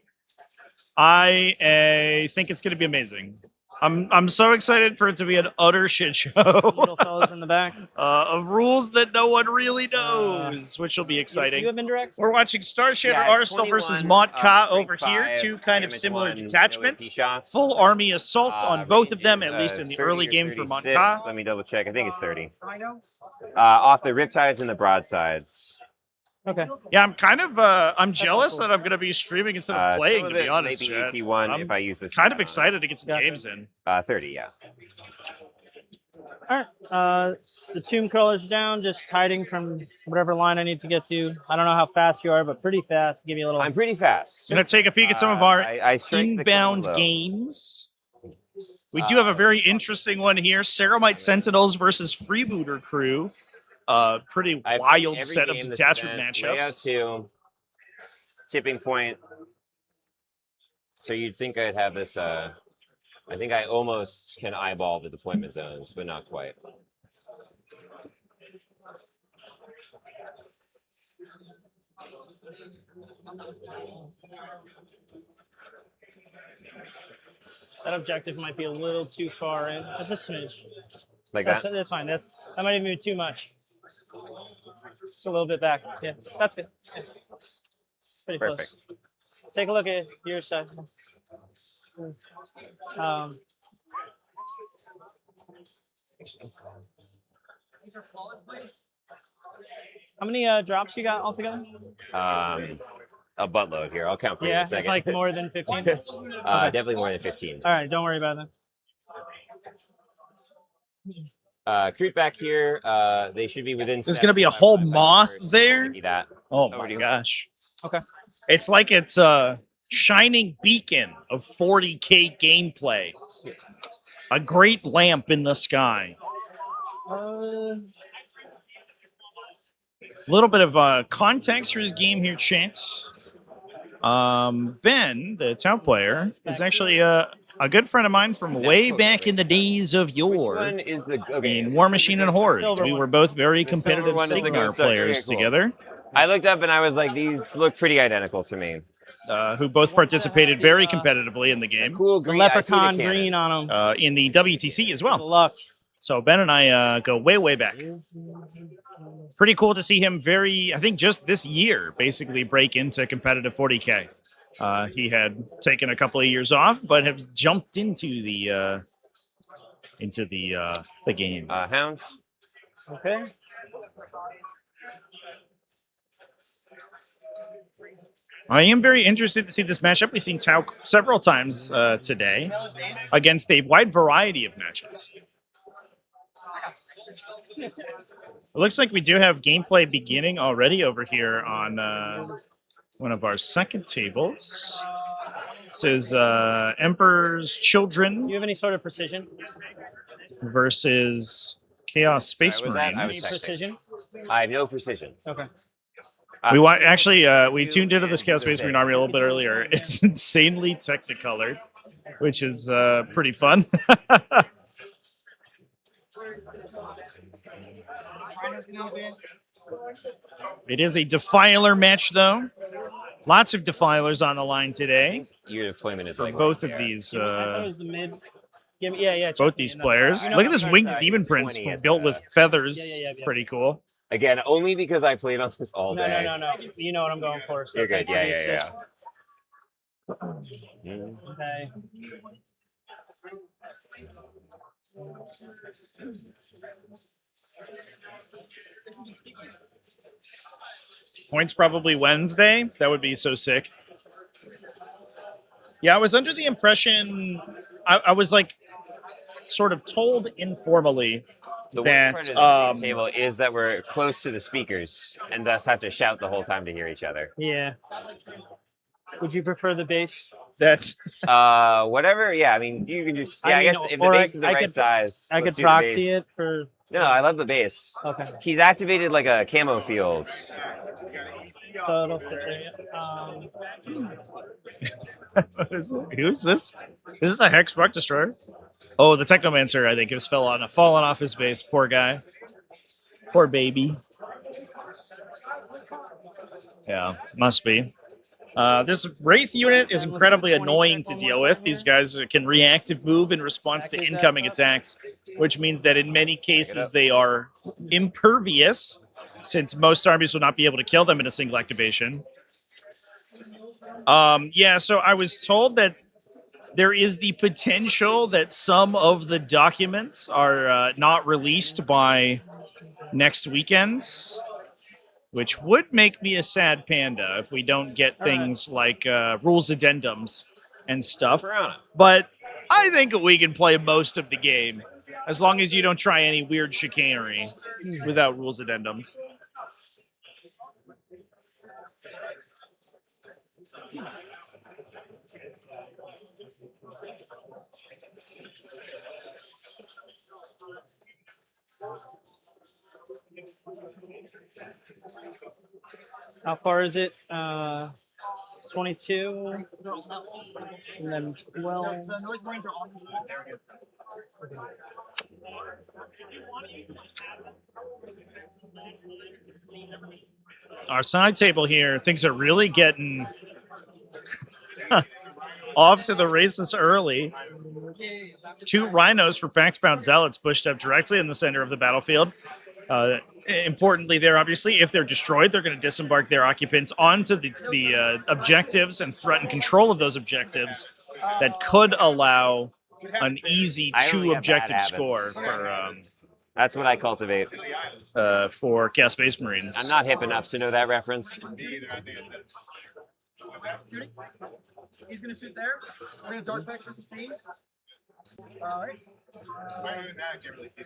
I think it's going to be amazing. I'm so excited for it to be an utter shit show Little fellas in the back. of rules that no one really knows, which will be exciting. You have indirect? We're watching Star Shader Yeah, Arsenal versus 21, Mont Ka Strength over here. 5, Two kind of damage similar 1, no detachments. AP shots. Full army assault on both of Range them, is, at least in the 30 early or game for Mont 36. Ka. Let me double check. I think it's 30. Off the riptides and the broadsides. Okay. Yeah, I'm kind of I'm jealous that I'm going to be streaming instead of playing, Some to of be it honest. maybe Chad. AP1 I'm if I use this. kind of excited to get some Gotcha. games in. 30, yeah. All right. The tomb crawler's down, just hiding from whatever line I need to get to. I don't know how fast you are, but pretty fast. Give you a little. I'm pretty fast. Going to take a peek at some of our I strike the inbound combo. games. We do have a very interesting one here. Ceramite Sentinels versus Freebooter Crew. Pretty I've wild every set of game this detachment event, matchups. Layout 2, tipping point. So you'd think I'd have this. I think I almost can eyeball the deployment zones, but not quite. That objective might be a little too far in. Just a smidge. Like That's, that? that's fine. That might even be too much. Just a little bit back. Yeah, that's good. Yeah. Pretty Perfect. close. Take a look at your side. How many drops you got altogether? A buttload here. I'll count for you in Yeah, a it's second. like more than 15. Definitely more than 15. All right, don't worry about that. Creep back here. They should be within. There's going to be a whole moth there. That. Oh Over my to you. gosh. Okay. It's like it's a shining beacon of 40K gameplay. A great lamp in the sky. A little bit of context for his game here, Chance. Ben, the town player, is actually a good friend of mine from way back in the days of Which yore. one is the okay? In War Machine and Hordes, Silver we one. were both very The silver competitive one is the Signar ghost. Okay, players cool. together, I looked up and I was like, these look pretty identical to me. who both participated very competitively in the game. Cool The green. I see the leprechaun cannon. green on him. In the WTC as Good well. luck. So Ben and I go way, way back. Pretty cool to see him I think just this year, basically break into competitive 40K. He had taken a couple of years off, but has jumped into the game. Hounds. Okay. I am very interested to see this matchup. We've seen Tau several times today against a wide variety of matches. It looks like we do have gameplay beginning already over here on one of our second tables. This is Emperor's Do Children you have any sort of precision? versus Chaos Space Sorry, was that- I Any was Marines. texting. precision? I have no precision. Okay. We tuned into this Chaos Space Marine army a little bit earlier. It's insanely technicolored, which is pretty fun. It is a Defiler match, though. Lots of Defilers on the line today. Your deployment is For like both of these, I thought it was the mid. Yeah. both these players. Look at this winged Demon Prince 20 at built with feathers. Yeah. Pretty cool. again only because I played on this all day. No. You know what I'm going for. So You're good. thanks for the Yeah. assist. Okay. Points probably Wednesday. That would be so sick. Yeah, I was under the impression, I was like sort of told informally The that worst part of the table is that we're close to the speakers and thus have to shout the whole time to hear each other. Yeah. Would you prefer the base? that's Whatever. Yeah, I mean, you can just. Yeah, I, I mean, guess if the or base is the I right could- size, I let's could do the proxy base. it for. No, I love the base. Okay. He's activated like a camo field. So it'll fit there. who's this? Is this a Hex Buck Destroyer? Oh, the Technomancer, I think, has fallen off his base. Poor guy. Poor baby. Yeah, must be. This Wraith unit is incredibly annoying to deal with. These guys can reactive move in response to incoming attacks, which means that in many cases they are impervious, since most armies will not be able to kill them in a single activation. Yeah, so I was told that there is the potential that some of the documents are not released by next weekend, which would make me a sad panda if we don't get things like rules addendums and stuff. Piranha. But I think we can play most of the game, as long as you don't try any weird chicanery without rules addendums. How far is it? 22. And then 12. Our side table here, things are really getting off to the races early. 2 rhinos for Pax-bound Zealots pushed up directly in the center of the battlefield. Importantly there, obviously, if they're destroyed, they're going to disembark their occupants onto the objectives and threaten control of those objectives. That could allow an easy I only 2 have bad objective habits. score That's what I cultivate. for Chaos Space Marines. I'm not hip enough to know that reference. He's gonna sit there. We're gonna dark back for sustain. Alright.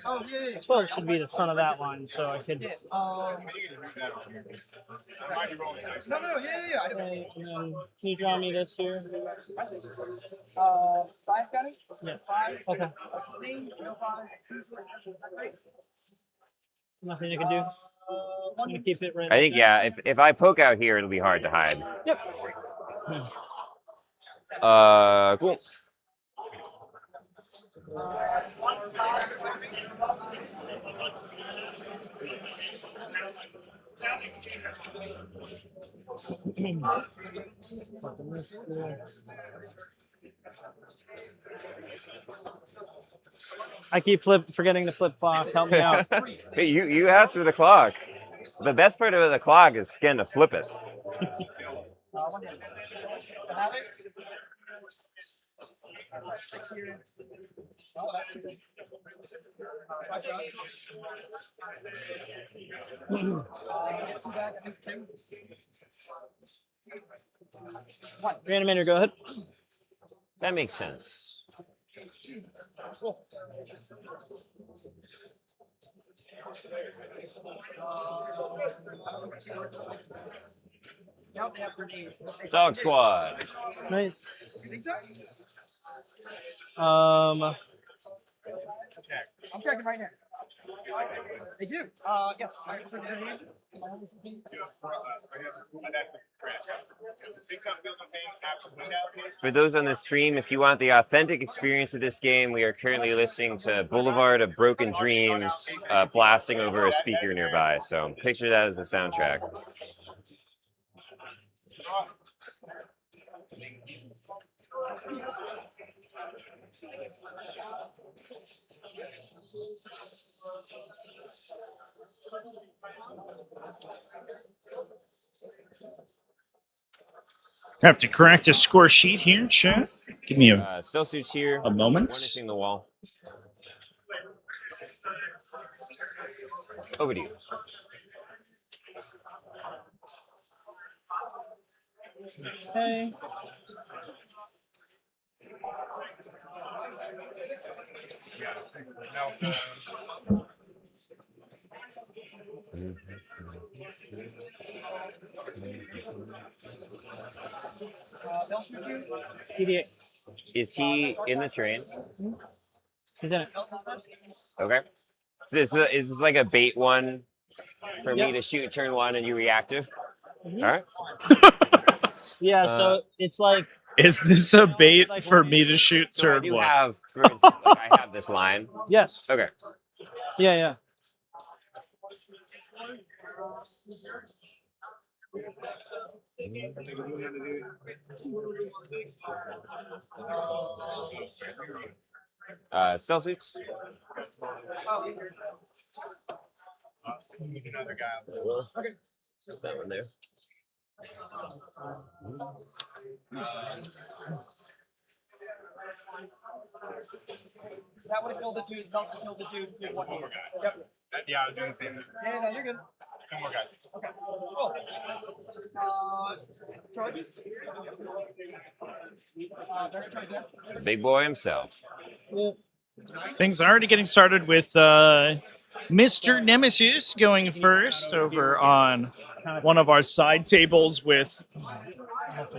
Oh, yeah. I suppose it should be the front of that line, so I could. No, yeah. Okay, and then, can you draw me this here? 5 scouting? Yeah. 5. Okay. Sustain. 5. Nothing you can do. I'm gonna keep it right. I think, yeah, if I poke out here, it'll be hard to hide. Yep. Cool. I keep forgetting to flip clock. Help me out. Hey, you asked for the clock. The best part of the clock is getting to flip it. Reanimator, go ahead. That makes sense. Dog squad. Nice. I'm checking right now. They do. Yes. For those on the stream, if you want the authentic experience of this game, we are currently listening to Boulevard of Broken Dreams blasting over a speaker nearby. So picture that as the soundtrack. I have to correct a score sheet here, chat. Give me a Celsius here. a moment. Warnishing the wall. Over to you. Okay. Is he in the train? He's in it. Okay. Is this like a bait one for me to shoot turn one and you reactive? All right. Yeah, so it's like. Is this a bait for me to shoot So I turn do one? have, for instance, like I have this line. Yes. Okay. Yeah, yeah. Celsius. Okay. That one there. That would have killed the dude. That would have killed the dude. With one more guy. Yep. Yeah, I was doing the same. Yeah, no, you're good. Two more guys. Okay. Cool. Charges. They're gonna charge that. The big boy himself. Things are already getting started with Mr. Nemesis going first over on one of our side tables with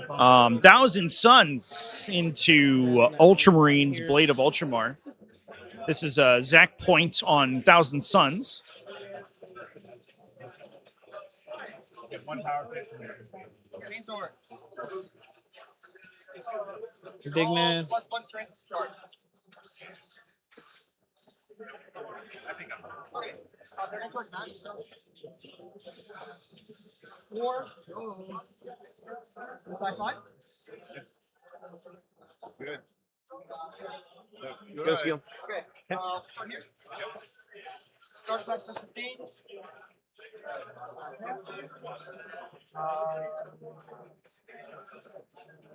Thousand Suns into Ultramarines Blade of Ultramar. This is Zach Point on Thousand Suns. Get one power pit. Green sword. Big man. Plus one strength charge. Okay. They're gonna charge 9. 4. Inside 5. Good. Go skill. Okay. From here. Charge back for sustain.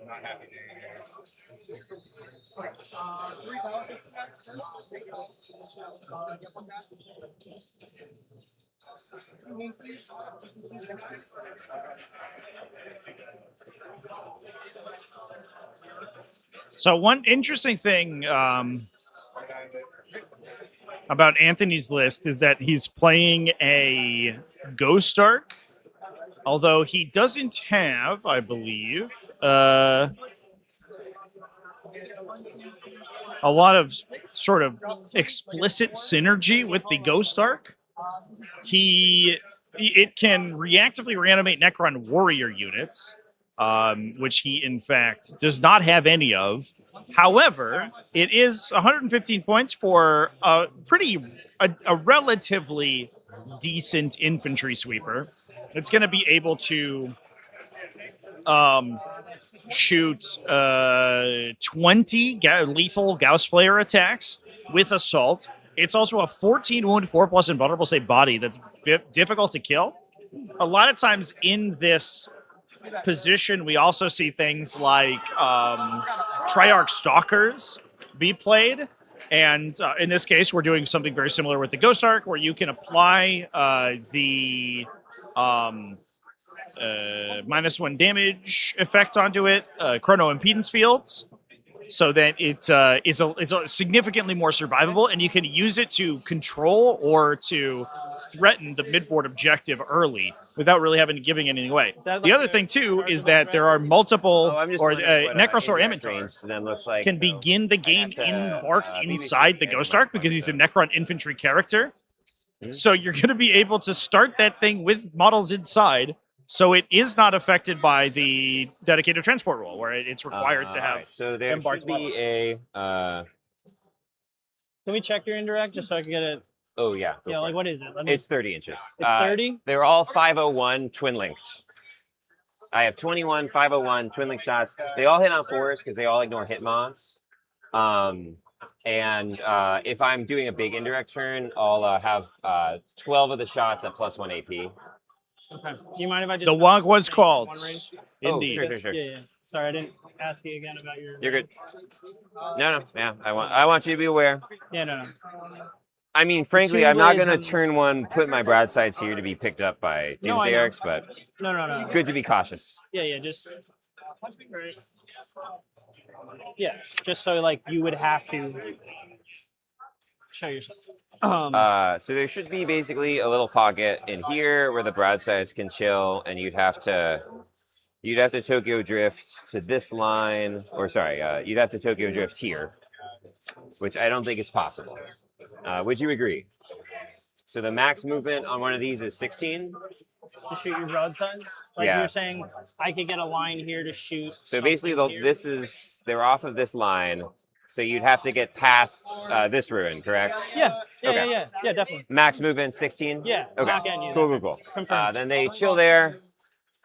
I'm not happy. 3 power fist attacks first. Get one back. 2 wounds, please. So one interesting thing about Anthony's list is that he's playing a Ghost Arc, although he doesn't have, I believe, a lot of sort of explicit synergy with the Ghost Arc. It can reactively reanimate Necron warrior units. which he in fact does not have any of. However, it is 115 points for a relatively decent infantry sweeper. It's going to be able to shoot 20 lethal Gauss Flare attacks with Assault. It's also a 14 wound, 4+ invulnerable save body that's difficult to kill. A lot of times in this position, we also see things like Triarch Stalkers be played. And in this case, we're doing something very similar with the Ghost Arc, where you can apply the -1 damage effect onto it, chrono impedance fields, so that it is significantly more survivable, and you can use it to control or to threaten the midboard objective early without really giving anything away. The other thing too is that there are multiple, Necrons or Amantars can begin the game embarked inside the Ghost Arc because he's a Necron infantry character. So you're going to be able to start that thing with models inside. So it is not affected by the dedicated transport rule, where it's required to have. Right. So there should be a. Can we check your indirect just so I can get it? Oh yeah. Yeah, like what is it? It's 30 inches. It's 30. They're all 501 twin links. I have 21 501 twin link shots. They all hit on 4s because they all ignore hit mods. And if I'm doing a big indirect turn, I'll have 12 of the shots at +1 AP. Okay. Do you mind if I just... The Wog was called. Indeed. Oh, sure. Yeah. Sorry, I didn't ask you again about your... You're good. No. Yeah, I want you to be aware. Yeah, no. I mean, frankly, I'm not going to turn one, put my broadsides here to be picked up by Genestealers, but No. good to be cautious. Yeah, just... Yeah, just so, like, you would have to show yourself. So there should be basically a little pocket in here where the broadsides can chill, and you'd have to Tokyo drift to this line, or sorry, you'd have to Tokyo drift here, which I don't think is possible. Would you agree? So the max movement on one of these is 16. To shoot your broadsides? Like you're saying, I could get a line here to shoot. So basically, they're off of this line. So you'd have to get past this ruin, correct? Yeah, definitely. Max movement 16? Yeah. Okay. Cool. Confirmed. Then they chill there.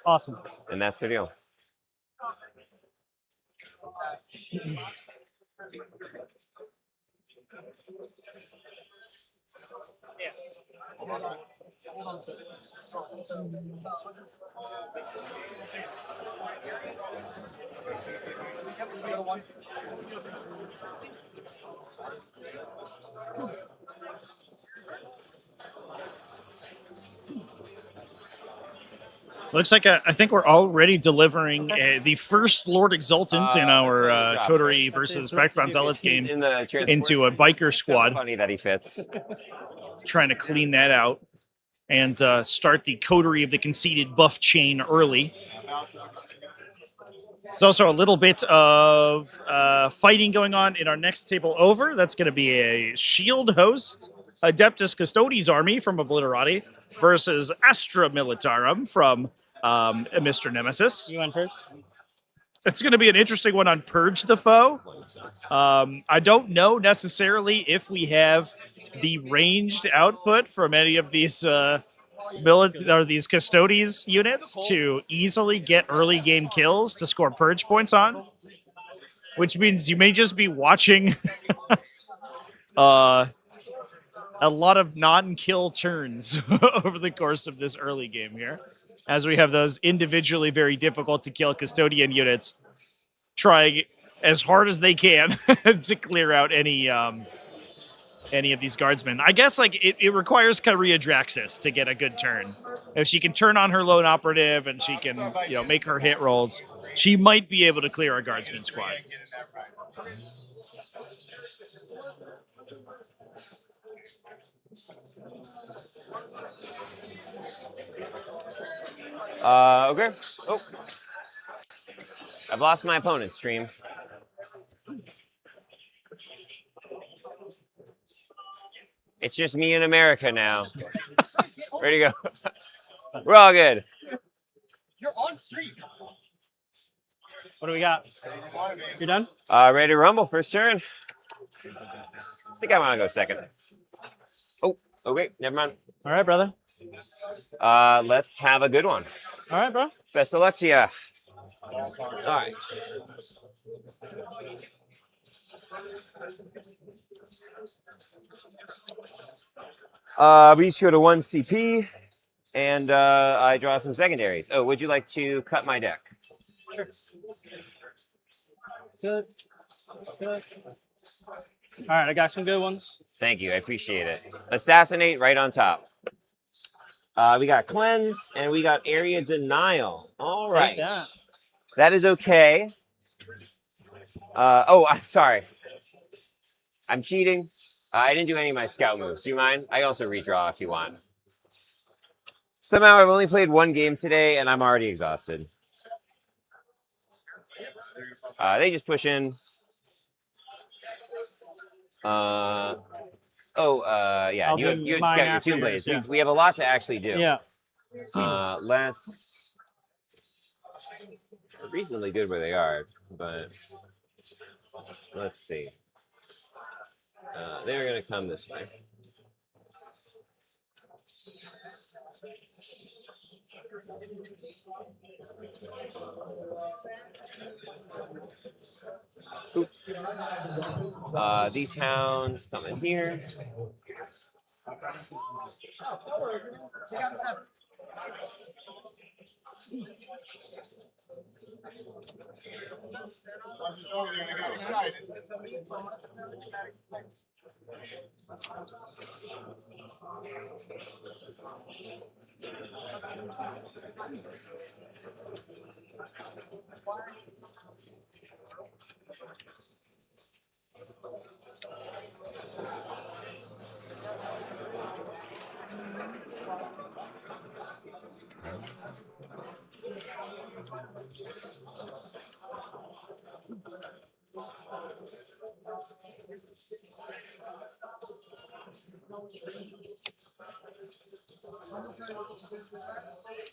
Awesome. And that's the deal. Looks like I think we're already delivering the first Lord Exultant in our Coterie versus Background Zealots game into a biker squad. So funny that he fits. Trying to clean that out and start the Coterie of the Conceited buff chain early. There's also a little bit of fighting going on in our next table over. That's going to be a Shield Host Adeptus Custodes army from Obliterati versus Astra Militarum from Mr. Nemesis. You went first? It's going to be an interesting one on Purge the Foe. I don't know necessarily if we have the ranged output from any of these these Custodes units to easily get early game kills to score Purge points on, which means you may just be watching a lot of non-kill turns over the course of this early game here, as we have those individually very difficult to kill Custodian units trying as hard as they can to clear out any of these guardsmen. I guess like it requires Kyria Draxis to get a good turn. If she can turn on her lone operative and she can make her hit rolls, she might be able to clear a guardsman squad. Okay. Oh. I've lost my opponent's stream. It's just me in America now. Ready to go. We're all good. You're on stream. What do we got? You're done? Ready to rumble, first turn. I think I want to go second. Oh, okay, never mind. All right, brother. Let's have a good one. All right, bro. Best of luck to ya. All right. We each go to 1 CP, and I draw some secondaries. Oh, would you like to cut my deck? Sure. Good. Good. All right, I got some good ones. Thank you, I appreciate it. Assassinate right on top. We got cleanse, and we got area denial. All right. Take that. That is okay. Oh, I'm sorry. I'm cheating. I didn't do any of my scout moves. Do you mind? I also redraw if you want. Somehow I've only played 1 game today, and I'm already exhausted. They just push in. Yeah. I'll You do had mine scout your after Tomb yours, Blades. yeah. We have a lot to actually do. Yeah. Let's. They're reasonably good where they are, but let's see. They're going to come this way. Oop. These hounds come in here.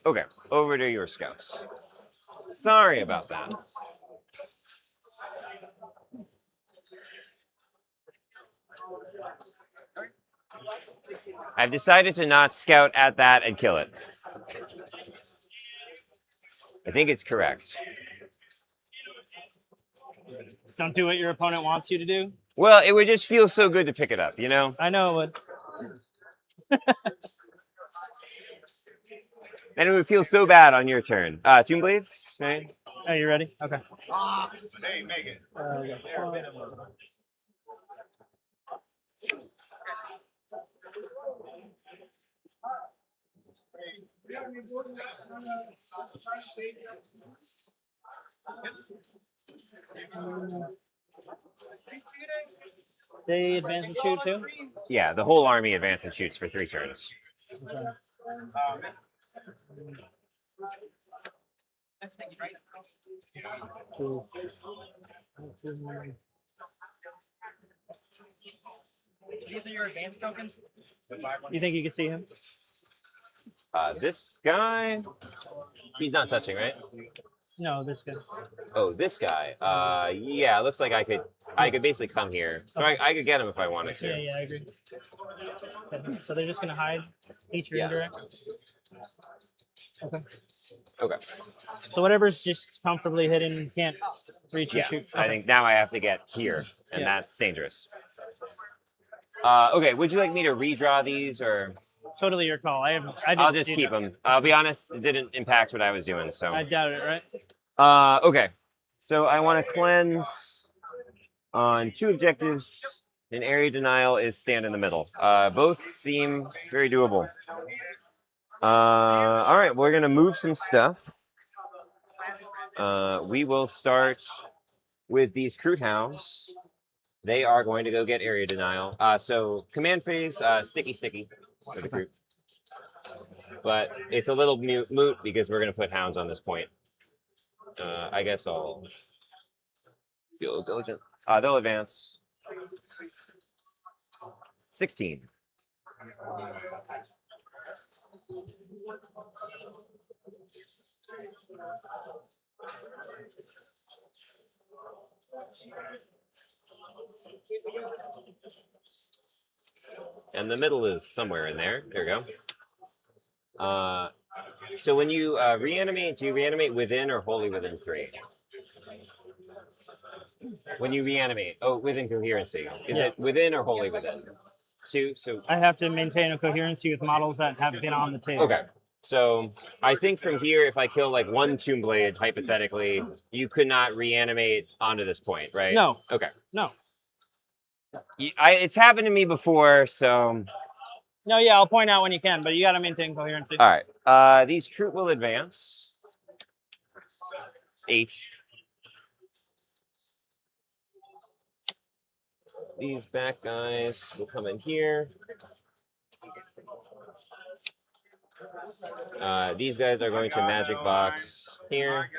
Okay, over to your scouts. Sorry about that. I've decided to not scout at that and kill it. I think it's correct. Don't do what your opponent wants you to do. Well, it would just feel so good to pick it up, you know? I know it would. And it would feel so bad on your turn. Tomb Blades, right? Are you ready? Okay. Hey, make it. They advance and shoot too? Yeah, the whole army advances and shoots for 3 turns. That's making right. These are your advanced tokens? You think you can see him? This guy, he's not touching, right? No, this guy. Oh, this guy. Yeah, it looks like I could basically come here. So I could get him if I wanted to. Yeah, I agree. Okay, so they're just gonna hide each Yeah. indirect. Okay. Okay. So whatever's just comfortably hidden, you can't reach Yeah, and shoot. I think now I have to get here, and Yeah. that's dangerous. Okay, would you like me to redraw these, or Totally your call. I'll just keep them? I'll be honest, it didn't impact what I was doing, so. I doubt it, right? Okay, so I want to cleanse on 2 objectives. And area denial is stand in the middle. Both seem very doable. All right, we're gonna move some stuff. We will start with these Crude Hounds. They are going to go get area denial. So command phase, sticky for the group. But it's a little moot because we're gonna put hounds on this point. I guess I'll feel diligent. They'll advance. 16. and the middle is somewhere in there. There we go. So when you reanimate, do you reanimate within or wholly within 3? When you reanimate, within coherency, is it within or wholly within? 2. So I have to maintain a coherency with models that have been on the table. okay. So I think from here, if I kill like 1 Tomb Blade, hypothetically, you could not reanimate onto this point, right? No. Okay. No. It's happened to me before, so. No, yeah, I'll point out when you can, but you got to maintain coherency. All right. These troop will advance. 8. These back guys will come in here. These guys are going to magic box here.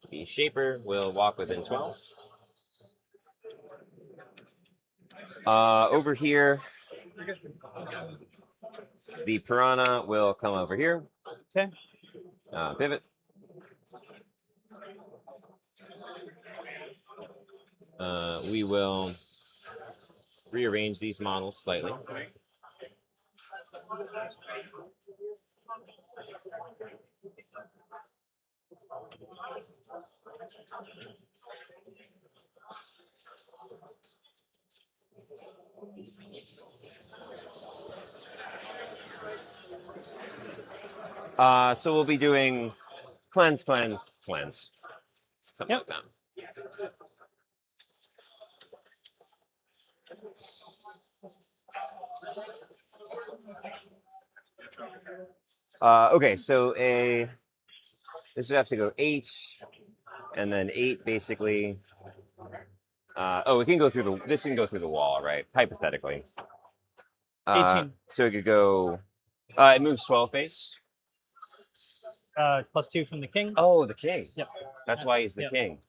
The Shaper will walk within 12. Over here, the Piranha will come over here. Okay. Pivot. We will rearrange these models slightly. So we'll be doing cleanse. Something like that. Okay, so this would have to go 8, and then 8 basically. It can go through this can go through the wall, right? Hypothetically. 18. So it could go. It moves 12 base. +2 from the king. Oh, the king. Yep. That's why he's the Yep. king.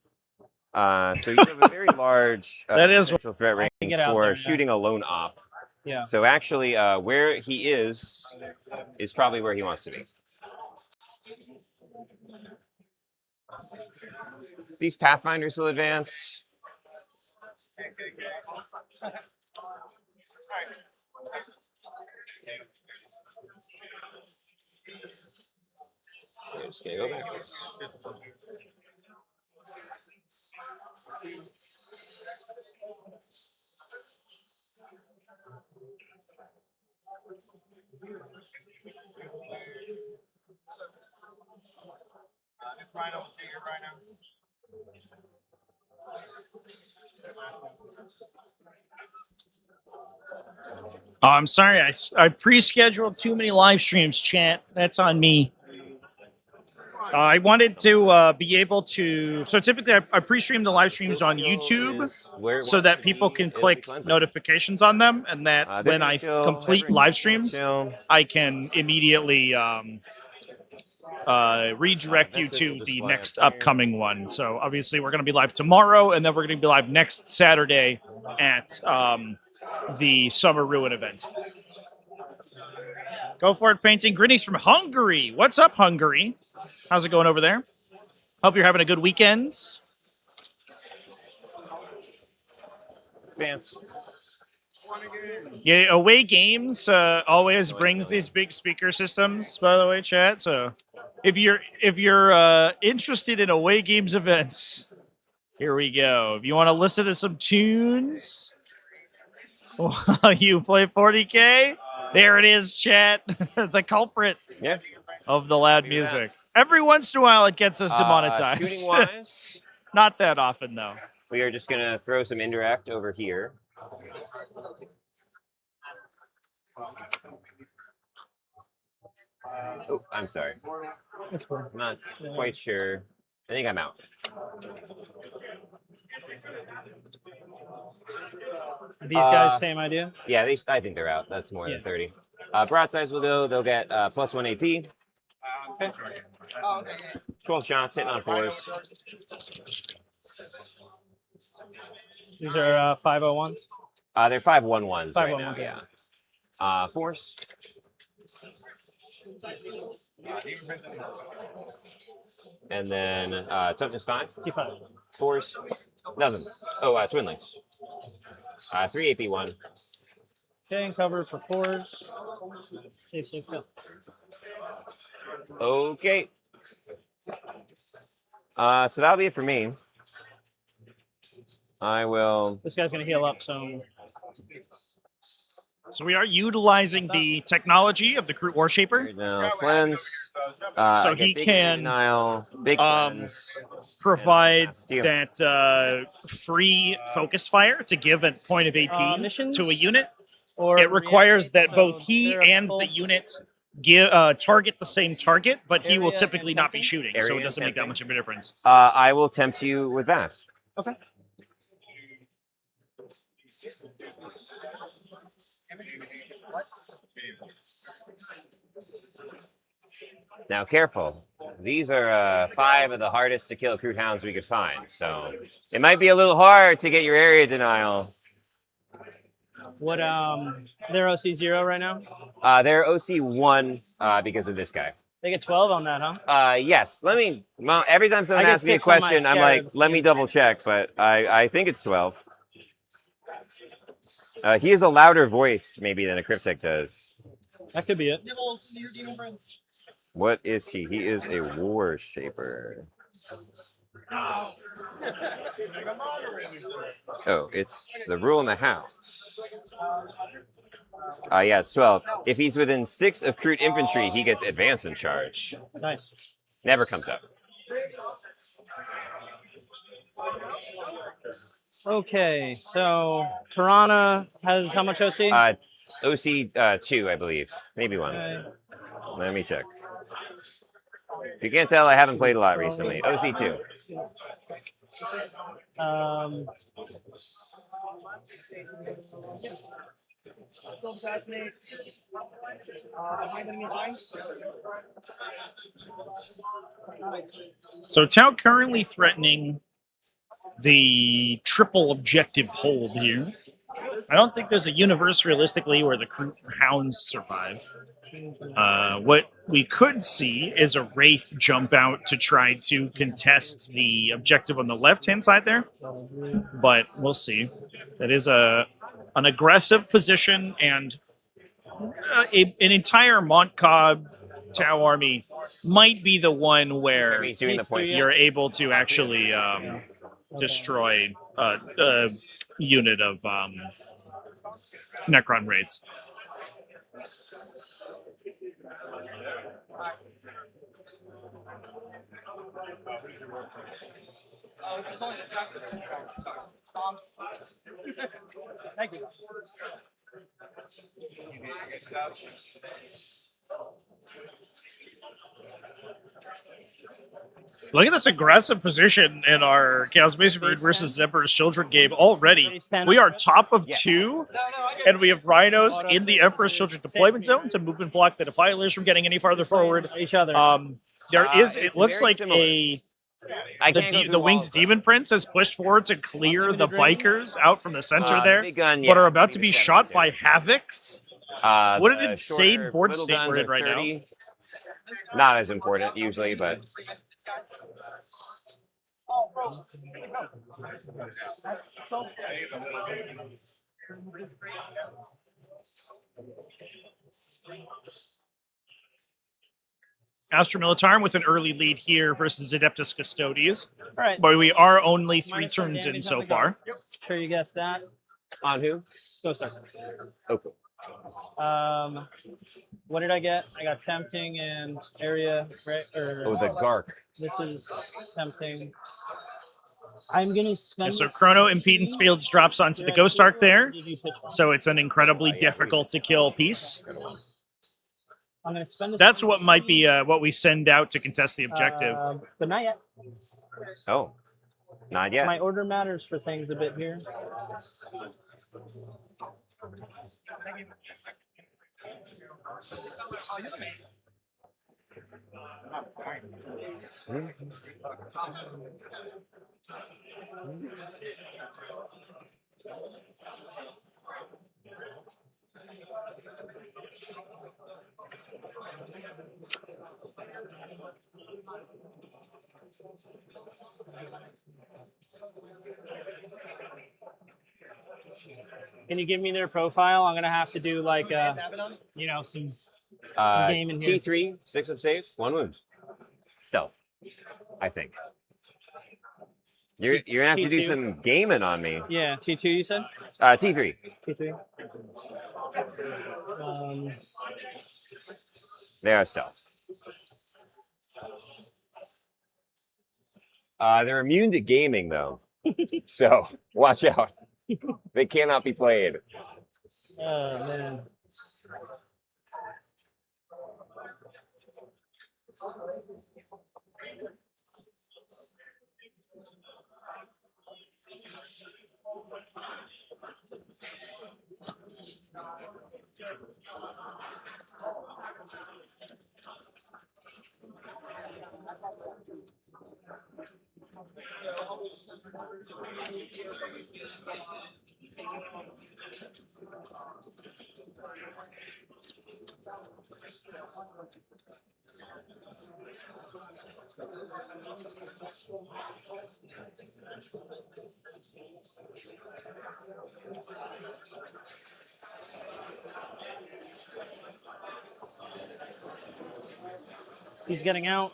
So you have a very large That is potential threat range get out for there, shooting a lone op. Yeah. So actually, where he is probably where he wants to be. These Pathfinders will advance. I'm just gonna go backwards. Oh, I'm sorry. I pre-scheduled too many live streams, chat. That's on me. I wanted to be able to. So typically, I pre-stream the live streams on YouTube so that people can click notifications on them, and that when I complete live streams, I can immediately redirect you to the next upcoming one. So obviously, we're going to be live tomorrow, and then we're going to be live next Saturday at the Summer Ruin event. Go for it, painting. Greetings from Hungary. What's up, Hungary? How's it going over there? Hope you're having a good weekend. Advance. Yeah, away games always brings these big speaker systems, by the way, chat. So if you're interested in away games events, here we go. If you want to listen to some tunes while you play 40K, there it is, chat. The culprit of the loud music. Every once in a while, it gets us demonetized. Shooting wise, not that often though. we are just gonna throw some indirect over here. Oh, I'm sorry. I'm not quite sure. I think I'm out. These guys, same idea? Yeah, I think they're out. That's more than 30. Broadsides will go. They'll get +1 AP. 12 shots, hitting on 4s. These are 501s. They're 5/11s right now. 5/11s, Yeah. Force. And then toughness 5. T5. Force. Nothing. Oh, twin links. 3 AP1. Okay, and cover for 4s. Safe, safe, safe. Okay. So that'll be it for me. I will. This guy's gonna heal up, so So we are utilizing the technology of the Groot Warshaper. Now cleanse. So I get he big can, denial, big cleanse. provide Steal. that free focus fire to give a point of AP missions? to a unit. or It requires that so both he they're a and full the unit give target the same target, but he will area typically and not be tempting? shooting, so Area it and doesn't make that tempting. much of a difference. I will tempt you with that. Okay. Now, careful. These are 5 of the hardest to kill Crude Hounds we could find, so it might be a little hard to get your area denial. What they're OC 0 right now? They're OC 1 because of this guy. They get 12 on that, huh? Yes. Let me. Well, every time someone I get asks me a 6 on my question, I'm like, scarabs. let me double check, but I think it's 12. He has a louder voice, maybe, than a Cryptek does. That could be it. Nibbles, your demon friends. What is he? He is a war shaper. Oh, it's the rule in the house. Yeah, it's 12. If he's within 6 of Crude Infantry, he gets advance in charge. Nice. Never comes up. Okay, so Piranha has how much OC? OC 2, I believe. Maybe 1. Okay. Let me check. If you can't tell, I haven't played a lot recently. OC 2. Still assassinate. Behind enemy lines. So Tau currently threatening the triple objective hold here. I don't think there's a universe realistically where the Groot Hounds survive. What we could see is a Wraith jump out to try to contest the objective on the left-hand side there, but we'll see. That is an aggressive position, and an entire Montcalm Tau army might be the one where He's doing the point. you're able to actually destroy a unit of Necron raids. Thank you. Look at this aggressive position in our Chaos Space Marine versus Emperor's Children game already. We are top of 2, and we have Rhinos in the Emperor's Children deployment zone to move and block the Defilers from getting any farther forward. Each other. There is, it it's looks very like similar. the Winged Demon Prince has pushed forward to clear the bikers out from the center there, Big gun, but yeah, are about to I be think it's shot 72. by Havocs. What an insane board state we're in right now. Not as important usually, but Astra Militarum with an early lead here versus Adeptus Custodes. All right. But we are only 3 Minus turns in damage so on the far. Sure you guessed that. on who? Go start. Oh, cool. What did I get? I got tempting and area, right? Or Oh, the Gark. this is tempting. I'm gonna spend. So Chrono Impedance Fields drops onto the Ghost Arc there. So it's an incredibly difficult to kill piece. I'm gonna spend. That's what might be what we send out to contest the objective. But not yet. Oh, not yet. My order matters for things a bit here. Can you give me their profile? I'm gonna have to do like you know, some game in here. T3, 6 of save, 1 wound. Stealth, I think. You're gonna have to do T2. some gaming on me. Yeah, T2 you said? T3. T3. They are stealth. They're immune to gaming though, so watch out. They cannot be played. Oh man. He's getting out.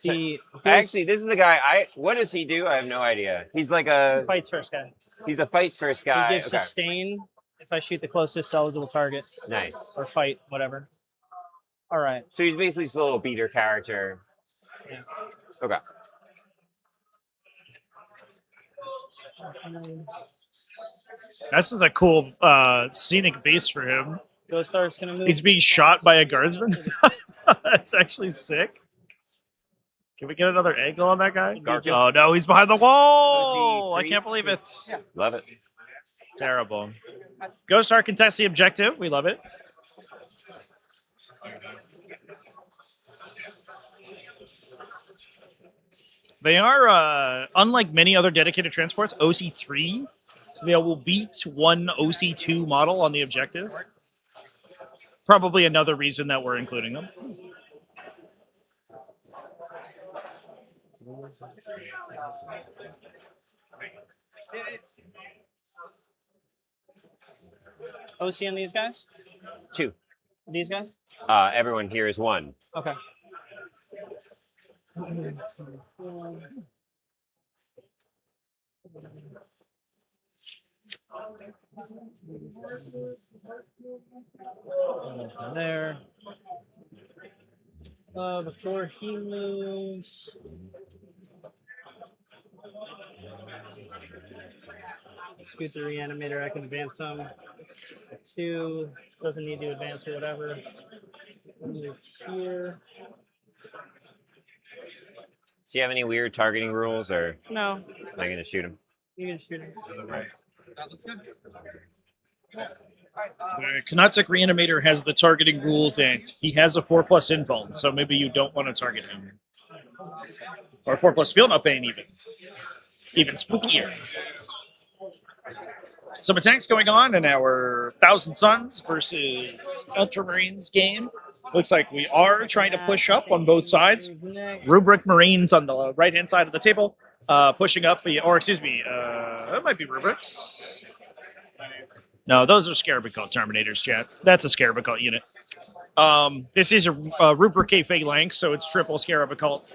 He Actually, this is the guy. What does he do? I have no idea. He's like a fights first guy. He's a fights first He guy. gives sustain if I shoot the closest eligible target. Nice. Or fight, whatever. All right. So he's basically just a little beater character. Yeah. Okay. This is a cool scenic base for him. Ghost Star's gonna move. He's being shot by a guardsman. That's actually sick. Can we get another angle on that guy? Garfield. Oh no, he's behind the wall! I can't believe it. Love it. Terrible. Ghost Star contests the objective. We love it. They are, unlike many other dedicated transports, OC3. So they will beat one OC2 model on the objective. Probably another reason that we're including them. OC on these guys? 2. These guys? Everyone here is 1. Okay. There. Before he moves. Scoot the reanimator, I can advance him. 2 doesn't need to advance or whatever. Move here. Do you have any weird targeting rules, or No, am I gonna shoot him? you can shoot him. Kanatic Reanimator has the targeting rule that he has a 4+ invuln, so maybe you don't want to target him. Or 4+ field up pain even. Even spookier. Some attacks going on in our Thousand Suns versus Ultramarines game. Looks like we are trying to push up on both sides. Rubric Marines on the right-hand side of the table, pushing up, or excuse me, that might be Rubrics. No, those are Scarab Cult Terminators, chat. That's a Scarab Cult unit. This is a Rubric A phalanx, so it's triple Scarab Cult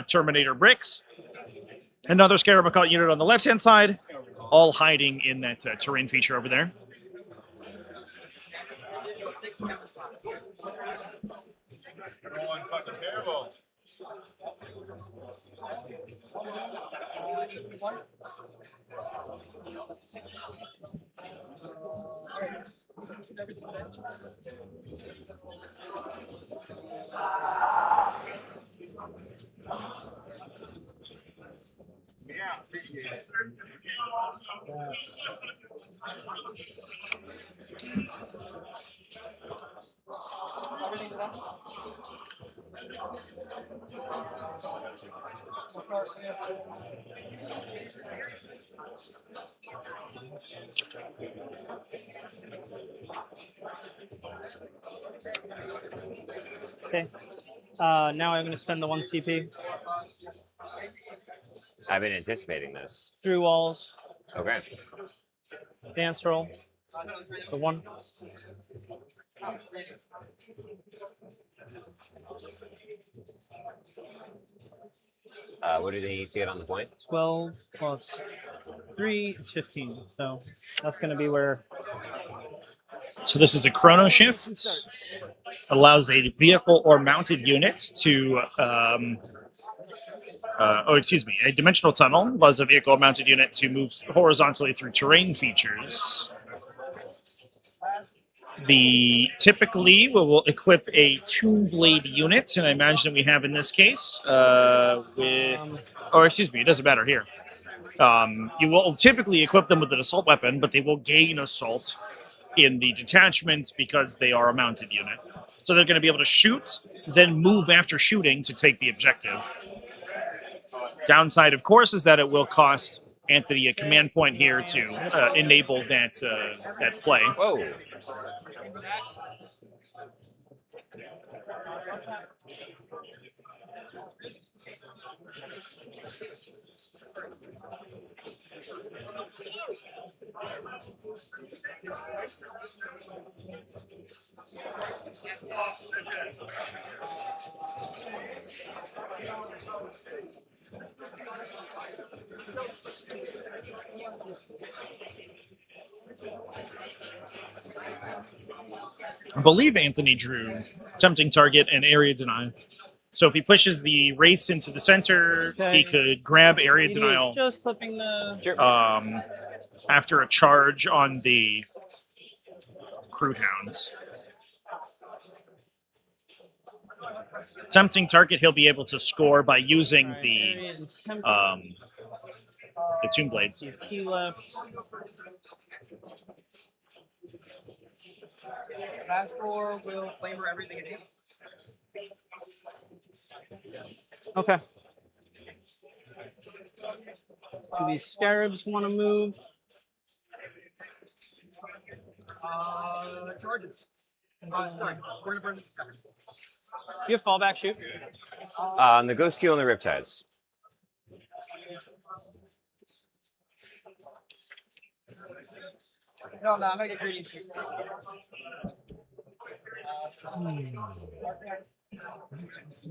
Terminator bricks. Another Scarab Cult unit on the left-hand side, all hiding in that terrain feature over there. Everyone fucking terrible. Yeah, appreciate it. Everything done? Okay. Now I'm going to spend the 1 CP. I've been anticipating this. Through walls. Okay. Dance roll. The 1. What do they need to get on the point? 12 plus 3 is 15. So that's going to be where. So this is a chrono shift. Allows a vehicle or mounted unit to, a dimensional tunnel allows a vehicle or mounted unit to move horizontally through terrain features. Typically, we will equip a two-blade unit, and I imagine we have in this case it doesn't matter here. You will typically equip them with an assault weapon, but they will gain assault in the detachment because they are a mounted unit. So they're going to be able to shoot, then move after shooting to take the objective. Downside, of course, is that it will cost Anthony a command point here to enable that play. Whoa. I believe Anthony drew tempting target and area deny. So if he pushes the race into the center, he could grab area denial. Just clipping the. Sure. After a charge on the crew hounds. Tempting target, he'll be able to score by using the Tomb Blades. Key left. Last four will flavor everything in. Okay. Do these scarabs want to move? Charges. Sorry, we're gonna burn this. Do you have fallback shoot? The Ghost Q and the Riptides. No, I'm gonna get greedy.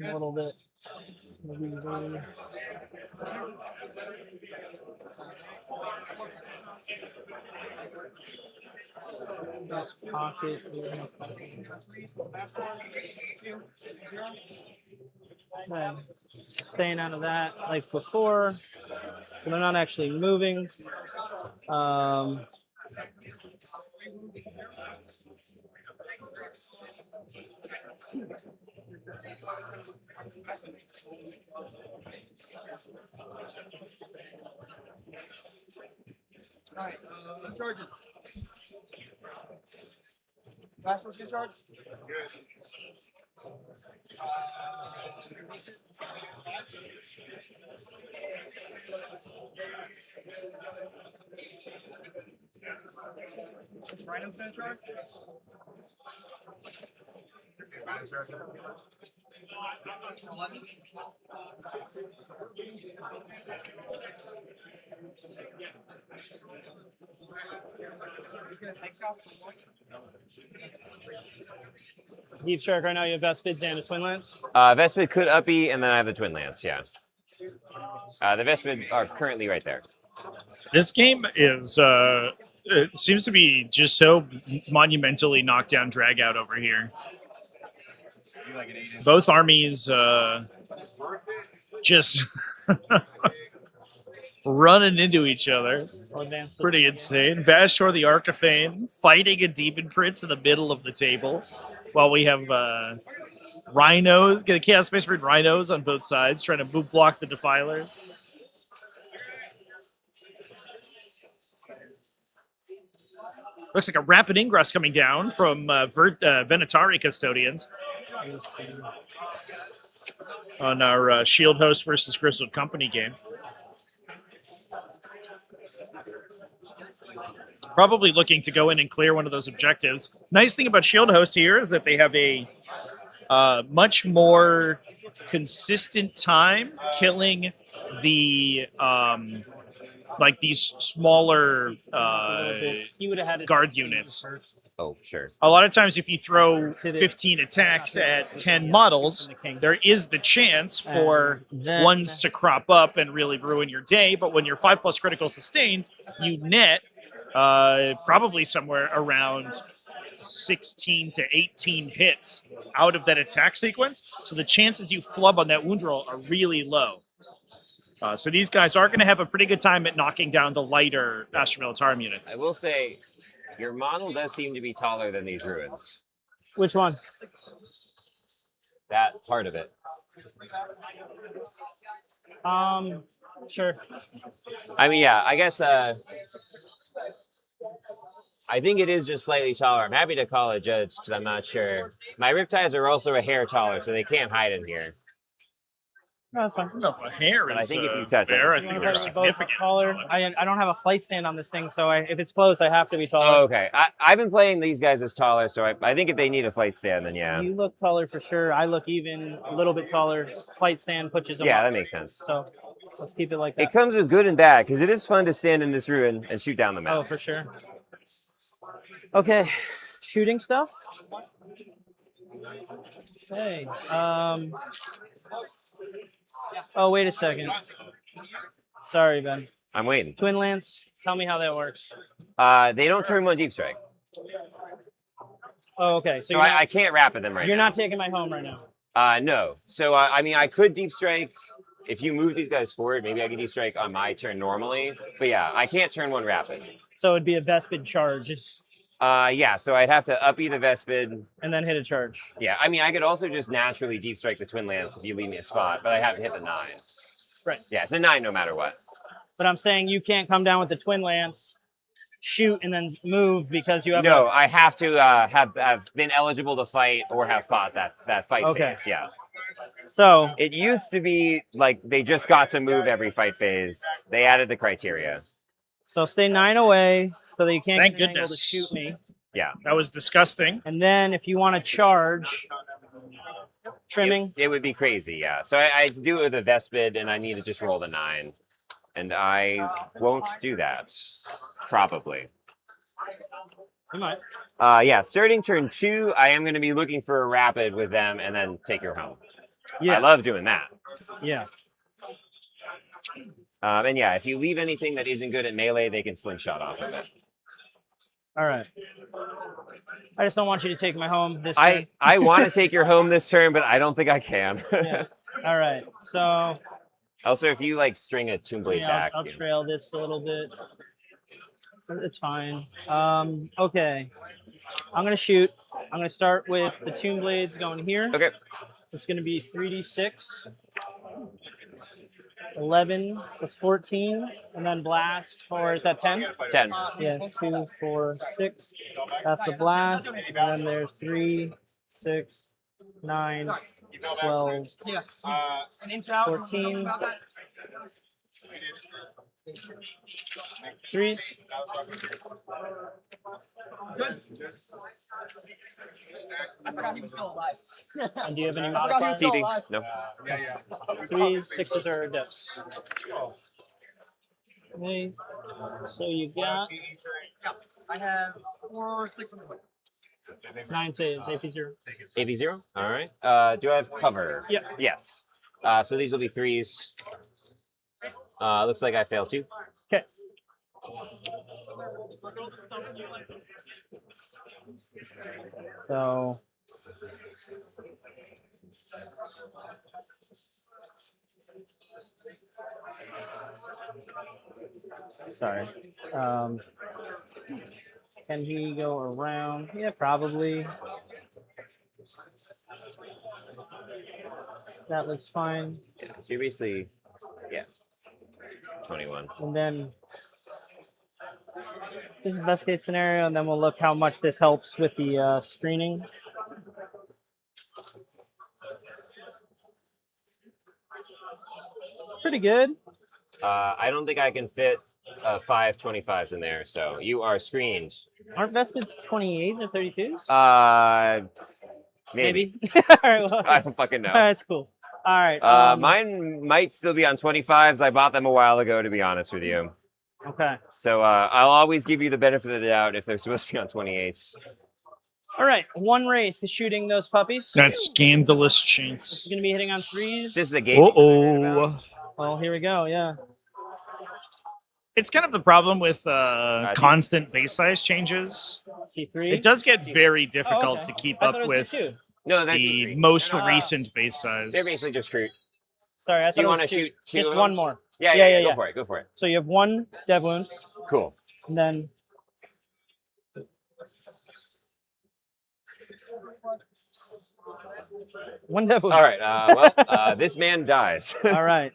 A little bit. This pocket. Okay. Staying out of that like before. So they're not actually moving. All right, charges. Last one's gonna charge. This random's gonna charge. Deep Shark, right now you have Vespids and a Twin Lance. Vespid could uppy, and then I have the Twin Lance, yeah. The Vespid are currently right there. This game is it seems to be just so monumentally knockdown drag out over here. Both armies just running into each other. Pretty insane. Vashtor the Archifane fighting a Demon Prince in the middle of the table while we have rhinos, get a Chaos Space Marine rhinos on both sides trying to move block the Defilers. Looks like a rapid ingress coming down from Venatari Custodians. on our Shield Host versus Grizzled Company game. Probably looking to go in and clear one of those objectives. Nice thing about Shield Host here is that they have a much more consistent time killing the like these smaller He would have had guard units. Oh, sure. A lot of times, if you throw 15 attacks at 10 models, there is the chance for ones to crop up and really ruin your day. But when you're 5+ critical sustained, you net probably somewhere around 16 to 18 hits out of that attack sequence. So the chances you flub on that wound roll are really low. So these guys are going to have a pretty good time at knocking down the lighter Astra Militarum units. I will say, your model does seem to be taller than these ruins. Which one? That part of it. Sure. I mean, yeah, I guess I think it is just slightly taller. I'm happy to call a judge because I'm not sure. My riptides are also a hair taller, so they can't hide in here. No, that's fine. I don't know if a hair But I is think if you touch fair. it, I think they're significantly taller. I don't have a flight stand on this thing, so if it's closed, I have to be taller. Oh, okay. I've been playing these guys as taller, so I think if they need a flight stand, then yeah. You look taller for sure. I look even a little bit taller. Flight stand pushes them Yeah, up. that makes sense. So let's keep it like that. It comes with good and bad, because it is fun to stand in this ruin and shoot down the map. Oh, for sure. Okay, shooting stuff. Hey, oh, wait a second. Sorry, Ben. I'm waiting. Twin Lance, tell me how that works. They don't turn 1 deep strike. Oh, okay. So I can't rapid them right you're now. not taking my home right now. No. So, I mean, I could deep strike. If you move these guys forward, maybe I could deep strike on my turn normally. But yeah, I can't turn 1 rapid. So it'd be a Vespid charge. Yeah, so I'd have to up-E the Vespid. And then hit a charge. Yeah, I mean, I could also just naturally deep strike the Twin Lance if you leave me a spot, but I haven't hit the 9. Right. Yeah, it's a 9 no matter what. But I'm saying you can't come down with the Twin Lance, shoot, and then move because you have No, I have to have been eligible to fight or have fought that fight phase, yeah. So it used to be like they just got to move every fight phase. They added the criteria. So stay 9 away so that you can't Thank get an angle to goodness. shoot me. Yeah. That was disgusting. And then if you want to charge, trimming. It would be crazy, yeah. So I do it with a Vespid, and I need to just roll the 9. And I won't do that, probably. You might. Yeah, starting turn 2, I am going to be looking for a rapid with them and then take her home. Yeah. I love doing that. Yeah. And yeah, if you leave anything that isn't good at melee, they can slingshot off of it. All right. I just don't want you to take my home this turn. I want to take your home this turn, but I don't think I can. Yeah. All right. So also, if you like string a Tomb Blade back. I'll trail this a little bit. It's fine. Okay. I'm going to shoot. I'm going to start with the Tomb Blades going here. Okay. It's going to be 3d6. 11 plus 14, and then blast, or is that 10? 10. Yes, 2, 4, 6. That's the blast. And then there's 3, 6, 9, 12, 14. Threes. I forgot he was still alive. And do you have any I forgot he was modifiers? still TD. alive. No. Threes, sixes, or deaths. Okay. So you got I have 4, 6 in the way. 9 saves, AP 0. AP 0? All right. Do I have cover? Yeah. Yes. So these will be 3s. Looks like I failed 2. Okay. So sorry. Can he go around? Yeah, probably. That looks fine. Yeah. So you're basically, yeah, 21. And then this is the best case scenario, and then we'll look how much this helps with the screening. pretty good. I don't think I can fit 5 25s in there, so you are screened. Aren't Vespids 28s or 32s? Maybe. All right, well, I don't fucking know. that's cool. All right. Mine might still be on 25s. I bought them a while ago, to be honest with you. Okay. So I'll always give you the benefit of the doubt if they're supposed to be on 28s. All right. One Wraith is shooting those puppies. That's scandalous This is chance. going to be hitting on 3s. This is a game. Uh-oh. Well, here we go. Yeah. It's kind of the problem with constant base size changes. T3. It does get very difficult okay. to keep I up thought it was with T2. No, that's the T3. most recent base size. They're basically just true. Sorry, I thought Do you it was want to two. shoot two? Just of one them? more. Yeah. Go for it. Go for it. So you have one dev wound, Cool. and then one dev wound. All right. Well, this man dies. All right.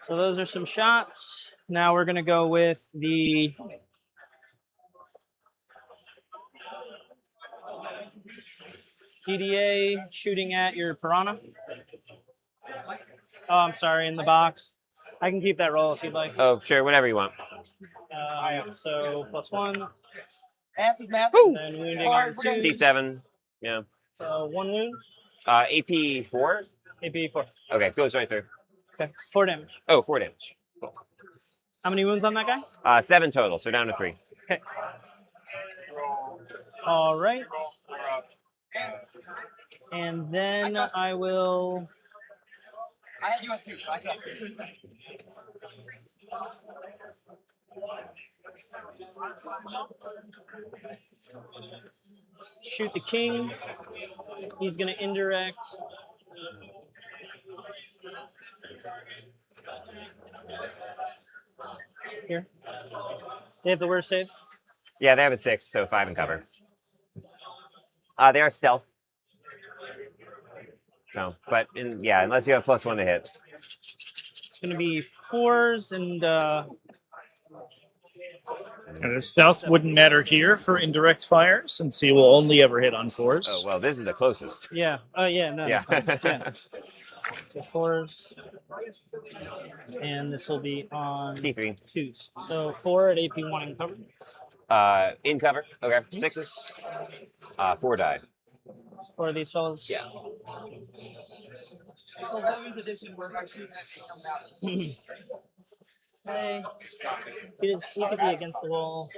So those are some shots. Now we're going to go with the DDA shooting at your piranha. Oh, I'm sorry, in the box. I can keep that roll if you'd like. Oh, sure. Whatever you want. So +1. Math is math. And then wounding on 2. T7. Yeah. So 1 wound. AP 4. AP 4. Okay, goes right through. Okay, 4 damage. Oh, 4 damage. Cool. How many wounds on that guy? 7 total, so down to 3. Okay. All right. And then I will. I had you on 2, so I can't. Shoot the king. He's going to indirect. Here. They have the worst saves. Yeah, they have a 6, so 5 in cover. They are stealth. So, but unless you have +1 to hit. It's going to be 4s and. And the stealth wouldn't matter here for indirect fire, since he will only ever hit on 4s. Oh well, this is the closest. Yeah. Oh, yeah. No. Yeah. Yeah. So 4s. And this will be on T3. 2s. So 4 at AP1 in cover. In cover. Okay. 6s. 4 die. 4 of these fellas. Yeah. It's a women's edition where if I shoot that, they come out. Hey. You could be against the wall.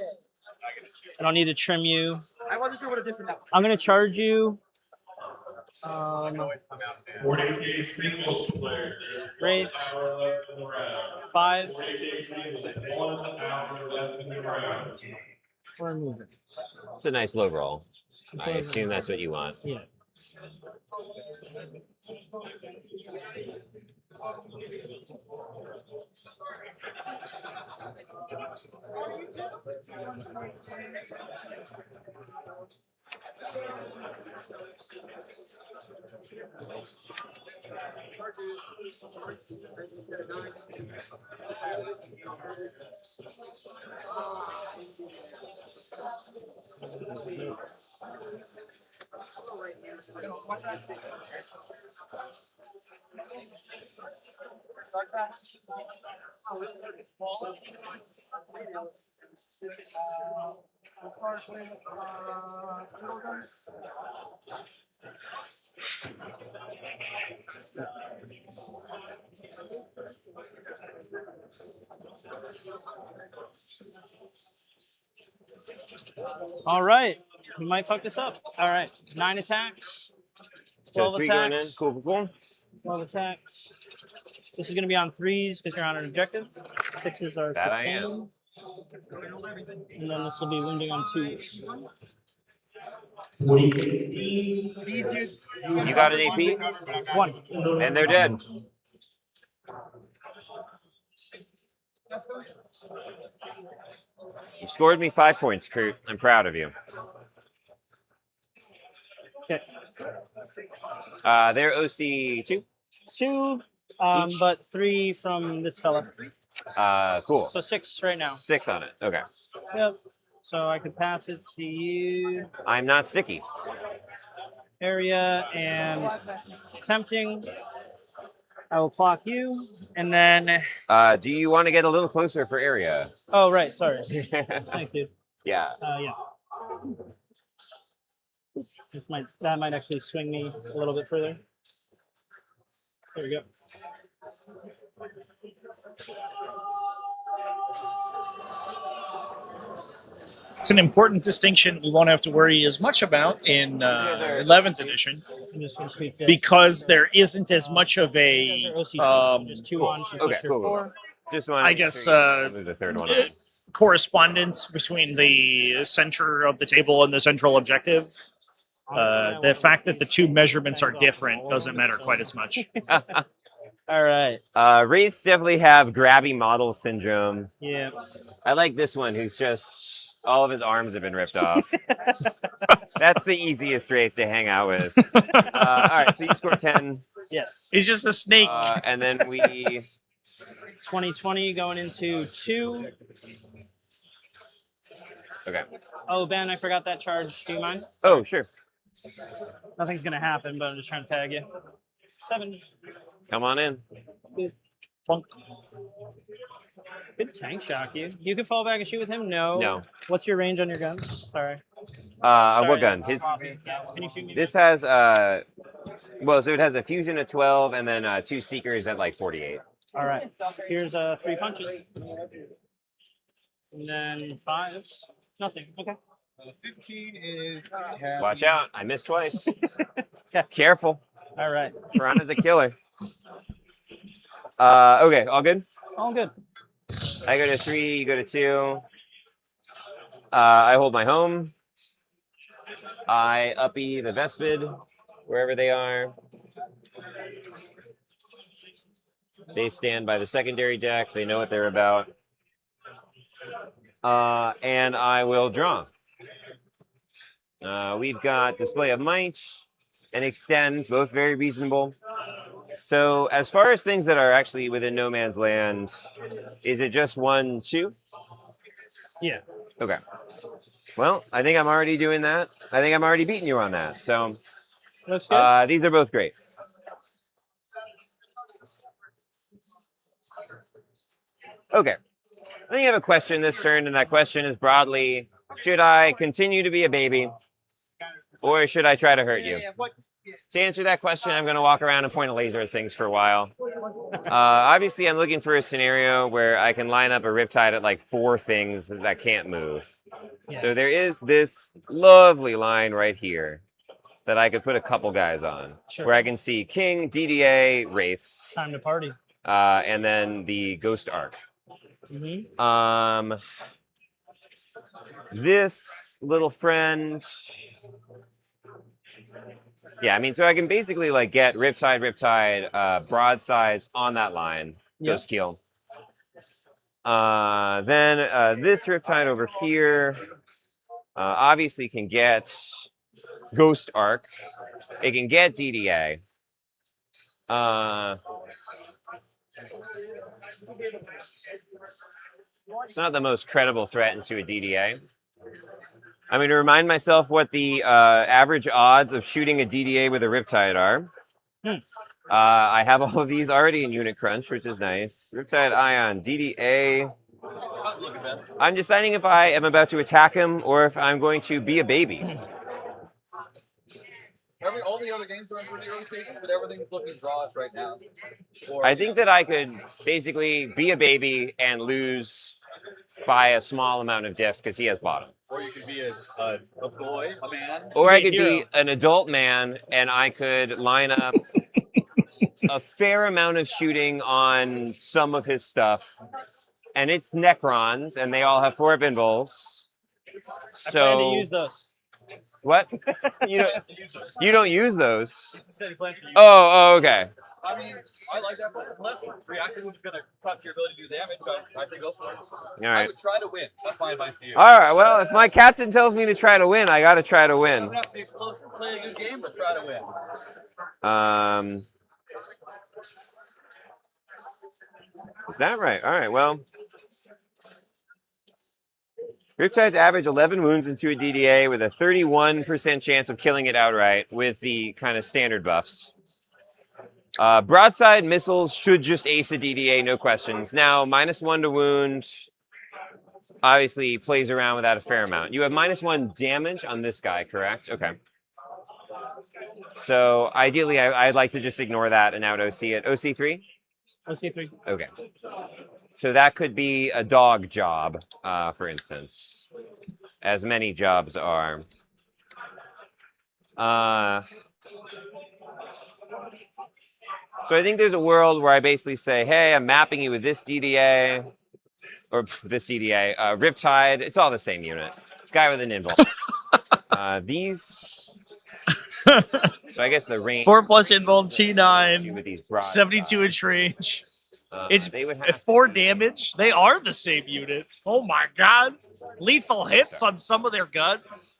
I don't need to trim you. I wasn't sure what edition that was. I'm going to charge you. 40 singles players. Raise. 5. 1 hour left in the round. We're moving. It's a nice low roll. I assume that's what you want. Yeah. All right. We might fuck this up. All right. 9 attacks. 12 So 3 going in. attacks. Cool. 12 attacks. This is going to be on 3s because you're on an objective. 6s are That I am. sustaining. And then this will be wounding on 2s. 40. These dudes. You got an AP, 1. and they're dead. You scored me 5 points, Kurt. I'm proud of you. Okay. They're OC 2. 2, Each? but 3 from this fella. Cool. So 6 right now. 6 on it. Okay. Yep. So I could pass it to you. I'm not sticky. Area and tempting. I will clock you, and then. Do you want to get a little closer for area? Oh, right. Sorry. Thanks, dude. Yeah. Yeah. That might actually swing me a little bit further. There we go. It's an important distinction we won't have to worry as much about in 11th edition I'm just going to tweak this. because there isn't as much of a just 2 on. Okay, cool. 4. Just want I guess move the third one on. correspondence between the center of the table and the central objective. The fact that the 2 measurements are different doesn't matter quite as much. All right. Wraiths definitely have grabby model syndrome. Yeah. I like this one who's just, all of his arms have been ripped off. That's the easiest Wraith to hang out with. All right, so you score 10. Yes. He's just a snake. And then we... 2020 going into 2. Okay. Oh, Ben, I forgot that charge. Do you mind? Oh, sure. Nothing's going to happen, but I'm just trying to tag you. 7. Come on in. Good tank shock you. You can fall back and shoot with him? No. No. What's your range on your gun? Sorry. What gun? Can you shoot me? This has, well, so it has a fusion at 12 and then 2 seekers at like 48. All right. Here's 3 punches. And then 5s. Nothing. Okay. 15 is. Watch out. I missed twice. Careful. All right. Piranha's a killer. Okay, all good? All good. I go to 3, you go to 2. I hold my home. I uppy the Vespid, wherever they are. They stand by the secondary deck. They know what they're about. And I will draw. We've got Display of Might and Extend, both very reasonable. So as far as things that are actually within no man's land, is it just 1, 2? Yeah. Okay. Well, I think I'm already doing that. I think I'm already beating you on that. So Looks good. these are both great. Okay. I think I have a question this turn, and that question is broadly, should I continue to be a baby, or should I try to hurt you? To answer that question, I'm going to walk around and point a laser at things for a while. Obviously, I'm looking for a scenario where I can line up a Riptide at like 4 things that can't move. Yeah. So there is this lovely line right here that I could put a couple guys on, Sure. where I can see King, DDA, Wraiths, Time to party. and then the Ghost Arc. Mm-hmm. This little friend... Yeah, I mean, so I can basically like get Riptide, broadsides on that line. Yep. Ghost Keel. Then this Riptide over here obviously can get Ghost Arc. It can get DDA. It's not the most credible threat into a DDA. I'm going to remind myself what the average odds of shooting a DDA with a Riptide are. I have all of these already in Unit Crunch, which is nice. Riptide Ion, DDA. I'm deciding if I am about to attack him or if I'm going to be a baby. All the other games are in pretty early stages, but everything's looking draws right now. I think that I could basically be a baby and lose by a small amount of diff because he has bottom. Or you could be a boy, a man. Or I could be an adult man and I could line up a fair amount of shooting on some of his stuff. And it's Necrons, and they all have 4 Binbles. I plan to use those. What? You don't use those? Oh, okay. I mean, I like that, but unless reacting was going to cut your ability to do damage, I say go for it. All right. I would try to win. That's my advice to you. All right, well, if my captain tells me to try to win, I got to try to You win. don't have to be explosive, play a good game, but try to win. Is that right? All right, well. Riptides average 11 wounds into a DDA with a 31% chance of killing it outright with the kind of standard buffs. Broadside missiles should just ace a DDA, no questions. Now, -1 to wound obviously plays around with that a fair amount. You have -1 damage on this guy, correct? Okay. So ideally, I'd like to just ignore that and out OC it. OC3? OC3. Okay. So that could be a dog job, for instance, as many jobs are. So I think there's a world where I basically say, hey, I'm mapping you with this DDA, or this DDA, Riptide. It's all the same unit. Guy with an invuln. These. So I guess the range. 4+ invuln T9, with these broad 72-inch range. It's they would have 4 damage. They are the same unit. Oh my god. Lethal hits on some of their guns.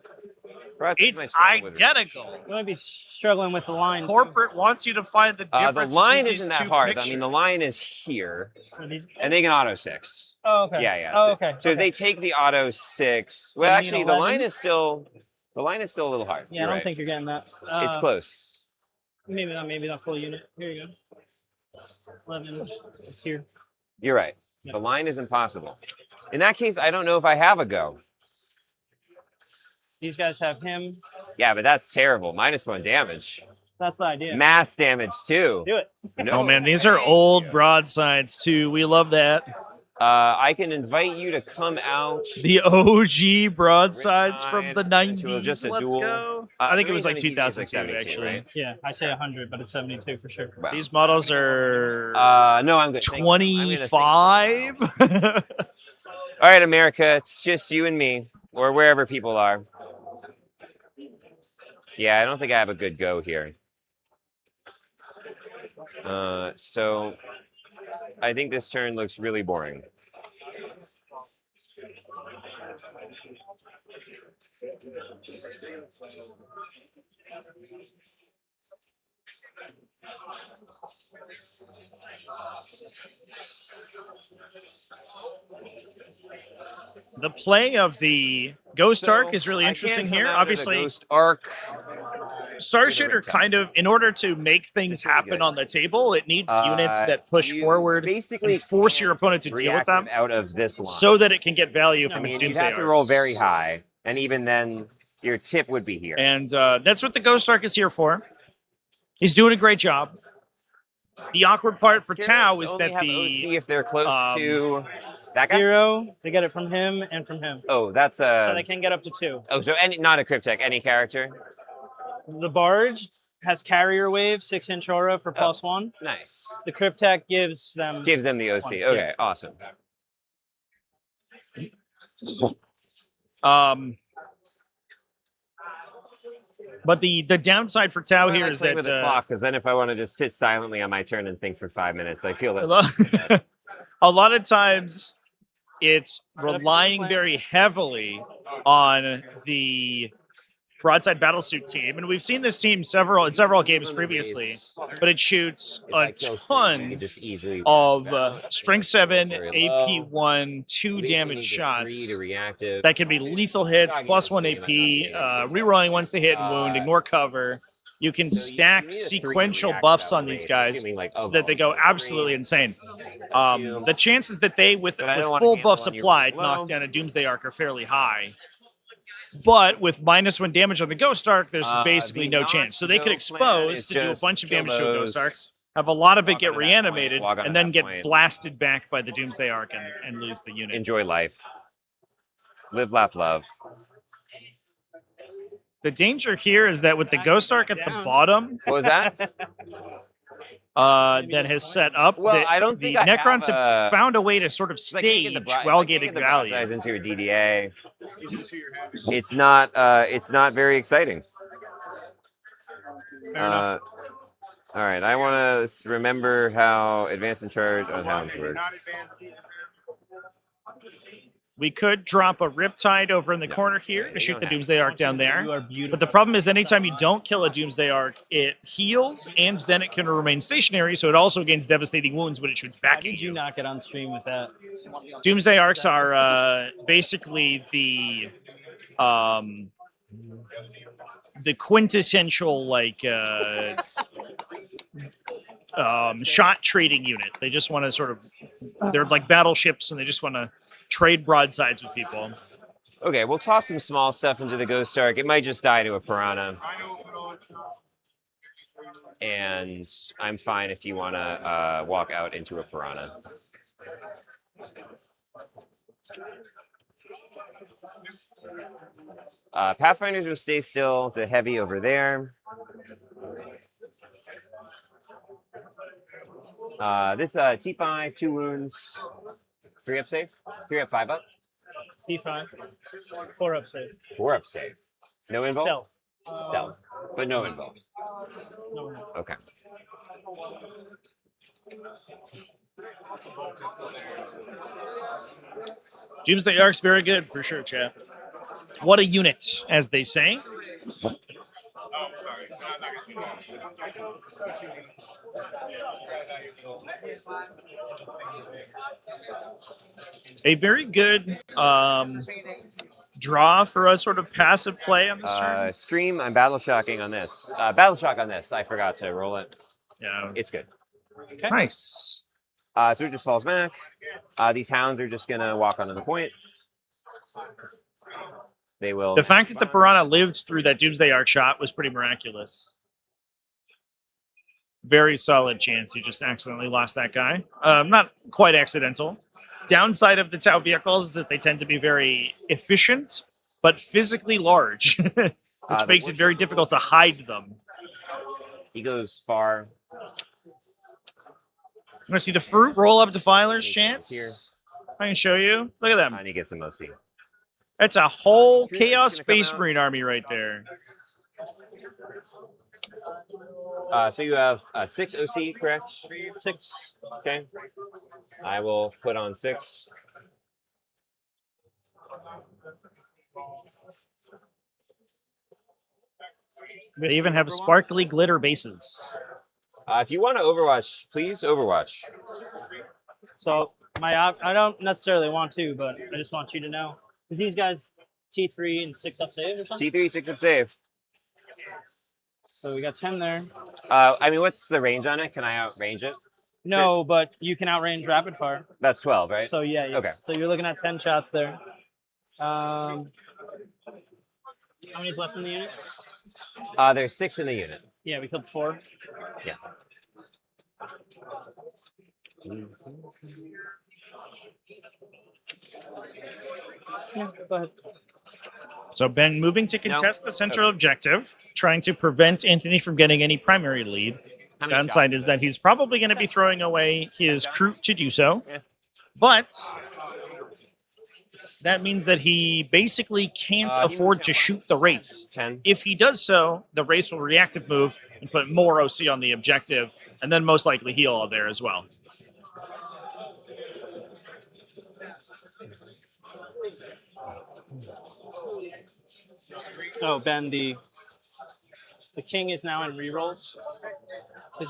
It's identical. You might be struggling with the line. Corporate wants you to find the difference. The line between isn't these that two hard. pictures. I mean, the line is here, and they can auto 6. Oh, okay. Yeah. Oh, So, okay. so if they take the auto 6, well, you actually, need the 11? line is still a little hard. Yeah, You're I don't right. think you're getting that. It's close. Maybe not full unit. Here you go. 11 is here. You're right. Yeah. The line is impossible. In that case, I don't know if I have a go. These guys have him. Yeah, but that's terrible. -1 damage. That's the idea. Mass damage too. Do it. Oh man, these are old broadsides too. We love that. I can invite you to come out. The OG broadsides from the Riptide 90s. just a Let's duel. go. I think it was like 370 is 2002 actually. right? Yeah, I say 100, but it's 72 for sure. Wow. These models are No, I'm good. Thank you. I'm gonna think. 25. All right, America, it's just you and me, or wherever people are. Yeah, I don't think I have a good go here. So I think this turn looks really boring. The play of the Ghost Arc is really I interesting can come here. out of the Obviously, Ghost Arc. Starship are kind of, in order to make things happen on the table, it needs units that push you forward basically and force your opponent to deal with them reactive out of this line. so that it can get value I from mean, its you'd Doomsday have to Arcs. roll very high, and even then, your tip would be here. And that's what the Ghost Arc is here for. He's doing a great job. The awkward part for Tau is only that have the OC if they're close to that guy. 0, they get it from him and from him. Oh, that's So they can get up to 2. Oh, so not a Cryptek, any character. The Barge has Carrier Wave, 6-inch aura for +1. Nice. The Cryptek gives them the OC. one. Okay, awesome. But the downside for Tau here is that with the clock, because then if I want to just sit silently on my turn and think for 5 minutes, I feel a that. lot of times it's relying very heavily on the broadside battlesuit team, and we've seen this team in several games previously, but it shoots a ton of strength 7 AP 1 2 damage shots that can be lethal hits, +1 AP, rerolling once they hit and wound, ignore cover. You can stack sequential buffs on these guys so that they go absolutely insane. The chances that they, with full buffs applied, knock down a Doomsday Arc are fairly high. But with -1 damage on the Ghost Arc, there's basically no chance. So they could expose to do a bunch of damage to a Ghost Arc, have a lot of it get reanimated, and then get blasted back by the Doomsday Arc and lose the unit. Enjoy life. Live, laugh, love. The danger here is that with the Ghost Arc at the bottom, What was that? that has set up, Well, the, I don't the think I Necrons have have found a way to sort of stage while getting value. Broadsides into your DDA. It's not very exciting. All right, I want to remember how Advanced in Charge on Hounds works. We could drop a Riptide over in the corner here to shoot the Doomsday Arc down there. You are beautiful. But the problem is anytime you don't kill a Doomsday Arc, it heals, and then it can remain stationary, so it also gains devastating wounds when it shoots How back at did you you. not get on stream with that? Doomsday Arcs are basically the quintessential, like, shot trading unit. They just want to sort of, they're like battleships, and they just want to trade broadsides with people. Okay, we'll toss some small stuff into the Ghost Ark. It might just die to a Piranha. And I'm fine if you want to walk out into a Piranha. Pathfinders will stay still to heavy over there. This T5, 2 wounds, 3 up save, 3 up, 5 up. T5, 4 up save. 4 up save. No invul? Stealth. Stealth, but no invul. No. Okay. Doomsday Ark's very good for sure, chat. What a unit, as they say. A very good draw for a sort of passive play on this turn. Stream, I'm battle shocking on this. Battle shock on this. I forgot to roll it. Yeah. It's good. Okay. Nice. So it just falls back. These hounds are just gonna walk onto the point. They will. The fact that the Piranha lived through that Doomsday Ark shot was pretty miraculous. Very solid chance you just accidentally lost that guy. Not quite accidental. Downside of the Tau vehicles is that they tend to be very efficient, but physically large, which makes it very difficult to hide them. He goes far. I'm going to see the Fruit roll up Defiler's Here. chance. I can show you. Look at them. And he gets some OC. That's a whole Stream is Chaos gonna come Space out. Marine army right there. So you have 6 OC, correct? 6. Okay. I will put on 6. They even have sparkly glitter bases. If you want to Overwatch, please Overwatch. So I don't necessarily want to, but I just want you to know. Because these guys T3 and 6 up save or something? T3, 6 up save. So we got 10 there. I mean, what's the range on it? Can I outrange it? No, but you can outrange rapid fire. That's 12, right? So yeah. Okay. So you're looking at 10 shots there. How many's left in the unit? There's 6 in the unit. Yeah, we killed 4. Yeah. Yeah, go ahead. So Ben moving to contest the central objective, trying to prevent Anthony from getting any primary lead. How many Downside shots is that he's probably going to be throwing away his crew to do so. Yeah. But that means that he basically can't afford to shoot the Wraiths. 10. If he does so, the Wraiths will reactive move and put more OC on the objective, and then most likely heal there as well. Oh, Ben, the king is now in rerolls.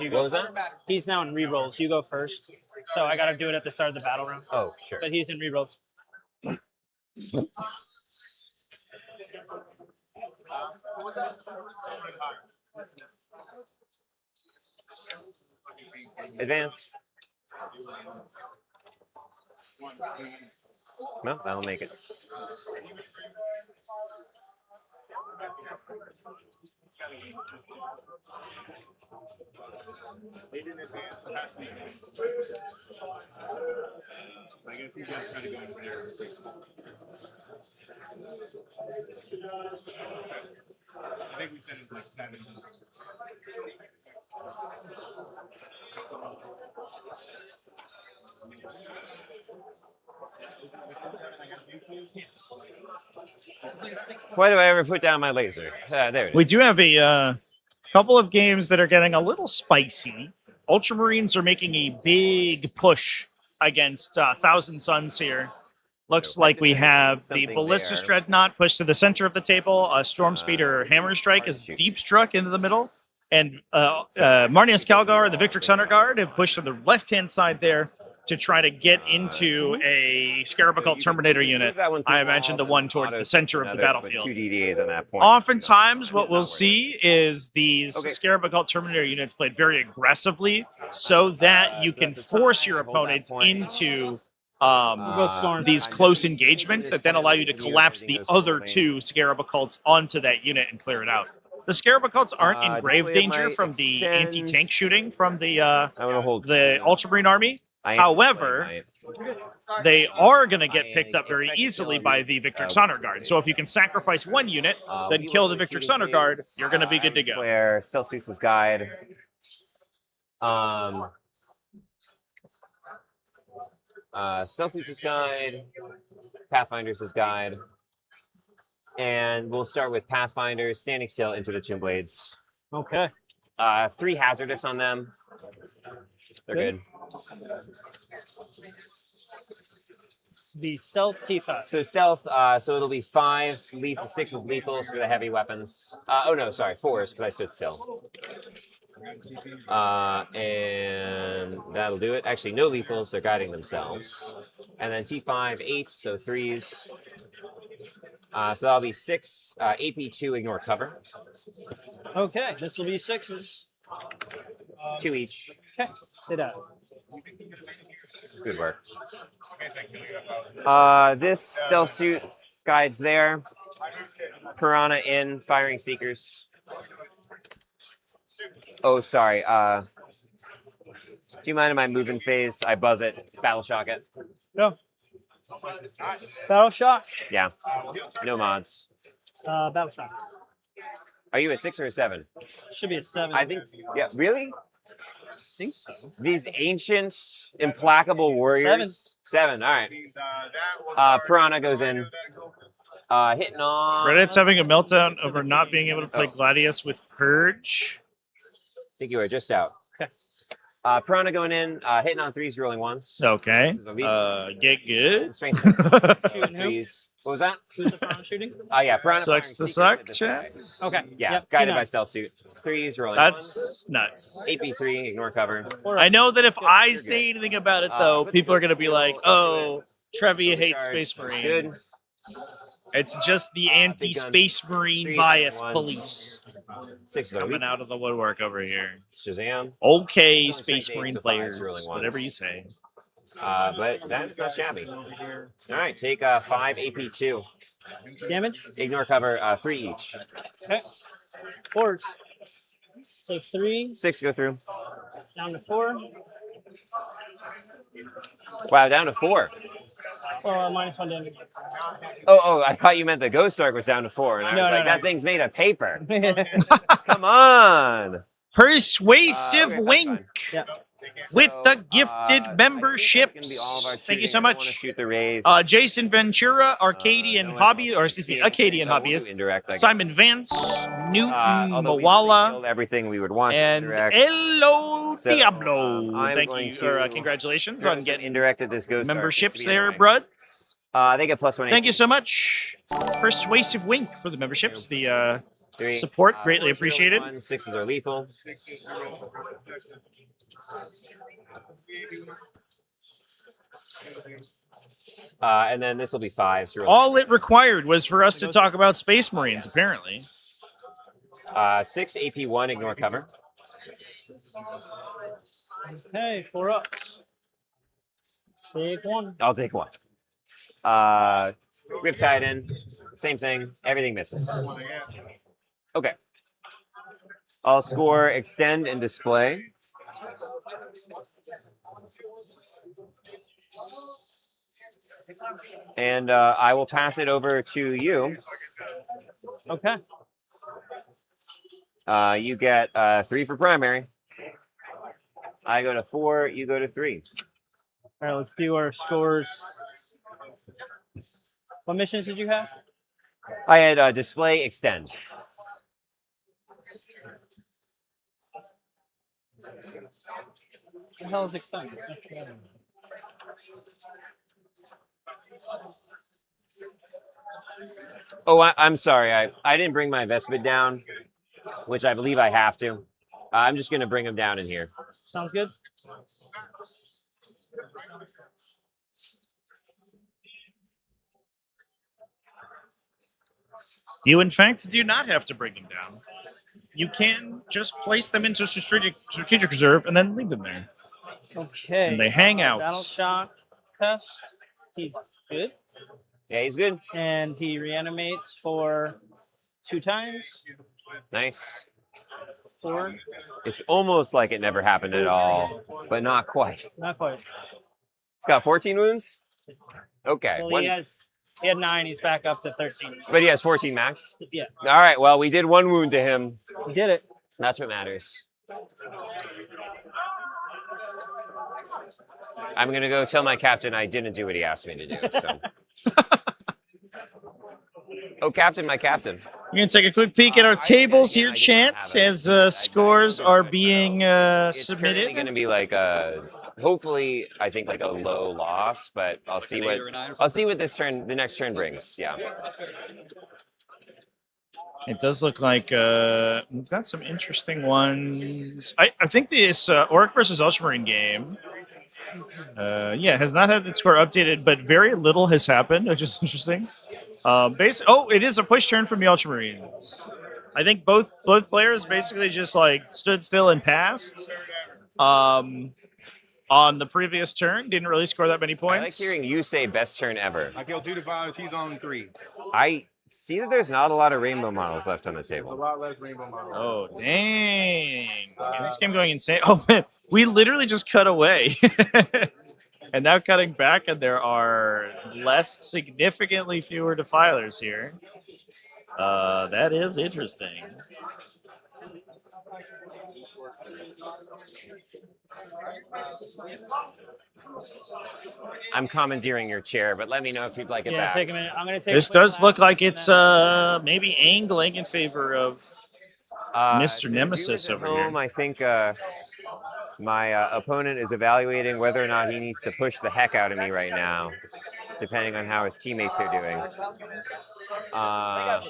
You go What was that? He's now in rerolls. You go first. So I got to do it at the start of the battle round. Oh, sure. But he's in rerolls. Advance. No, that'll make it. I guess you guys try to go in there. I think we said it's like 7. Why do I ever put down my laser? There it is. We do have a couple of games that are getting a little spicy. Ultramarines are making a big push against Thousand Suns here. Looks like we have the Something Ballistus there. Dreadnought pushed to the center of the table. Storm Speeder Hammer Strike is deep struck into the middle. And Marnius Calgar and the Victrix Hunter Guard have pushed to the left-hand side there. to try to get into a Scarabocult Terminator unit. That one through I imagine the walls one and towards auto the center of the another, but battlefield. 2 DDAs on that point. Oftentimes, what we'll see is these Okay. Scarabocult Terminator units played very aggressively so that you so can that's a force tie. your Hold that opponents point. into both scoring. these close engagements that then allow you to collapse the other 2 Scarabocults onto that unit and clear it out. The Scarabocults aren't in grave display of danger my from the extend. anti-tank shooting from the I'm gonna hold Ultramarine army. I am However, displaying they are going to get picked up very expect to easily kill by at the least, Victrix Honor Guard. So if you can sacrifice one unit, then kill the Victrix Honor Guard, you're going to be good to go. Player, Celsius's Guide. Celsius's Guide, Pathfinder's Guide, and we'll start with Pathfinder, standing still into the Tomb Blades. Okay. 3 hazardous on them. They're good. The stealth T5. So stealth, so it'll be 5, 6 with lethals for the heavy weapons. Oh no, sorry, 4s because I stood still. And that'll do it. Actually, no lethals, they're guiding themselves. And then T5, 8, so 3s. So that'll be 6, AP2, ignore cover. Okay, this will be 6s. 2 each. Okay, sit out. Good work. This stealth suit guides there. Piranha in, firing seekers. Oh, sorry. Do you mind if I move in phase? I buzz it, battle shock it. No. Battle shock. Yeah. No mods. Battle shock. Are you a 6 or a 7? Should be a 7. I think. Yeah. Really? I think so. These ancient, implacable warriors. 7. All right. Piranha goes in. Hitting on. Reddit's having a meltdown over not being able to play Gladius with Purge. I think you are just out. Okay. Piranha going in, hitting on 3s, rolling 1s. Okay. This is a lethal. Get good. Strength Shooting who? 3s. What was that? Who's the piranha shooting? Yeah, Piranha. Sucks to firing suck, seekers at chats. the Okay. Yeah, Yep, guided T9. by stealth suit. 3s, rolling That's 1s. nuts. AP3, ignore cover. I know that if I You're say good. anything about it, though, but people the are going to be skill like, into oh, Trevi Charge, hates Space that's good. Marines. It's just the Big gun. anti-Space Marine 3s, bias rolling 1s. police 6s are coming lethal. out of the woodwork over here. Shazam. Okay, Only Space strength 8, Marine so 5s, players, rolling 1s. whatever you say. But that is not shabby. All right, take 5 AP2. Damage. Ignore cover, 3 each. Okay. 4s. So 3 6 go through. down to 4. Wow, down to 4. Well, -1 damage. Oh, I thought you meant the Ghost Arc was down to 4. And I was No, like, no, no. that thing's made of paper. Come on. Persuasive Okay, that's wink fine. Yeah. with So, the I gifted think that's memberships. gonna be all of our Thank you shooting. so I don't wanna much. shoot the Wraith. Jason Ventura, Arcadian No one Hobby, else. or excuse me, Yeah, Acadian we'll do Hobbyist, indirect, I guess. Simon Vance, Newton Although we Mawala, killed everything we would want to and indirect. Hello So, Diablo. I'm Thank going you, to or congratulations throw on some getting indirect at this Ghost Arc memberships just to be there, annoying. brud. They get +1. Thank you so much. Persuasive wink for the memberships. The 3. support, greatly 4s are appreciated. 1, 6s are lethal. And then this will be 5s. So All it required was for us to talk about Space Marines, apparently. 6 AP1, ignore cover. Okay, 4 up. Take 1. I'll take 1. Riptide in. Same thing. Everything misses. Okay. I'll score extend and display. And I will pass it over to you. Okay. You get 3 for primary. I go to 4, you go to 3. All right, let's do our scores. What missions did you have? I had display extend. What the hell is extended? Oh, I'm sorry. I didn't bring my Vespid down, which I believe I have to. I'm just going to bring him down in here. Sounds good. You, in fact, do not have to bring them down. You can just place them into strategic reserve and then leave them there. Okay. And they hang out. Battle shock test. He's good. Yeah, he's good. And he reanimates for 2 times. Nice. 4. It's almost like it never happened at all, but not quite. Not quite. It's got 14 wounds? Okay. Well, he had 9. He's back up to 13. But he has 14 max? Yeah. All right, well, we did 1 wound to him. He did it. That's what matters. I'm going to go tell my captain I didn't do what he asked me to do. So. Oh, captain, my captain. We're going to take a quick peek at our tables here, chance, as scores are being It's submitted. currently going to be like hopefully, I think like a low loss, but I'll see what the next turn brings. Yeah. It does look like we've got some interesting ones. I think this Orc versus Ultramarine game, has not had the score updated, but very little has happened, which is interesting. It is a push turn from the Ultramarines. I think both players basically just like stood still and passed. On the previous turn, didn't really score that many points. I like hearing you say best turn ever. I killed 2 defiles. He's on 3. I see that there's not a lot of rainbow models left on the A table. lot less rainbow models. Oh, dang. Is this game going insane? Oh, man. We literally just cut away. And now cutting back, and there are significantly fewer defilers here. That is interesting. I'm commandeering your chair, but let me know if you'd like it back. Take a minute. I'm going to take This does look like it's maybe angling in favor of Mr. Nemesis over here. I think my opponent is evaluating whether or not he needs to push the heck out of me right now, depending on how his teammates are doing. I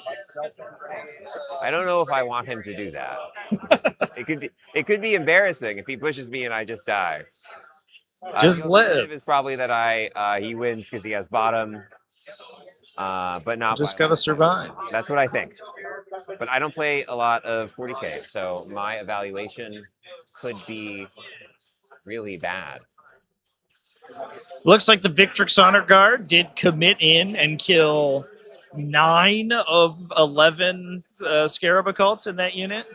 don't know if I want him to do that. It could be embarrassing if he pushes me and I just die. Just the live. alternative is probably that he wins because he has bottom, but not. Just gotta survive. That's what I think. But I don't play a lot of 40k, so my evaluation could be really bad. Looks like the Victrix Honor Guard did commit in and kill 9 of 11 Scarab Occults in that unit.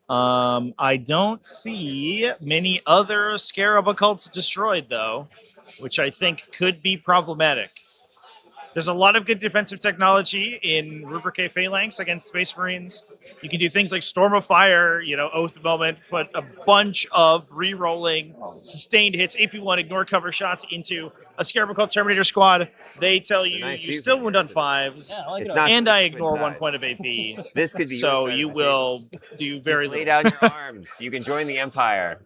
I don't see many other Scarab Occults destroyed, though, which I think could be problematic. There's a lot of good defensive technology in Rubric A Phalanx against Space Marines. You can do things like Storm of Fire, Oath Moment, put a bunch of re-rolling, sustained hits, AP1, ignore cover shots into a Scarab Occult Terminator squad. They tell you nice you still wound on 5s, and I ignore 1 point of AP. This could be so you will do very Just lay little. down your arms. You can join the Empire.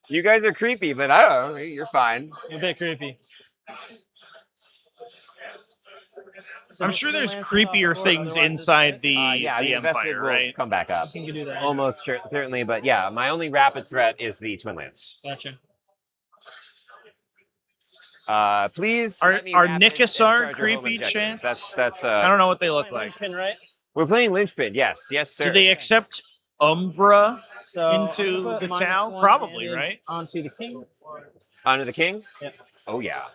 You guys are creepy, but I don't know. You're fine. A bit creepy. I'm sure there's creepier things inside the the investment Empire, will right? come back up. You can do that. Almost certainly, but yeah, my only rapid threat is the Twin Lance. Gotcha. Please. Are let me wrap it and Nikasar charge your home creepy, objective. Chance? That's. I don't know what they look like. Linchpin, right? We're playing Linchpin. Yes, sir. Do they accept Umbra So into I'll the put Tau? -1 Probably, advantage right? Onto the king. Onto the king? Yep. Oh yeah.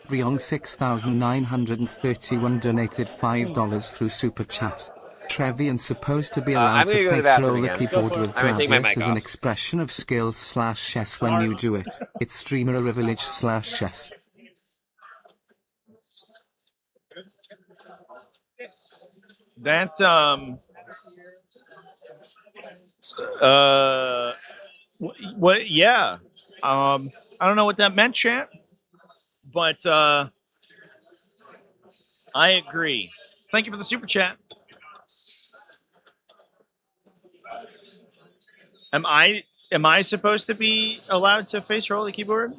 Ryong 6931 donated $5 through Super Chat. Trevian supposed to be I'm allowed gonna to go to the face bathroom roll the again. keyboard with I'm gonna take my Gradius mic as an off. expression of skill / chess when you do it. It's streamer a privilege / chess. That what? Yeah. I don't know what that meant, chat, but I agree. Thank you for the super chat. Am I supposed to be allowed to face roll the keyboard?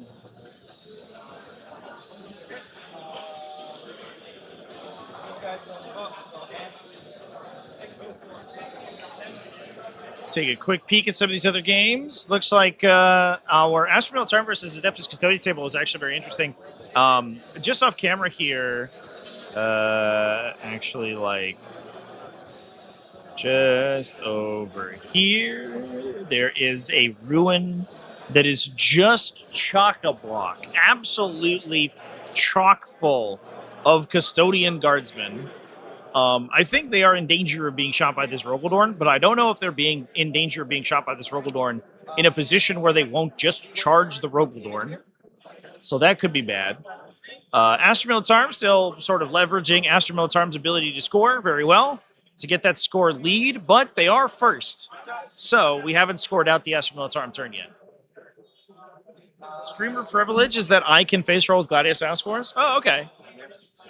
take a quick peek at some of these other games. Looks like our Astral Turn versus Adeptus Custodians table was actually very interesting. Just off camera here, actually, like, just over here, there is a ruin that is just chock-a-block, absolutely chock full of custodian guardsmen. I think they are in danger of being shot by this Rogaldorn, but I don't know if they're being in danger of being shot by this Rogaldorn in a position where they won't just charge the Rogaldorn. So that could be bad. Astra Militarm still sort of leveraging Astra Militarm's ability to score very well to get that score lead, but they are first. So we haven't scored out the Astra Militarm turn yet. Streamer privilege is that I can face roll with Gladius Ascors? Oh, okay.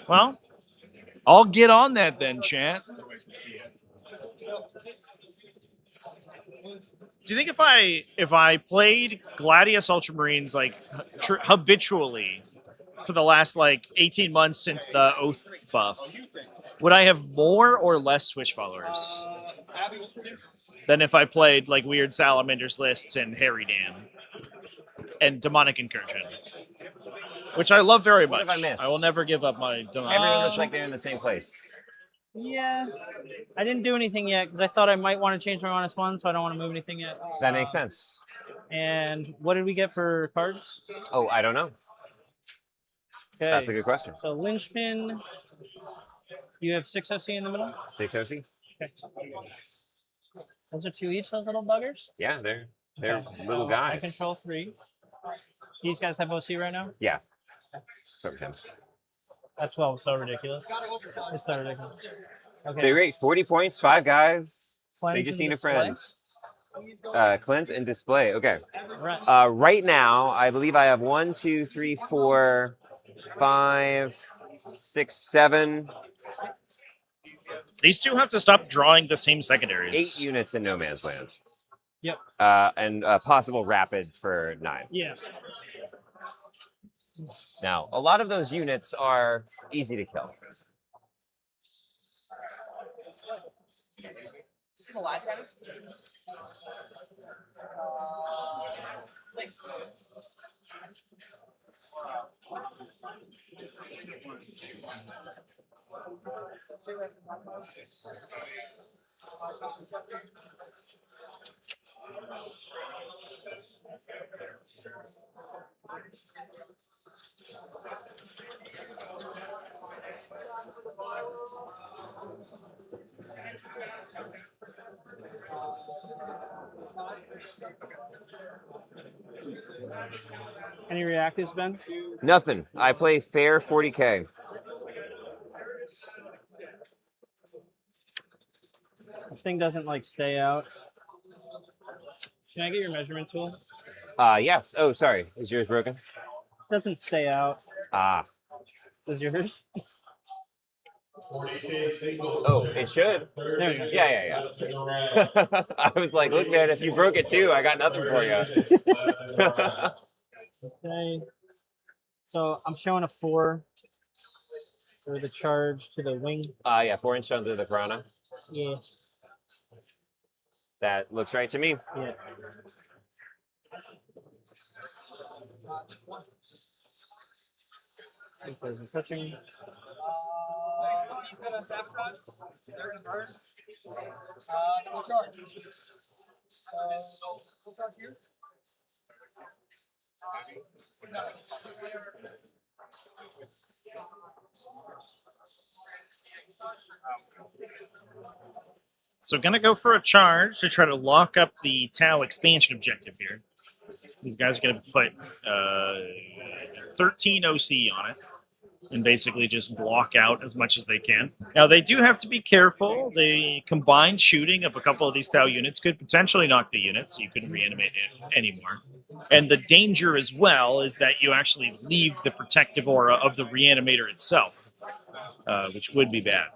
Well, I'll get on that then, chat. Do you think if I played Gladius Ultramarines like habitually for the last like 18 months since the Oath buff, would I have more or less Twitch followers than if I played like weird Salamanders lists and Harry Dan and Demonic Incursion, which I love very much. What have I missed? I will never give up my Demonic Everyone looks Incursion. like they're in the same place. Yeah, I didn't do anything yet because I thought I might want to change my -1, so I don't want to move anything yet. That makes sense. And what did we get for cards? Oh, I don't know. Okay. That's a good question. So Linchpin, you have 6 OC in the middle? 6 OC? Okay. Those are 2 each, those little buggers? Yeah, they're Okay. little So guys. I control 3. These guys have OC right now? Yeah. So him. At 12, so ridiculous. It's so ridiculous. Okay. They're great. 40 points, 5 guys. Cleanse They just and need a friend. display? Cleanse and display. Okay. Right. Right now, I believe I have 1, 2, 3, 4, 5, 6, 7, These two have to stop drawing the same secondaries. 8 units in No Man's Land. Yep. And possible rapid for 9. Yeah. Now, a lot of those units are easy to kill. This is the last guy. 6. Any reactives, Ben? Nothing. I play fair 40k. This thing doesn't like stay out. Can I get your measurement tool? Yes. Oh, sorry. Is yours broken? Doesn't stay out. Ah. Does yours? Oh, it should. There we go. Yeah. I was like, look, man, if you broke it too, I got nothing for you. Okay. So I'm showing a 4 for the charge to the wing. Yeah, 4-inch under the Piranha. Yeah. That looks right to me. Yeah. Touching. He's gonna sabotage. They're gonna burn. No charge. Full charge here. No. So gonna go for a charge to try to lock up the Tau expansion objective here. These guys are gonna put 13 OC on it and basically just block out as much as they can. Now they do have to be careful. The combined shooting of a couple of these Tau units could potentially knock the unit, so you couldn't reanimate it anymore. And the danger as well is that you actually leave the protective aura of the reanimator itself, which would be bad.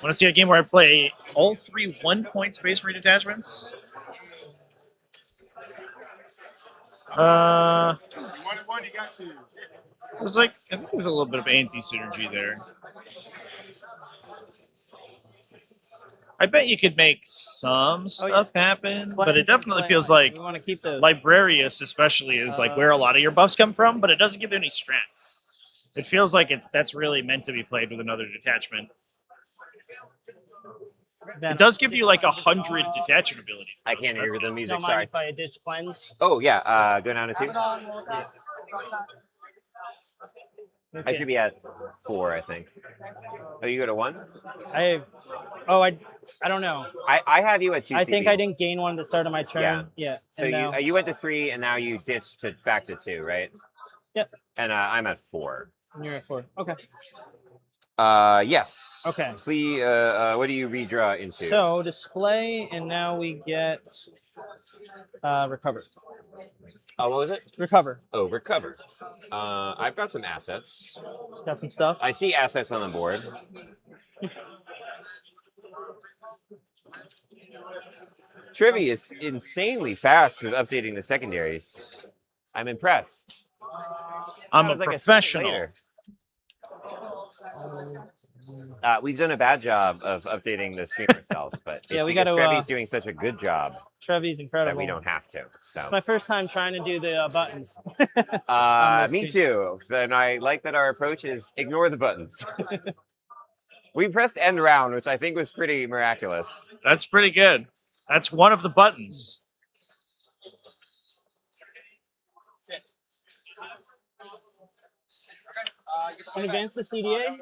Want to see a game where I play all 3 1-point Space Marine detachments? There's like, I think there's a little bit of anti-synergy there. I bet you could make some stuff happen, but it definitely Plan. feels like We want to keep the Librarius, especially, is like where a lot of your buffs come from, but it doesn't give you any strats. It feels like that's really meant to be played with another detachment. It does give you like 100 detachment abilities. Though, I can't hear the music. Don't Sorry. mind if I ditch cleanse. Oh yeah. Go down to 2. I should be at 4, I think. Oh, you go to 1? I don't know. I have you at 2. I think I didn't gain one at the start of my turn. Yeah. So you went to 3 and now you ditched back to 2, right? Yep. And I'm at 4. And you're at 4. Okay. Yes. Okay. Please. What do you redraw into? So display, and now we get recover. Oh, what was it? Recover. Oh, recover. I've got some assets. Got some stuff. I see assets on the board. Trivy is insanely fast with updating the secondaries. I'm impressed. I'm a Like professional. We've done a bad job of updating the stream ourselves, but it's we because gotta, Trevy's doing such a good job Trevy's incredible. that we don't have to. So It's my first time trying to do the buttons. me too. And I like that our approach is ignore the buttons. We pressed end round, which I think was pretty miraculous. That's pretty good. That's one of the buttons. Can advance the CDA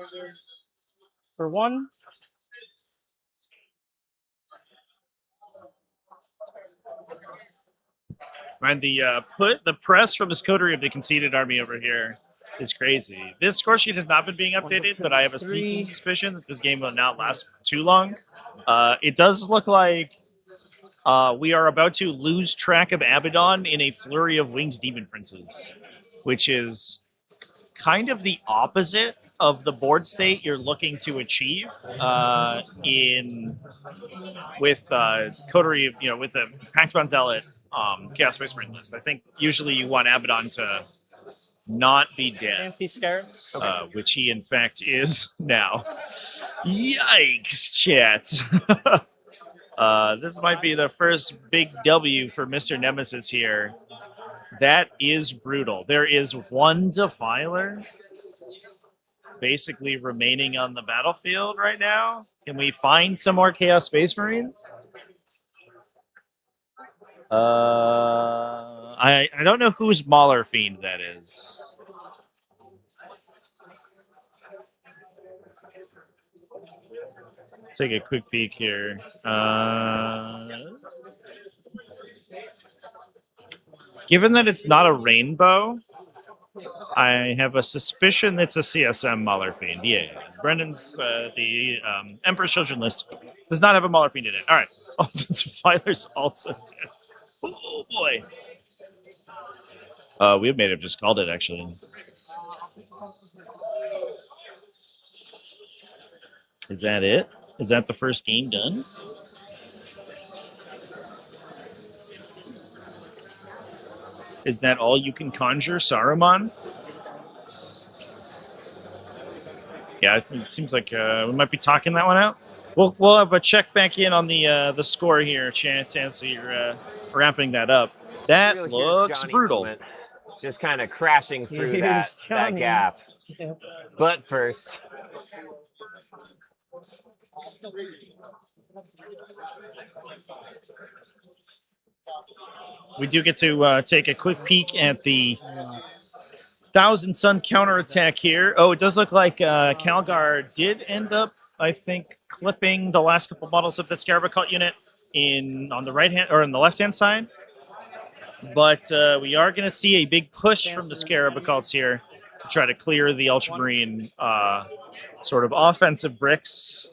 for 1. And the press from this coterie of the conceded army over here is crazy. This score sheet has not been being updated, but I have a sneaking suspicion that this game will not last too long. It does look like we are about to lose track of Abaddon in a flurry of winged demon princes, which is kind of the opposite of the board state you're looking to achieve with coterie, with a Pact-Bound Zealot Chaos Space Marine list. I think usually you want Abaddon to not be dead, Fancy scarabs. which he in fact is now. Yikes, chat. This might be the first big W for Mr. Nemesis here. That is brutal. There is one Defiler basically remaining on the battlefield right now. Can we find some more Chaos Space Marines? I don't know whose Mauler Fiend that is. Let's take a quick peek here. Given that it's not a rainbow, I have a suspicion it's a CSM Mauler Fiend. Yeah, Brendan's the Emperor's Children list does not have a Mauler Fiend in it. All right, Defiler's also dead. Oh boy. We may have just called it actually. Is that it? Is that the first game done? Is that all you can conjure, Saruman? Yeah, I think it seems like we might be talking that one out. We'll have a check back in on the score here, Chance, as you're wrapping that up. That looks brutal. Just kind of crashing through that gap. Yeah. But first, we do get to take a quick peek at the Thousand Sun counterattack here. Oh, it does look like Calgar did end up, I think, clipping the last couple models of that Scarab Occult unit on the right hand or on the left hand side. But we are going to see a big push from the Scarab Occults here to try to clear the Ultramarine sort of offensive bricks.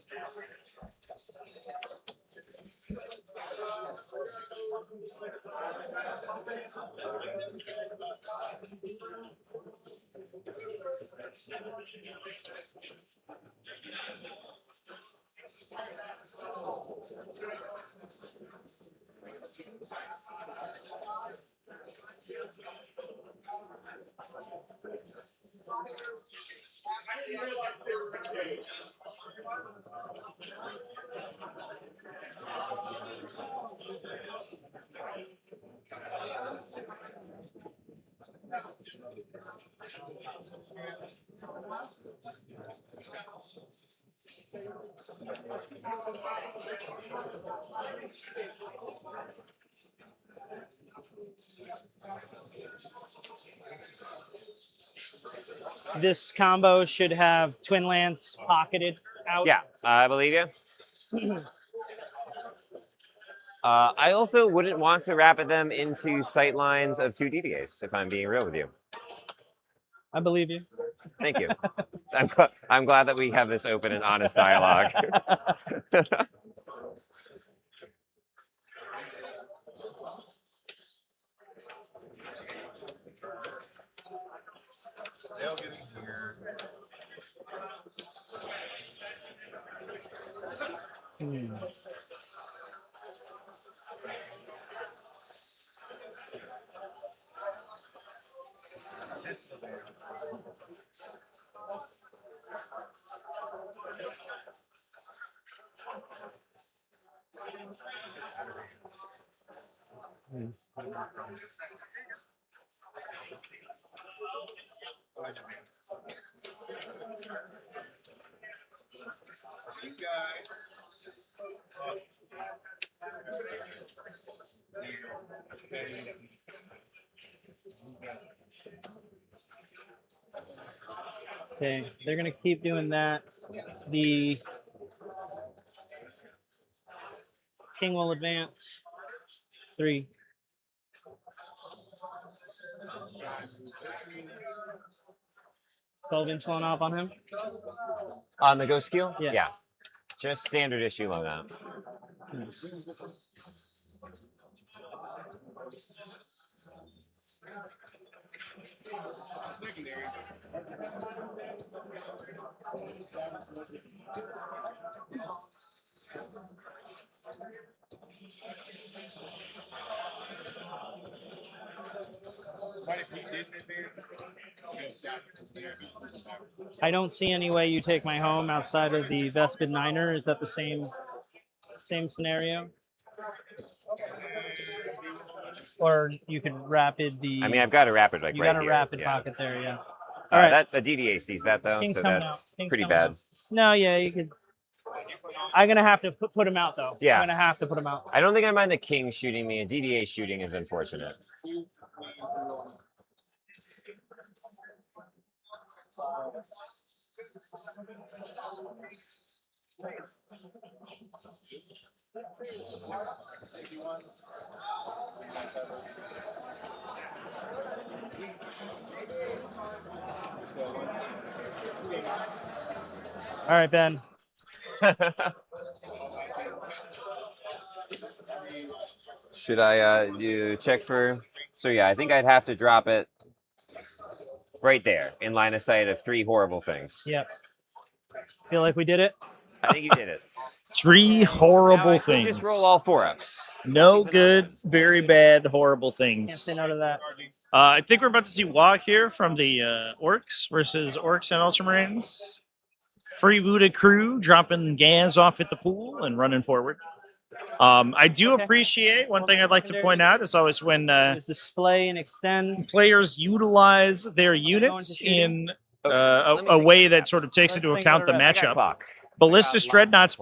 This combo should have Twin Lance pocketed out. Yeah, I believe you. I also wouldn't want to rapid them into sight lines of 2 DDAs, if I'm being real with you. I believe you. Thank you. I'm glad that we have this open and honest dialogue. Okay, they're gonna keep doing that. The king will advance. 3. $12-inch loan off on him. On the ghost skill? Yeah. Just standard issue loan out. I don't see any way you take my home outside of the Vespid Niner. Is that the same scenario? Or you could rapid the. I mean, I've got a rapid like you right got a here. rapid Yeah. pocket there, yeah. All right. That the DDA sees that though, King's so coming that's out. King's pretty coming bad. out. No, yeah, you could. I'm gonna have to put him out though. Yeah. I'm gonna have to put him out. I don't think I mind the king shooting me. A DDA shooting is unfortunate. All right, Ben. Should I do check for? So yeah, I think I'd have to drop it right there in line of sight of 3 horrible things. Yep. Feel like we did it. I think you did it. 3 Now, horrible I could things. just roll all 4-ups. No good, very bad, horrible Can't things. say no to that. I think we're about to see walk here from the Orcs versus Orcs and Ultramarines. Freebooted crew dropping gas off at the pool and running forward. I do Okay. appreciate one thing I'd like to point out is always when There's display and extend. players utilize their units in a way that sort of takes into account the matchup. Clock. Ballistic Dreadnoughts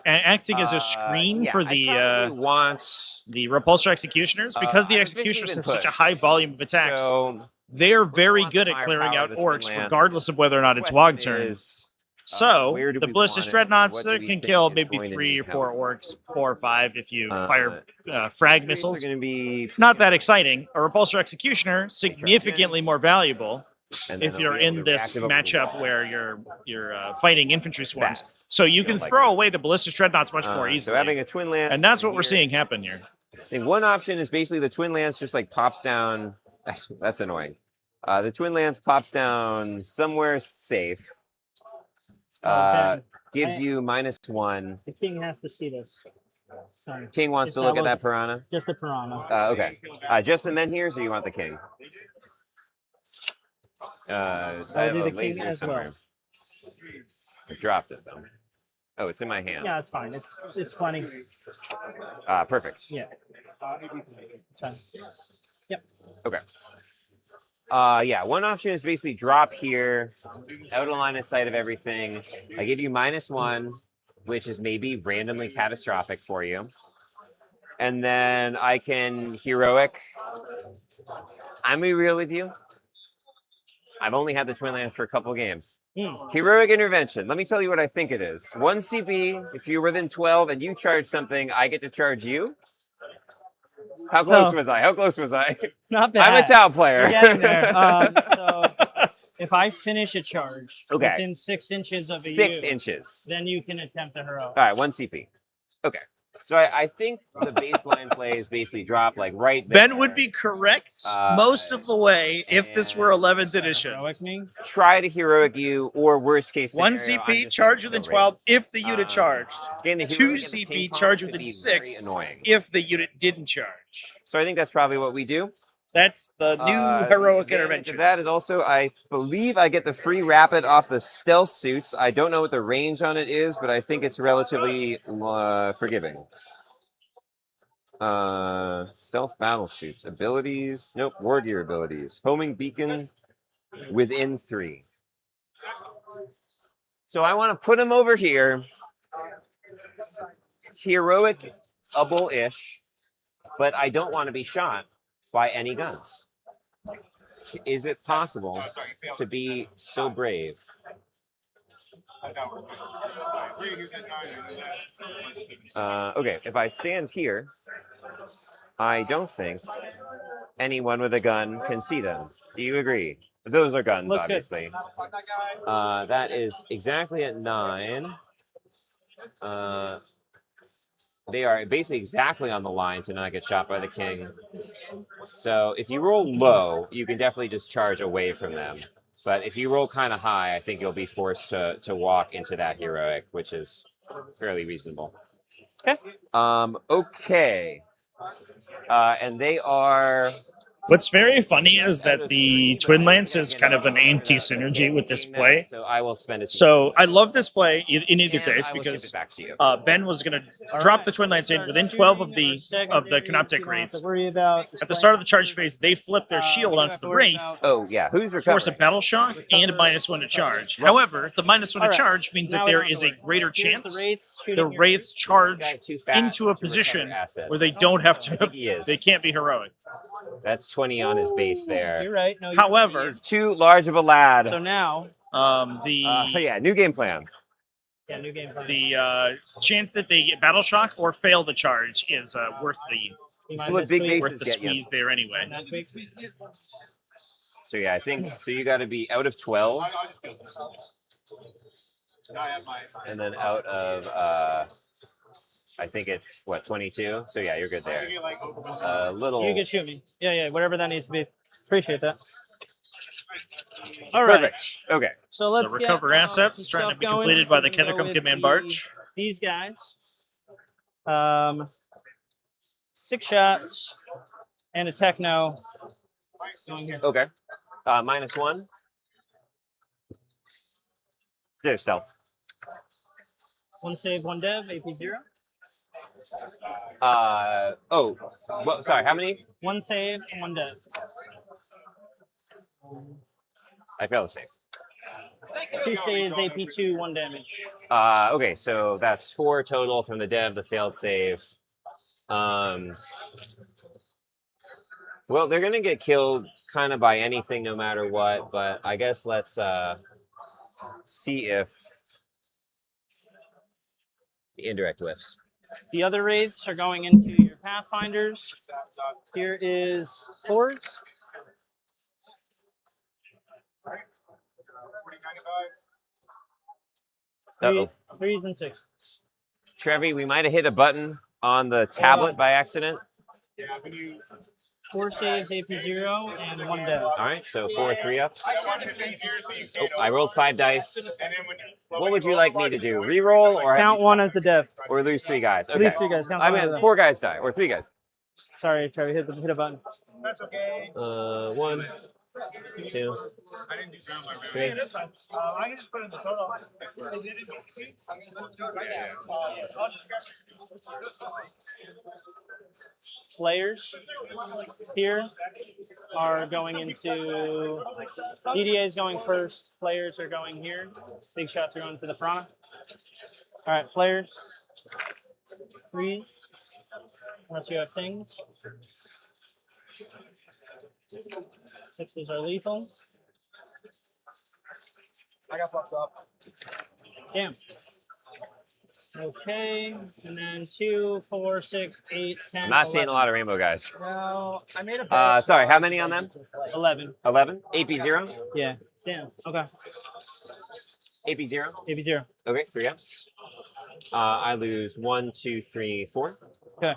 acting as a screen for I probably want the Repulsor Executioners because the I'm Executioners have 50 such a push. high volume of attacks. So They're very want good at clearing firepower out of the Twin Orcs, Lance. regardless of whether or not it's question Wog turn. is, So where do the we Ballistic want it? Dreadnoughts What do we can think kill is maybe going to 3 need or 4 help? Orcs, 4 or 5 if you fire frag missiles. Going to be Not that exciting. A Repulsor Executioner significantly more valuable and then if I'll you're be able in to this reactive over the matchup wall. where you're fighting infantry swarms. That. So you can like throw that. away the Ballistic Dreadnoughts much more So easily. having a Twin Lance, And that's what we're here. seeing happen here. I think one option is basically the Twin Lance just like pops down. That's annoying. The Twin Lance pops down somewhere safe. Ben, Gives you -1. The king has to see this. Sorry. King wants If to that look at that wasn't- piranha. Just the piranha. Okay. Just the men here, so you want the king? I have do a the king laser as well. somewhere. I dropped it though. Oh, it's in my hand. Yeah, it's fine. It's plenty. Perfect. Yeah. It's fine. Yep. Okay. Yeah, one option is basically drop here, out of line of sight of everything. I give you -1. which is maybe randomly catastrophic for you. And then I can heroic. I'm gonna be real with you. I've only had the Twin Lands for a couple games. Heroic Intervention. Let me tell you what I think it is. 1 CP, if you're within 12 and you charge something, I get to charge you. How close was I? How close was I? Not bad. I'm a Tau player. You're getting there. So if I finish a charge within 6 inches of a 6 U, inches. then you can attempt a heroic. All right, 1 CP. Okay. So I think the baseline plays basically drop like right there. Ben would be correct most of the way if this were 11th edition. Heroic me? Try to heroic you, or worst case scenario, 1 CP, charge within 12 if the unit charged. Again, the 2 heroic and the CP, ping pong charge could within be 6 very annoying. if the unit didn't charge. So I think that's probably what we do. That's the new heroic intervention. That is also, I believe I get the free rapid off the stealth suits. I don't know what the range on it is, but I think it's relatively forgiving. Stealth battle suits. Abilities. Nope. War gear abilities. Homing beacon within 3. So I want to put him over here. Heroic-able-ish. But I don't want to be shot by any guns. Is it possible to be so brave? Okay, if I stand here, I don't think anyone with a gun can see them. Do you agree? Those are guns, Looks obviously. That is exactly at 9. They are basically exactly on the line to not get shot by the king. So if you roll low, you can definitely just charge away from them. But if you roll kind of high, I think you'll be forced to walk into that heroic, which is fairly reasonable. Okay. Okay. And they are... What's very funny is that the Twin Lance is kind of an anti-synergy with this play. So I will spend a... So I love this play in either case I will ship because it back to you. Ben was going to drop the Twin Lance in within 12 of the Canoptek Wraiths. At the start of the charge phase, they flip their shield onto the Wraith, Oh, yeah. Who's force a recovering? battle shock, and a -1 to charge. However, the -1 to charge means that there is a greater chance the Wraiths charge into a position where they don't have to, they can't be heroic. That's 20 on his base there. You're right. No, However, He's too large of a lad. so now, Yeah, new game plan. yeah, new game. the chance that they get battle shock or fail the charge is worth the So what big bases worth the get you? squeeze there anyway. So yeah, I think so. You got to be out of 12, and then out of I think it's what 22. So yeah, you're good there. Little. You can shoot me. Yeah, whatever that needs to be. Appreciate that. All right. Perfect. Okay. So let's recover get, assets, some trying to stuff be going. completed by the We're gonna go Catacomb with Command Barge. These guys. 6 shots and a techno going here. Okay. -1. There's stealth. 1 save, 1 dev, AP 0. Oh. Well, sorry. How many? 1 save, 1 dev. I failed the save. 2 saves, AP 2, 1 damage. Okay, so that's 4 total from the dev, the failed save. Well, they're gonna get killed kind of by anything, no matter what. But I guess let's see if the indirect whiffs. The other wraiths are going into your pathfinders. Here is 4s. Uh-oh. 3s and 6s. Trevi, we might have hit a button on the tablet by accident. 4 saves, AP 0, and 1 dev. All right, so 4 3-ups. Oh, I rolled 5 dice. What would you like me to do? Reroll or Count 1 as the dev. or lose 3 guys? Okay. Lose 3 guys. Count I 1 as mean, the 4 guys die or 3 guys. Sorry, Trevor, hit a button. 1, 2, 3. I can just put in the total. Is it in Flayers here are going into DDA is going first. Flayers are going here. Big shots are going to the Piranha. All right, flares. Freeze. Unless you have things. 6s are lethal. I got fucked up. Damn. Okay, and then 2, 4, 6, 8, 10. I'm not 11. seeing a lot of rainbow guys. No, I made a bad Sorry, how choice, many on but them? it's just like- 11. 11? AP0? Yeah. Damn. Okay. AP0? AP0. Okay, 3 ups. I lose 1, 2, 3, 4. Okay.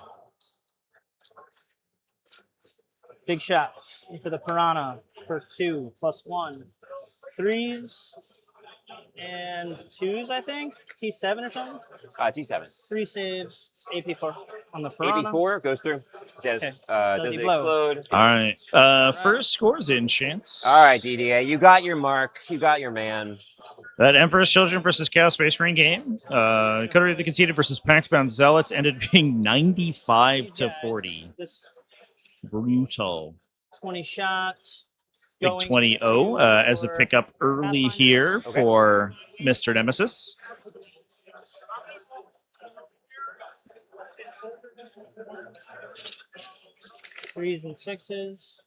Big shots into the piranha for 2 +1. 3s and 2s, I think. T7 or something. T7. 3 saves. AP4 on the piranha. AP4 goes through. Does it explode? All right. First scores in, Chance. All right, DDA. You got your mark. You got your man. That Emperor's Children versus Chaos Space Marine game, Coterie of the Conceited versus Pax-Bound Zealots ended being 95-40. This Brutal. 20 shots. Big 20-0 as a pickup early here for Mr. Nemesis. Threes and 6s.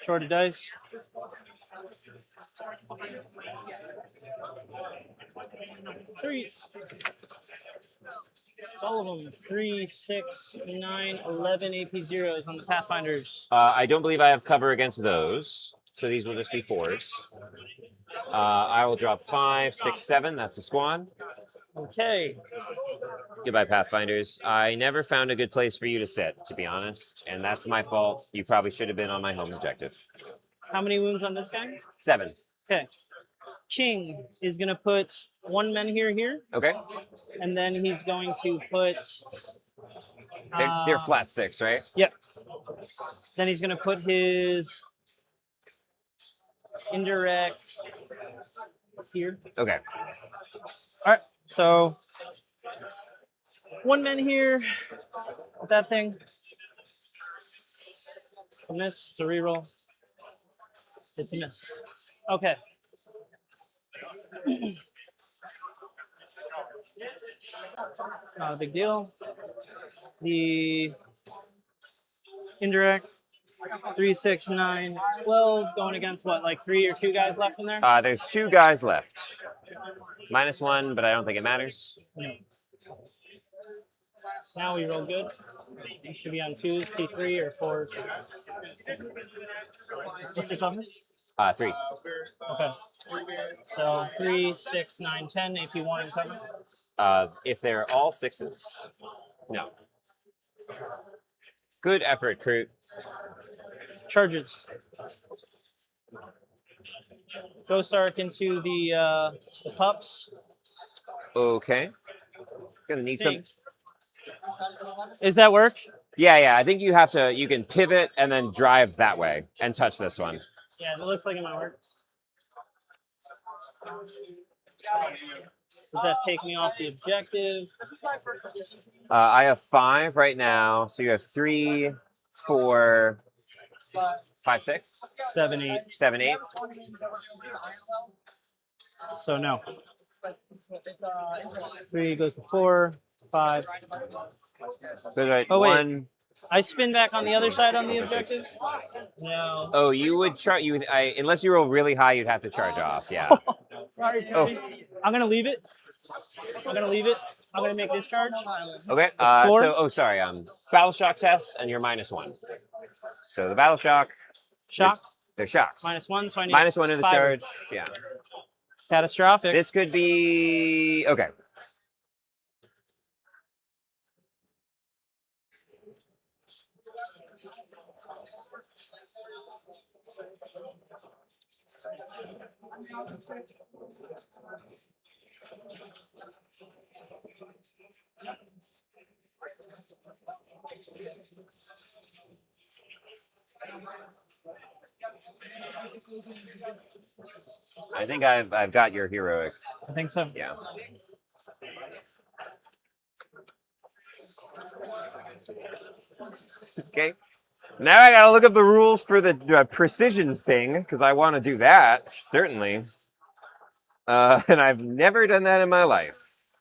Shorted dice. Threes. All of them. 3, 6, 9, 11 AP zeros on the Pathfinders. I don't believe I have cover against those, so these will just be 4s. I will drop 5, 6, 7. That's a squad. Okay. Goodbye, Pathfinders. I never found a good place for you to sit, to be honest, and that's my fault. You probably should have been on my home objective. How many wounds on this guy? 7. Okay. King is going to put 1 men here. Okay. And then he's going to put... They're flat 6, right? Yep. Then he's going to put his indirect here. Okay. All right. So 1 men here with that thing. It's a miss. It's a reroll. It's a miss. Okay. Not a big deal. The indirect 3, 6, 9, 12 going against what, like 3 or 2 guys left in there? There's 2 guys left. -1, but I don't think it matters. No. Now we roll good. You should be on 2s, T3 or 4s. What's your toughness? 3. Okay. So 3, 6, 9, 10, AP1 and cover. If they're all 6s, no. Good effort, Crute. Charges. Ghost Arc into the pups. Okay. Gonna need some. Does that work? Yeah. I think you have to. You can pivot and then drive that way and touch this one. Yeah, it looks like it might work. Does that take me off the objective? I have 5 right now, so you have 3, 4, 5, 6, 7, 8. 7, 8. So no. 3 goes to 4, 5. Good, right. Oh, wait. 1. I spin back on the other side on the objective? No. Oh, you would try. Unless you roll really high, you'd have to charge off. Yeah. Sorry, Cody. I'm going to leave it. I'm going to make this charge. Okay. Sorry. Battle shock test, and you're -1. So the battle shock. Shock? They're shocks. -1, so I need -1 to the 5. charge. Yeah. Catastrophic. This could be okay. I think I've got your heroic. I think so. Yeah. Okay. Now I gotta look up the rules for the precision thing, because I want to do that, certainly. And I've never done that in my life.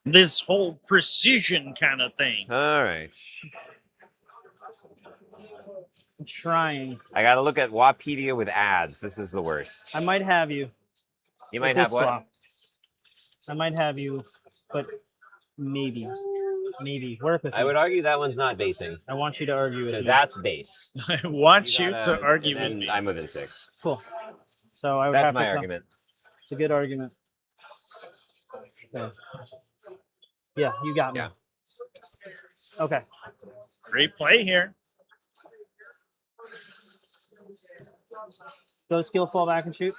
This whole precision kind of thing. All right. I'm trying. I gotta look at Wapedia with ads. This is the worst. I might have you. You with might this have what? swap. I might have you, but maybe. Maybe. Work with me. I would argue that one's not basing. I want you to argue with So me. that's base. I want you gotta- to argue with and me. I'm within 6. Cool. So I would That's have my to come- argument. It's a good argument. Okay. Yeah, you got me. Yeah. Okay. Great play here. Those skill fall back and shoot.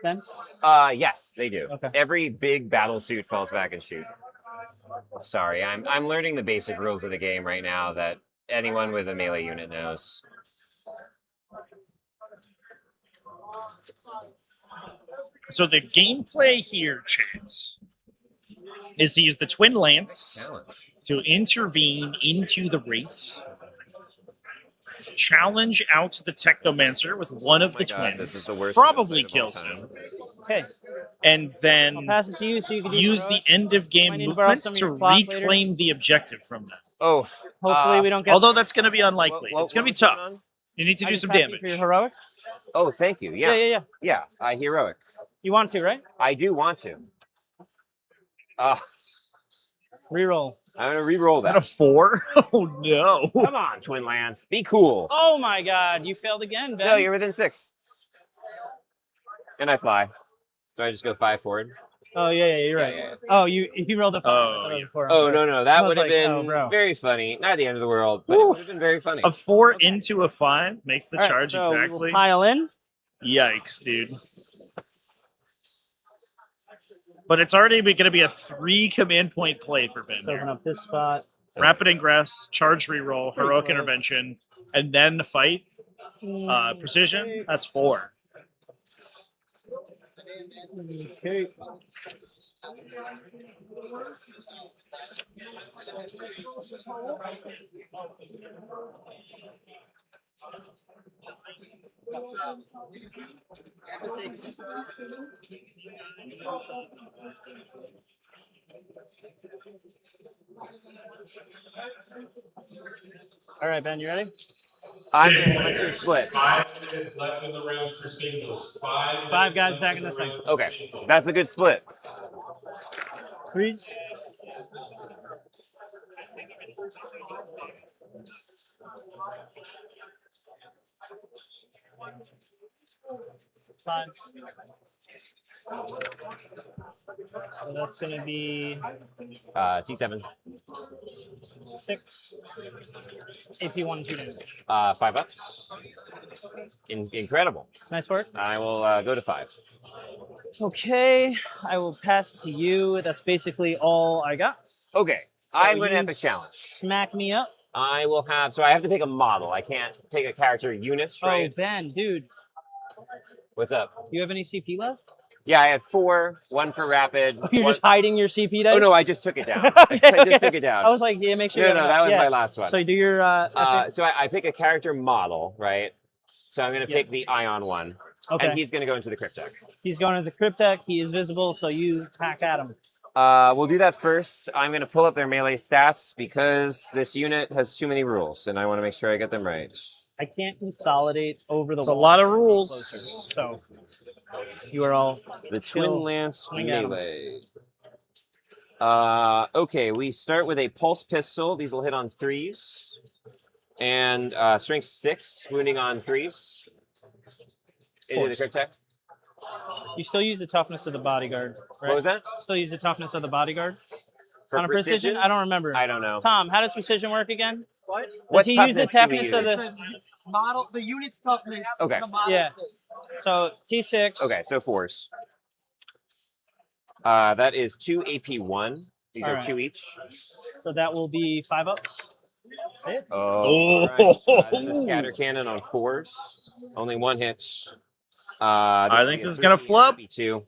Ben? Yes, they do. Okay. Every big battle suit falls back and shoot. Sorry, I'm learning the basic rules of the game right now that anyone with a melee unit knows. So the gameplay here, chat, is to use the Twin Lance to intervene into the Wraiths, challenge out the Technomancer with one of the twins, this is the worst probably website of all kills time. him, Okay. and I'll then pass it to you so you can do use the end of I game need to borrow movement some of to your clock later. reclaim the objective from them. Oh, Hopefully we don't get. Although that's going to be unlikely. What- it's going to be what was tough. going on? You need to I do just some passed you damage. for your heroic. oh, thank you. Yeah, Yeah. heroic. You want to, right? I do want to. Reroll. I'm gonna re-roll Is that a that. 4? Oh no. Come on, Twin Lance, be cool. Oh my God! You failed again, Ben. No, you're within 6. And I fly. So I just go 5 forward. Oh yeah, you're right. Yeah. Oh, you rolled a 5. Oh, I thought it was a 4. I'm Oh, sorry. no, I that was would have like, been oh, bro. very funny. Not the end of the world, but it would have been very funny. A 4 into a 5 makes the All right, charge so we will exactly. pile in. Yikes, dude. But it's already going to be a 3 command point play for Ben. Let's open here. up this spot. Rapid Ingress, Charge Reroll, Heroic close. Intervention, and then the fight. Precision, that's 4. Okay. All right, Ben, you ready? I'm ready. What's your split? 5 minutes left in the round for singles. 5 guys back in this thing. Okay, that's a good split. Freeze. Five. So that's going to be T7. 6. AP 1 2 damage. 5 ups. Incredible. Nice work. I will go to 5. Okay, I will pass it to you. That's basically all I got. Okay, I'm going to you have a challenge. Smack me up. I will have, so I have to pick a model. I can't pick a character units, right? Oh, Ben, dude, What's up? do you have any CP left? Yeah, I have 4, 1 for rapid. You're one- just hiding your CP dice? Oh, no, I just took it down. Okay, I just okay. took it down. I was like, yeah, make sure. No, you no, have that was yeah. my last one. So you do your. So I pick a character model, right? So I'm going to pick the Ion one. Okay. And he's going to go into the Cryptek. He's going to the Cryptek. He is visible, so you hack at him. We'll do that first. I'm going to pull up their melee stats because this unit has too many rules, and I want to make sure I get them right. I can't consolidate over the It's a wall lot of rules. closer, so you are all The chill. Twin Lance Swing at 'em. melee. Okay, we start with a pulse pistol. These will hit on 3s. And strength 6, wounding on 3s. Into the Cryptek. You still use the toughness of the bodyguard, right? What was that? Still use the toughness of the bodyguard For on a precision? I don't remember. I don't know. Tom, how does precision work again? What? What Does he use the toughness do we toughness of use? the? Model, the unit's toughness. Okay. The model Yeah. six. So T6. Okay, so 4s. That is 2 AP1. These All are right. 2 each. So that will be 5 ups. Say it. Oh, right. Then the scatter cannon on 4s. Only 1 hit. I think this is gonna flip. 2.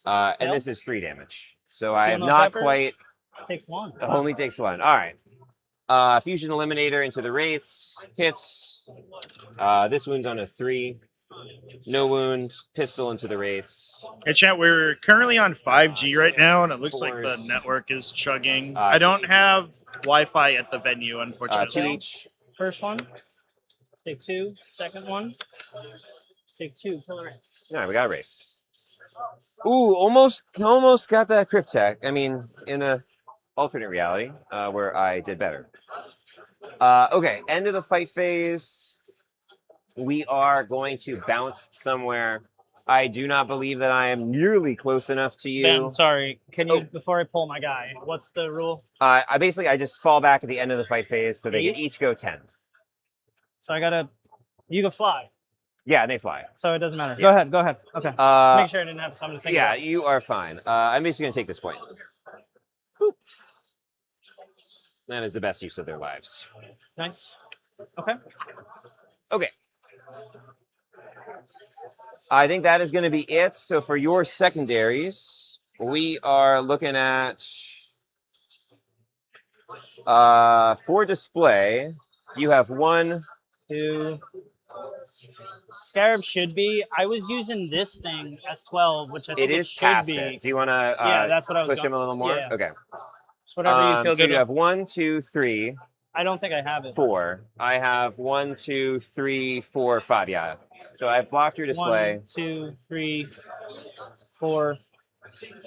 And Fail? this is 3 damage. So I have no not pepper? quite. Takes 1. Only takes 1. All right. Fusion Eliminator into the Wraiths. Hits. This wound's on a 3. No wound. Pistol into the Wraiths. Hey, chat, we're currently on 5G right now, and it looks like the Force. network is chugging. I don't have Wi-Fi at the venue, 2 unfortunately. each. First one. Take 2. Second one. Take 2. Kill the Wraith. All right, we got a Wraith. Ooh, almost got that Cryptek. I mean, in a alternate reality where I did better. Okay, end of the fight phase. We are going to bounce somewhere. I do not believe that I am nearly close enough to you. Ben, sorry. Can you, before I pull my guy, what's the rule? I just fall back at the end of the fight phase, so they can 8? each go 10. So I gotta, you can fly. Yeah, they fly. So it doesn't matter. Yeah. Go ahead. Okay. Make sure I didn't have something to think Yeah, about. you are fine. I'm basically going to take this point. Boop. That is the best use of their lives. Nice. Okay. Okay. I think that is going to be it. So for your secondaries, we are looking at for display, you have 1, 2. Scarab should be. I was using this thing S12, which I think it is should past be. it. Do you want to Yeah, that's what I was push him a little more? Yeah. Okay. It's whatever you feel So good you with. have 1, 2, 3, I don't think I have it. 4. I have 1, 2, 3, 4, 5. Yeah. So I've blocked your display. 1, 2, 3, 4.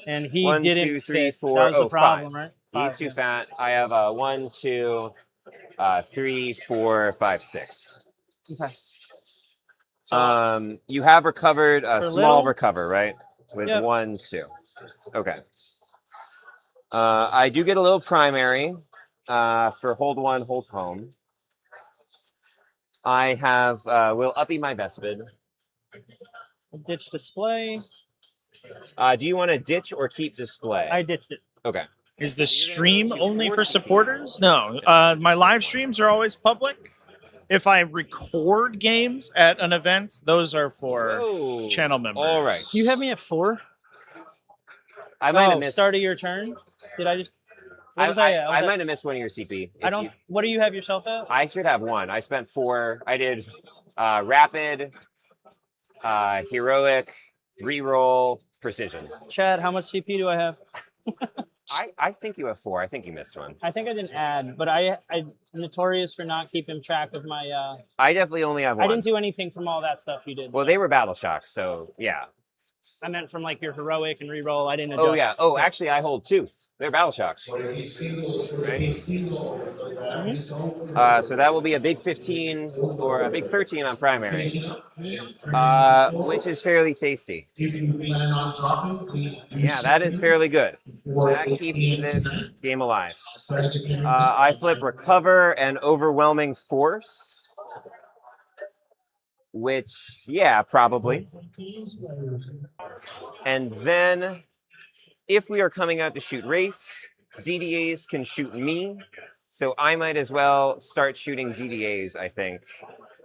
And he 1, didn't 2, 3, fit. 4. That was Oh, the problem, 5. right? He's 5, too yeah. fat. I have 1, 2, 3, 4, 5, 6. Okay. So, You have recovered a small little? recover, right? With Yep. 1, 2. Okay. I do get a little primary for hold 1, hold home. I have will uppy my best bid. ditch display. Do you want to ditch or keep display? I ditched it. Okay. Is the stream only for supporters? No. My live streams are always public. If I record games at an event, those are for Whoa. channel members. All right. You have me at 4? I might have missed. Start of your turn. Did I just? What was I at? might have missed one of your CP. I don't. What do you have yourself at? I should have 1. I spent 4. I did rapid, heroic, reroll, precision. Chad, how much CP do I have? I think you have 4. I think you missed one. I think I didn't add, but I'm notorious for not keeping track of my. I definitely only have 1. I didn't do anything from all that stuff you did. Well, they were battle shocks, so yeah. I meant from like your heroic and reroll. I didn't adjust. Oh yeah. Oh, actually, I hold 2. They're battle shocks. Mm-hmm. So that will be a big 15 or a big 13 on primary, which is fairly tasty. Yeah, that is fairly good. That keeps this game alive. I flip recover and overwhelming force. Which, yeah, probably. And then, if we are coming out to shoot race, DDAs can shoot me. So I might as well start shooting DDAs, I think.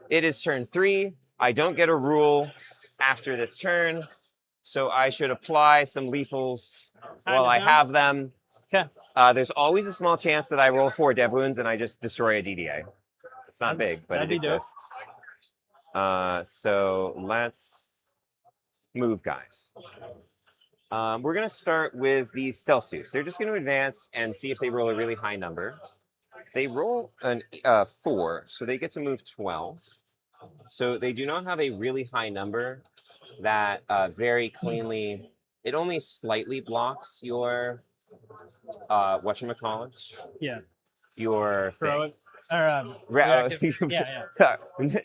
It is turn 3. I don't get a rule after this turn. So I should apply some lethals while I have them. Okay. There's always a small chance that I roll 4 dev wounds and I just destroy a DDA. It's not big, but it exists. So let's move, guys. We're going to start with these stealth suits. They're just going to advance and see if they roll a really high number. They roll an 4, so they get to move 12. So they do not have a really high number that very cleanly, it only slightly blocks your, whatchamacallit? Yeah. Your thing. Yeah.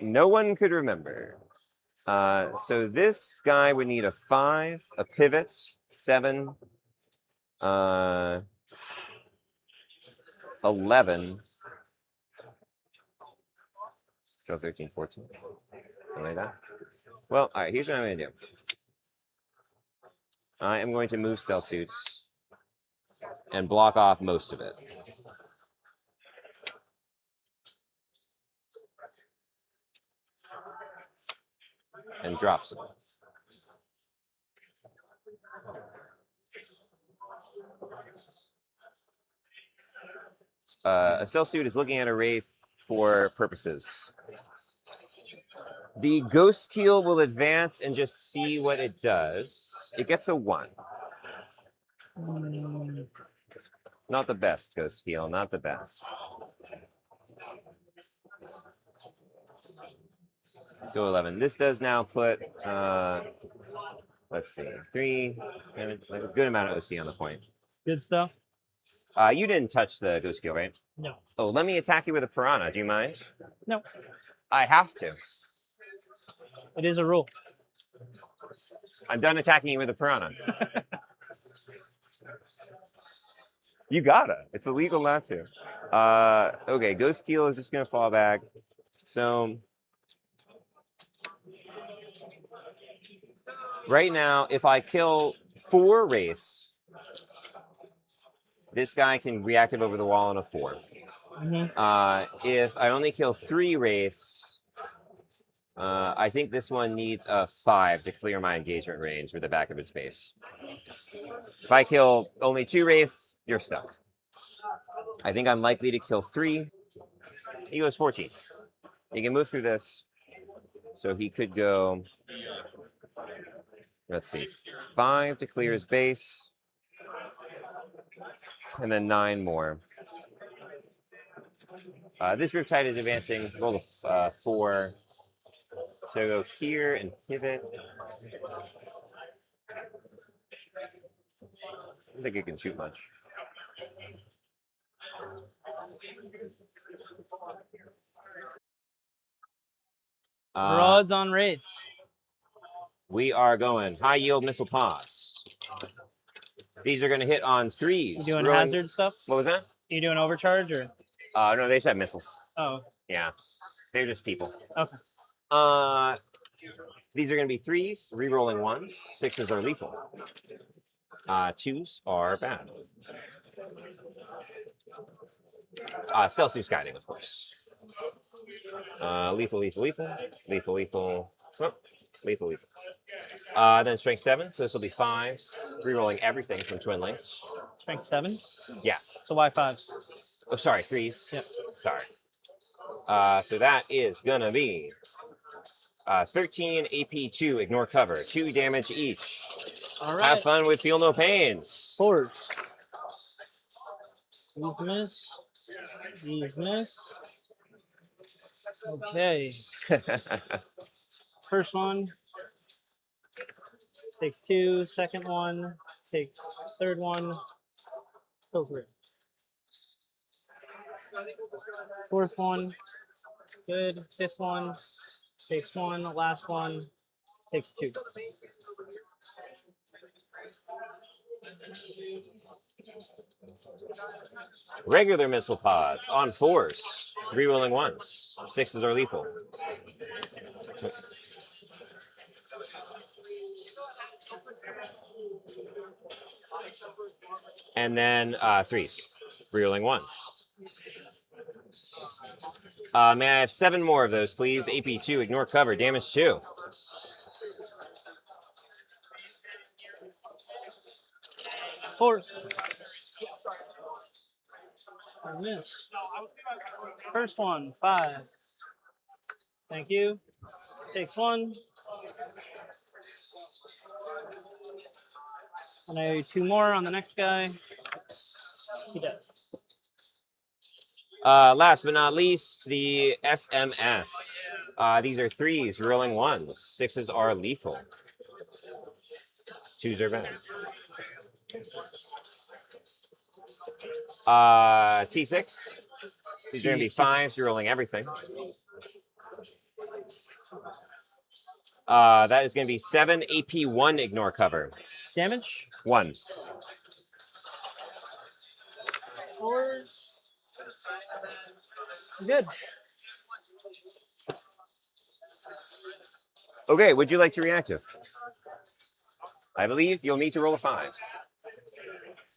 No one could remember. So this guy would need a 5, a pivot, 7, 11, 12, 13, 14. Something like that. Well, all right, here's what I'm going to do. I am going to move stealth suits and block off most of it. And drops it. A cell suit is looking at a wraith for purposes. The ghost keel will advance and just see what it does. It gets a 1. Not the best, ghost keel, not the best. Go 11. This does now put, let's see, 3, and a good amount of OC on the point. Good stuff. You didn't touch the ghost keel, right? No. Oh, let me attack you with a piranha. Do you mind? No. I have to. It is a rule. I'm done attacking you with a piranha. You gotta. It's illegal not to. Okay, ghost keel is just gonna fall back. So right now, if I kill 4 wraiths, this guy can reactive over the wall on a 4. If I only kill 3 wraiths, I think this one needs a 5 to clear my engagement range with the back of its base. If I kill only 2 wraiths, you're stuck. I think I'm likely to kill 3. He goes 14. He can move through this. So he could go, let's see, 5 to clear his base. And then 9 more. This Riptide is advancing. Roll a 4. So go here and pivot. I don't think it can shoot much. Broads on wraiths. We are going high yield missile pods. These are going to hit on 3s. You doing hazard stuff? What was that? You doing overcharge or? No, they just have missiles. Oh. Yeah, they're just people. Okay. These are going to be 3s, re-rolling 1s. 6s are lethal. 2s are bad. Celsius guiding, of course. Lethal, lethal, lethal, lethal, lethal, oh, lethal, lethal. Then strength 7, so this will be 5s, re-rolling everything from twin links. Strength 7? Yeah. So why 5s? Oh, sorry, 3s. Yep. Sorry. So that is gonna be 13 AP2, ignore cover, 2 damage each. All right. Have fun with feel no pains. 4s. These miss. These miss. Okay. First one takes 2. Second one takes third one. Kills 3. Fourth one, good. Fifth one takes 1. Last one takes 2. Regular missile pods on 4s, re-rolling 1s. 6s are lethal. And then 3s, re-rolling 1s. May I have 7 more of those, please? AP2, ignore cover, damage 2. Fours. I miss. First one, 5. Thank you. Takes 1. And I owe you 2 more on the next guy. He does. Last but not least, the SMS. These are 3s, rolling 1s. 6s are lethal. 2s are bad. T6. These are going to be 5s, rolling everything. That is going to be 7 AP1, ignore cover. Damage? 1. 4s. Good. Okay, would you like to reactive? I believe you'll need to roll a 5.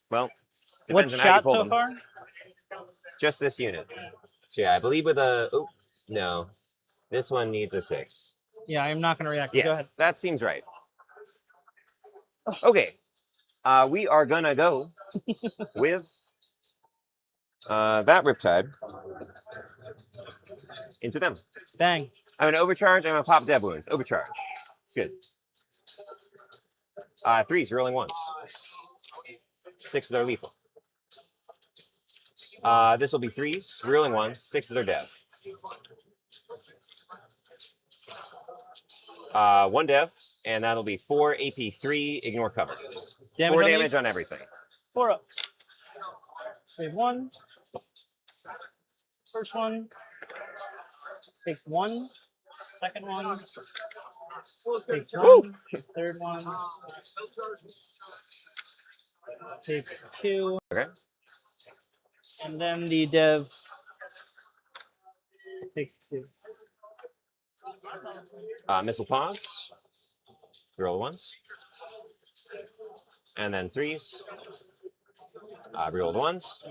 Well, What depends on how you shot pull so them. far? Just this unit. So yeah, I believe with a... Oh, no. This one needs a 6. Yeah, I'm not going to react. Yes, Go ahead. that seems right. Okay. We are going to go with That Riptide into them. Bang. I'm gonna overcharge. I'm gonna pop Dev Wounds. Overcharge. Good. 3s, rolling ones. 6s are lethal. This will be 3s, rolling ones. 6s are dev. 1 dev, and that'll be 4 AP3. Ignore cover. 4 damage on everything. 4 up. Save 1. First one. Takes 1. Second one. Takes 1. Woo! Third one. Takes 2. Okay. And then the dev takes 2. Missile pause. Roll ones. And then 3s. Reroll the ones.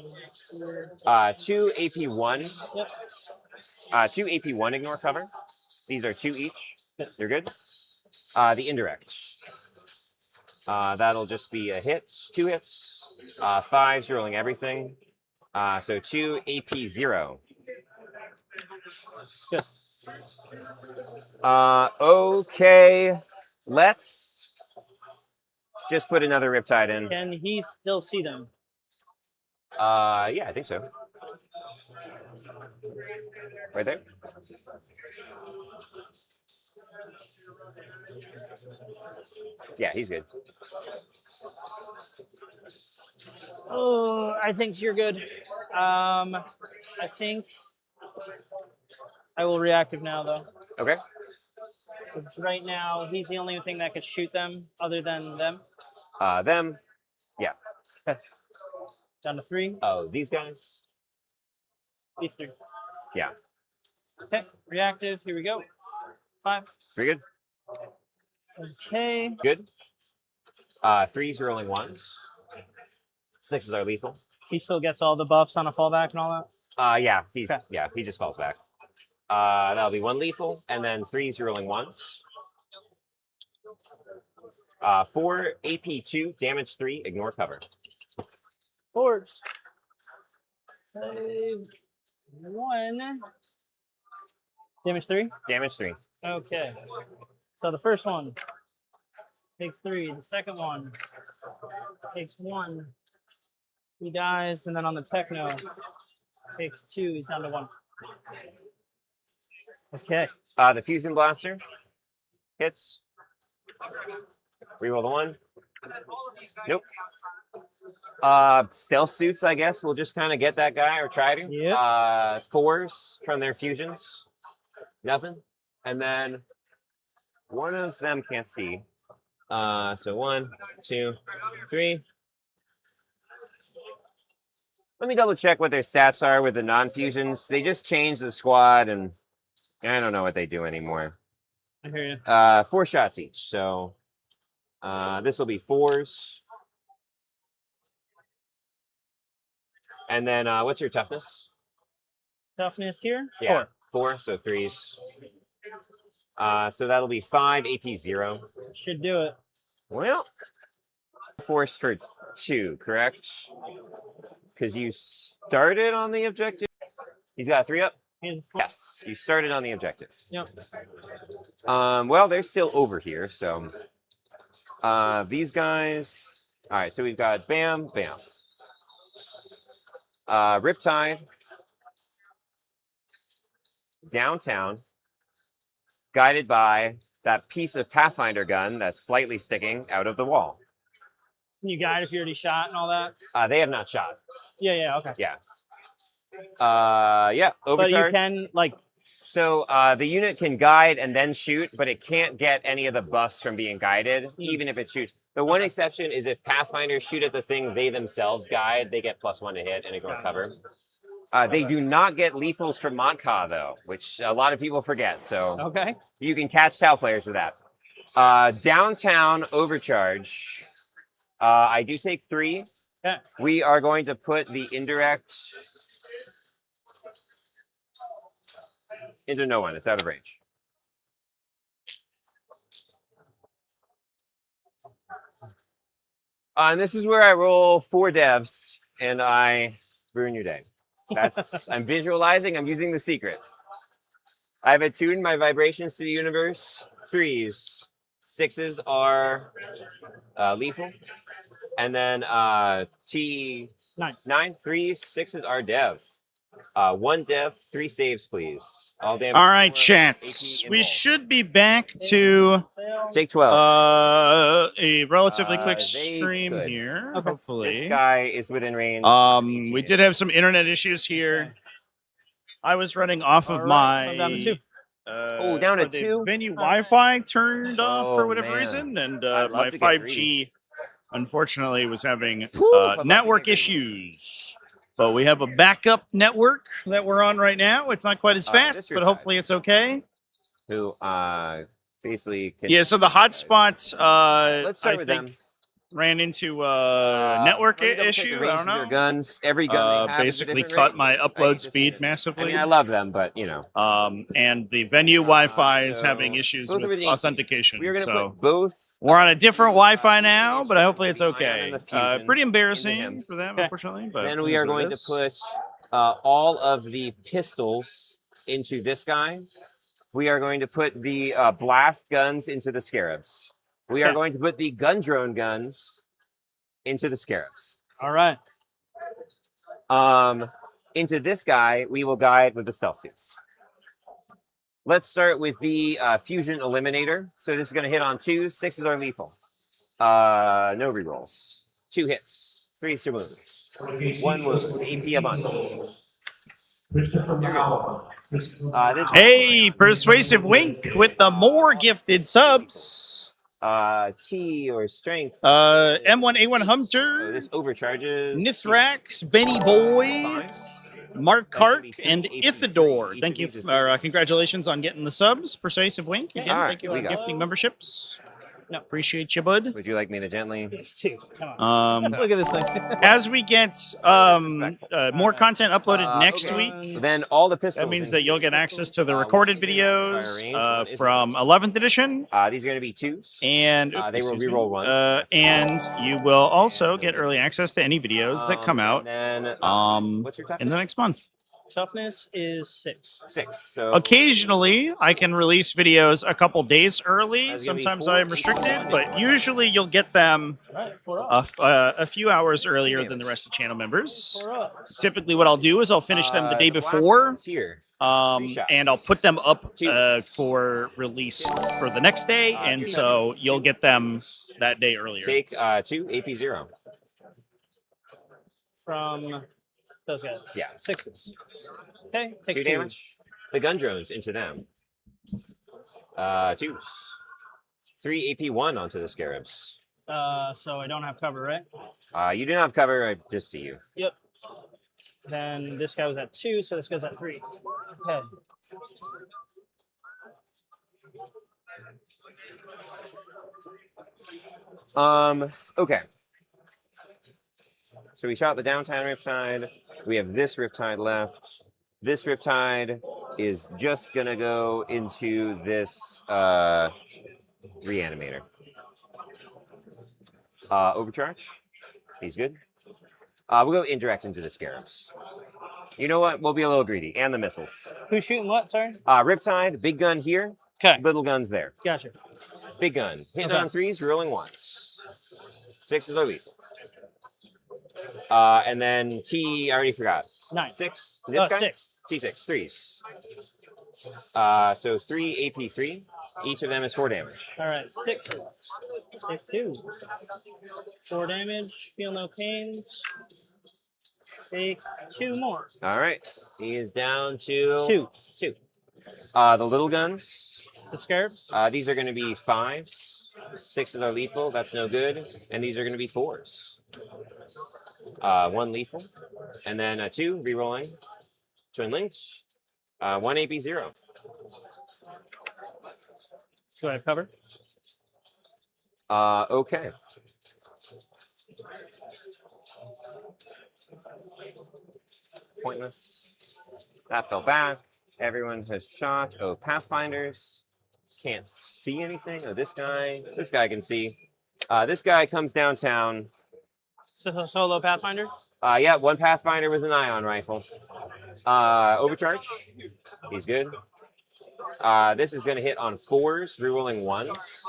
2 AP1. Yep. 2 AP1 ignore cover. These are 2 each. They're good. The indirect. That'll just be a hit. 2 hits. 5s rolling everything. So 2 AP0. Good. Okay. Let's just put another Riptide in. Can he still see them? Yeah, I think so. Right there. Yeah, he's good. Oh, I think you're good. I think I will reactive now, though. Okay. 'Cause right now, he's the only thing that could shoot them other than them. Them. Yeah. Okay. Down to 3. Oh, these guys. These 3. Yeah. Okay. Reactive. Here we go. 5. It's pretty good. Okay. Good. 3s rolling ones. 6s are lethal. He still gets all the buffs on a fallback and all that? Yeah, Okay. he just falls back. That'll be 1 lethal, and then 3s rolling ones. 4 AP2, damage 3, ignore cover. 4. Save 1. Damage 3? Damage 3. Okay. So the first one takes 3. The second one takes 1. He dies, and then on the techno takes 2. He's down to 1. Okay. The fusion blaster hits. Reroll the 1. Nope. Stealth suits, I guess. We'll just kind of get that guy or try to. Yep. 4s from their fusions. Nothing. And then one of them can't see. So 1, 2, 3. Let me double check what their stats are with the non-fusions. They just changed the squad, and I don't know what they do anymore. I hear you. 4 shots each. So this will be 4s. And then what's your toughness? Toughness here? Yeah, 4. 4, so 3s. So that'll be 5 AP0. Should do it. Well, force for 2, correct? Because you started on the objective. He's got a 3 up? Yes, you started on the objective. Yep. Well, they're still over here, so these guys. All right, so we've got Bam, Bam. Riptide. Downtown. Guided by that piece of Pathfinder gun that's slightly sticking out of the wall. Can you guide if you already shot and all that? They have not shot. Yeah, okay. Yeah. Yeah, overcharge. But you can, like... So the unit can guide and then shoot, but it can't get any of the buffs from being guided, even if it shoots. The one exception is if Pathfinders shoot at the thing they themselves guide, they get +1 to hit and ignore cover. They do not get lethals from Modka, though, which a lot of people forget. So okay, you can catch Tau players with that. Downtown overcharge. I do take 3. Okay. We are going to put the indirect into no one. It's out of range. And this is where I roll 4 devs and I ruin your day. I'm visualizing. I'm using the secret. I've attuned my vibrations to the universe. 3s, 6s are lethal, and then Nine. 3s, 6s are dev. 1 dev, 3 saves, please. All damage. All right, 4, chats. AP We involved. should be back to Take 12. a relatively quick They stream could. here. Okay. Hopefully, This guy is within range. we did have some internet issues here. I was running off of All right, my so I'm down to 2. Down to the 2? venue Wi-Fi turned off for Oh, whatever man. reason, and I'd love my to get greedy. 5G unfortunately was having I'd love to network get greedy. issues. But we have a backup network that we're on right now. It's not quite as fast, but hopefully it's okay. Who basically can. Yeah, so the hotspot Let's start I with think them. ran into a network Let me double check issue. the I range don't of their know. guns. Every gun they have is a Basically different cut range. my I upload hate to say speed it. massively. I mean, I love them, but you know. And the venue Wi-Fi is so having issues both are with within 18. authentication. We are going to So put both. we're on a different Wi-Fi now, but hopefully it's the ion okay. and the fusion Pretty into embarrassing him. for them, Okay. unfortunately. But Then it we is are what it going to is. put all of the pistols into this guy. We are going to put the blast guns into the scarabs. We are going to put the gun drone guns into the scarabs. All right. Into this guy, we will guide with the Celsius. Let's start with the fusion eliminator. So this is going to hit on 2s. 6s are lethal. No rerolls. 2 hits. 3s to wounds. 1 wound. AP a bunch. Christopher Mallon. Hey, Persuasive Wink with the more gifted subs. T or strength. M1A1 Hunter. Oh, this overcharges. Nithrax, Benny Boy, 5s. Mark That's gonna Kark, be 3 and AP3. Ithador. Each Thank of you. these is Congratulations on getting the subs. Persuasive Wink. Again, All right, thank you we for got it. gifting memberships. No. Appreciate you, bud. Would you like me to gently? 2. Come on. Look at this thing. As we get more content uploaded next okay. week, Then all the pistols. that means that in you'll here. get access to the recorded One is in fire videos range, one is from not. 11th edition. These are going to be 2s. And They will excuse me. reroll ones. And you will also get early access to any videos that come out And then, what's your toughness? in the next month. Toughness is 6. 6. So Occasionally, I can release videos a couple days early. That's gonna be Sometimes 4, I'm restricted, but usually you'll get them All right, 4 up. a few hours earlier than the rest of channel members. Typically, what I'll do is I'll finish them the day blast before, ones here. and I'll put them up 2. for release for the next day, and so you'll get them that day earlier. Take 2 AP0. From those guys. Yeah. 6s. Okay. Take 2 damage. The gun drones into them. 2s. 3 AP1 onto the scarabs. So I don't have cover, right? You do not have cover. I just see you. Yep. Then this guy was at 2, so this guy's at 3. Okay. Okay. So we shot the downtown Riptide. We have this Riptide left. This Riptide is just gonna go into this reanimator. Overcharge. He's good. We'll go indirect into the scarabs. You know what? We'll be a little greedy. And the missiles. Who's shooting what? Sorry. Riptide, big gun here. Okay. Little guns there. Gotcha. Big gun. Hitting Okay. on 3s, rolling 1s. 6s are lethal. And then T, I already forgot. 9. 6. This guy? 6. T6, 3s. So 3 AP3. Each of them is 4 damage. All right. 6s. Take 2. 4 damage. Feel no pains. Take 2 more. All right. He is down to 2. 2. The little guns. The scarabs. These are going to be 5s. 6s are lethal. That's no good. And these are going to be 4s. 1 lethal. And then 2 rerolling. Twin links. 1 AP0. Do I have cover? Okay. Pointless. That fell back. Everyone has shot. Oh, Pathfinders. Can't see anything. Oh, this guy. This guy can see. This guy comes downtown. So, solo Pathfinder? Yeah, one Pathfinder was an ion rifle. Overcharge. He's good. This is going to hit on 4s, rerolling 1s.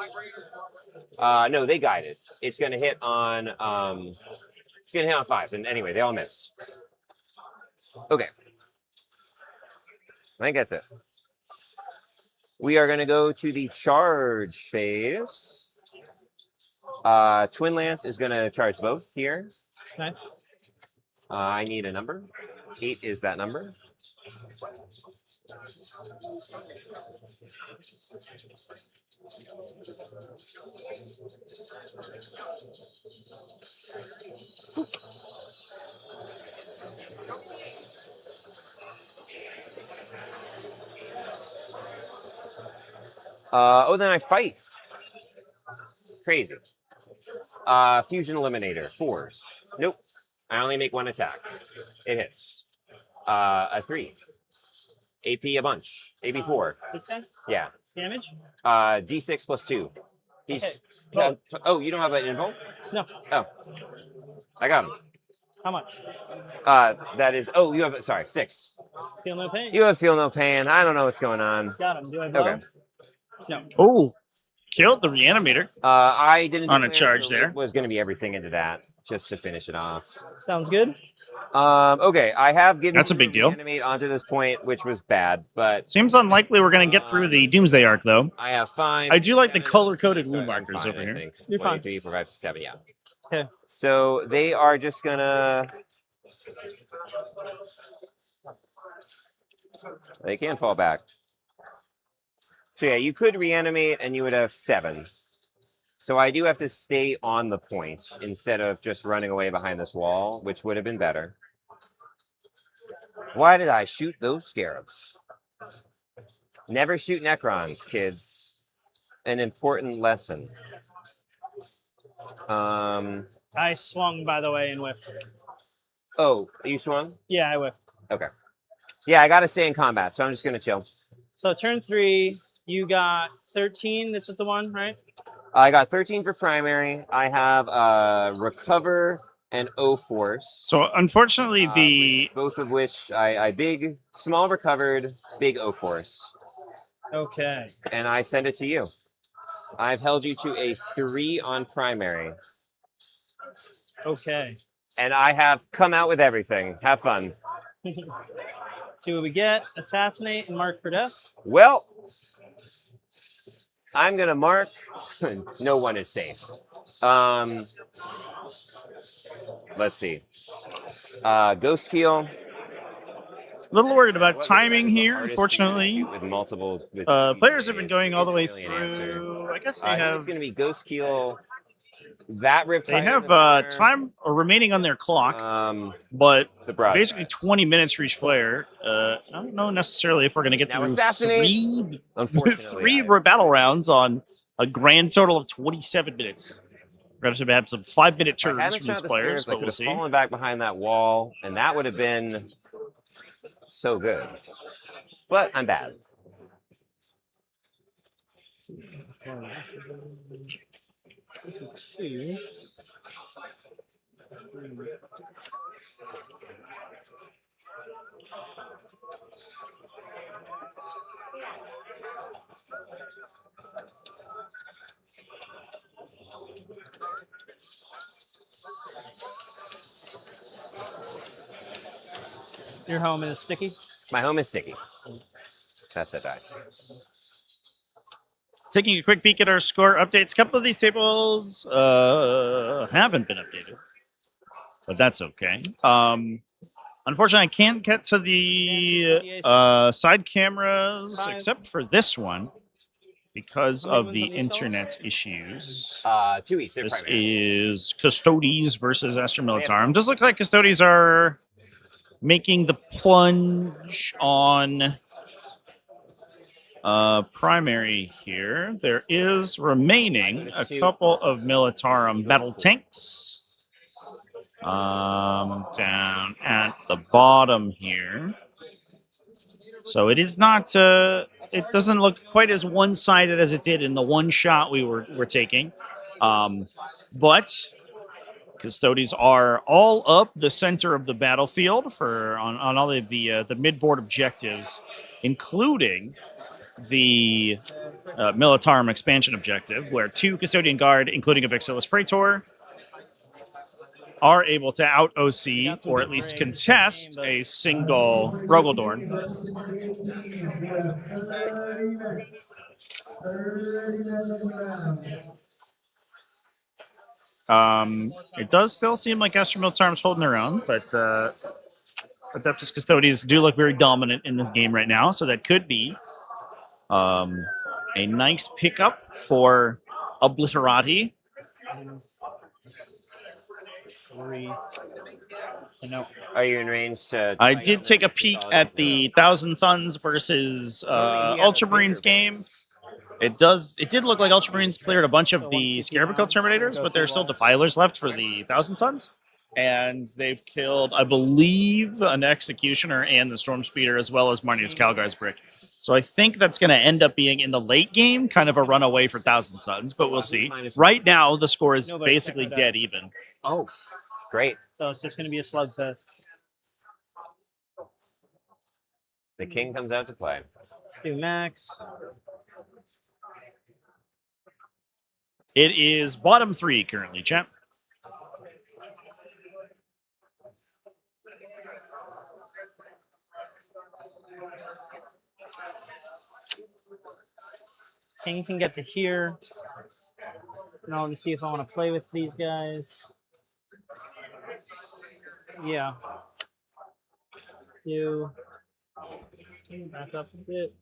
No, they guided. It's going to hit on 5s. And anyway, they all miss. Okay. I think that's it. We are going to go to the charge phase. Twin Lance is going to charge both here. Nice. I need a number. 8 is that number. Then I fight. Crazy. Fusion Eliminator, 4s. Nope. I only make 1 attack. It hits. A 3. AP a bunch. AP 4. This guy? Yeah. Damage? D6 plus 2. He's. Okay. Oh, you don't have an invul? No. Oh. I got him. How much? That is. Oh, you have. Sorry, 6. Feel no pain? You have feel no pain. I don't know what's going on. Got him. Do I blow? Okay. No. Oh, killed the reanimator. I didn't On do a plans, charge so there. it was going to be everything into that just to finish it off. Sounds good. Okay, I have given. That's a you big deal. Reanimate onto this point, which was bad, but Seems unlikely we're going to get through the Doomsday arc, though. I have 5. I do like the 7, color-coded sorry, wound I'm markers fine, over I here. think. You're 1, fine. 2, 3, 4, 5, 6, 7, yeah. Okay. So they are just gonna. They can fall back. So yeah, you could reanimate and you would have 7. So I do have to stay on the point instead of just running away behind this wall, which would have been better. Why did I shoot those scarabs? Never shoot Necrons, kids. An important lesson. I swung, by the way, and whiffed. Oh, you swung? Yeah, I whiffed. Okay. Yeah, I gotta stay in combat, so I'm just gonna chill. So turn 3, you got 13. This is the one, right? I got 13 for primary. I have recover and O force. So unfortunately, both of which I small recovered, big O force, Okay. and I send it to you. I've held you to a 3 on primary, Okay. and I have come out with everything. Have fun. See what we get. Assassinate and mark for death. Well, I'm gonna mark. No one is safe. Let's see. Ghost Keel. a little worried about What timing was the here, hardest thing to unfortunately. shoot with multiple. With Players have been going all the way Alien answer. through. I guess they I think have it's gonna be Ghost Keel. That Riptide. they have in the corner. time remaining on their clock, but The broad basically sides. 20 minutes for each player. I don't know necessarily if we're going to get Now through assassinate. Unfortunately, three battle rounds on a grand total of 27 minutes. We're going to have some 5-minute If I turns hadn't from these shot the players, scarabs, I but could we'll have see. fallen back behind that wall, and that would have been so good. But I'm bad. Your home is sticky. My home is sticky. That's a die. Taking a quick peek at our score updates. A couple of these tables haven't been updated, but that's okay. Unfortunately, I can't get to the side cameras except for this one because of the internet issues. 2 each. They're This primary. is Custodes versus Astra Militarum. Does look like Custodes are making the plunge on primary here. There is remaining a couple of Militarum battle tanks down at the bottom here. So it is not, it doesn't look quite as one-sided as it did in the one shot we were taking. But Custodies are all up the center of the battlefield on all of the mid-board objectives, including the Militarum expansion objective, where 2 Custodian Guard, including a Vexillus Praetor, are able to out OC or at least contest a single Rogaldorn. It does still seem like Astro Militarum's holding their own, but Adeptus Custodes do look very dominant in this game right now, so that could be a nice pickup for Obliterati. 3. No. Are you in range to? I did take a peek at the Thousand Suns versus Ultramarines game. It did look like Ultramarines cleared a bunch of the Scarabocco Terminators, but there's still Defilers left for the Thousand Suns. And they've killed, I believe, an Executioner and the Storm Speeder, as well as Marnius Calgar's Brick. So I think that's going to end up being, in the late game, kind of a runaway for Thousand Suns, but we'll see. Right now, the score is basically dead even. Oh, great. So it's just going to be a slugfest. The king comes out to play. Do max. It is bottom 3 currently, champ. King can get to here. Now let me see if I want to play with these guys. Yeah. Do back up a bit.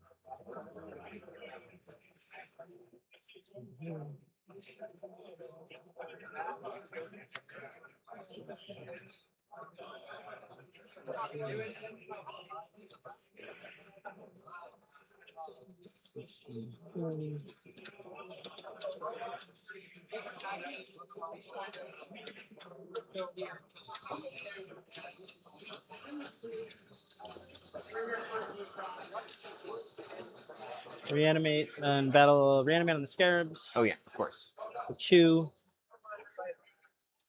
Reanimate and battle. Reanimate on the scarabs. Oh yeah, of course. The chew.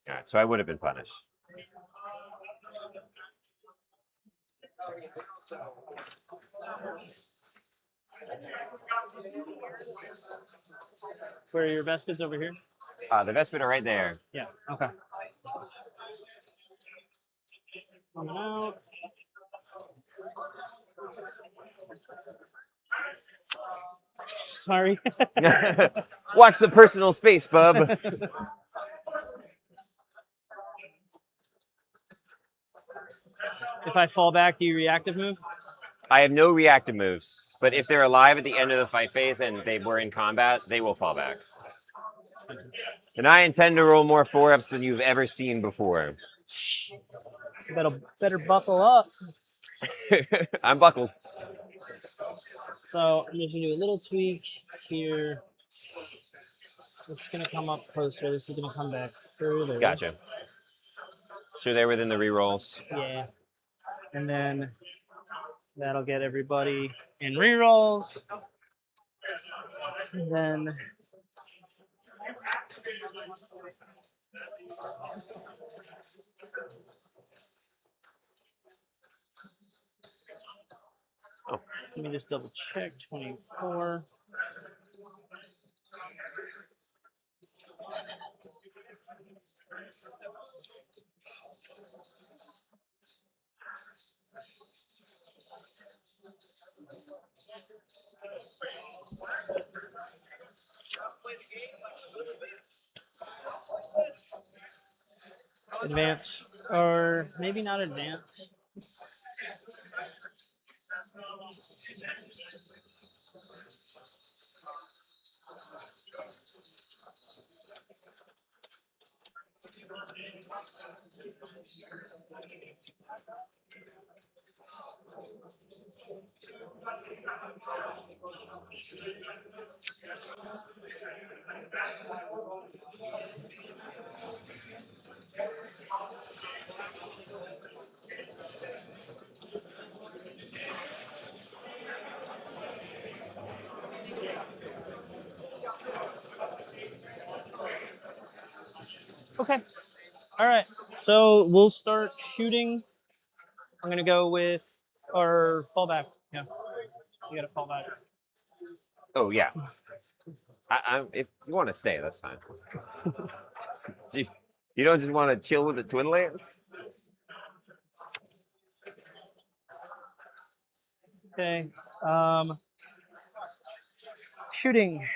All right, so I would have been punished. Where are your Vespids over here? The Vespid are right there. Yeah. Okay. Coming out. Sorry. Watch the personal space, bub. If I fall back, do you reactive move? I have no reactive moves, but if they're alive at the end of the fight phase and they were in combat, they will fall back. And I intend to roll more 4-ups than you've ever seen before. You better buckle up. I'm buckled. So I'm just gonna do a little tweak here. It's gonna come up closer. This is gonna come back further. Gotcha. So they're within the rerolls. Yeah. And then that'll get everybody in rerolls. And then let me just double check. 24. Advance, or maybe not advance. Okay. All right, so we'll start shooting. I'm gonna go with our fallback. Yeah, you got to fall back. Oh yeah. If you want to stay, that's fine. Jeez, you don't just want to chill with the Twin Lance? Okay. Shooting.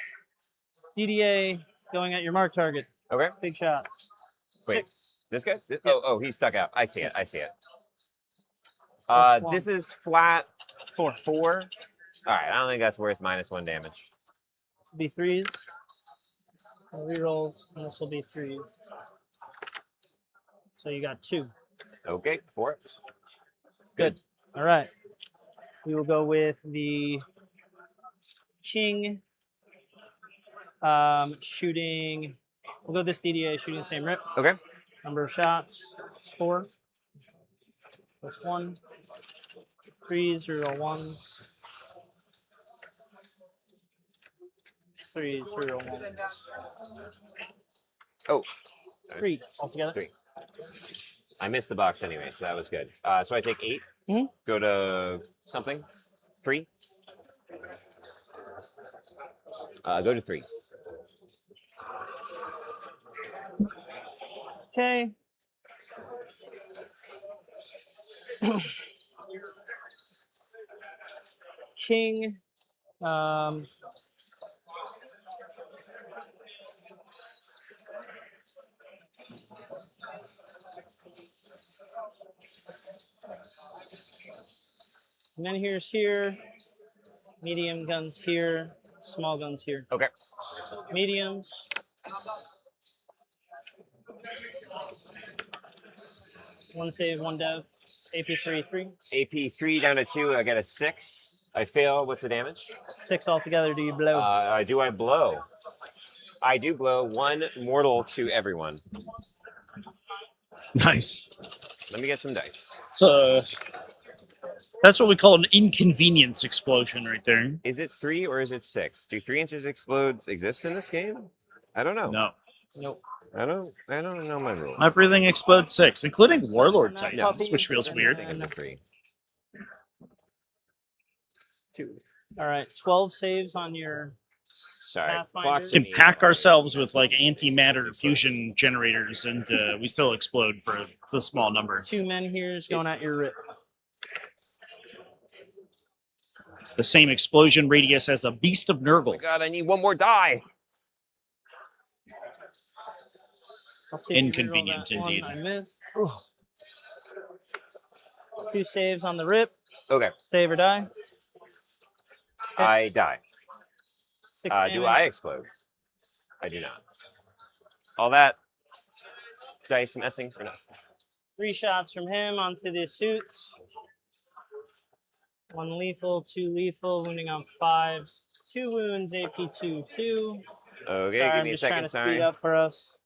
DDA going at your mark target. Okay. Big shots. Wait, 6. this guy? Yep. Oh, he's stuck out. I see it. I see it. Plus one. This is flat 4. 4. All right, I don't think that's worth -1 damage. This will be 3s. Rerolls, and this will be 3s. So you got 2. Okay, 4. Good. All right. We will go with the king. Shooting. We'll go this DDA, shooting the same rip. Okay. Number of shots, 4. Plus 1. 3s, reroll 1s. 3s, reroll 1s. Oh. 3 altogether. 3. I missed the box anyway, so that was good. So I take 8. Mhm. Go to something. 3. Go to 3. Okay. King. And then here's here. Medium guns here. Small guns here. Okay. Mediums. One save, 1 dev. AP3, 3. AP3 down to 2. I get a 6. I fail. What's the damage? 6 altogether. Do you blow? Do I blow? I do blow 1 mortal to everyone. Nice. Let me get some dice. That's what we call an inconvenience explosion right there. Is it 3 or is it 6? Do 3-inches explodes exist in this game? I don't know. No. Nope. I don't know my rules. Everything explodes 6, including Warlord No, Titans, which feels weird. I think it's a 3. 2. All right. 12 saves on your. Sorry. Pathfinder. Clock We to can me. pack ourselves with like antimatter fusion generators, and we still explode for a small number. 2 men here is going at your rip. The same explosion radius as a Beast of Oh my Nurgle. god, I need 1 more die. I'll see if you reroll Inconvenient that one. indeed. I missed. 2 saves on the rip. Okay. Save or die. I die. 6 Do damage. I explode? I do not. All that dice messing for nothing. 3 shots from him onto the suits. 1 lethal, 2 lethal, wounding on 5s. 2 wounds, AP2, 2. Okay, Sorry, give I'm me a just trying second. to Sorry. speed up for us.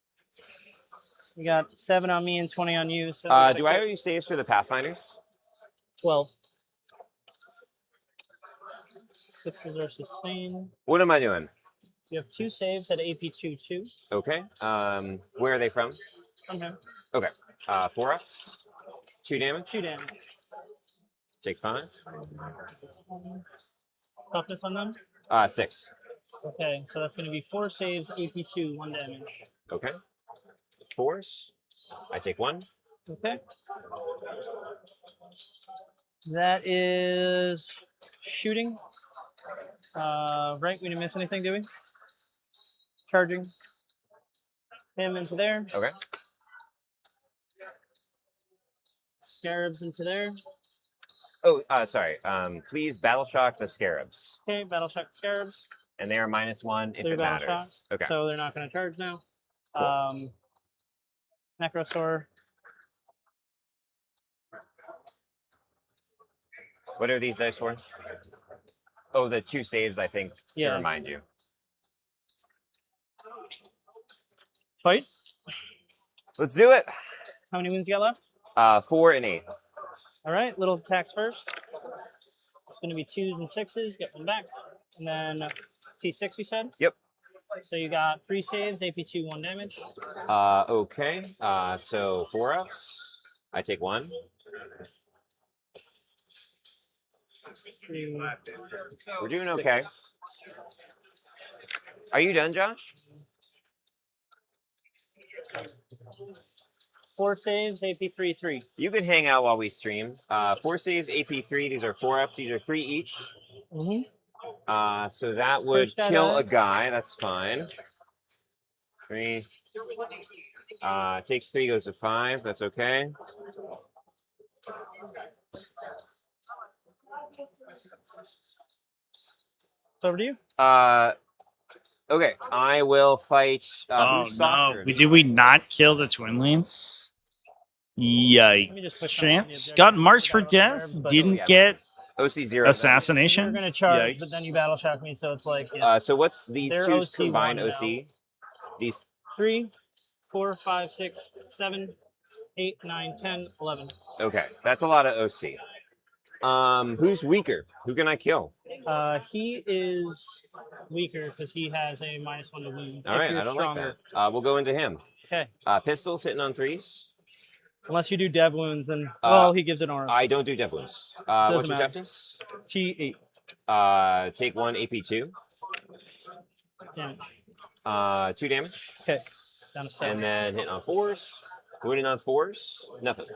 You got 7 on me and 20 on you. So Do I owe you saves for the Pathfinders? 12. 6s are sustained. What am I doing? You have 2 saves at AP2, 2. Okay. Where are they from? From him. Okay. 4 ups. 2 damage. 2 damage. Take 5. Toughness on them? 6. Okay, so that's going to be 4 saves, AP2, 1 damage. Okay. 4s. I take 1. Okay. That is shooting. Right, we didn't miss anything, do we? Charging. Him into there. Okay. Scarabs into there. Oh, sorry. Please battle shock the scarabs. Okay, battle shock scarabs. And they are -1 if They're it battle matters. shock, Okay. so they're not going to charge now. Cool. Necrosaur. What are these dice for? Oh, the 2 saves, I think, to Yeah. remind you. Fight. Let's do it. How many wounds you got left? 4 and 8. All right, little attacks first. It's going to be 2s and 6s. Get one back. And then T6, you said? Yep. So you got 3 saves, AP2, 1 damage. Okay. So 4 ups. I take 1. 3, We're doing okay. Are you done, Josh? 4 saves, AP3, 3. You can hang out while we stream. 4 saves, AP3. These are 4 ups. These are 3 each. So that would First guy kill a dies. guy. That's fine. 3. Takes 3, goes to 5. That's okay. It's over to you. Okay. I will fight. Oh who's no! softer? Did we not kill the twin lanes? Let me just Yikes! push on the Chance objective. got marks for Forgot about the death. reserves, but- Didn't yeah. get OC0. You're assassination. gonna charge, Yikes. but then you battle shock me, so it's like yeah. So what's these They're two's OC combined one OC? These 3, 4, 5, 6, 7, 8, 9, 10, 11. okay. That's a lot of OC. Who's weaker? Who can I kill? He is weaker because he has a -1 to wound. All if right, you're I don't stronger. like that. We'll go into him. Okay. Pistols hitting on 3s. Unless you do dev wounds, then well, he gives it aura. I don't do dev wounds. Doesn't What's your matter. toughness? T8 Take 1 AP2. damage. 2 damage. Okay. Down to 7. And then hitting on 4s. Wounding on 4s. Nothing.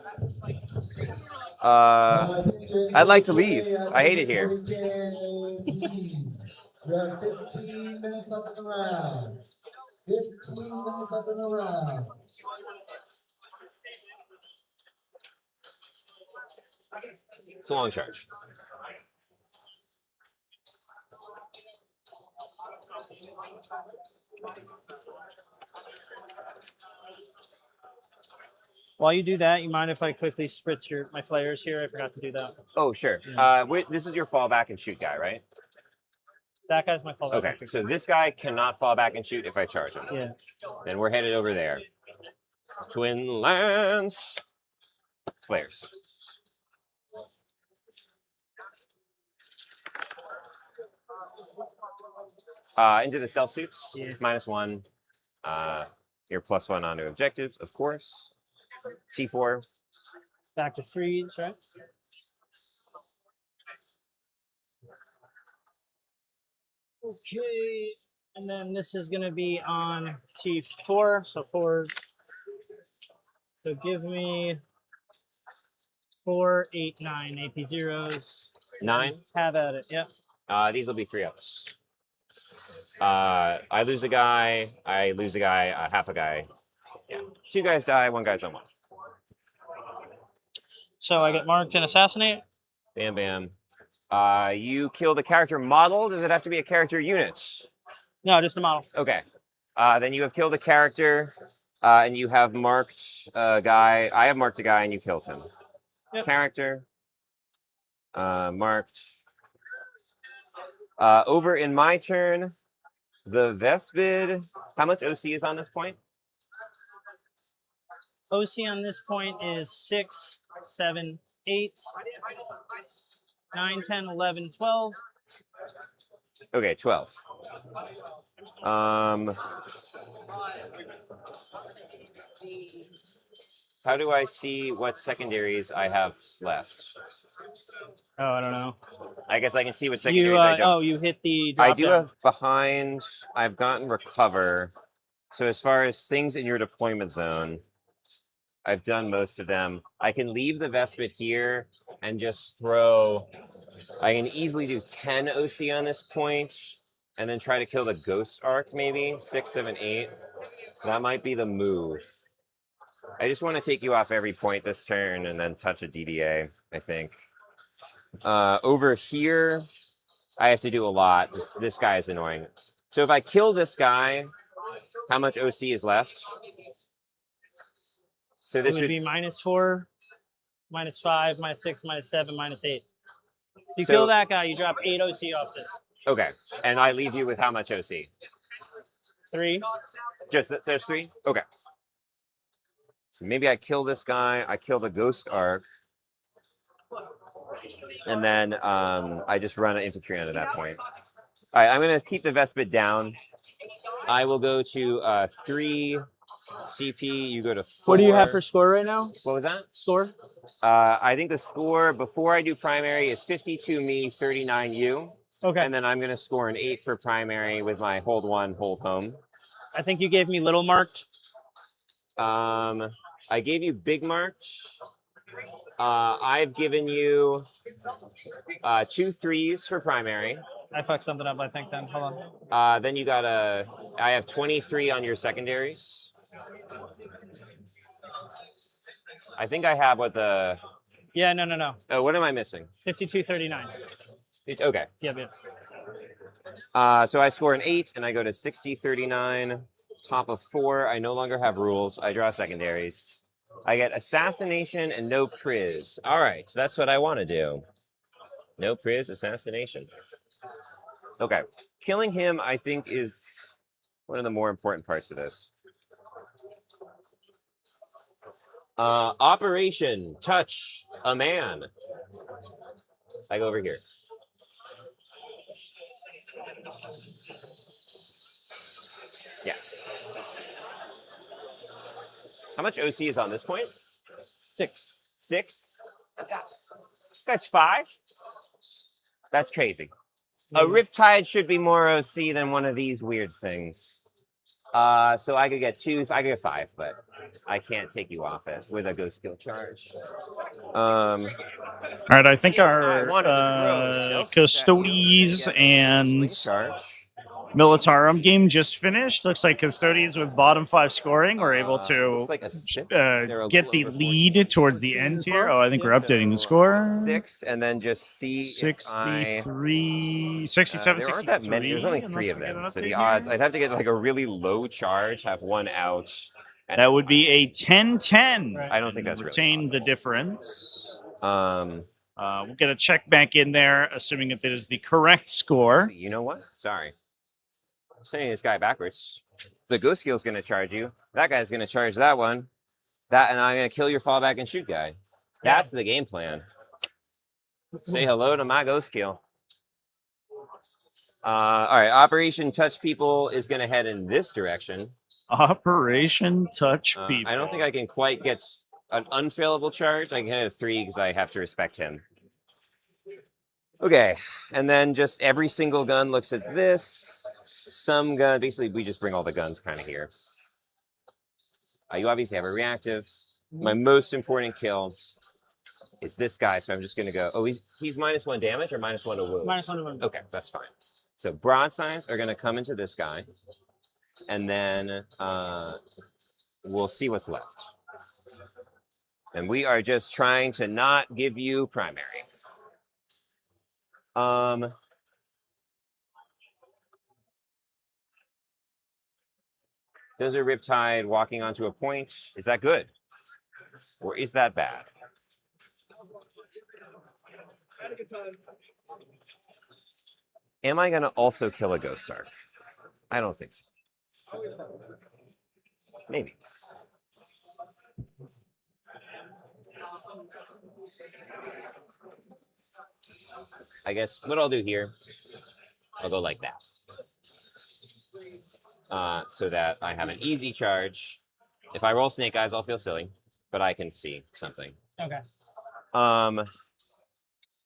I'd like to leave. I hate it here. You have 15 minutes left in the round. 15 minutes left in the round. It's a long charge. While you do that, you mind if I quickly spritz my flares here? I forgot to do that. Oh, sure. This is your fall back and shoot guy, right? That guy's my fault. Okay, so this guy cannot fall back and shoot if I charge him. Yeah. Then we're headed over there. Twin Lance. Flares. Into the stealth suits. Yeah. -1. Your +1 onto objectives, of course. C4. Back to 3s, right? Okay. And then this is going to be on T4. So 4. So give me 4, 8, 9 AP zeros. 9. Have at it. Yep. These will be 3 ups. I lose a guy. I lose a guy. Half a guy. Yeah. 2 guys die. 1 guy's on 1. So I get marked and assassinate. Bam, bam. You kill the character model. Does it have to be a character unit? No, just a model. Okay. Then you have killed a character, and you have marked a guy. I have marked a guy, and you killed him. Yep. Character. Marked. Over in my turn, the Vespid. How much OC is on this point? OC on this point is 6, 7, 8, 9, 10, 11, 12. Okay, 12. How do I see what secondaries I have left? Oh, I don't know. I guess I can see what You, secondaries I don't. oh, you hit the I drop do down. have behind. I've gotten recover. So as far as things in your deployment zone, I've done most of them. I can leave the Vespid here and just throw. I can easily do 10 OC on this point, and then try to kill the Ghost Arc maybe 6, 7, 8. That might be the move. I just want to take you off every point this turn and then touch a DDA. I think. Over here, I have to do a lot. Just this guy is annoying. So if I kill this guy, how much OC is left? So this It would be -4, -5, -6, -7, -8. You So- kill that guy, you drop 8 OC off this. Okay, and I leave you with how much OC? 3. Just there's 3? Okay. So maybe I kill this guy, I kill the Ghost Arc, and then I just run an infantry onto that point. All right, I'm going to keep the Vespid down. I will go to 3 CP. You go to 4. What do you have for score right now? What was that? Score? I think the score before I do primary is 52 me, 39 you. Okay. And then I'm going to score an 8 for primary with my hold 1, hold home. I think you gave me little marked. I gave you big marked. I've given you 2 3s for primary. I fucked something up, I think, then. Hold on. Then you got I have 23 on your secondaries. I think I have what the... Yeah, no. Oh, what am I missing? 52-39. Okay. Yeah. So I score an 8, and I go to 60-39. Top of 4. I no longer have rules. I draw secondaries. I get assassination and no priz. All right, so that's what I want to do. No priz, assassination. Okay. Killing him, I think, is one of the more important parts of this. Operation Touch a Man. I go over here. Yeah. How much OC is on this point? 6. 6? That's 5? That's crazy. A Riptide should be more OC than one of these weird things. So I could get 2, I could get 5, but I can't take you off it with a Ghost Skill charge. All right, I think our Custodes and Militarum game just finished. Looks like Custodes with bottom 5 scoring were able to like get the lead towards the end here. Oh, I think we're updating the score. 6, and then just see 63, 67, there aren't that many. There's only 3 of them, so the odds, I'd have to get like a really low charge, have 1 out. And that would be a 10-10. I don't think that's retain really the difference. We'll get a check back in there, assuming that it is the correct score. You know what? Sorry. I'm sending this guy backwards. The Ghost Skill's going to charge you. That guy's going to charge that one. And I'm going to kill your fallback and shoot guy. That's the game plan. Say hello to my Ghost Skill. All right, Operation Touch People is going to head in this direction. Operation Touch People. I don't think I can quite get an unfailable charge. I can hit a 3 because I have to respect him. Okay, and then just every single gun looks at this. Some gun, basically we just bring all the guns kind of here. You obviously have a reactive. My most important kill is this guy, so I'm just going to go, oh, he's -1 damage or -1 to wound? -1 to wound. Okay, that's fine. So broadsides are going to come into this guy, and then we'll see what's left. And we are just trying to not give you primary. Does a Riptide walking onto a point, is that good? Or is that bad? Am I going to also kill a Ghost Arc? I don't think so. Maybe. I guess what I'll do here, I'll go like that. So that I have an easy charge. If I roll Snake Eyes, I'll feel silly, but I can see something. Okay.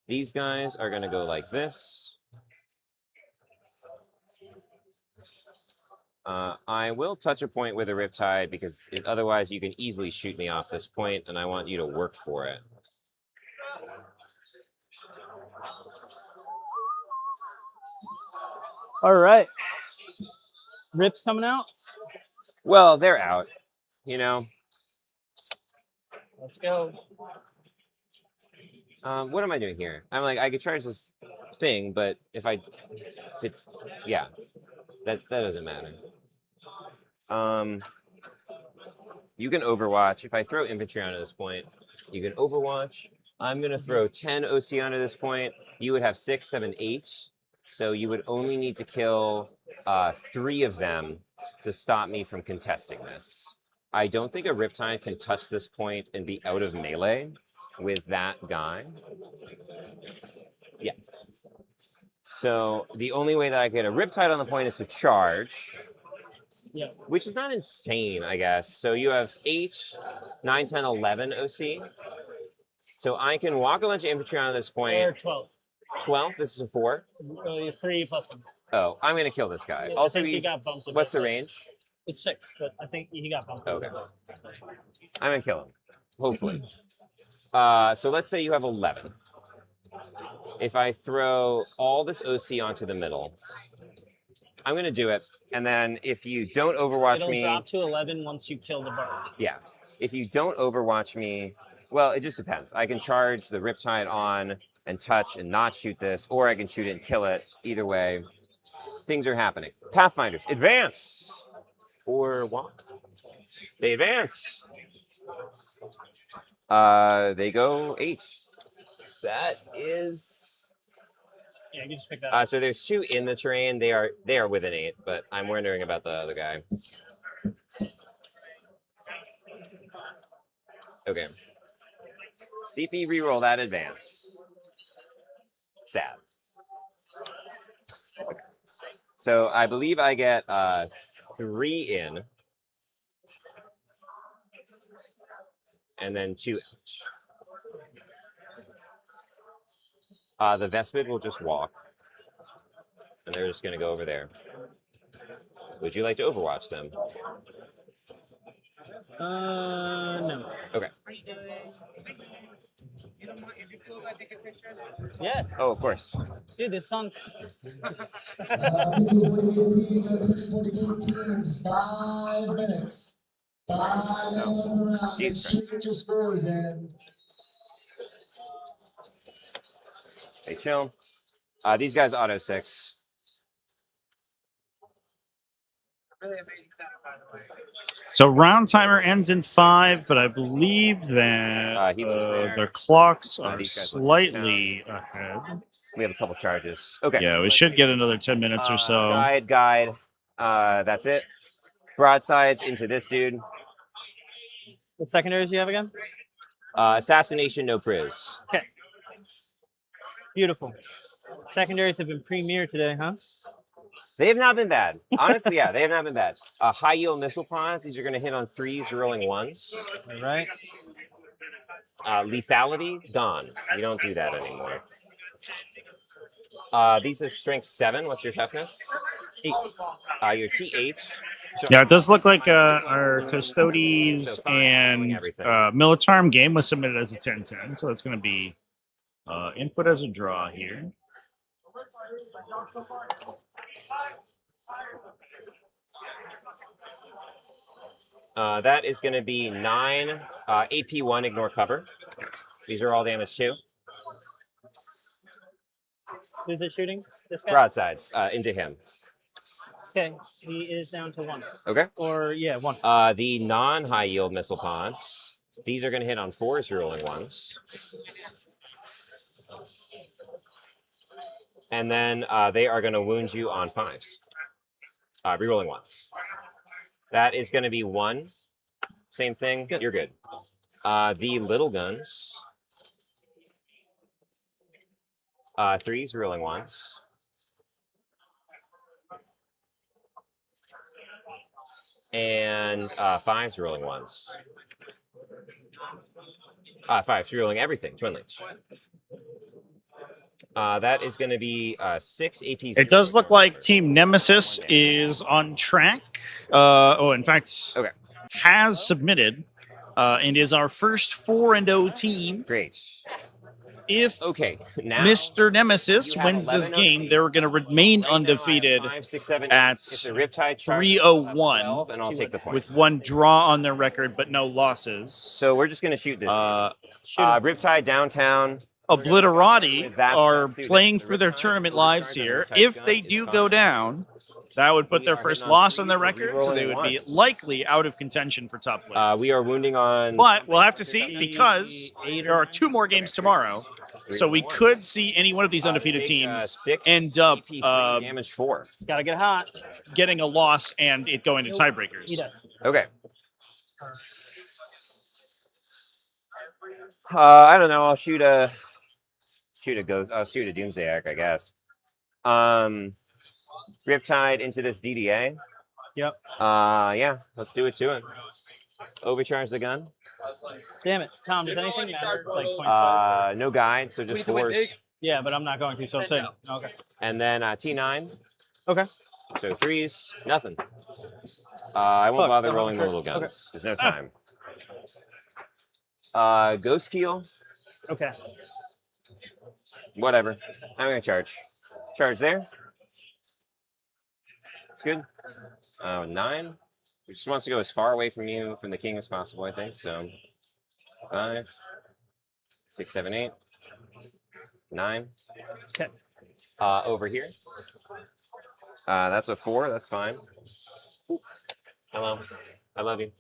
These guys are going to go like this. I will touch a point with a Riptide because otherwise you can easily shoot me off this point, and I want you to work for it. All right. Rips coming out? Well, they're out, you know. Let's go. What am I doing here? I'm like, I could charge this thing, but if it's, yeah, that doesn't matter. You can Overwatch. If I throw infantry onto this point, you can Overwatch. I'm going to throw 10 OC onto this point. You would have 6, 7, 8. So you would only need to kill 3 of them to stop me from contesting this. I don't think a Riptide can touch this point and be out of melee with that guy. Yeah. So the only way that I get a Riptide on the point is to charge. Yeah. which is not insane, I guess. So you have 8, 9, 10, 11 OC. So I can walk a bunch of infantry on this Or point. 12. 12. This is a 4. 3 plus 1. Oh, I'm gonna kill this guy. I Also, think he he's got bumped a what's bit, the but range? It's 6, but I think he got bumped. Okay. I'm gonna kill him. Hopefully. So let's say you have 11. If I throw all this OC onto the middle, I'm gonna do it. And then if you don't overwatch It'll me, drop to 11 once you kill the barge. yeah. If you don't overwatch me, well, it just depends. I can charge the Riptide on and touch and not shoot this, or I can shoot it and kill it. Either way, things are happening. Pathfinders, advance! Or walk. They advance. They go 8. That is... Yeah, you can just pick that up. So there's 2 in the terrain. They are within 8, but I'm wondering about the other guy. Okay. CP reroll that advance. Sad. Okay. So I believe I get 3 in. And then 2 out. The Vespid will just walk. And they're just going to go over there. Would you like to overwatch them? No. Okay. Yeah. Oh, of course. Dude, this song. 50-48 teams, 5 minutes. 5 minutes on the round. Jesus Let's get your scores in. Hey, chill. These guys auto 6. So round timer ends in 5, but I believe that He looks there. their clocks are these guys look slightly ahead. We have a couple charges. Okay. Yeah, we should get another 10 minutes or so. Guide. That's it. Broadsides into this dude. What secondaries do you have again? Assassination, no priz. Okay. Beautiful. Secondaries have been premiered today, huh? They have not been bad. Honestly, yeah, they have not been bad. High yield missile pods. These are going to hit on 3s, rolling 1s. All right. Lethality, gone. You don't do that anymore. These are strength 7. What's your toughness? 8. Your T8. So Yeah, it does look like our Custodes So 5 rolling and everything. Militarm game was submitted as a 10-10, so it's going to be input as a draw here. That is going to be 9 AP1, ignore cover. These are all damage too. Who's it shooting? This guy? Broadsides into him. Okay. He is down to 1. Okay. Or, yeah, 1. The non-high yield missile pods. These are going to hit on 4s, rolling 1s. And then they are going to wound you on 5s. Rerolling 1s. That is going to be 1. Same thing. Good. You're good. The little guns. 3s, rolling 1s. And 5s, rolling 1s. 5s, rolling everything. Twin links. That is going to be 6 APs. It does look like Team Nemesis is on track. In fact, Okay. has submitted and is our first 4-0 team. Great. If Okay, now Mr. Nemesis you have wins this 11 game, OC. they're going to remain Right now, I have undefeated 5, 6, 7, at if the Riptide charges 301 12, and I'll take the point. with 1 draw on their record, but no losses. So we're just going to shoot this. Shoot him. Riptide downtown. Obliterati That's are not suited. playing The for their Riptide tournament will lives recharge, here. and the Riptide If gun they is do fine. go down, that would put We their are first hitting on loss on their 3s, record, so they rerolling would be 1s. likely out of contention for top place. We are wounding on. But we'll have to see because there are 2 more games tomorrow. So we could see any one of these undefeated teams 6 end up AP3, damage 4. Gotta get hot. getting a loss and it going to He tiebreakers. does. Okay. I don't know. I'll shoot a ghost. I'll shoot a Doomsday Act, I guess. Riptide into this DDA. Yep. Yeah, let's do it to it. Overcharge the gun. Damn it, Tom. Does anything matter? Like points? No guide, so just force. Yeah, but I'm not going to, so I'm saying. Okay. And then T9. Okay. So 3s, nothing. I won't bother rolling the little guns. Okay. There's no time. Ghost Keel. Okay. Whatever. I'm gonna charge. Charge there. It's good. 9. He just wants to go as far away from you, from the king, as possible, I think. So 5, 6, 7, 8, 9. Okay. Over here. That's a 4. That's fine. Hello. I love you.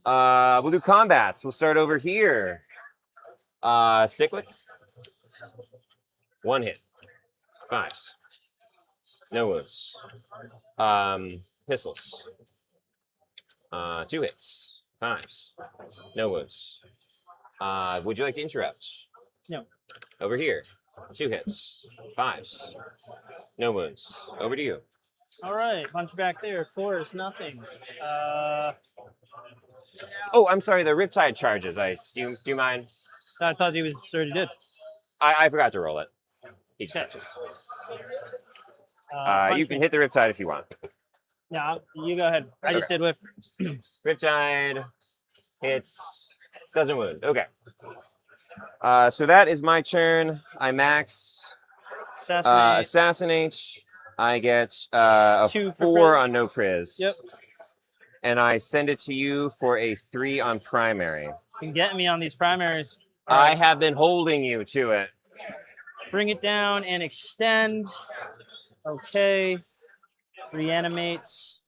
We'll do combats. We'll start over here. Cyclic. 1 hit. 5s. No wounds. Pistols. 2 hits. 5s. No wounds. Would you like to interrupt? No. Over here. 2 hits. 5s. No wounds. Over to you. All right, punch back there. 4 is nothing. Oh, I'm sorry. The Riptide charges. Do you mind? I thought he was already did. I forgot to roll it. He just touches. You can hit the Riptide if you want. Yeah, you go ahead. I just did whip. Riptide hits, doesn't wound. Okay. So that is my turn. I max assassinate. I get a 4 on no priz. Yep. And I send it to you for a 3 on primary. You can get me on these primaries. I have been holding you to it. Bring it down and extend. Okay. Reanimates.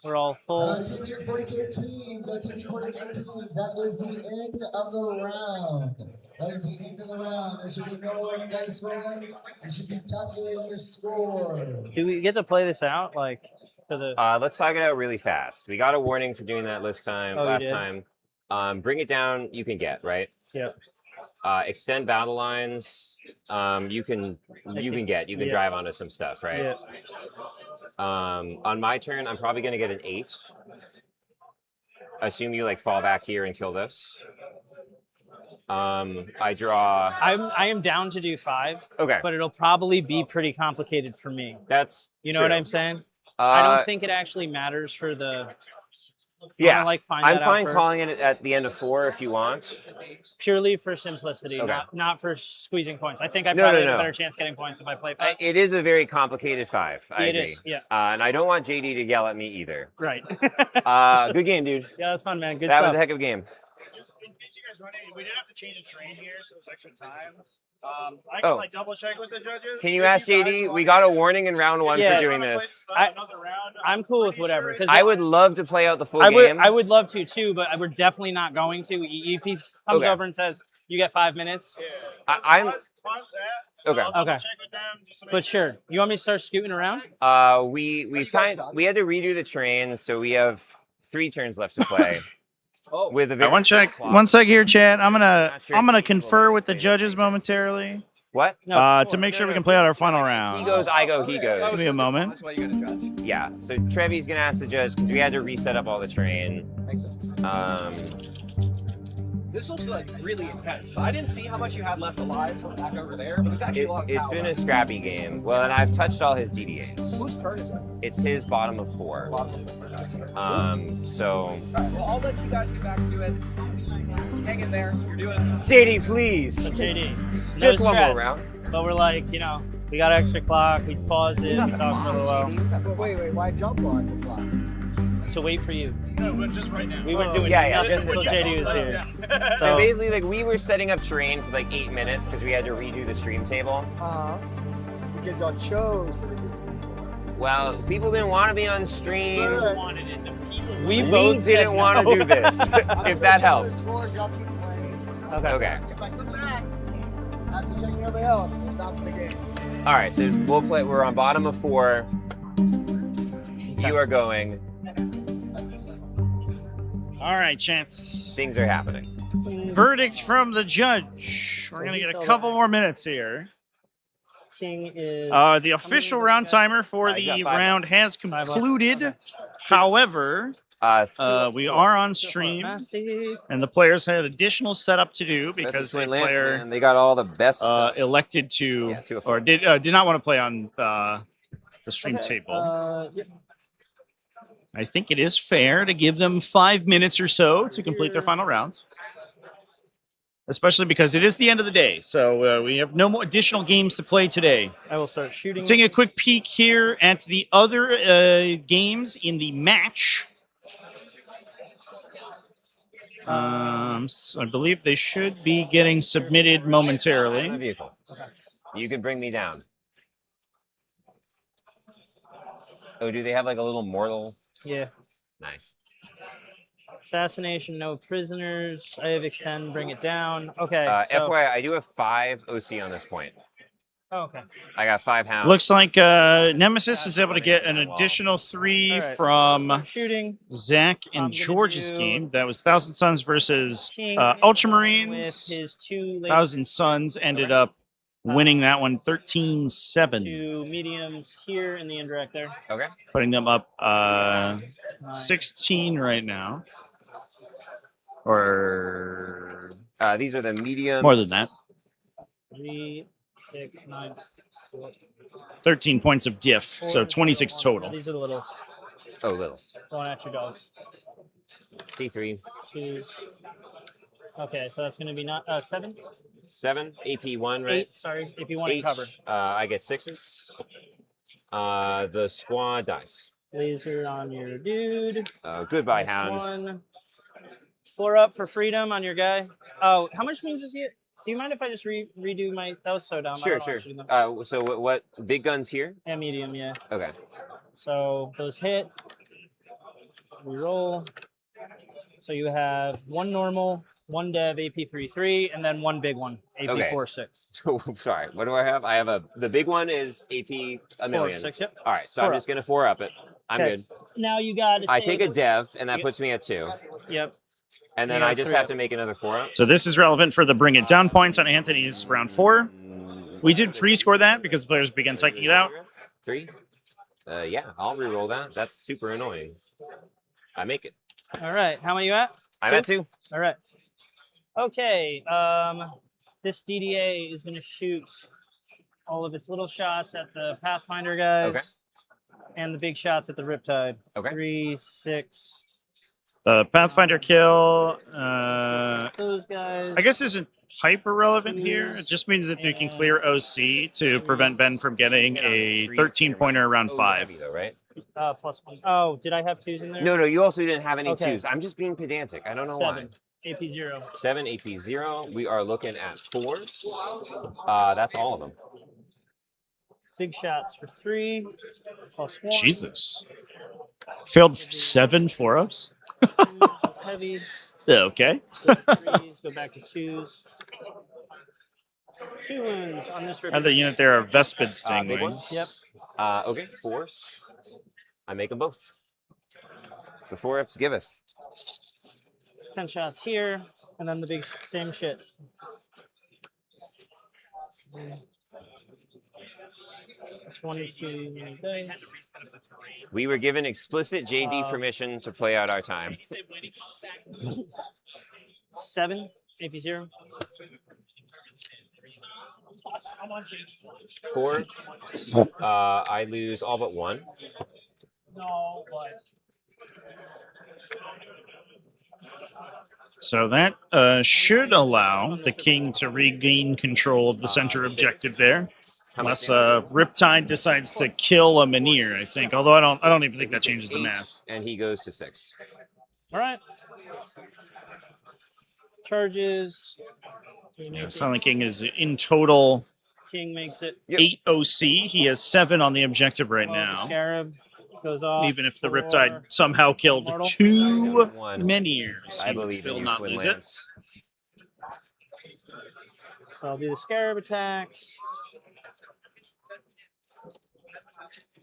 We're all full. Attention 40K teams, attention 40K teams. That is the end of the round. That is the end of the round. There should be no more dice rolling. You should be calculating your score. Do we get to play this out? Like, for the. Let's talk it out really fast. We got a warning for doing that last time. Bring it down, you can get, right? Yep. Extend battle lines. You can drive onto some stuff, right? Yeah. On my turn, I'm probably gonna get an 8. Assume you like fall back here and kill this. I draw. I am down to do 5. Okay. But it'll probably be pretty complicated for me. That's you know true. what I'm saying? I don't think it actually matters for the. Yeah, I'm fine calling it at the end of 4 if you want. Purely for simplicity, Okay. not for squeezing points. I think I probably have a better chance getting points if I play 5. It is a very complicated 5. I agree. It is, yeah. And I don't want JD to yell at me either. Right. Good game, dude. Yeah, that's fun, man. Good that stuff. was a heck of a game. Just in case you guys run it, we did have to change the train here, so there's extra time. I can like double check with the judges. Can you ask JD? We got a warning in round 1 for doing this. I'm cool with whatever. I would love to play out the full game. I would love to too, but we're definitely not going to. If he comes over and says, you get 5 minutes. I'm okay. Okay. But sure. You want me to start scooting around? We had to redo the train, so we have 3 turns left to play. With a very one sec here, Chad. I'm gonna confer with the judges momentarily. What? To make sure we can play out our final round. He goes, I go, he goes. Give me a moment. That's why you gotta judge. Yeah. So Trevi's gonna ask the judge because we had to reset up all the train. Makes sense. This looks like really intense. I didn't see how much you had left alive from back over there, but there's actually a lot of It's been a scrappy game. Well, and I've touched all his DDAs. Whose turn is it? It's his bottom of 4. So. All right, well, I'll let you guys get back to it. Hang in there. You're doing it. JD, please. So JD. Just no one stress. more round. But we're like, we got extra clock. We paused it. We talked for a little while. Wait, why jump on the clock? So wait for you. No, but just right now. We weren't doing Yeah, nothing just until this JD was here. So basically, like, we were setting up train for like 8 minutes because we had to redo the stream table. Because y'all chose to reduce it. Well, people didn't want to be on stream. We We didn't want to do this, if that helps. Scores, y'all keep playing. Okay. If I come back, after checking everybody else, we'll stop the game. All right, so we'll play. We're on bottom of 4. You are going. All right, Chance. Things are happening. Verdict from the judge. We're gonna get a couple more minutes here. King is The official round timer for he's got the 5 round left. has 5 left. concluded. Okay. However, we are on stream, Mastic. and the players had additional setup to do That's because a a Twin Lance, player man. They got all the best stuff. elected to Yeah, 2 of or 4. did not want to play on the stream table. Yep. I think it is fair to give them 5 minutes or so to complete their final round. Especially because it is the end of the day, so we have no more additional games to play today. I will start shooting. Taking a quick peek here at the other games in the match. So I believe they should be getting submitted momentarily. Vehicle. You can bring me down. Oh, do they have like a little mortal? Yeah. Nice. Assassination, no prisoners. I have extend, bring it down. Okay. So, FYI, I do have 5 OC on this point. oh, okay. I got 5 hounds. Looks like Nemesis is able to get an additional 3 All right. from Shooting. Zach and I'm gonna George's do game. That was Thousand Suns versus King Ultramarines. with his 2 Thousand Suns ended up winning that one 13-7. 2 mediums here in the indirect there. Okay. Putting them up 16 right now. Or these are the mediums. more than that. 3, 6, 9, 13 points of diff, so 26 total. These are the littles. Oh, littles. Going at your dogs. T3. 2s. Okay, so that's going to be not 7. 7. AP1, right? 8. Sorry, if you want to H, cover. I get 6s. The squad dies. Laser on your dude. Goodbye, Nice hounds. 1. 4 up for freedom on your guy. Oh, how much means does he get? Do you mind if I just redo my? That was so dumb. I Sure, don't know sure. what I'm shooting So what? Big guns here? and medium, yeah. Okay. So those hit. We roll. So you have 1 normal, 1 dev, AP3/3, and then 1 big one, AP4/6. Sorry. What do I have? I have the big one is AP a million. 4/6, yep. All right. So 4 I'm up. just gonna 4 up it. I'm Okay. good. Now you got. I take a dev, and that Yep. puts me at 2. Yep. And then You I got just 3 have up. to make another 4 up. So this is relevant for the bring it down points on Anthony's round 4. We did pre-score that because players began taking it out. 3. Yeah, I'll re-roll that. That's super annoying. I make it. All right. How many you at? I'm at 2. All right. Okay. This DDA is going to shoot all of its little shots at the Pathfinder guys. Okay. And the big shots at the Riptide. Okay. 3, 6. The Pathfinder kill, Those guys. I guess isn't hyper relevant here. It just means that they can clear OC to prevent Ben from getting a 13-pointer around 5. Heavy though, right? +1. Oh, did I have 2s in there? No, you also didn't have any Okay. 2s. I'm just being pedantic. I don't know 7. why. AP0. 7 AP0. We are looking at 4s. That's all of them. Big shots for 3. +1. Jesus. Failed 7 4-ups? Heavy. Okay. Go to 3s, go back to 2s. 2 wounds on this Riptide. Other unit there are Vespid Big Stingwings. ones? Yep. Okay, 4s. I make them both. The 4-ups giveth. 10 shots here, and then the big same shit. That's 1, 2, dice. We were given explicit JD permission to play out our time. 7, AP0. 4. I lose all but 1. No, but So that should allow the king to regain control of the center objective there. Unless Riptide decides to kill a Menhir, I think. Although I don't even think that changes the math. And he goes to 6. all right. Charges. Silent King is in total King makes it. 8 OC. He has 7 on the objective right now. Scarab goes off. Even if the for Riptide somehow killed Mortal. 2 1. Menhirs, I he would believe still in you, not Twin lose Lance. So I'll do the Scarab attacks.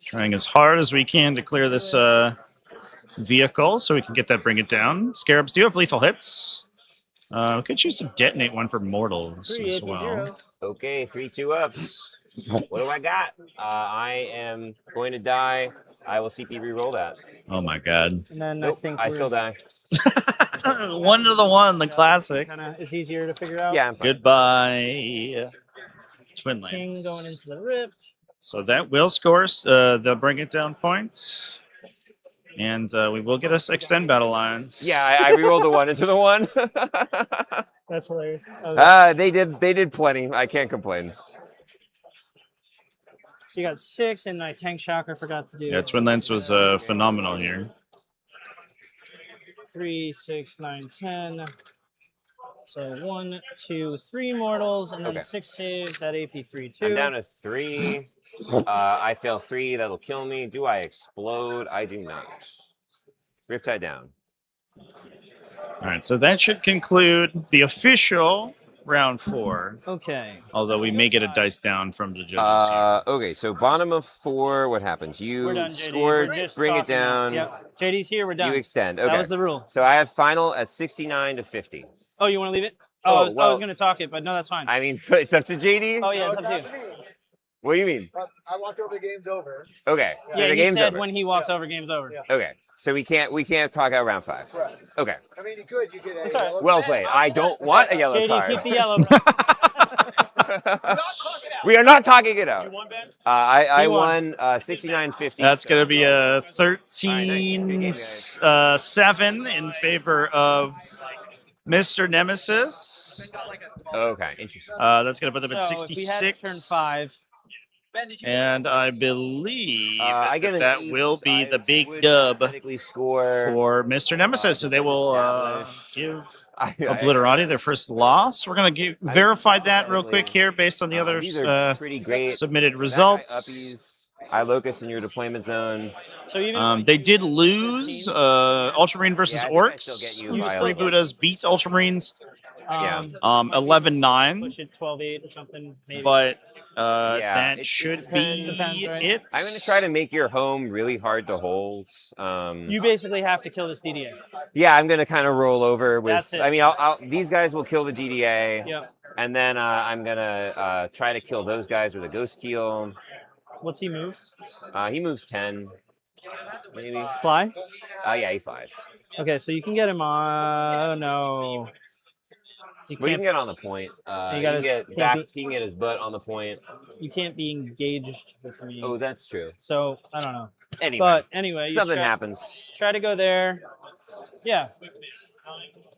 Trying as hard as we can to clear this vehicle so we can get that bring it down. Scarabs do have lethal hits. We could choose to detonate one for mortals 3 as well. AP0. Okay, 3 2-ups. What do I got? I am going to die. I will CP reroll that. Oh my god. And then Nope, I think I still die. 1 to the 1, the classic. Kind of it's easier to figure out. Yeah, I'm fine. Goodbye, Twin King Lands. going into the rip. So that will score the bring it down point. And we will get us extend battle lines. Yeah, I rerolled the 1 into the 1. That's hilarious. They did plenty. I can't complain. So you got 6, and my tank shocker forgot to do. Yeah, Twin Lands was phenomenal here. 3, 6, 9, 10. So 1, 2, 3 mortals, and then 6 saves at AP3 2. I'm down to 3. I fail 3. That'll kill me. Do I explode? I do not. Riptide down. All right, so that should conclude the official round 4. Okay. Although we may get a dice down from the judges here. Okay, so bottom of 4. What happens? We're You done, JD. scored. We're just Bring it talking now. down. Yep. JD's here. We're done. You extend. Okay. That was the rule. So I have final at 69 to 50. Oh, you want to leave it? Oh, I was well, going to talk it, but no, that's fine. I mean, it's up to JD. Oh yeah, it's up to you. What do you mean? I walked over the game's over. Okay, so Yeah, the he game's said over. when he walks over, game's over. Yeah. Okay, so we can't talk out round 5. Right. Okay. I mean, you could. You could. That's all right. Well played. I don't want a yellow JD, card. keep the yellow. We are not talking it out. You won, Ben? I You won 69-50. That's going to be a Good game, guys. 13-7 in favor of Mr. Nemesis. Okay, interesting. That's going to put them at So if we had 66. turn 5. And I believe I get an that 8. will be the I big would dub technically score. for Mr. Nemesis. So they will establish- give Obliterati their first loss. We're going to verify that real quick here based on the other These are pretty great. submitted That guy results. uppies. I locus in your deployment zone. So even They did lose Ultramarine versus Yeah, I think I still Orcs. get you by a little. Freebootas beat Ultramarines Yeah. 11-9. push it 12-8 or something. Maybe. But Yeah, that it should be depends, right? it. I'm going to try to make your home really hard to hold. You basically have to kill this DDA. Yeah, I'm going to kind of roll over with. That's it. I mean, these guys will kill the DDA. Yep. And then I'm going to try to kill those guys with a Ghost Keel. What's he move? He moves 10, maybe. Fly? Yeah, he flies. Okay, so you can get him on. Oh, no. You Well, you can't, can get on the point. You He gotta- can get can't back. be- He can get his butt on the point. you can't be engaged with me. Oh, that's true. So, I don't know. Anyway, But anyway, you something try- happens. Try to go there. Yeah.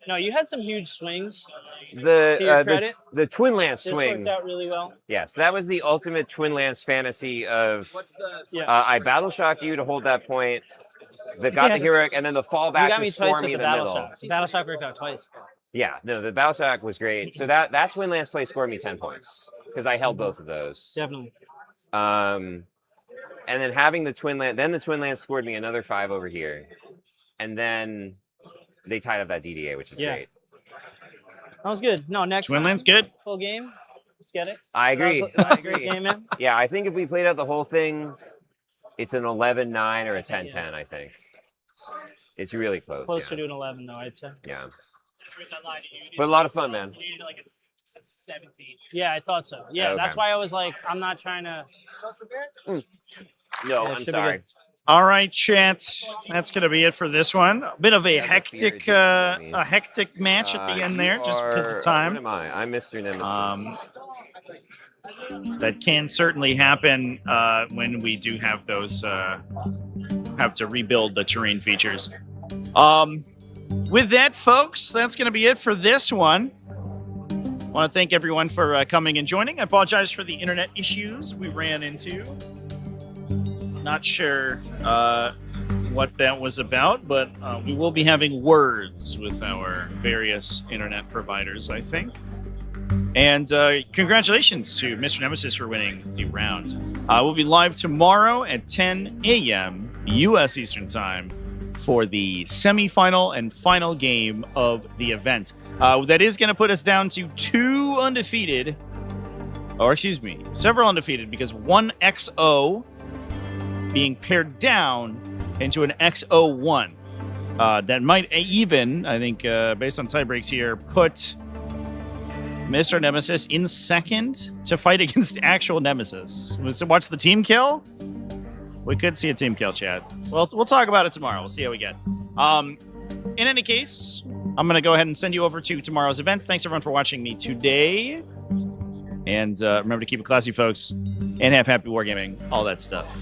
No, you had some huge swings. To your credit, The Twin Lance this swing. worked out really well. Yes, that was the ultimate Twin Lance fantasy of. Yeah. I battle shocked you to hold that point. That got the Yeah. heroic, and then the You fallback got to me score twice me with in the the battle middle. shot. The battle shot worked out twice. Yeah, no, the battle shock was great. So that Twin Lance play scored me 10 points because I held both of those. Definitely. And then having the Twin Lance, then the Twin Lance scored me another 5 over here, and then they tied up that DDA, which is Yeah. great. That was good. No, next Twin time, Lance good. full game. Let's get it. I agree. That I was a great agree. game, man. Yeah, I think if we played out the whole thing, it's an 11-9 or a 10-10. I think it's really close. Closer yeah. to an 11, though, I'd say. Yeah. But a lot of fun, man. You needed like a 17. Yeah, I thought so. Yeah, Okay. that's why I was like, I'm not trying to. Just a bit. No, Yeah, I'm should be sorry. good. All right, chat. That's going to be it for this one. A bit of a Yeah, the fear hectic, did it, I mean. a hectic match at the end You there, just because are- of time. What am I? I'm Mr. Nemesis. That can certainly happen when we do have those have to rebuild the terrain features. With that, folks, that's going to be it for this one. I want to thank everyone for coming and joining. I apologize for the internet issues we ran into. Not sure what that was about, but we will be having words with our various internet providers, I think. And congratulations to Mr. Nemesis for winning the round. We'll be live tomorrow at 10 a.m. U.S. Eastern Time for the semifinal and final game of the event. That is going to put us down to 2 undefeated, or excuse me, several undefeated, because 1 XO being pared down into an XO1. That might even, I think, based on tie breaks here, put missed our nemesis in second to fight against actual nemesis. Watch the team kill. We could see a team kill, Chad. Well, we'll talk about it tomorrow. We'll see how we get. In any case, I'm going to go ahead and send you over to tomorrow's event. Thanks, everyone, for watching me today. And remember to keep it classy, folks, and have happy wargaming, all that stuff.